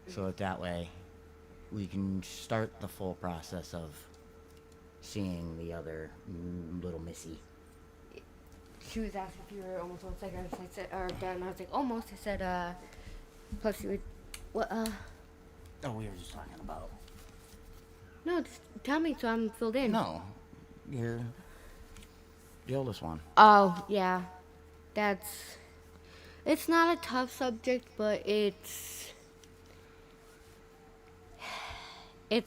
So that way we can start the full process of seeing the other little Missy. She was asking if you were almost on second. I said, or done. I was like, almost. I said, plus you would, what, Oh, we were just talking about. No, just tell me so I'm filled in. No, you're the oldest one. Oh, yeah. It's not a tough subject, but it's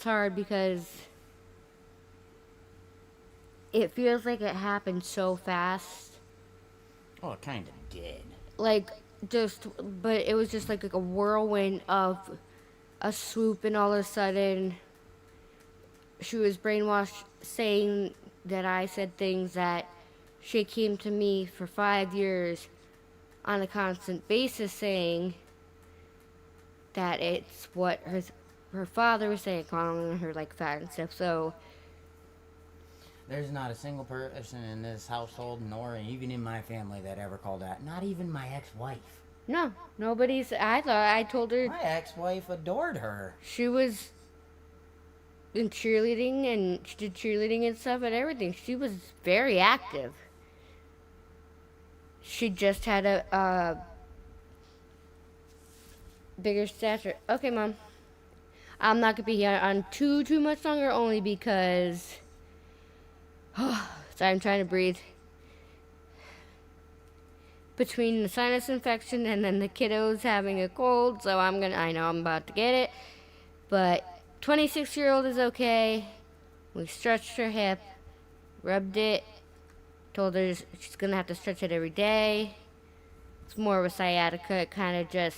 hard because it feels like it happened so fast. Oh, it kind of did. Like, but it was just like a whirlwind of a swoop, and all of a sudden she was brainwashed saying that I said things that she came to me for 5 years on a constant basis saying that it's what her father was saying, calling her like fat and stuff. So there's not a single person in this household, nor even in my family, that ever called that. Not even my ex-wife. No, nobody's. I told her. My ex-wife adored her. She was in cheerleading, and she did cheerleading and stuff and everything. She was very active. She just had a bigger stature. Okay, Mom. I'm not gonna be here on too much longer, only because sorry, I'm trying to breathe. Between the sinus infection and then the kiddos having a cold, so I know I'm about to get it. But 26-year-old is okay. We stretched her hip, rubbed it, told her she's gonna have to stretch it every day. It's more of a sciatica. It kind of just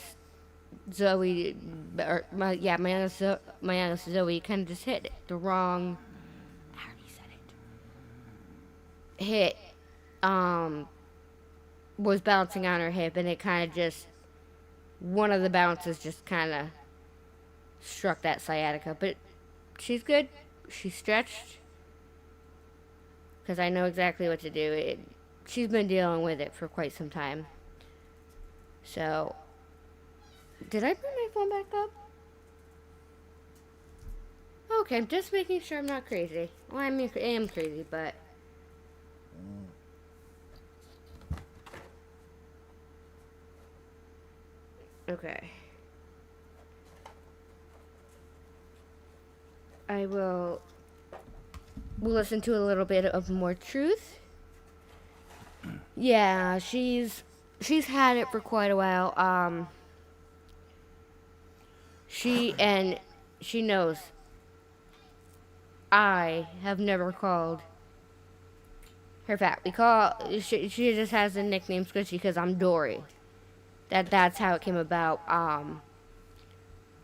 my youngest Zoe kind of just hit the wrong. I already said it. Hit was bouncing on her hip, and it kind of just, one of the bounces just kind of struck that sciatica. But she's good. She's stretched. Because I know exactly what to do. She's been dealing with it for quite some time. So, did I put my phone back up? Okay, I'm just making sure I'm not crazy. Well, I am crazy, but... Okay. We'll listen to a little bit of more truth. Yeah, she's had it for quite a while. She knows I have never called her fat. She just has a nickname Squishy because I'm Dory. That's how it came about.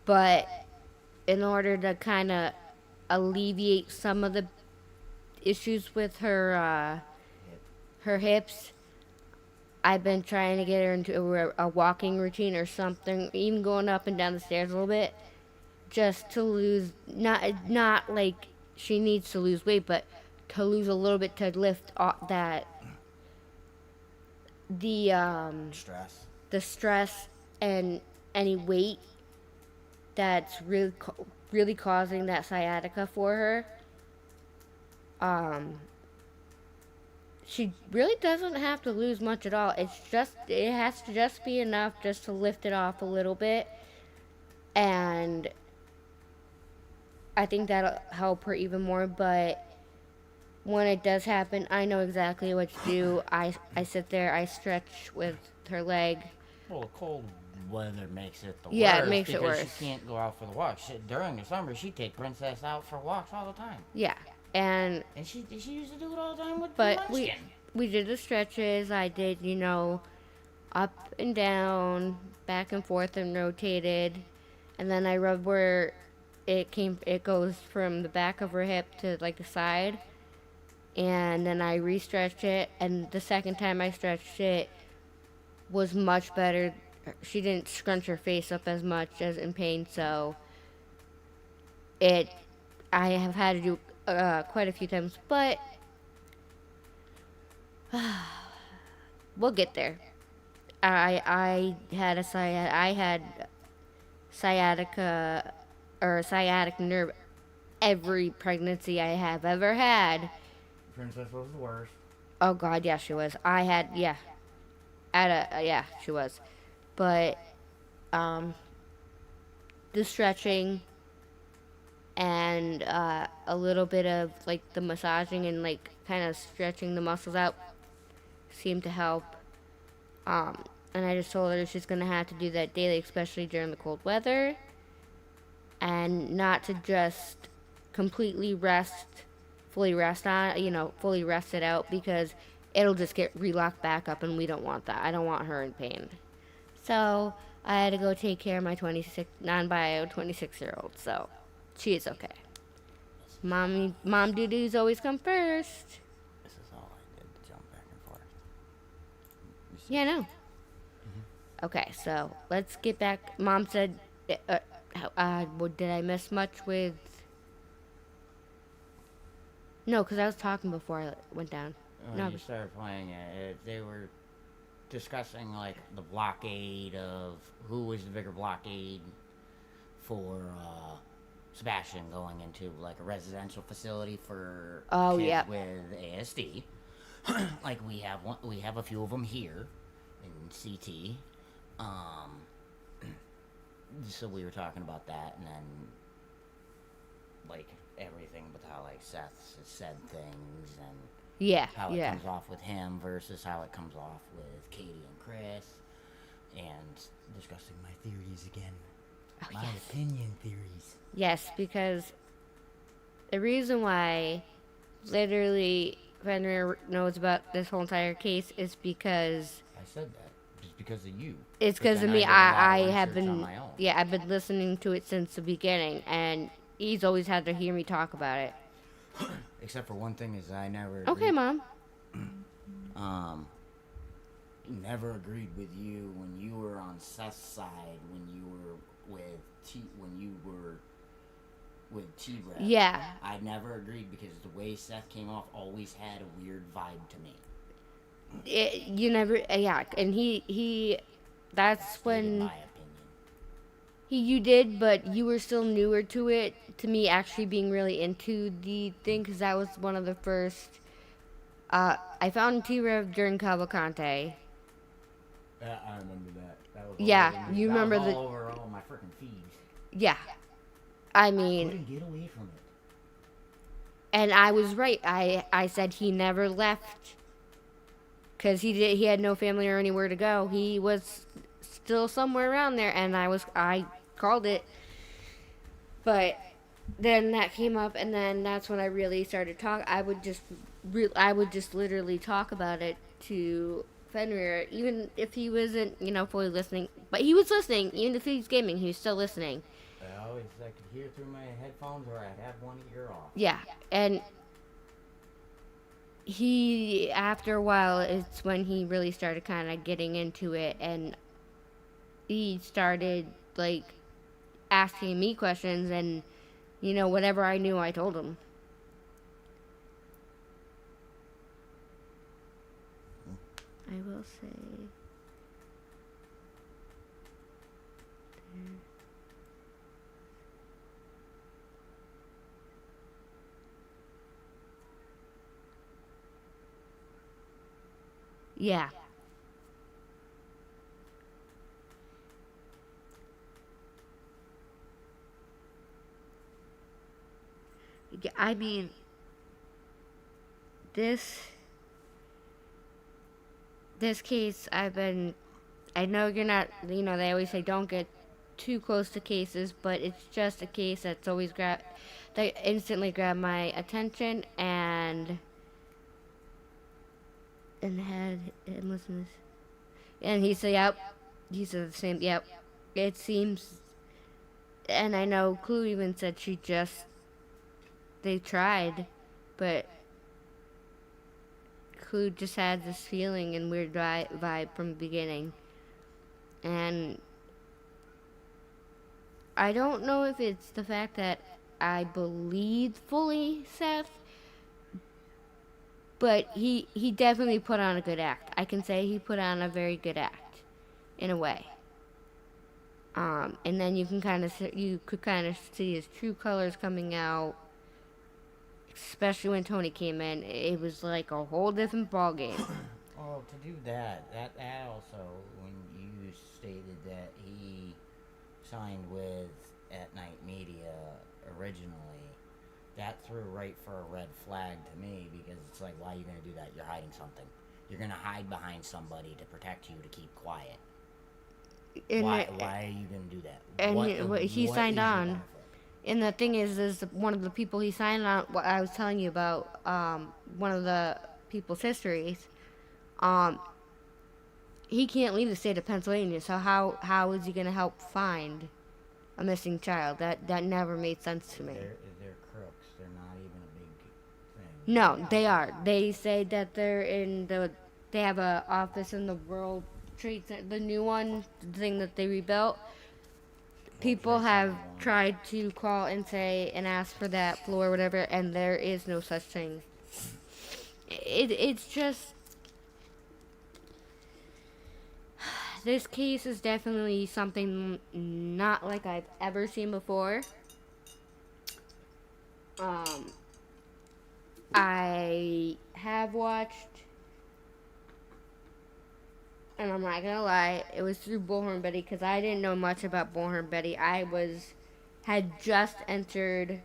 But in order to kind of alleviate some of the issues with her hips, I've been trying to get her into a walking routine or something, even going up and down the stairs a little bit, just to lose, not like she needs to lose weight, but to lose a little bit, to lift off the stress and any weight that's really causing that sciatica for her. She really doesn't have to lose much at all. It has to just be enough just to lift it off a little bit. And I think that'll help her even more. But when it does happen, I know exactly what to do. I sit there, I stretch with her leg. Well, the cold weather makes it the worst. Yeah, it makes it because worse. She can't go out for the walks. During the summer, she'd take Princess out for walks all the time. Yeah, and she used to do it all the time with but Munchkin. we did the stretches. I did, up and down, back and forth, and rotated, and then I rubbed where it goes from the back of her hip to like the side, and then I re-stretched it, and the second time I stretched it was much better. She didn't scrunch her face up as much as in pain, so I have had to do quite a few times, but we'll get there. I had sciatica or sciatic nerve every pregnancy I have ever had. Princess was the worst. Oh God, yeah, she was. She was. But the stretching and a little bit of like the massaging and like kind of stretching the muscles out seemed to help. And I just told her she's gonna have to do that daily, especially during the cold weather, and not to just completely fully rest it out, because it'll just get relocked back up, and we don't want that. I don't want her in pain. So I had to go take care of my non-bio 26-year-old. So she is okay. Mom duties always come first. This is all I did to jump back and forth. Yeah, no. Okay, so let's get back. Mom said, did I miss much with? No, because I was talking before I went down. When you started playing it, they were discussing like the blockade of who was the bigger blockade for Sebastian going into like a residential facility for kids with ASD. Like we have a few of them here in CT. So we were talking about that, and then like everything with how like Seth has said things and how it comes off with him versus how it comes off with Katie and Chris, and discussing my theories again. My opinion theories. Yes, because the reason why literally Fenrir knows about this whole entire case is because I said that. Just because of you. It's because of me. I have been, I've been listening to it since the beginning, and he's always had to hear me talk about it. Except for one thing is I never. Okay, Mom. Never agreed with you when you were on Seth's side when you were with T-Rev. Yeah. I never agreed because the way Seth came off always had a weird vibe to me. You never, and he that's when my opinion. You did, but you were still newer to it, to me actually being really into the thing, because that was one of the first, I found T-Rev during Cavalcante. Yeah, I remember that. That was you remember all over all my freaking feeds. Yeah. I mean, I couldn't get away from it. And I was right. I said he never left because he had no family or anywhere to go. He was still somewhere around there, and I called it. But then that came up, and then that's when I really started talking. I would just literally talk about it to Fenrir, even if he wasn't, fully listening. But he was listening, even if he was gaming, he was still listening. I could hear through my headphones, or I'd have one ear off. Yeah, and he, after a while, it's when he really started kind of getting into it, and he started, asking me questions, and, whatever I knew, I told him. I will say... Yeah. I mean, this case, I know you're not, they always say don't get too close to cases, but it's just a case that's always that instantly grabbed my attention and had endlessness. And he said, yep. He said the same, yep. It seems, and I know Clue even said they tried, but Clue just had this feeling and weird vibe from the beginning. And I don't know if it's the fact that I believe fully Seth, but he definitely put on a good act. I can say he put on a very good act, in a way. And then you could kind of see his true colors coming out, especially when Tony came in. It was like a whole different ballgame. Well, to do that also, when you stated that he signed with At Night Media originally, that threw right for a red flag to me, because it's like, why are you going to do that? You're hiding something. You're going to hide behind somebody to protect you, to keep quiet. Why are you going to do that? And he signed on. And the thing is one of the people he signed on, what I was telling you about, one of the people's histories, he can't leave the state of Pennsylvania, so how is he going to help find a missing child? That never made sense to me. They're crooks. They're not even a big thing. No, they are. They say that they have a office in the World Trade Center, the new one, the thing that they rebuilt. People have tried to call and say and ask for that floor or whatever, and there is no such thing. It's just, this case is definitely something not like I've ever seen before. I have watched, and I'm not gonna lie, it was through Bullhorn Betty, because I didn't know much about Bullhorn Betty. I had just entered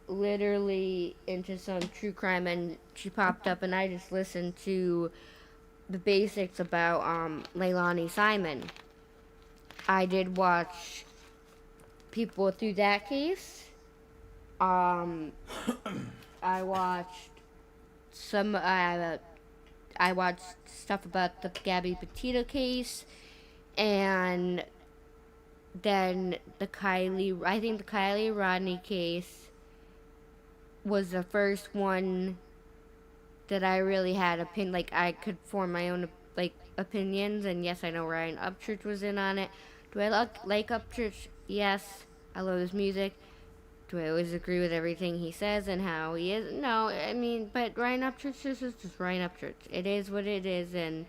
literally into some true crime, and she popped up, and I just listened to the basics about Leilani Simon. I did watch people through that case. I watched I watched stuff about the Gabby Petito case, and then the Kylie Rodney case was the first one that I really had I could form my own opinions. And yes, I know Ryan Upchurch was in on it. Do I like Upchurch? Yes, I love his music. Do I always agree with everything he says and how he is? No, I mean, but Ryan Upchurch is just Ryan Upchurch. It is what it is, and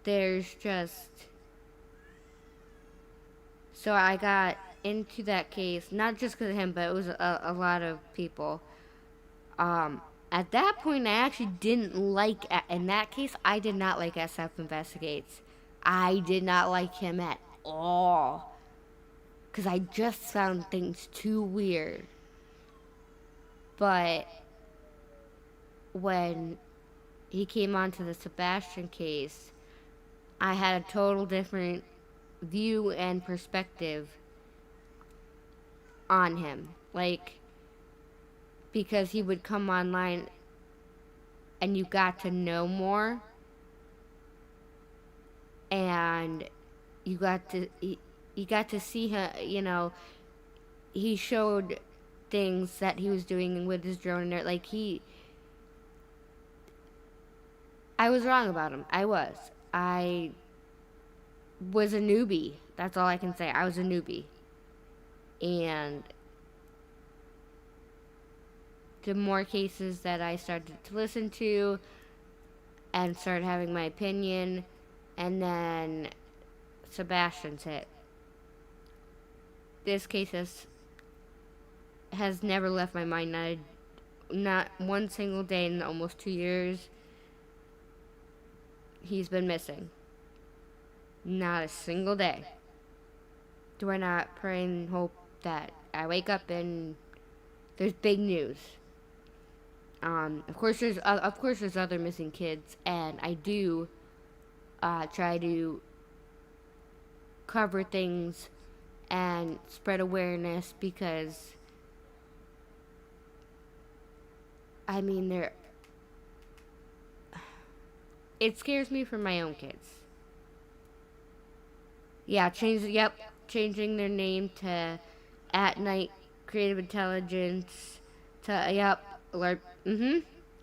there's just, so I got into that case, not just because of him, but it was a lot of people. At that point, I actually didn't like, in that case, I did not like SF Investigates. I did not like him at all, because I just found things too weird. But when he came onto the Sebastian case, I had a total different view and perspective on him. Because he would come online and you got to know more, and you got to see him, he showed things that he was doing with his drone and there, I was wrong about him. I was a newbie. That's all I can say. I was a newbie. And the more cases that I started to listen to and started having my opinion, and then Sebastian's hit. This case has has never left my mind. Not one single day in almost 2 years. He's been missing. Not a single day. Do I not pray and hope that I wake up and there's big news? Of course there's other missing kids, and I do try to cover things and spread awareness, because I mean it scares me for my own kids. Yeah, changing their name to At Night Creative Intelligence to alert.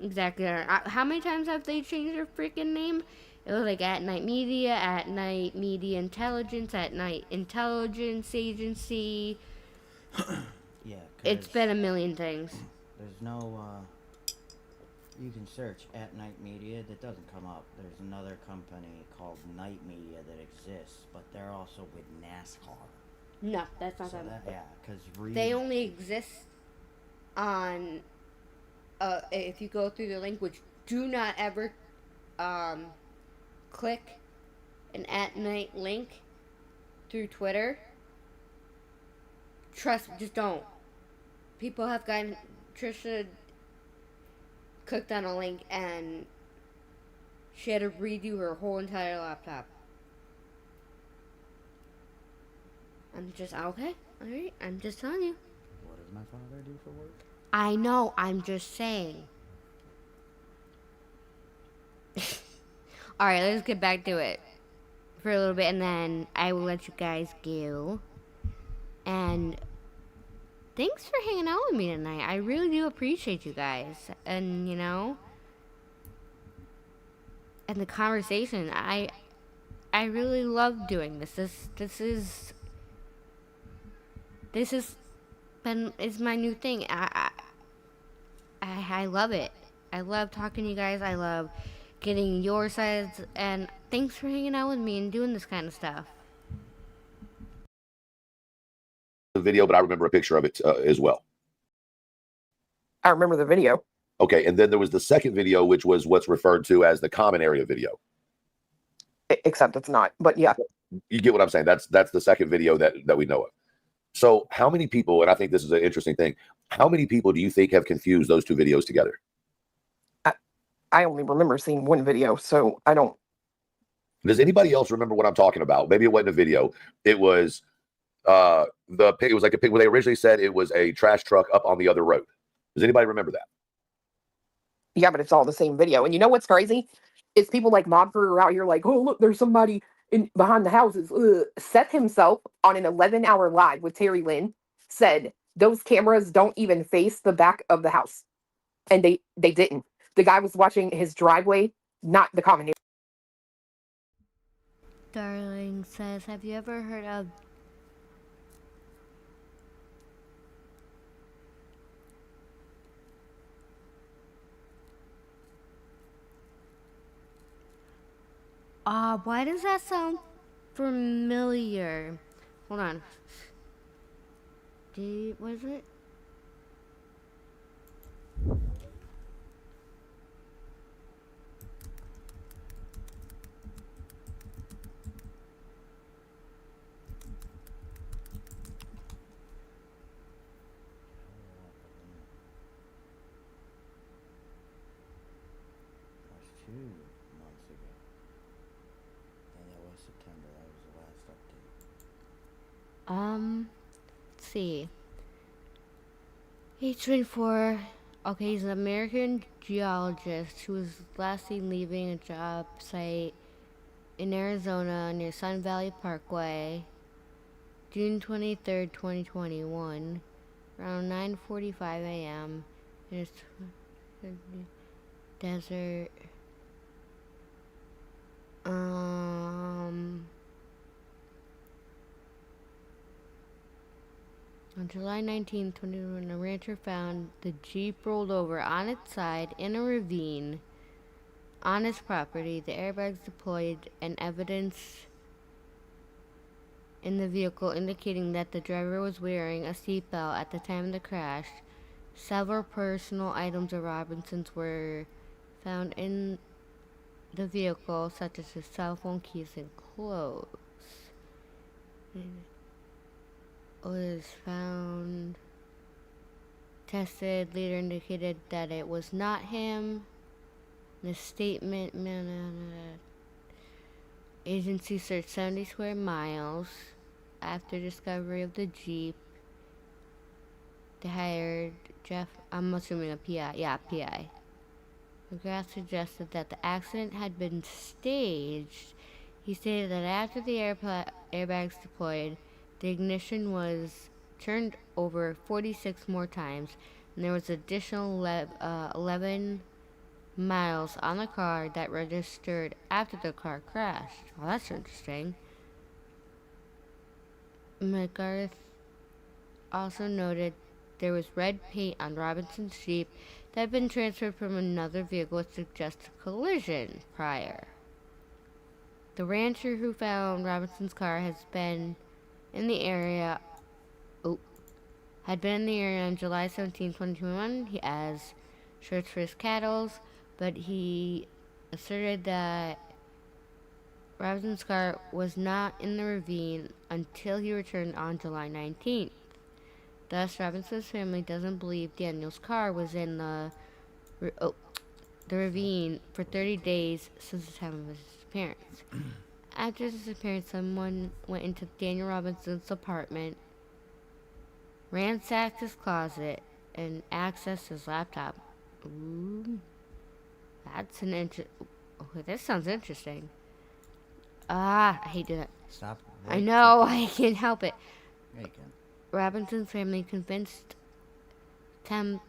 Exactly. How many times have they changed their freaking name? It was like At Night Media, At Night Media Intelligence, At Night Intelligence Agency. Yeah, It's been a million things. There's no, you can search At Night Media, that doesn't come up. There's another company called Night Media that exists, but they're also with NASCAR. No, that's not them. Yeah, because They only exist on, if you go through the link, which do not ever click an At Night link through Twitter. Trust me, just don't. People have gotten, Trisha clicked on a link and she had to redo her whole entire laptop. I'm just, okay, alright, I'm just telling you. What does my father do for work? I know, I'm just saying. Alright, let's get back to it for a little bit, and then I will let you guys go. And thanks for hanging out with me tonight. I really do appreciate you guys. And, you know, and the conversation. I really love doing this. This is my new thing. I love it. I love talking to you guys. I love getting your sides, and thanks for hanging out with me and doing this kind of stuff. The video, but I remember a picture of it as well. I remember the video. Okay, and then there was the second video, which was what's referred to as the common area video. Except it's not, but yeah. You get what I'm saying? That's the second video that we know of. So how many people, and I think this is an interesting thing, how many people do you think have confused those two videos together? I only remember seeing one video, so I don't. Does anybody else remember what I'm talking about? Maybe it wasn't a video. It was it was like a pig, when they originally said it was a trash truck up on the other road. Does anybody remember that? Yeah, but it's all the same video. And you know what's crazy? Is people like Modford are out here like, oh, look, there's somebody in behind the houses. Seth himself on an 11-hour live with Terry Lynn said those cameras don't even face the back of the house. And they didn't. The guy was watching his driveway, not the common area. Darling says, have you ever heard of why does that sound familiar? Hold on. Was it? Let's see. He's 24. Okay, he's an American geologist who was last seen leaving a job site in Arizona near Sun Valley Parkway, June 23rd, 2021, around 9:45 a.m. in his desert. On July 19, 2021, a rancher found the Jeep rolled over on its side in a ravine on his property. The airbags deployed and evidence in the vehicle, indicating that the driver was wearing a seatbelt at the time of the crash. Several personal items of Robinson's were found in the vehicle, such as his cell phone, keys, and clothes. It was found, tested, later indicated that it was not him. The statement, agency searched 70 square miles after discovery of the Jeep. They hired Jeff, I'm assuming a PI, yeah, PI. McGrath suggested that the accident had been staged. He stated that after the airbags deployed, the ignition was turned over 46 more times, and there was additional 11 miles on the car that registered after the car crashed. Well, that's interesting. McGrath also noted there was red paint on Robinson's Jeep that had been transferred from another vehicle, which suggests a collision prior. The rancher who found Robinson's car has been in the area. Had been in the area on July 17, 2021. He has searched for his cattle, but he asserted that Robinson's car was not in the ravine until he returned on July 19th. Thus, Robinson's family doesn't believe Daniel's car was in the ravine for 30 days since the time of his disappearance. After his disappearance, someone went into Daniel Robinson's apartment, ransacked his closet, and accessed his laptop. Ooh, that's an okay, this sounds interesting. I hate that. Stop. I know, I can't help it. Yeah, you can. Robinson's family convinced how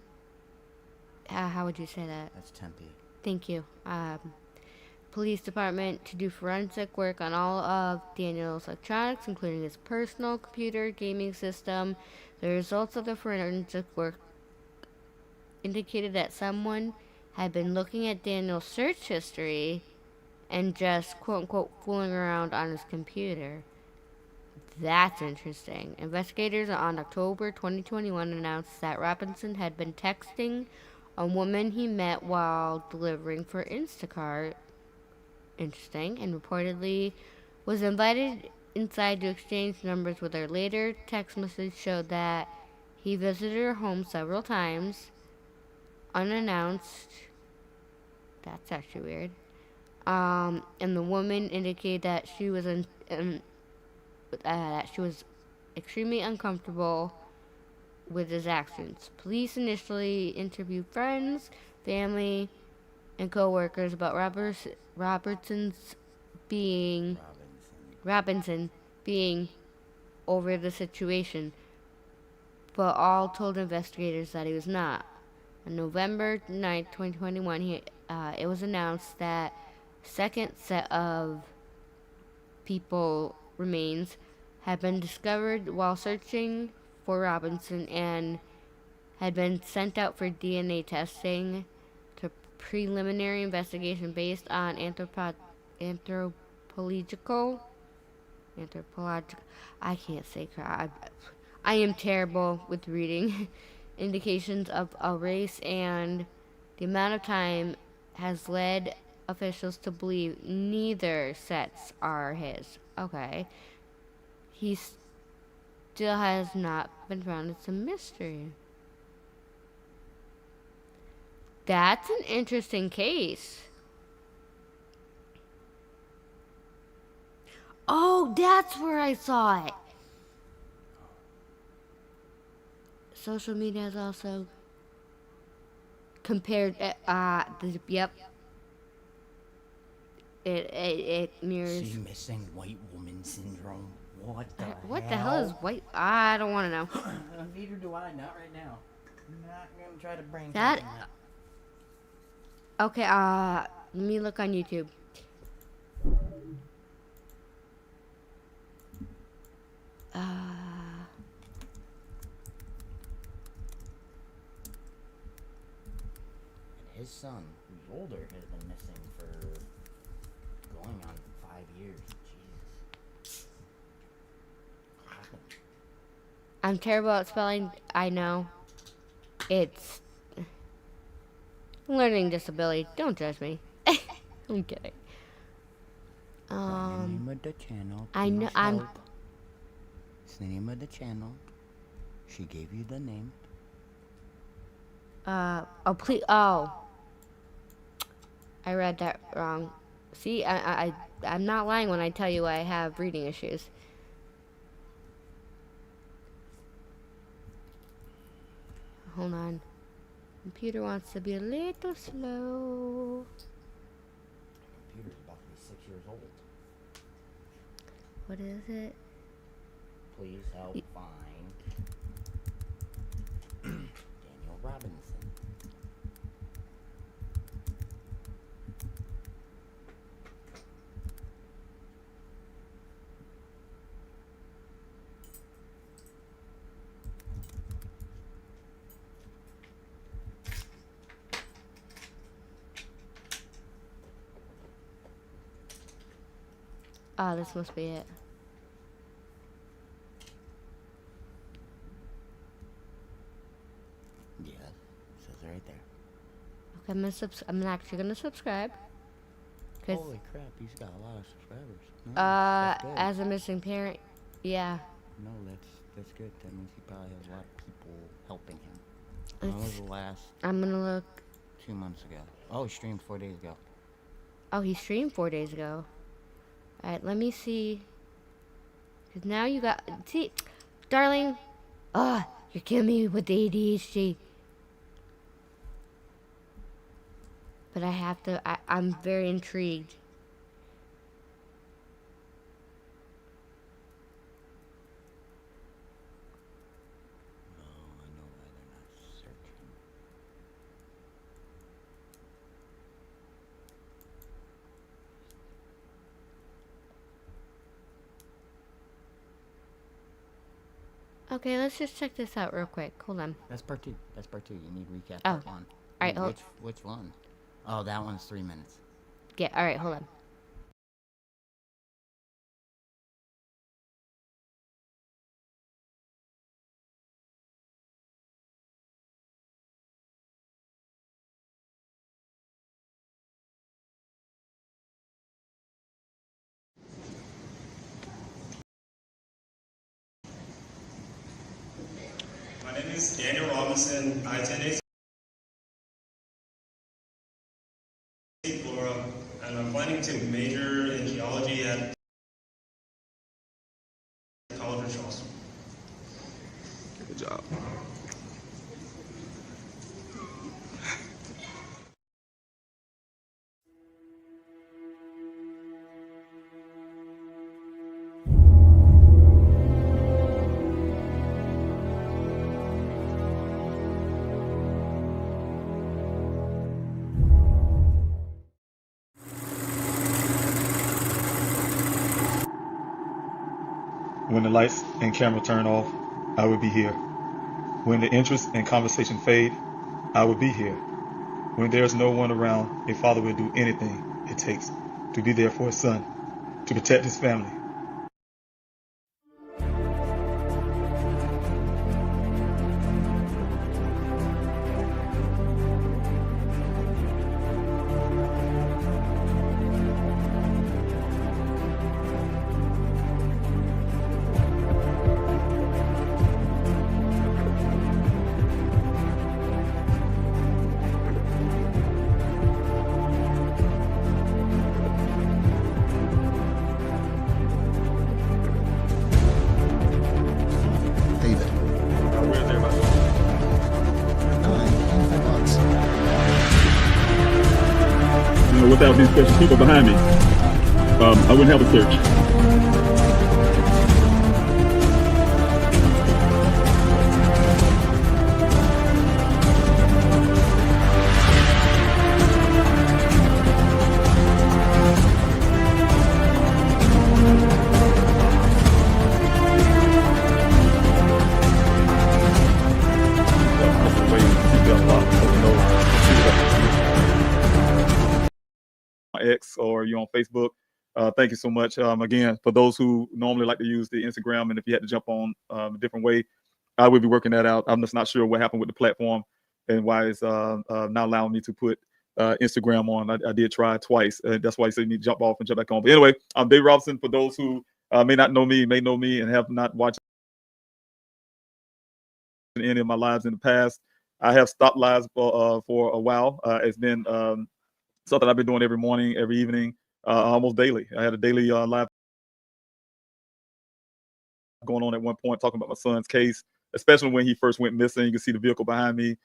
would you say that? That's Tempe. Thank you. Police department to do forensic work on all of Daniel's electronics, including his personal computer, gaming system. The results of the forensic work indicated that someone had been looking at Daniel's search history and just quote-unquote fooling around on his computer. That's interesting. Investigators on October 2021 announced that Robinson had been texting a woman he met while delivering for Instacart. Interesting. And reportedly was invited inside to exchange numbers with her. Later text message showed that he visited her home several times unannounced. That's actually weird. And the woman indicated that she was extremely uncomfortable with his actions. Police initially interviewed friends, family, and co-workers about Robinson being over the situation, but all told investigators that he was not. On November 9th, 2021, it was announced that second set of people remains had been discovered while searching for Robinson and had been sent out for DNA testing to preliminary investigation based on anthropological. I can't say crap. I am terrible with reading. Indications of a race, and the amount of time has led officials to believe neither sets are his. Okay. He still has not been found. It's a mystery. That's an interesting case. Oh, that's where I saw it. Social media has also compared, yep. It mirrors. See, missing white woman syndrome. What the hell is white? I don't want to know. Neither do I. Not right now. I'm not gonna try to brain that. something up. Okay. Let me look on YouTube. And his son, who's older, has been missing for going on 5 years. Jesus. I'm terrible at spelling. I know. It's learning disability. Don't judge me. I'm kidding. Name of the channel. I know. Help. It's the name of the channel. She gave you the name. Oh, please. Oh. I read that wrong. See, I'm not lying when I tell you I have reading issues. Hold on. Computer wants to be a little slow. Computer's about to be 6 years old. What is it? Please help find Daniel Robinson. Oh, this must be it. Yeah, it says it right there. Okay, I'm actually gonna subscribe. Holy crap, he's got a lot of subscribers. No, that's good. As a missing parent, yeah. No, that's good. That means he probably has a lot of people helping him. When was the last? I'm gonna look. 2 months ago. Oh, he streamed 4 days ago. Oh, he streamed 4 days ago. Alright, let me see. Cause now you got, see, darling. You're killing me with the ADHD. But I have to, I'm very intrigued. I know why they're not searching. Okay, let's just check this out real quick. Hold on. That's part 2. That's part 2. You need recap Oh. part 1. Alright, hold. Which one? Oh, that one's 3 minutes. Yeah, alright, hold on. My name is Daniel Robinson. I attend Flora, and I'm planning to major in geology at College of Charleston. Good job. When the lights and camera turn off, I will be here. When the interest and conversation fade, I will be here. When there's no one around, a father will do anything it takes to be there for his son, to protect his family. Without these special people behind me, I wouldn't have a search. X or you're on Facebook, Thank you so much. Again, for those who normally like to use the Instagram, and if you had to jump on a different way, I will be working that out. I'm just not sure what happened with the platform and why it's not allowing me to put Instagram on. I did try twice. That's why you see me jump off and jump back on. But anyway, I'm Dave Robinson. For those who may not know me, may know me, and have not watched any of my lives in the past, I have stopped lives for a while. It's been something I've been doing every morning, every evening, almost daily. I had a daily live going on at one point talking about my son's case, especially when he first went missing. You can see the vehicle behind me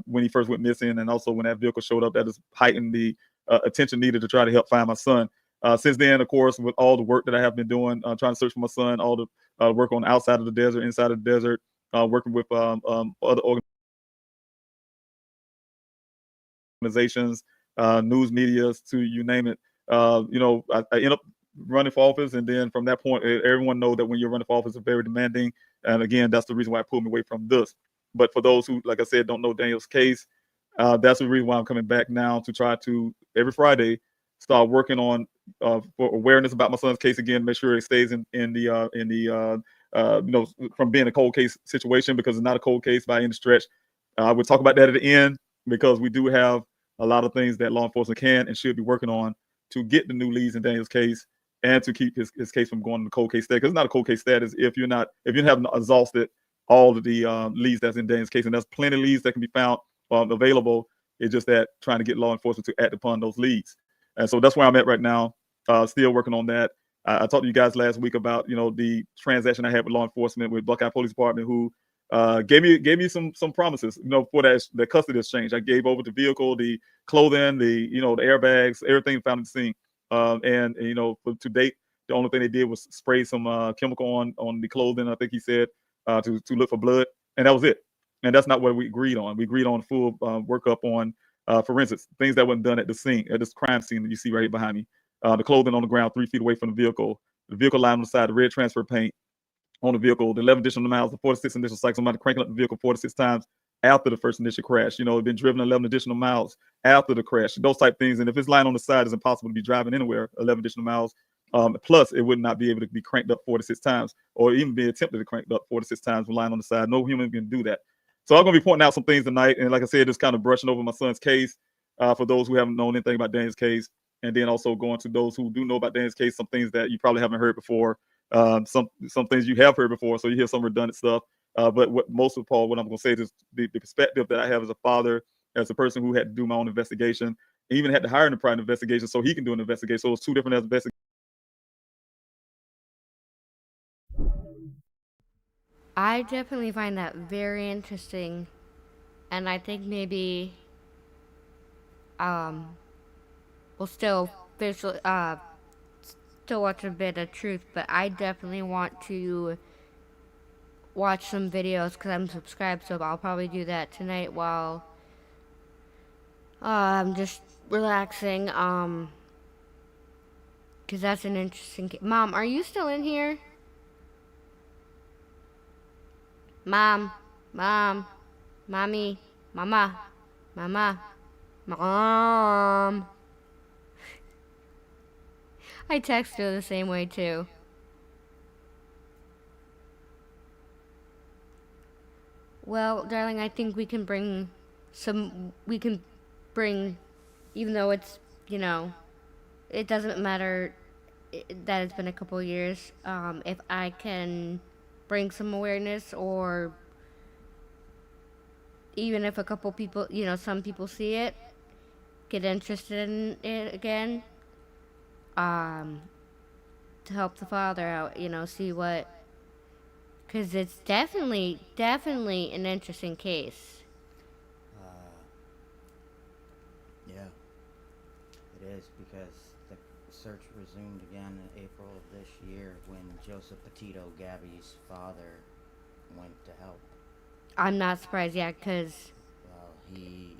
when he first went missing, and also when that vehicle showed up, that has heightened the attention needed to try to help find my son. Since then, of course, with all the work that I have been doing, trying to search for my son, all the work on the outside of the desert, inside of the desert, working with other organizations, news media, to you name it. I end up running for office, and then from that point, everyone know that when you're running for office, it's very demanding. And again, that's the reason why I pulled me away from this. But for those who, like I said, don't know Daniel's case, that's the reason why I'm coming back now to try to every Friday start working on for awareness about my son's case again, make sure it stays in the from being a cold case situation, because it's not a cold case by any stretch. We'll talk about that at the end, because we do have a lot of things that law enforcement can and should be working on to get the new leads in Daniel's case and to keep his case from going to cold case status. Because it's not a cold case status if you haven't exhausted all of the leads that's in Daniel's case, and there's plenty of leads that can be found available. It's just that trying to get law enforcement to act upon those leads. And so that's where I'm at right now. Still working on that. I talked to you guys last week about the transaction I had with law enforcement with Buckeye Police Department, who gave me some promises, for that custody exchange. I gave over the vehicle, the clothing, the airbags, everything found at the scene. And to date, the only thing they did was spray some chemical on the clothing. I think he said to look for blood, and that was it. And that's not what we agreed on. We agreed on full workup on forensics, things that weren't done at the scene, at this crime scene that you see right here behind me. The clothing on the ground 3 feet away from the vehicle line on the side, the red transfer paint on the vehicle, the 11 additional miles, the 46 initial cycles. Somebody cranking up the vehicle 46 times after the first initial crash. It's been driven 11 additional miles after the crash, those type things. And if it's lying on the side, it's impossible to be driving anywhere 11 additional miles. Plus, it would not be able to be cranked up 46 times, or even be attempted to crank up 46 times when lying on the side. No human can do that. So I'm going to be pointing out some things tonight. And like I said, just kind of brushing over my son's case for those who haven't known anything about Daniel's case. And then also going to those who do know about Daniel's case, some things that you probably haven't heard before, some things you have heard before. So you hear some redundant stuff. But what I'm going to say is the perspective that I have as a father, as a person who had to do my own investigation, even had to hire an private investigation so he can do an investigation. So it's two different investigations. I definitely find that very interesting, and I think maybe we'll still watch a bit of truth, but I definitely want to watch some videos because I'm subscribed, so I'll probably do that tonight while I'm just relaxing, because that's an interesting Mom, are you still in here? Mommy, Mom. I text her the same way too. Well, darling, I think we can bring, even though it's, it doesn't matter that it's been a couple years, if I can bring some awareness, or even if a couple people, some people see it, get interested in it again, to help the father out, see what, because it's definitely an interesting case. Yeah, it is, because the search resumed again in April of this year when Joseph Petito, Gabby's father, went to help. I'm not surprised, yeah, because he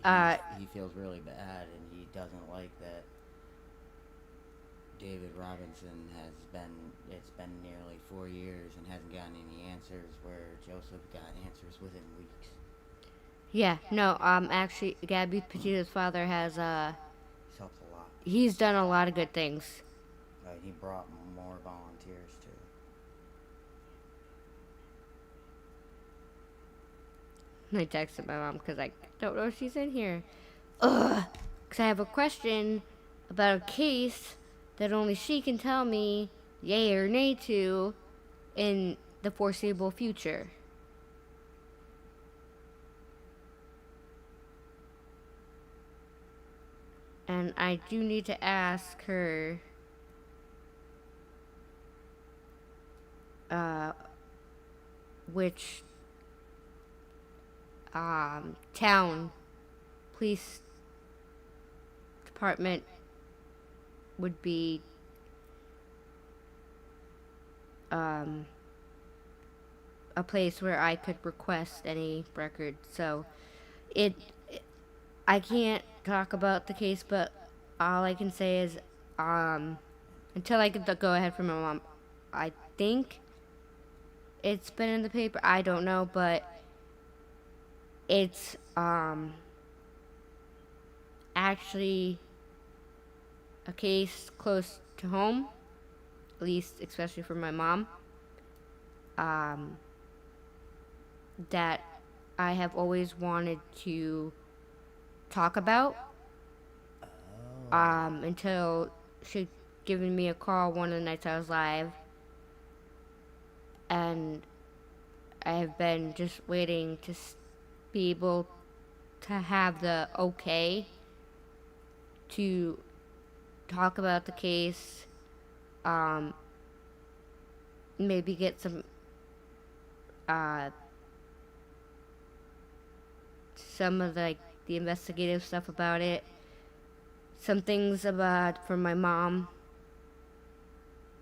feels really bad, and he doesn't like that David Robinson it's been nearly 4 years and hasn't gotten any answers, where Joseph got answers within weeks. Yeah, no, actually, Gabby Petito's father has, He's helped a lot. He's done a lot of good things. He brought more volunteers too. And I texted my mom because I don't know if she's in here. Ugh, because I have a question about a case that only she can tell me yay or nay to in the foreseeable future. And I do need to ask her which town police department would be a place where I could request any record. So I can't talk about the case, but all I can say is until I get the go ahead from my mom, I think it's been in the paper. I don't know, but it's actually a case close to home, at least especially for my mom, that I have always wanted to talk about until she given me a call one of the nights I was live, and I have been just waiting to be able to have the okay to talk about the case, maybe get some of the investigative stuff about it, some things about from my mom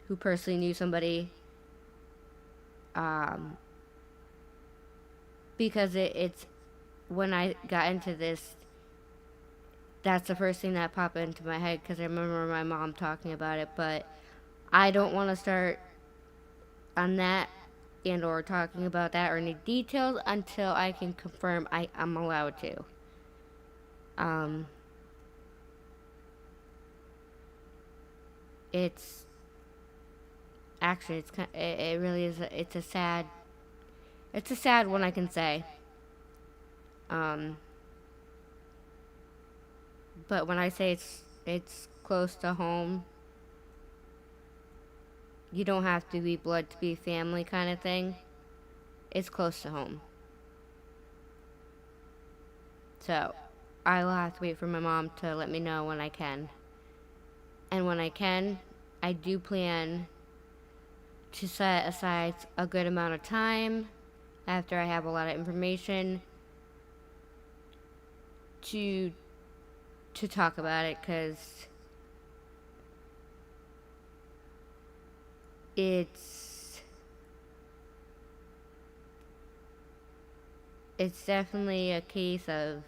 who personally knew somebody, because it's when I got into this, that's the first thing that popped into my head because I remember my mom talking about it. But I don't want to start on that and or talking about that or any details until I can confirm I'm allowed to. It's actually it really is it's a sad one, I can say. But when I say it's close to home, you don't have to be blood to be family kind of thing. It's close to home. So I will have to wait for my mom to let me know when I can. And when I can, I do plan to set aside a good amount of time after I have a lot of information to talk about it, because it's definitely a case of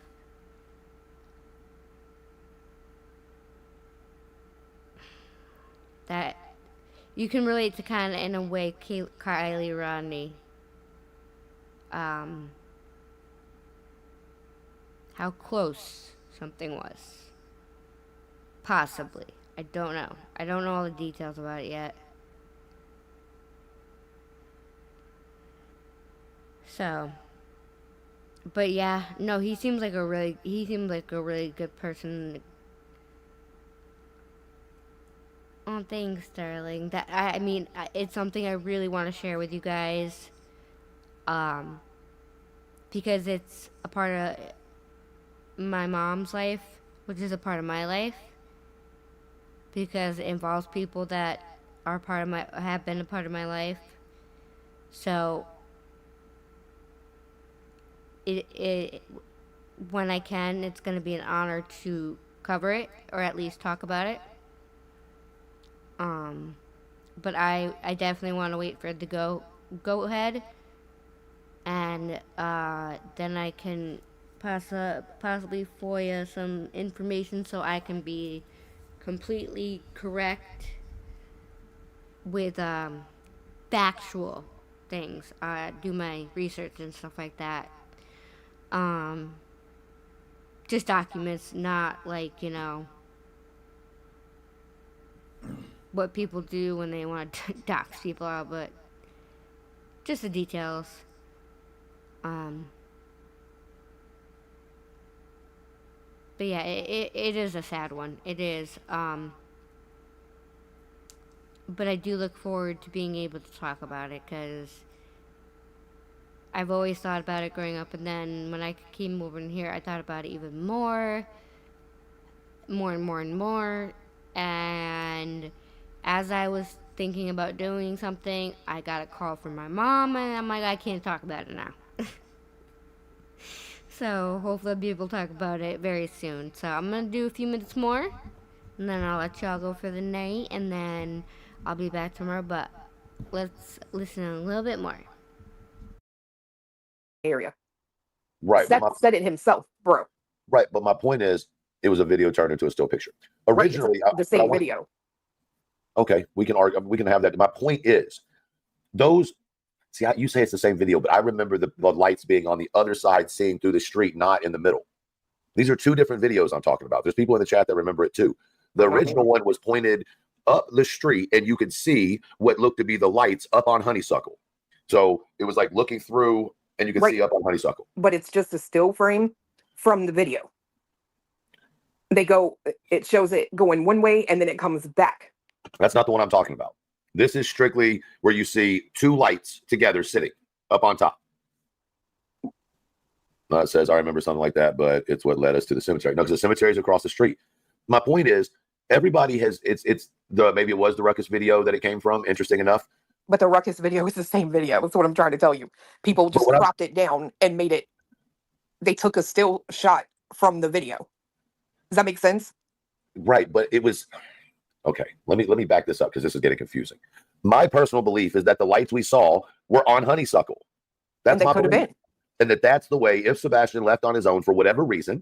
that you can relate to, kind of in a way, Kylie Rodney. How close something was. Possibly. I don't know. I don't know all the details about it yet. So, but yeah, no, he seemed like a really good person. Oh, thanks, darling. That I mean, it's something I really want to share with you guys, because it's a part of my mom's life, which is a part of my life, because it involves people that have been a part of my life. So it when I can, it's going to be an honor to cover it or at least talk about it. But I definitely want to wait for it to go ahead, and then I can possibly FOIA some information so I can be completely correct with factual things. Do my research and stuff like that. Just documents, not like, what people do when they want to dox people out, but just the details. But yeah, it is a sad one. It is. But I do look forward to being able to talk about it, because I've always thought about it growing up, and then when I came over in here, I thought about it even more and more. And as I was thinking about doing something, I got a call from my mom, and I'm like, I can't talk about it now. So hopefully I'll be able to talk about it very soon. So I'm going to do a few minutes more, and then I'll let y'all go for the night, and then I'll be back tomorrow, but let's listen a little bit more. Area. Right. Seth said it himself, bro. Right. But my point is, it was a video turned into a still picture. Originally, right, the same video. Okay, we can argue. We can have that. My point is, those. See, you say it's the same video, but I remember the lights being on the other side, seeing through the street, not in the middle. These are two different videos I'm talking about. There's people in the chat that remember it too. The original one was pointed up the street, and you could see what looked to be the lights up on Honeysuckle. So it was like looking through, and you could see up on Honeysuckle. But it's just a still frame from the video. It shows it going one way, and then it comes back. That's not the one I'm talking about. This is strictly where you see two lights together sitting up on top. It says, I remember something like that, but it's what led us to the cemetery. No, because the cemetery is across the street. My point is, everybody has, maybe it was the Ruckus video that it came from, interesting enough. But the Ruckus video is the same video. That's what I'm trying to tell you. People just cropped it down and made it, they took a still shot from the video. Does that make sense? Right, but it was... Okay, let me back this up, because this is getting confusing. My personal belief is that the lights we saw were on Honeysuckle. That's my belief. And that's the way, if Sebastian left on his own for whatever reason,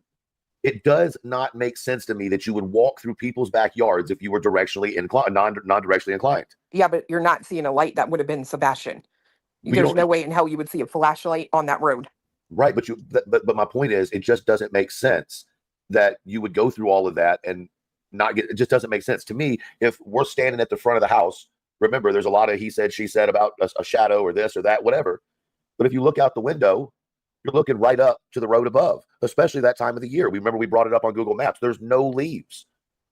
it does not make sense to me that you would walk through people's backyards if you were directionally inclined, non-directionally inclined. Yeah, but you're not seeing a light that would have been Sebastian. There's no way in hell you would see a flashlight on that road. Right, but my point is, it just doesn't make sense that you would go through all of that and not get, it just doesn't make sense to me. If we're standing at the front of the house, remember, there's a lot of he said, she said about a shadow or this or that, whatever. But if you look out the window, you're looking right up to the road above, especially that time of the year. We brought it up on Google Maps. There's no leaves.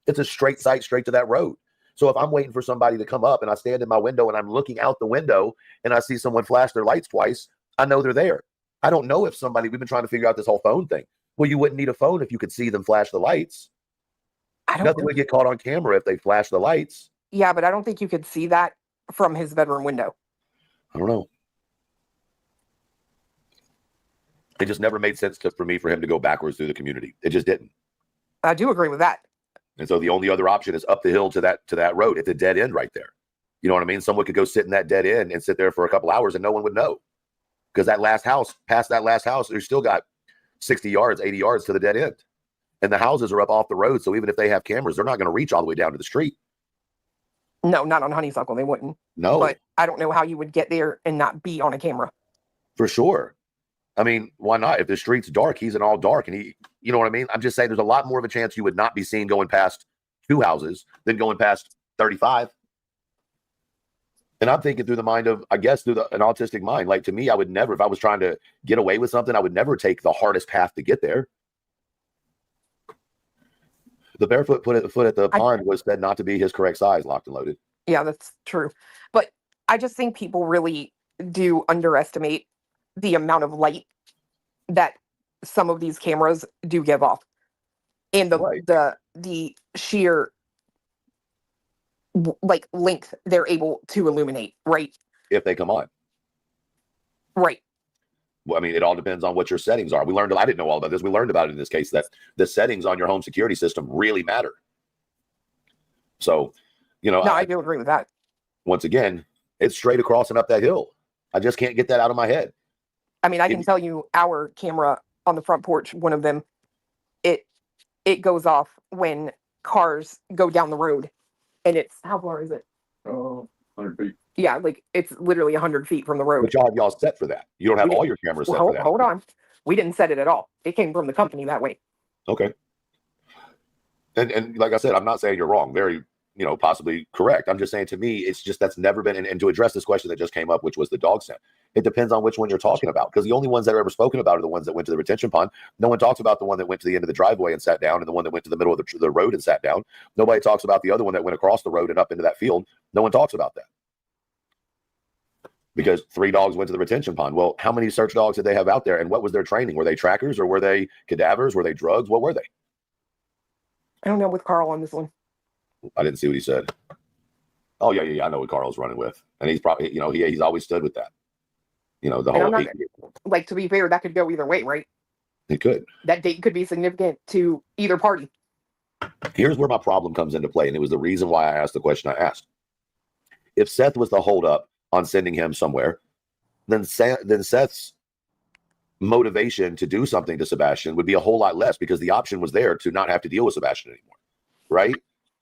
It's a straight sight straight to that road. So if I'm waiting for somebody to come up and I stand in my window and I'm looking out the window and I see someone flash their lights twice, I know they're there. I don't know if we've been trying to figure out this whole phone thing. Well, you wouldn't need a phone if you could see them flash the lights. Nothing would get caught on camera if they flash the lights. Yeah, but I don't think you could see that from his bedroom window. I don't know. It just never made sense for him to go backwards through the community. It just didn't. I do agree with that. And so the only other option is up the hill to that road. It's a dead end right there. You know what I mean? Someone could go sit in that dead end and sit there for a couple hours and no one would know. Because past that last house, there's still got 60 yards, 80 yards to the dead end. And the houses are up off the road. So even if they have cameras, they're not going to reach all the way down to the street. No, not on Honeysuckle. They wouldn't. No. But I don't know how you would get there and not be on a camera. For sure. I mean, why not? If the street's dark, he's in all dark. And you know what I mean? I'm just saying there's a lot more of a chance you would not be seen going past 2 houses than going past 35. And I'm thinking through the mind of, I guess, through an autistic mind. Like, to me, I would never, if I was trying to get away with something, I would never take the hardest path to get there. The barefoot foot at the pond was said not to be his correct size, locked and loaded. Yeah, that's true. But I just think people really do underestimate the amount of light that some of these cameras do give off. And the sheer length they're able to illuminate, right? If they come on. Right. Well, I mean, it all depends on what your settings are. I didn't know all about this. We learned about it in this case, that the settings on your home security system really matter. So, No, I do agree with that. Once again, it's straight across and up that hill. I just can't get that out of my head. I mean, I can tell you our camera on the front porch, one of them, it goes off when cars go down the road. And it's, how far is it? 100 feet. Yeah, it's literally 100 feet from the road. But y'all set for that. You don't have all your cameras set for that. Hold on. We didn't set it at all. It came from the company that way. Okay. And like I said, I'm not saying you're wrong. Very, possibly correct. I'm just saying, to me, it's just that's never been. And to address this question that just came up, which was the dog scent, it depends on which one you're talking about, because the only ones that are ever spoken about are the ones that went to the retention pond. No one talks about the one that went to the end of the driveway and sat down, and the one that went to the middle of the road and sat down. Nobody talks about the other one that went across the road and up into that field. No one talks about that, because 3 dogs went to the retention pond. Well, how many search dogs did they have out there, and what was their training? Were they trackers, or were they cadavers? Were they drugs? What were they? I don't know with Carl on this one. I didn't see what he said. Oh yeah. I know what Carl's running with, and he's probably, he's always stood with that. The And whole. I'm not, like, to be fair, that could go either way, right? It could. That date could be significant to either party. Here's where my problem comes into play, and it was the reason why I asked the question I asked. If Seth was the holdup on sending him somewhere, then Seth's motivation to do something to Sebastian would be a whole lot less, because the option was there to not have to deal with Sebastian anymore, right?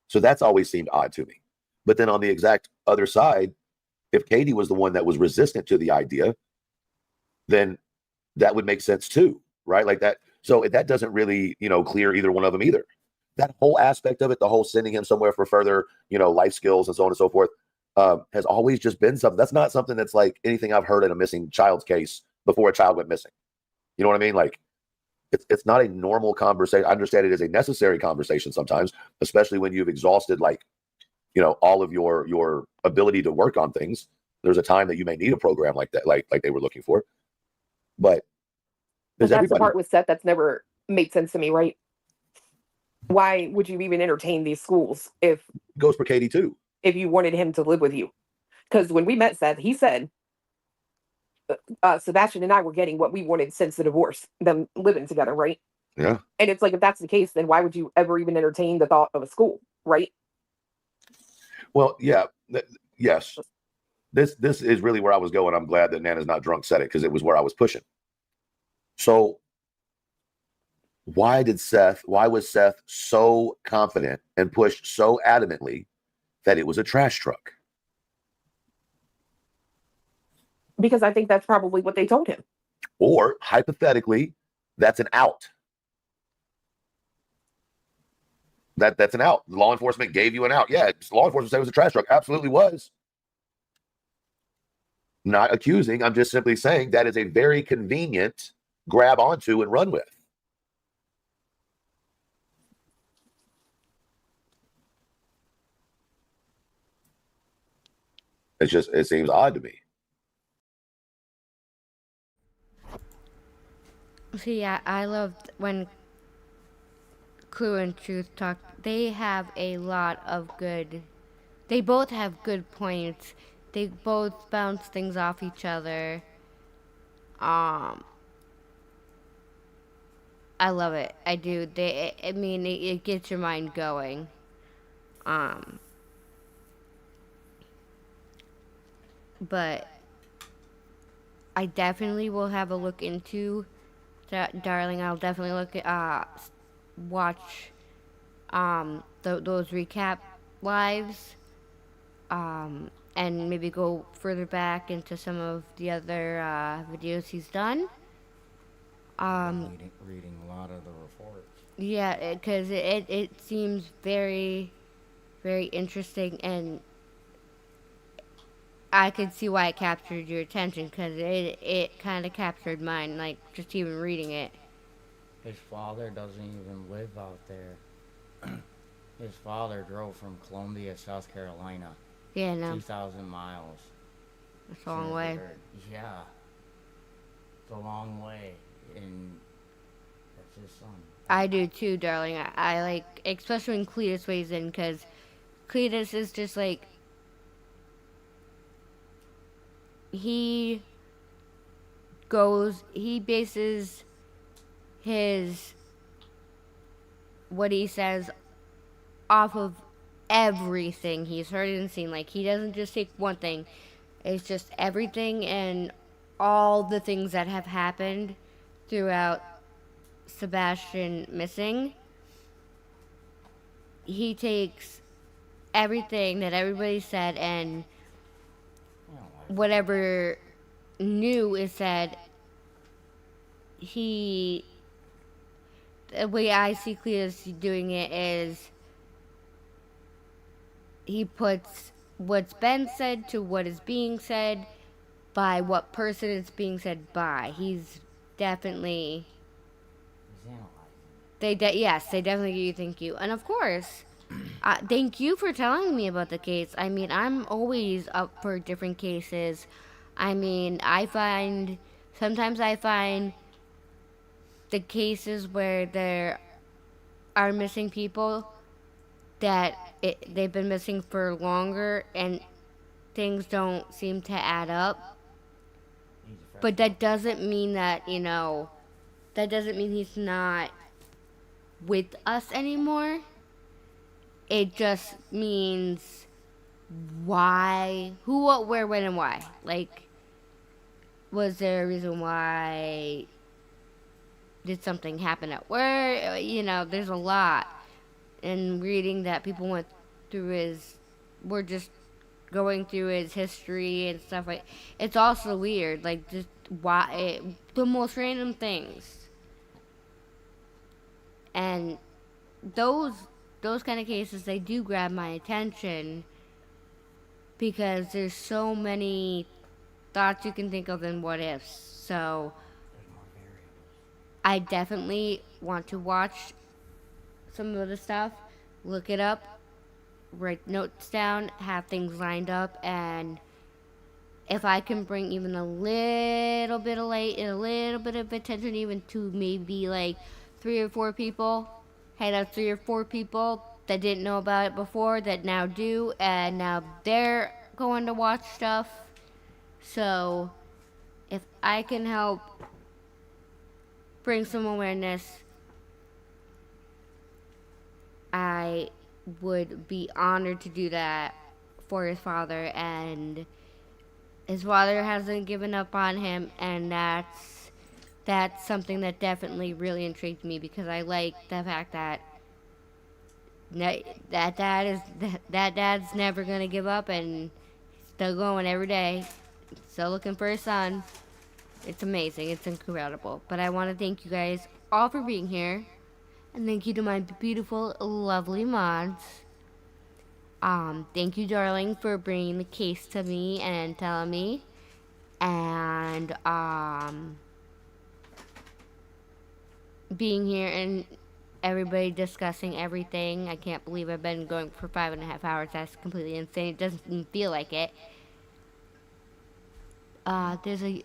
So that's always seemed odd to me. But then on the exact other side, if Katie was the one that was resistant to the idea, then that would make sense too, right? Like that. So that doesn't really, clear either one of them either. That whole aspect of it, the whole sending him somewhere for further, life skills and so on and so forth, has always just been something. That's not something that's like anything I've heard in a missing child's case before a child went missing. You know what I mean? Like, it's not a normal conversation. I understand it is a necessary conversation sometimes, especially when you've exhausted, all of your ability to work on things. There's a time that you may need a program like that, like they were looking for. But that's the part with Seth that's never made sense to me, right? Why would you even entertain these schools if it goes for Katie too? If you wanted him to live with you? Because when we met Seth, he said Sebastian and I were getting what we wanted since the divorce, them living together, right? Yeah. And it's like, if that's the case, then why would you ever even entertain the thought of a school, right? Well, yeah, yes. This is really where I was going. I'm glad that Nana's not drunk said it, because it was where I was pushing. So why was Seth so confident and pushed so adamantly that it was a trash truck? Because I think that's probably what they told him. Or hypothetically, that's an out. That's an out. Law enforcement gave you an out. Yeah, law enforcement said it was a trash truck. Absolutely was. Not accusing. I'm just simply saying that is a very convenient grab onto and run with. It seems odd to me. See, I loved when Clue and Truth talk. They have a lot of good. They both have good points. They both bounce things off each other. I love it. I do. It gets your mind going. But I definitely will have a look into that, darling. I'll definitely watch those recap lives, and maybe go further back into some of the other videos he's done. Reading a lot of the reports. Yeah, because it seems very, very interesting, and I could see why it captured your attention, because it kind of captured mine, like, just even reading it. His father doesn't even live out there. His father drove from Columbia, South Carolina. Yeah, no. 2,000 miles. That's a long way. Yeah. It's a long way. And that's his son. I do too, darling. I like, especially when Cletus weighs in, because Cletus is just like, he bases what he says off of everything he's heard and seen. Like, he doesn't just take one thing. It's just everything and all the things that have happened throughout Sebastian missing. He takes everything that everybody said and whatever new is said. The way I see Cletus doing it is he puts what's been said to what is being said by what person it's being said by. He's definitely. He's analyzing. Yes, they definitely do. Thank you, and of course, thank you for telling me about the case. I mean, I'm always up for different cases. I mean, sometimes I find the cases where there are missing people that they've been missing for longer and things don't seem to add up. But that doesn't mean that, that doesn't mean he's not with us anymore. It just means why, who, what, where, when, and why. Like, was there a reason why? Did something happen at work? There's a lot. And reading that people went through we're just going through his history and stuff like. It's also weird, like just the most random things. And those kind of cases, they do grab my attention because there's so many thoughts you can think of and what ifs. So I definitely want to watch some of the stuff, look it up, write notes down, have things lined up, and if I can bring even a little bit of light and a little bit of attention even to maybe like 3 or 4 people, hey, that's 3 or 4 people that didn't know about it before that now do, and now they're going to watch stuff. So if I can help bring some awareness, I would be honored to do that for his father, and his father hasn't given up on him, and that's something that definitely really intrigued me because I like the fact that dad's never gonna give up and still going every day, still looking for his son. It's amazing, it's incredible. But I want to thank you guys all for being here. And thank you to my beautiful, lovely mods. Thank you, darling, for bringing the case to me and telling me. And, being here and everybody discussing everything. I can't believe I've been going for 5.5 hours. That's completely insane. It doesn't even feel like it. There's a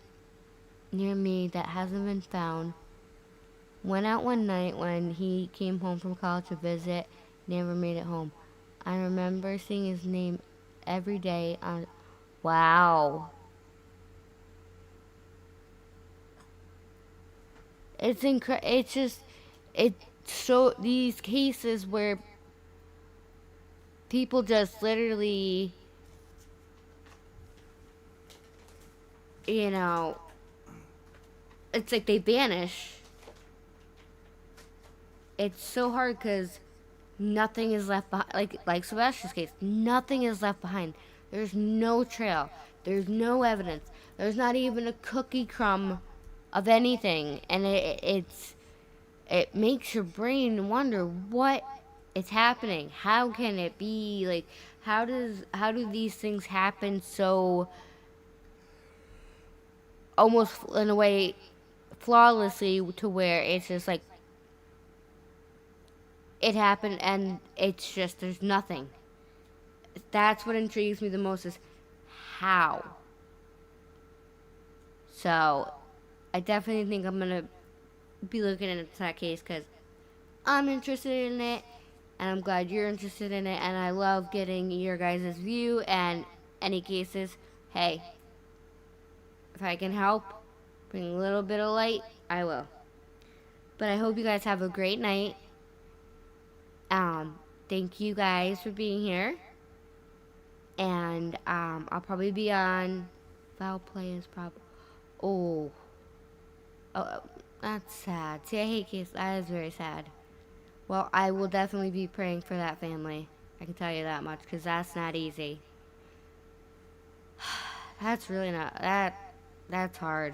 near me that hasn't been found. Went out one night when he came home from college to visit, never made it home. I remember seeing his name every day on. Wow. It's so these cases where people just literally, it's like they vanish. It's so hard because nothing is left behind. Like Sebastian's case, nothing is left behind. There's no trail. There's no evidence. There's not even a cookie crumb of anything, and it makes your brain wonder what is happening. How can it be? Like, how do these things happen so almost in a way flawlessly to where it's just like it happened and it's just there's nothing. That's what intrigues me the most is how. So I definitely think I'm gonna be looking into that case because I'm interested in it and I'm glad you're interested in it, and I love getting your guys' view and any cases. Hey, if I can help bring a little bit of light, I will. But I hope you guys have a great night. Thank you guys for being here. And I'll probably be on Foul Play is probably. Oh, that's sad. See, I hate cases. That is very sad. Well, I will definitely be praying for that family. I can tell you that much because that's not easy. That's really not. That's hard.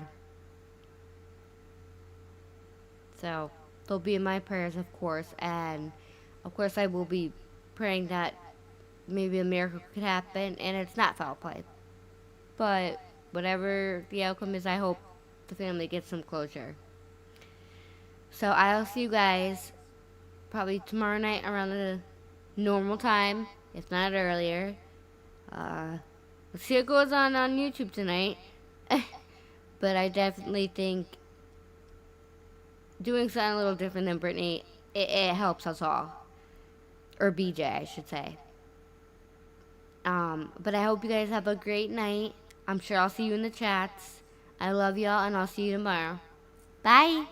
So they'll be in my prayers, of course, and of course I will be praying that maybe a miracle could happen and it's not foul play. But whatever the outcome is, I hope the family gets some closure. So I'll see you guys probably tomorrow night around the normal time, if not earlier. Let's see what goes on YouTube tonight. But I definitely think doing something a little different than Brittany, it helps us all. Or BJ, I should say. But I hope you guys have a great night. I'm sure I'll see you in the chats. I love y'all, and I'll see you tomorrow. Bye.